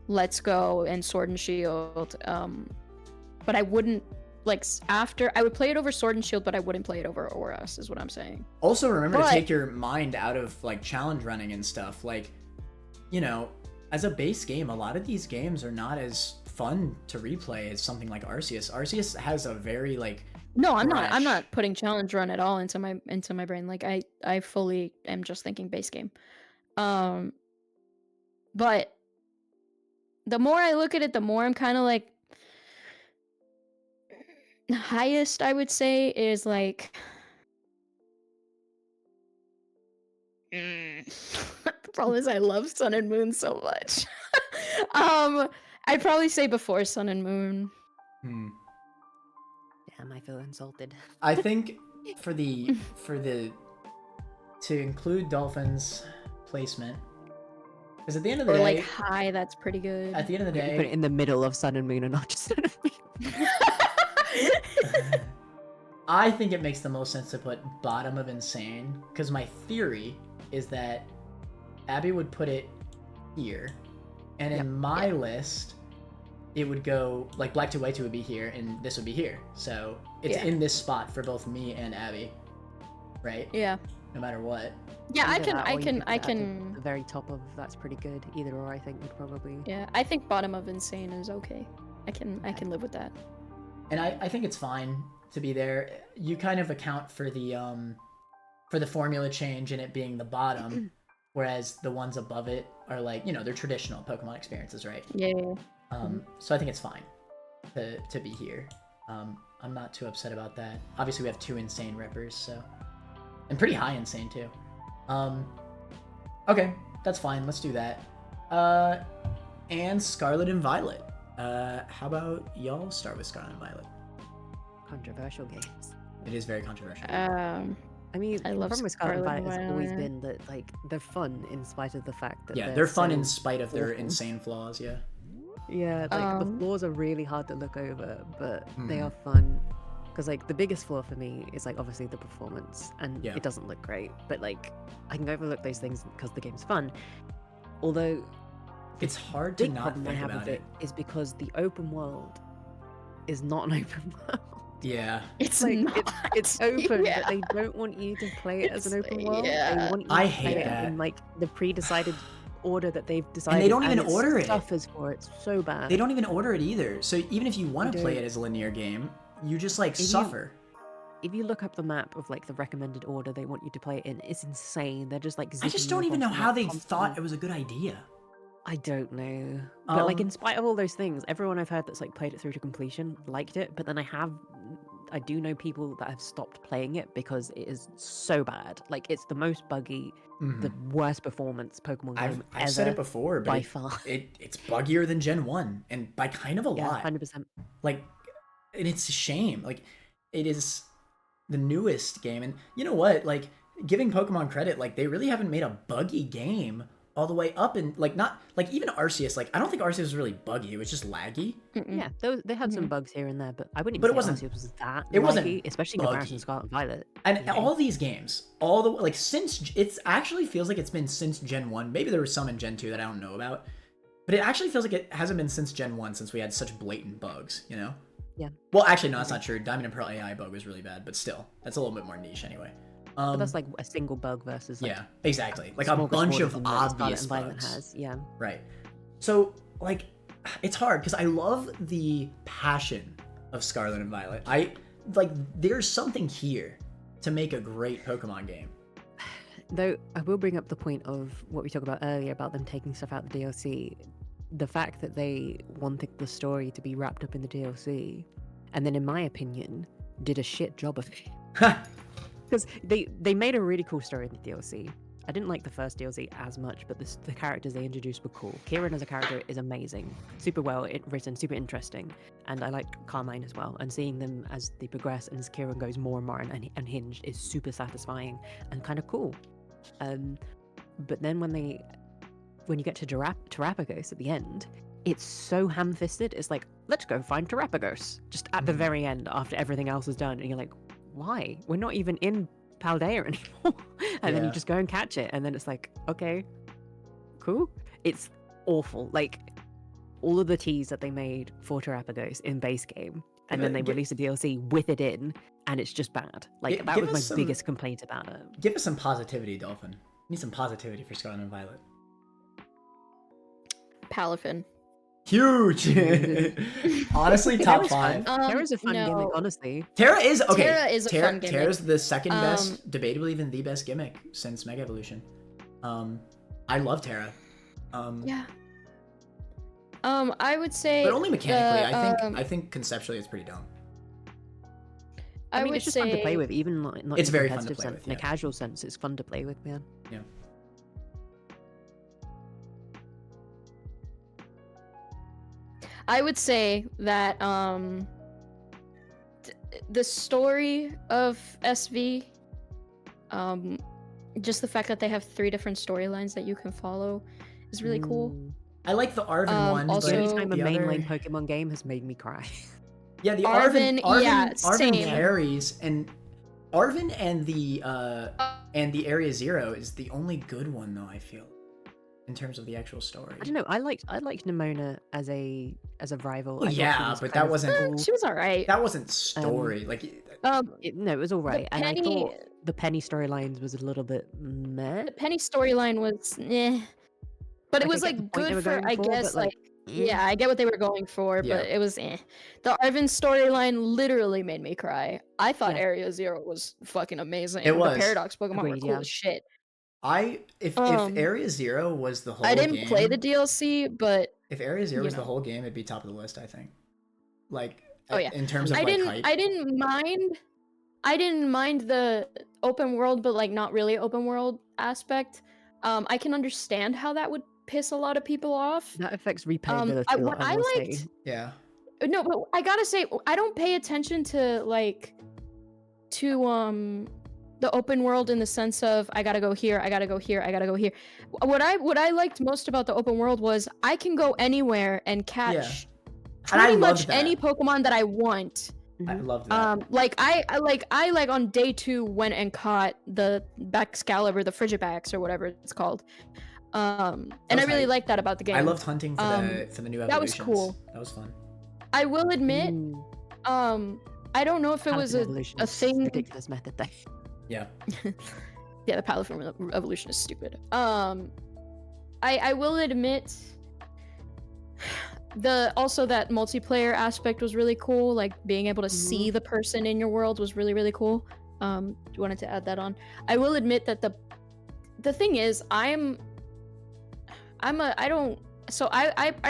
Let's Go and Sword and Shield. But I wouldn't. Like after, I would play it over Sword and Shield, but I wouldn't play it over Oras, is what I'm saying. Also, remember to take your mind out of like challenge running and stuff. Like, you know, as a base game, a lot of these games are not as fun to replay is something like Arceus. Arceus has a very like No, I'm fresh... not putting challenge run at all into my brain. Like I fully am just thinking base game. But the more I look at it, the more I'm kind of like, highest I would say is like, the problem is I love Sun and Moon so much. I'd probably say before Sun and Moon. Damn, I feel insulted. I think for the to include Dolphin's placement, because at the end of the Or day, like high, that's pretty good. at the end of the Put it day, in the middle of Sun and Moon and not just Sun and Moon. I think it makes the most sense to put bottom of Insane, because my theory is that Abby would put it here, and in my list, it would go like Black to White 2 would be here, and this would be here. So it's in this spot for both me and Abby, right? Yeah. No matter what. Yeah, I Either can, that or I you can, could I put it at can. The very top of that's pretty good. Either or, I think would probably. Yeah, I think bottom of Insane is okay. I can live with that. And I think it's fine to be there. You kind of account for the formula change and it being the bottom, whereas the ones above it are like, you know, they're traditional Pokemon experiences, right? Yeah. So I think it's fine to be here. I'm not too upset about that. Obviously, we have 2 insane reppers, so, and pretty high insane too. Okay, that's fine. Let's do that. And Scarlet and Violet. How about y'all start with Scarlet and Violet? Controversial games. It is very controversial. I mean, I the love problem with Scarlet and Scarlet Violet and has always Violet. been that like they're fun in spite of the fact that Yeah, they're fun so in spite of their awful. insane flaws. Yeah. Yeah, like the Um, flaws are really hard to look over, but they Mhm. are fun. Because like the biggest flaw for me is like obviously the performance, and Yeah. it doesn't look great. But like I can overlook those things because the game's fun. Although It's hard to big not problem I think have about with it is because the open world is not an open world. Yeah. It's Like not. it's open, Yeah. but they don't want you to play it as an open world. They yeah. want you I to hate play that. it in like the pre-decided order that they've decided. And they don't even it's order it. suffers for it. It's so bad. They don't even order it either. So even if you want They to play don't. it as a linear game, you just like you- suffer. If you look up the map of like the recommended order they want you to play it in, it's insane. They're just like. I just zipping don't you even know across the how map they constantly. thought it was a good idea. I don't know. But like Um, in spite of all those things, everyone I've heard that's like played it through to completion liked it. But then I do know people that have stopped playing it because it is so bad. Like it's the most buggy, the worst performance Pokemon game I've ever. said it before, but by far. it's buggier than Gen 1, and by kind of a Yeah, lot. 100%. Like, and it's a shame. Like, it is the newest game, and you know what? Like, giving Pokemon credit, like they really haven't made a buggy game all the way up, and like not like even Arceus. Like, I don't think Arceus was really buggy. It was just laggy. Yeah, they had some bugs here and there, but I wouldn't But it even wasn't- say Arceus was that it wasn't laggy, especially in comparison buggy. to Scarlet and Violet. And you know? all these games, all the like since it's actually feels like it's been since Gen 1. Maybe there was some in Gen 2 that I don't know about, but it actually feels like it hasn't been since Gen 1 since we had such blatant bugs. You know? Yeah. Well, actually, no, that's not true. Diamond and Pearl AI bug was really bad, but still, that's a little bit more niche anyway. But that's like a single bug versus like yeah, exactly. Like a smorgasbord bunch of them that Scarlet obvious and Violet bugs. has. Yeah. Right. So, like, it's hard because I love the passion of Scarlet and Violet. There's something here to make a great Pokemon game. Though I will bring up the point of what we talked about earlier about them taking stuff out of the DLC. The fact that they wanted the story to be wrapped up in the DLC, and then, in my opinion, did a shit job of it. Because they made a really cool story in the DLC. I didn't like the first DLC as much, but the characters they introduced were cool. Kieran as a character is amazing, super well written, super interesting, and I like Carmine as well. And seeing them as they progress and as Kieran goes more and more unhinged is super satisfying and kind of cool. But then when you get to Terrapagos at the end, it's so ham-fisted. It's like, let's go find Terrapagos just at the very end after everything else is done, and you're like, why? We're not even in Paldea anymore. And then you Yeah. just go and catch it, and then it's like, okay, cool. It's awful. Like all of the teas that they made for Terrapagos in base game, and then they released a DLC with it in, and it's just bad. Like that give was my us some- biggest complaint about it. Give us some positivity, Dolphin. We need some positivity for Scarlet and Violet. Palafin. Huge. Honestly, top Terra's fun. 5. Terra's a fun gimmick, no. honestly. Terra is okay. Terra is a fun gimmick. Terra's the second best, debatably even the best gimmick since Mega Evolution. I love Terra. Yeah. I would say. But only mechanically. I think conceptually it's pretty dumb. I mean, would it's just say fun to play with, even like not It's in a very fun to competitive play sense, with, in a yeah. casual sense. It's fun to play with, man. Yeah. I would say that the story of SV, just the fact that they have 3 different storylines that you can follow is really cool. I like the Arven one, also- but Anytime a the mainline other... Pokemon game has made me cry. Yeah, the Arven, yeah, Arven same. carries, and Arven and the Area Zero is the only good one though, I feel, in terms of the actual story. I don't know. I liked Nimona as a rival. Well, I thought she yeah, was but kind that of wasn't- cool. She was alright. That wasn't story. No, it was all right, and I Penny- thought the Penny storylines was a little bit meh. The Penny storyline was but it Like, was I get the like point they good were for, going I for, guess, but, like eh. yeah, I get what they were going for, Yeah. but it was The Arven storyline literally made me cry. I thought Yeah. Area Zero was fucking amazing. It was. The Paradox Pokemon were Agreed, cool yeah. as shit. If Um, Area Zero was the whole I didn't game, play the DLC, but if Area Zero you was the know. whole game, it'd be top of the list, I think. Like, Oh, yeah. in terms of I like didn't hype. I didn't mind the open world, but like not really open world aspect. I can understand how that would piss a lot of people off. That affects replayability. a lot, What I will say. liked Yeah. No, but I gotta say, I don't pay attention to the open world in the sense of I gotta go here, I gotta go here, I gotta go here. What I liked most about the open world was I can go anywhere and catch And I pretty loved much that. any Pokemon that I want. I loved that. I on day 2 went and caught the Excalibur, the Frigibax or whatever it's called. And I was really hype. liked that about the game. I loved hunting for the new evolutions. that was cool. That was fun. I will admit, Mm, I don't know if it was Paladin a evolution is thing. ridiculous method though. Yeah. Yeah, the Paladin evolution is stupid. I will admit also that multiplayer aspect was really cool, like being able to see the person in your world was really, really cool. Wanted to add that on. I will admit that the thing is I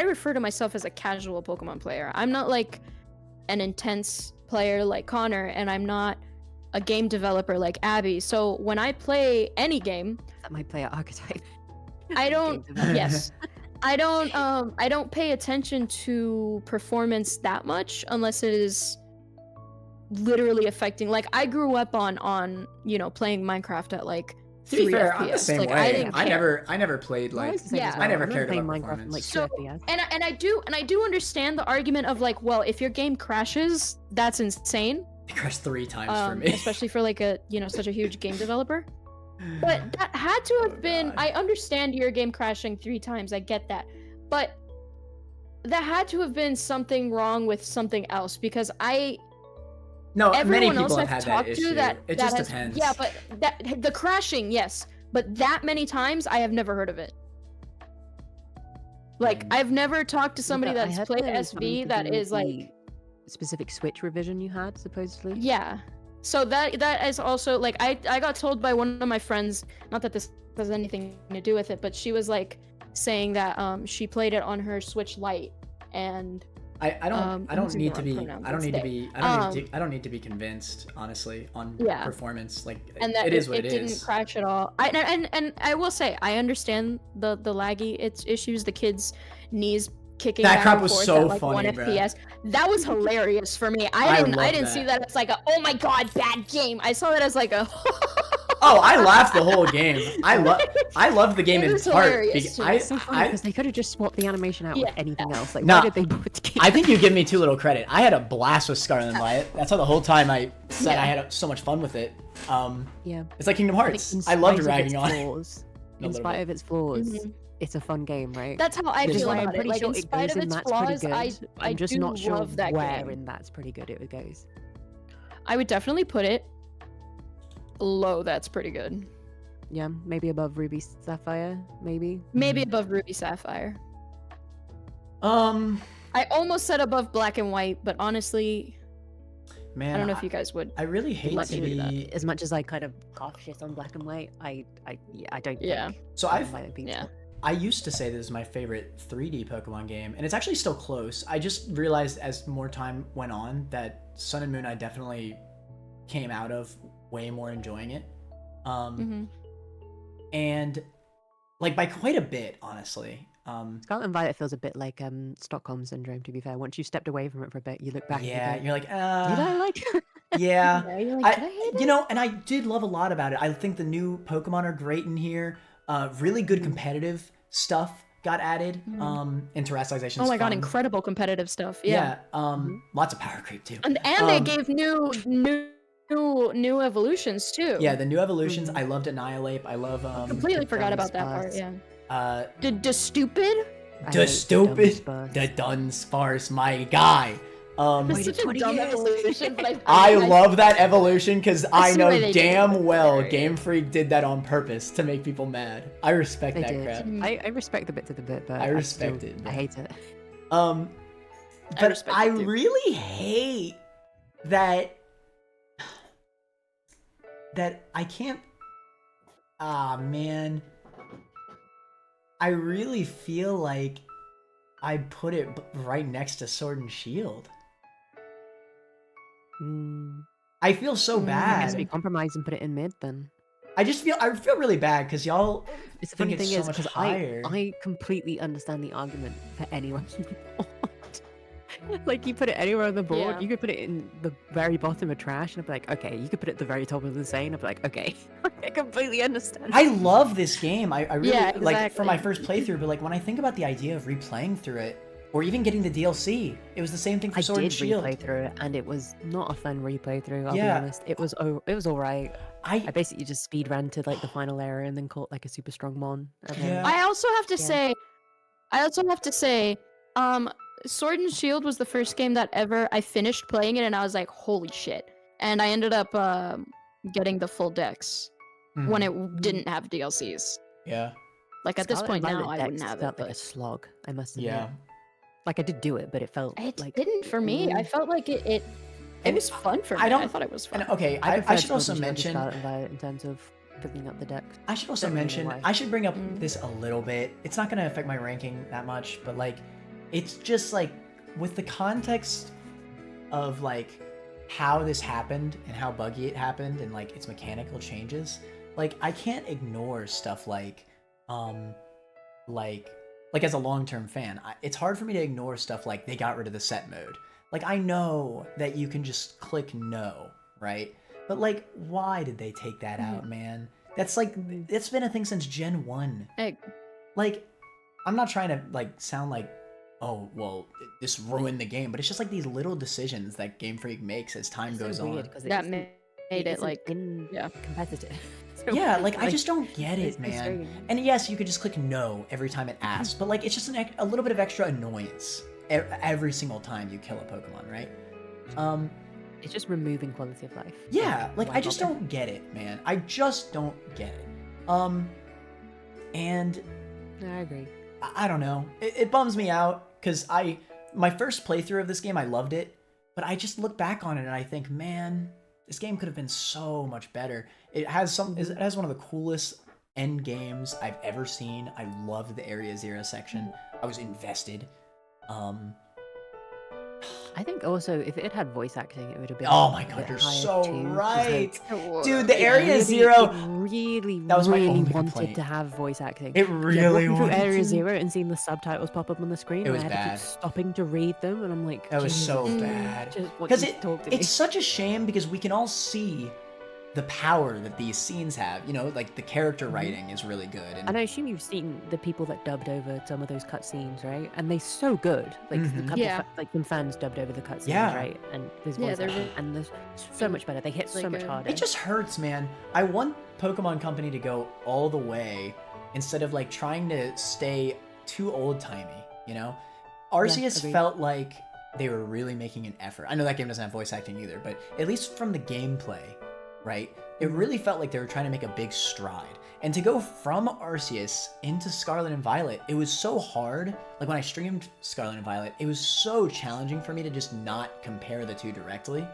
refer to myself as a casual Pokemon player. I'm not like an intense player like Connor, and I'm not a game developer like Abby. So when I play any game, That might play archetype. I don't Game development. yes. I don't pay attention to performance that much unless it is literally affecting, like I grew up on playing Minecraft at like To be 3 fair, FPS. I'm the same like, way. I didn't care. I never played Well, I like was the same yeah. as well. I never remember cared playing about Minecraft performance. like So, 2 FPS. and I do understand the argument of like, well, if your game crashes, that's insane. It crashed 3 times for me. Especially for like a such a huge game developer. But that had to have been. God. I understand your game crashing 3 times. I get that, but that had to have been something wrong with something else because No, many everyone people else have I've had that talked issue. to that It that just has, depends. Yeah, but the crashing, yes, but that many times I have never heard of it. Like I've never talked to somebody But I that's heard played that it was something SV to that do with is like the specific Switch revision you had supposedly. yeah. So that is also like I got told by one of my friends, not that this has anything to do with it, but she was like saying that she played it on her Switch Lite and I don't using need the to wrong be pronouns I don't need to instead. be I don't need to be convinced, honestly, on Yeah. performance. Like and that it is what it it didn't is. crash at all. And I will say I understand the laggy issues, the kids' knees kicking That back crap and was forth so at like funny, 1 bruh. FPS. That was hilarious for me. I I love didn't see that. that as like a oh my god bad game. I saw that as like a Oh, I laughed the whole game. I love the game It in was part hilarious because to me. It's so funny I because they could have just swapped the animation out with Yeah. anything else. Like, Nah, why did they put the game? I think you give me too little credit. I had a blast with Scarlet and Violet. That's how the whole time I said Yeah. I had so much fun with it. Yeah. It's like Kingdom Like, Hearts. in I loved spite of its ragging on it. flaws, A in little spite bit. of its flaws, Mhm. it's a fun game, right? That's how I Which is feel why I'm about it. pretty Like sure in it spite goes of in its that's pretty flaws, good. I I'm just do not sure love that where game. in that's pretty good it goes. I would definitely put it low. That's pretty good. Yeah, maybe above Ruby Sapphire, maybe. Maybe above Ruby Sapphire. I almost said above Black and White, but honestly, Man, I don't know if you guys would. I really hate Much to be. as much as I kind of half shit on Black and White, I don't Yeah. think So Black I've and White beats Yeah. it. I used to say this is my favorite 3D Pokemon game, and it's actually still close. I just realized as more time went on that Sun and Moon I definitely came out of way more enjoying it. And like by quite a bit, honestly. Scarlet and Violet feels a bit like Stockholm Syndrome, to be fair. Once you stepped away from it for a bit, you look back Yeah, and you you're like, go, did I like it? yeah. Yeah, you're like, did I hate You know, and I did love a lot about it. I think the new Pokemon are great in here. Really good competitive stuff got added. Terrestrialization. Oh my god, incredible competitive stuff. Yeah. Yeah. Lots of power creep too. And they gave new evolutions too. Yeah, the new evolutions. I loved Annihilate. I love Completely forgot about that part. Yeah. The stupid. The stupid, the Dunsparce, my guy. It's such a dumb evolution, but I love that evolution because I know swear they did. damn well Right. Game Freak did that on purpose to make people mad. I respect They that did. crap. I respect the bit to the bit, but I respect still- it, I but- hate it. But respect I it too. really hate that I can't. Man. I really feel like I put it right next to Sword and Shield. I feel so I guess we bad. compromise and put it in mid then. I feel really bad because y'all It's the think funny it's thing so is much because higher. I completely understand the argument for anyone. Like you put it anywhere on the board, Yeah. you could put it in the very bottom of trash, and I'd be like, okay. You could put it at the very top of the insane. I'd be like, okay. I completely understand. I love this game. I really Yeah, like for my exactly. first playthrough, but like when I think about the idea of replaying through it or even getting the DLC, it was the same thing for I Sword did and Shield. replay through it, and it was not a fun replay through. I'll Yeah. be honest. It was all right. I I basically just speed ran to like the final area and then caught like a super strong mon. And then, Yeah. I also have to Yeah. say, Sword and Shield was the first game that ever I finished playing it and I was like, holy shit. And I ended up getting the full decks when it didn't have DLCs. yeah. Like at this Scarlet and point now, Violet I wouldn't decks have it. felt like a But slog. I must admit. Yeah. Like I did do it, but it felt it like didn't for me. I felt like it And was fun for me. I I don't- thought it was fun. And okay, I, I preferred should also Sword and Shield to mention Scarlet and Violet in terms of picking up the decks. I should also Don't really know mention why. I should bring up Mm. this a little bit. It's not going to affect my ranking that much, but like it's just like with the context of like how this happened and how buggy it happened and like its mechanical changes, like I can't ignore stuff like like as a long-term fan, it's hard for me to ignore stuff like they got rid of the set mode. Like I know that you can just click no, right? But like why did they take that out, man? That's like it's been a thing since Gen 1. Hey, Like I'm not trying to like sound like oh well this ruined the game, but it's just like these little decisions that Game Freak makes as time It's so goes weird on. 'cause that it's- made it isn't like yeah. competitive. So Yeah, weird, like I just don't get it's it, man. frustrating. And yes, you could just click no every time it asks, but like it's just a little bit of extra annoyance every single time you kill a Pokemon, right? It's just removing quality of life. Yeah, like why I just bother? don't get it, man. I just don't get it. And No, I agree. I don't know. It bums me out because my first playthrough of this game, I loved it, but I just look back on it and I think, man, this game could have been so much better. It has it has one of the coolest end games I've ever seen. I loved the Area Zero section. I was invested. I think also if it had voice acting, it would have been. Oh my a god, bit you're higher so too, 'cause, right, like, dude. The it Area really- Zero. It really, That was my really only wanted complaint. to have voice acting. It really walking through wanted Area to. Zero and seeing the subtitles pop up on the screen. It and was I had to bad. keep stopping to read them, and I'm like, That was so Jesus, bad. just want Because you to talk to me. it's such a shame because we can all see the power that these scenes have. You know, like the character writing is really good. And And I assume you've seen the people that dubbed over some of those cutscenes, right? And they're so good. Like the Mhm. couple Yeah. like some fans dubbed over the cutscenes, Yeah. right? And there's Yeah, voice they're acting, really- and there's so much better. They hit so really much good. harder. it just hurts, man. I want Pokemon Company to go all the way instead of like trying to stay too old timey. You know, Arceus agreed. felt like they were really making an effort. I know that game doesn't have voice acting either, but at least from the gameplay, right? It really felt like they were trying to make a big stride. And to go from Arceus into Scarlet and Violet, it was so hard. Like when I streamed Scarlet and Violet, it was so challenging for me to just not compare the two directly.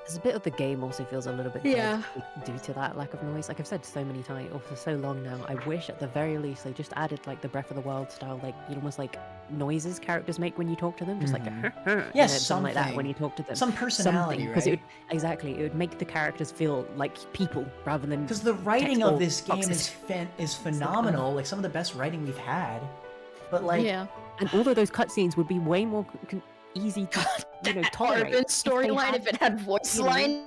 There's a bit of the game also feels a little bit Yeah. dead due to that lack of noise. Like I've said so many times, or for so long now, I wish at the very least they just added like the Breath of the Wild style, like almost like noises characters make when you talk to them, just like Yes, something like that when something. you talk to them. Some personality, because right? it would make the characters feel like people rather than Because the writing text of or this game boxes. is phenomenal. Like some of the best writing we've had. But like, Yeah. And all of those cutscenes would be way more easy to, tolerate. Arvin storyline if it had voice you know, line.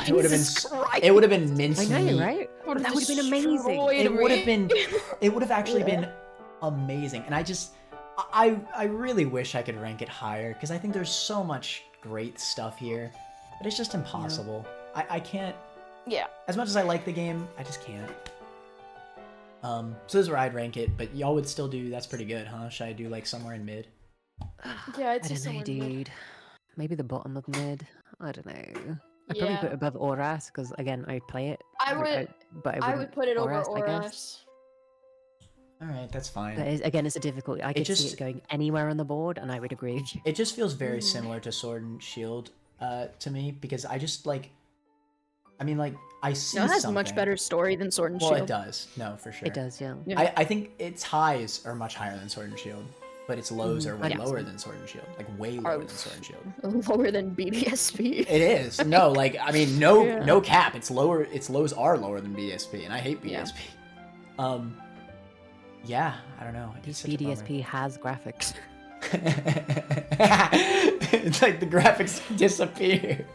it would have been Jesus Christ. it would have been I mincemeat. know, right? But that would have been amazing. Destroyed It would have me. been it would have actually been amazing. And I really wish I could rank it higher because I think there's so much great stuff here. But it's just impossible. I can't Yeah. as much as I like the game, I just can't. So this is where I'd rank it, but y'all would still do that's pretty good, huh? Should I do like somewhere in mid? Yeah, I it's don't know, dude. Maybe the bottom of mid. I don't know. I'd probably put it above Oras because again, I play it. I would. but I would put it over I guess. Oras. Alright, that's fine. But again, it's a difficult. I could see just- it going anywhere on the board, and I would agree with you. It just feels very similar to Sword and Shield to me because I just like I see No, it has a something. much better story than Sword and Well, Shield. it does. No, for sure. It does, yeah. Yeah. I think its highs are much higher than Sword and Shield, but its lows are way Yeah. lower than Sword and Shield. Like way lower than Sword and Shield. Lower than BDSP. It is. No, like I mean no Yeah. no cap. Its lows are lower than BSP, and I hate BSP. Yeah, I don't know. It's such a bummer. BDSP has graphics. It's like the graphics disappear.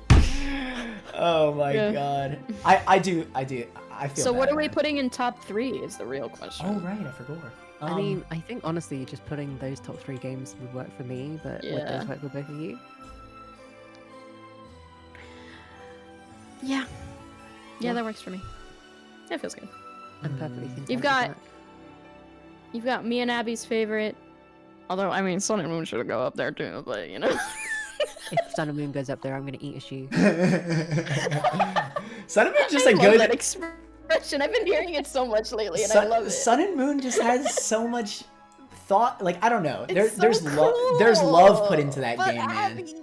Oh my god. I do. I feel So what bad, are we man. putting in top 3 is the real question. Oh right, I forgot. I mean, I think honestly, just putting those top 3 games would work for me, but would Yeah. those work for both of you? Yeah. Yeah, that works for me. That feels good. I'm perfectly content You've with got- that. You've got me and Abby's favorite. Although, I mean, Sun and Moon should go up there too, but you know. If Sun and Moon goes up there, I'm gonna eat a shoe. Sun and Moon just I a love good. that expression. I've been hearing it so much lately, and I love it. Sun and Moon just has so much thought. Like I don't know. It's so there's there's love put cool, into that but game, man. Abby,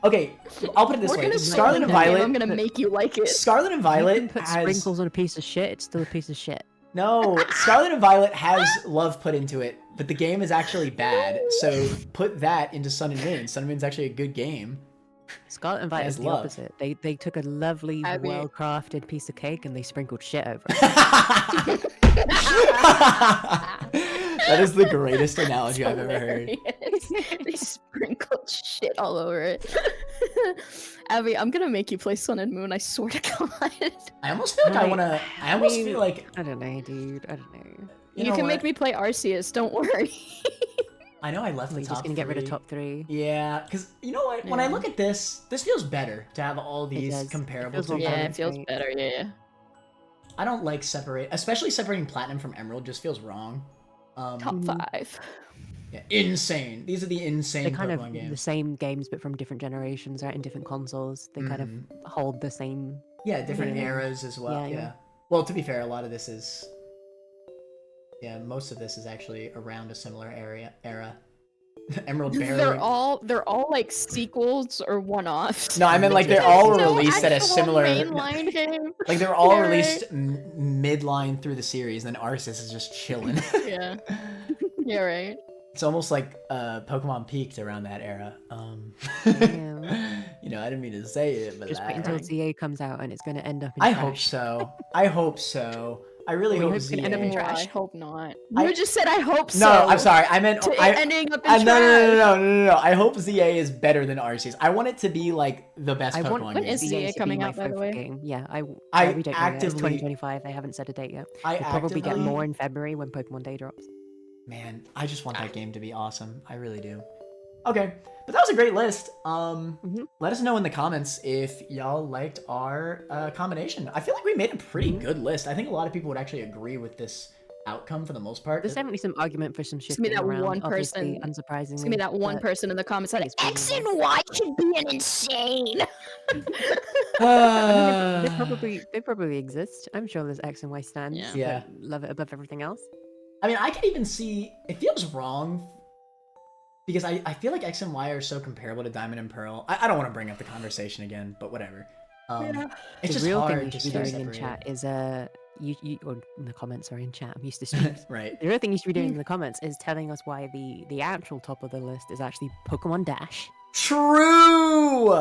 Okay, I'll put it this we're way: gonna Scarlet and play that game, Violet. I'm gonna make you like it. Scarlet and You Violet can put has sprinkles on a piece of shit, it's still a piece of shit. no. Scarlet and Violet has love put into it, but the game is actually bad. So put that into Sun and Moon. Sun and Moon's actually a good game. Scarlet and Violet Has is the love. opposite. They took a lovely, Abby- well-crafted piece of cake and they sprinkled shit over it. That is the greatest analogy I've ever heard. Hilarious. They sprinkled shit all over it. Abby, I'm gonna make you play Sun and Moon, I swear to God. I almost feel like I Right. wanna. I almost mean, feel like I don't know, dude. I don't know. You know can what? make me play Arceus, don't worry. I know I left the We're top just gonna get rid of three. top 3. Yeah, because you know what? When I Yeah. look at this feels better to have all these does. It comparable feels to more each other. Yeah, it balanced, feels right? better, yeah. I don't like especially separating Platinum from Emerald just feels wrong. Top 5. Yeah, insane. These are the insane They're kind Pokemon of games. the same games, but from different generations, right? In different consoles. They kind of hold the same. Yeah, different Yeah. eras as well. Yeah, Yeah, yeah. Well, to be fair, a lot of this is. Yeah, most of this is actually around a similar era. Emerald barely. They're all like sequels or one-offs. No, I meant like they're all There's no released at a actual similar. mainline game. Like they're all Yeah, right. released midline through the series, then Arceus is just chilling. Yeah. Yeah, right. It's almost like Pokemon peaked around that era. Yeah. You know, I didn't mean to say it, but Just wait that, until ZA comes out and it's going to end up in I trash. hope so. I hope so. I really We hope hope it's gonna end up in ZA. trash. I hope not. I- You just said I hope so. No, I'm sorry. I meant To it I. ending up in No, trash. no. I hope ZA is better than Arceus. I want it to be like the best I Pokemon want When game. is ZA ZA to be coming my out, by the favorite way? game. Yeah, I we don't know yet. It's actively- 2025. They haven't set a date yet. I We'll probably get actively- more in February when Pokemon Day drops. Man, I just want that game to be awesome. I really do. Okay, but that was a great list. Let us know in the comments if y'all liked our combination. I feel like we made a pretty good list. I think a lot of people would actually agree with this outcome for the most part. There's definitely some argument for some It's gonna be shifting that around, one obviously, person. unsurprisingly. It's gonna be that one but person in the comments that it's X and reasonable. Y should be an insane. I mean, they probably exist. I'm sure there's X and Y stands Yeah. Yeah. that love it above everything else. I mean, I can even see it feels wrong because I feel like X and Y are so comparable to Diamond and Pearl. I don't want to bring up the conversation again, but whatever. It's The just real thing hard you to should be stay doing in separated. chat is you or in the comments, sorry, in chat. I'm used to streams. Right. The real thing you should be doing in the comments is telling us why the actual top of the list is actually Pokemon Dash. True.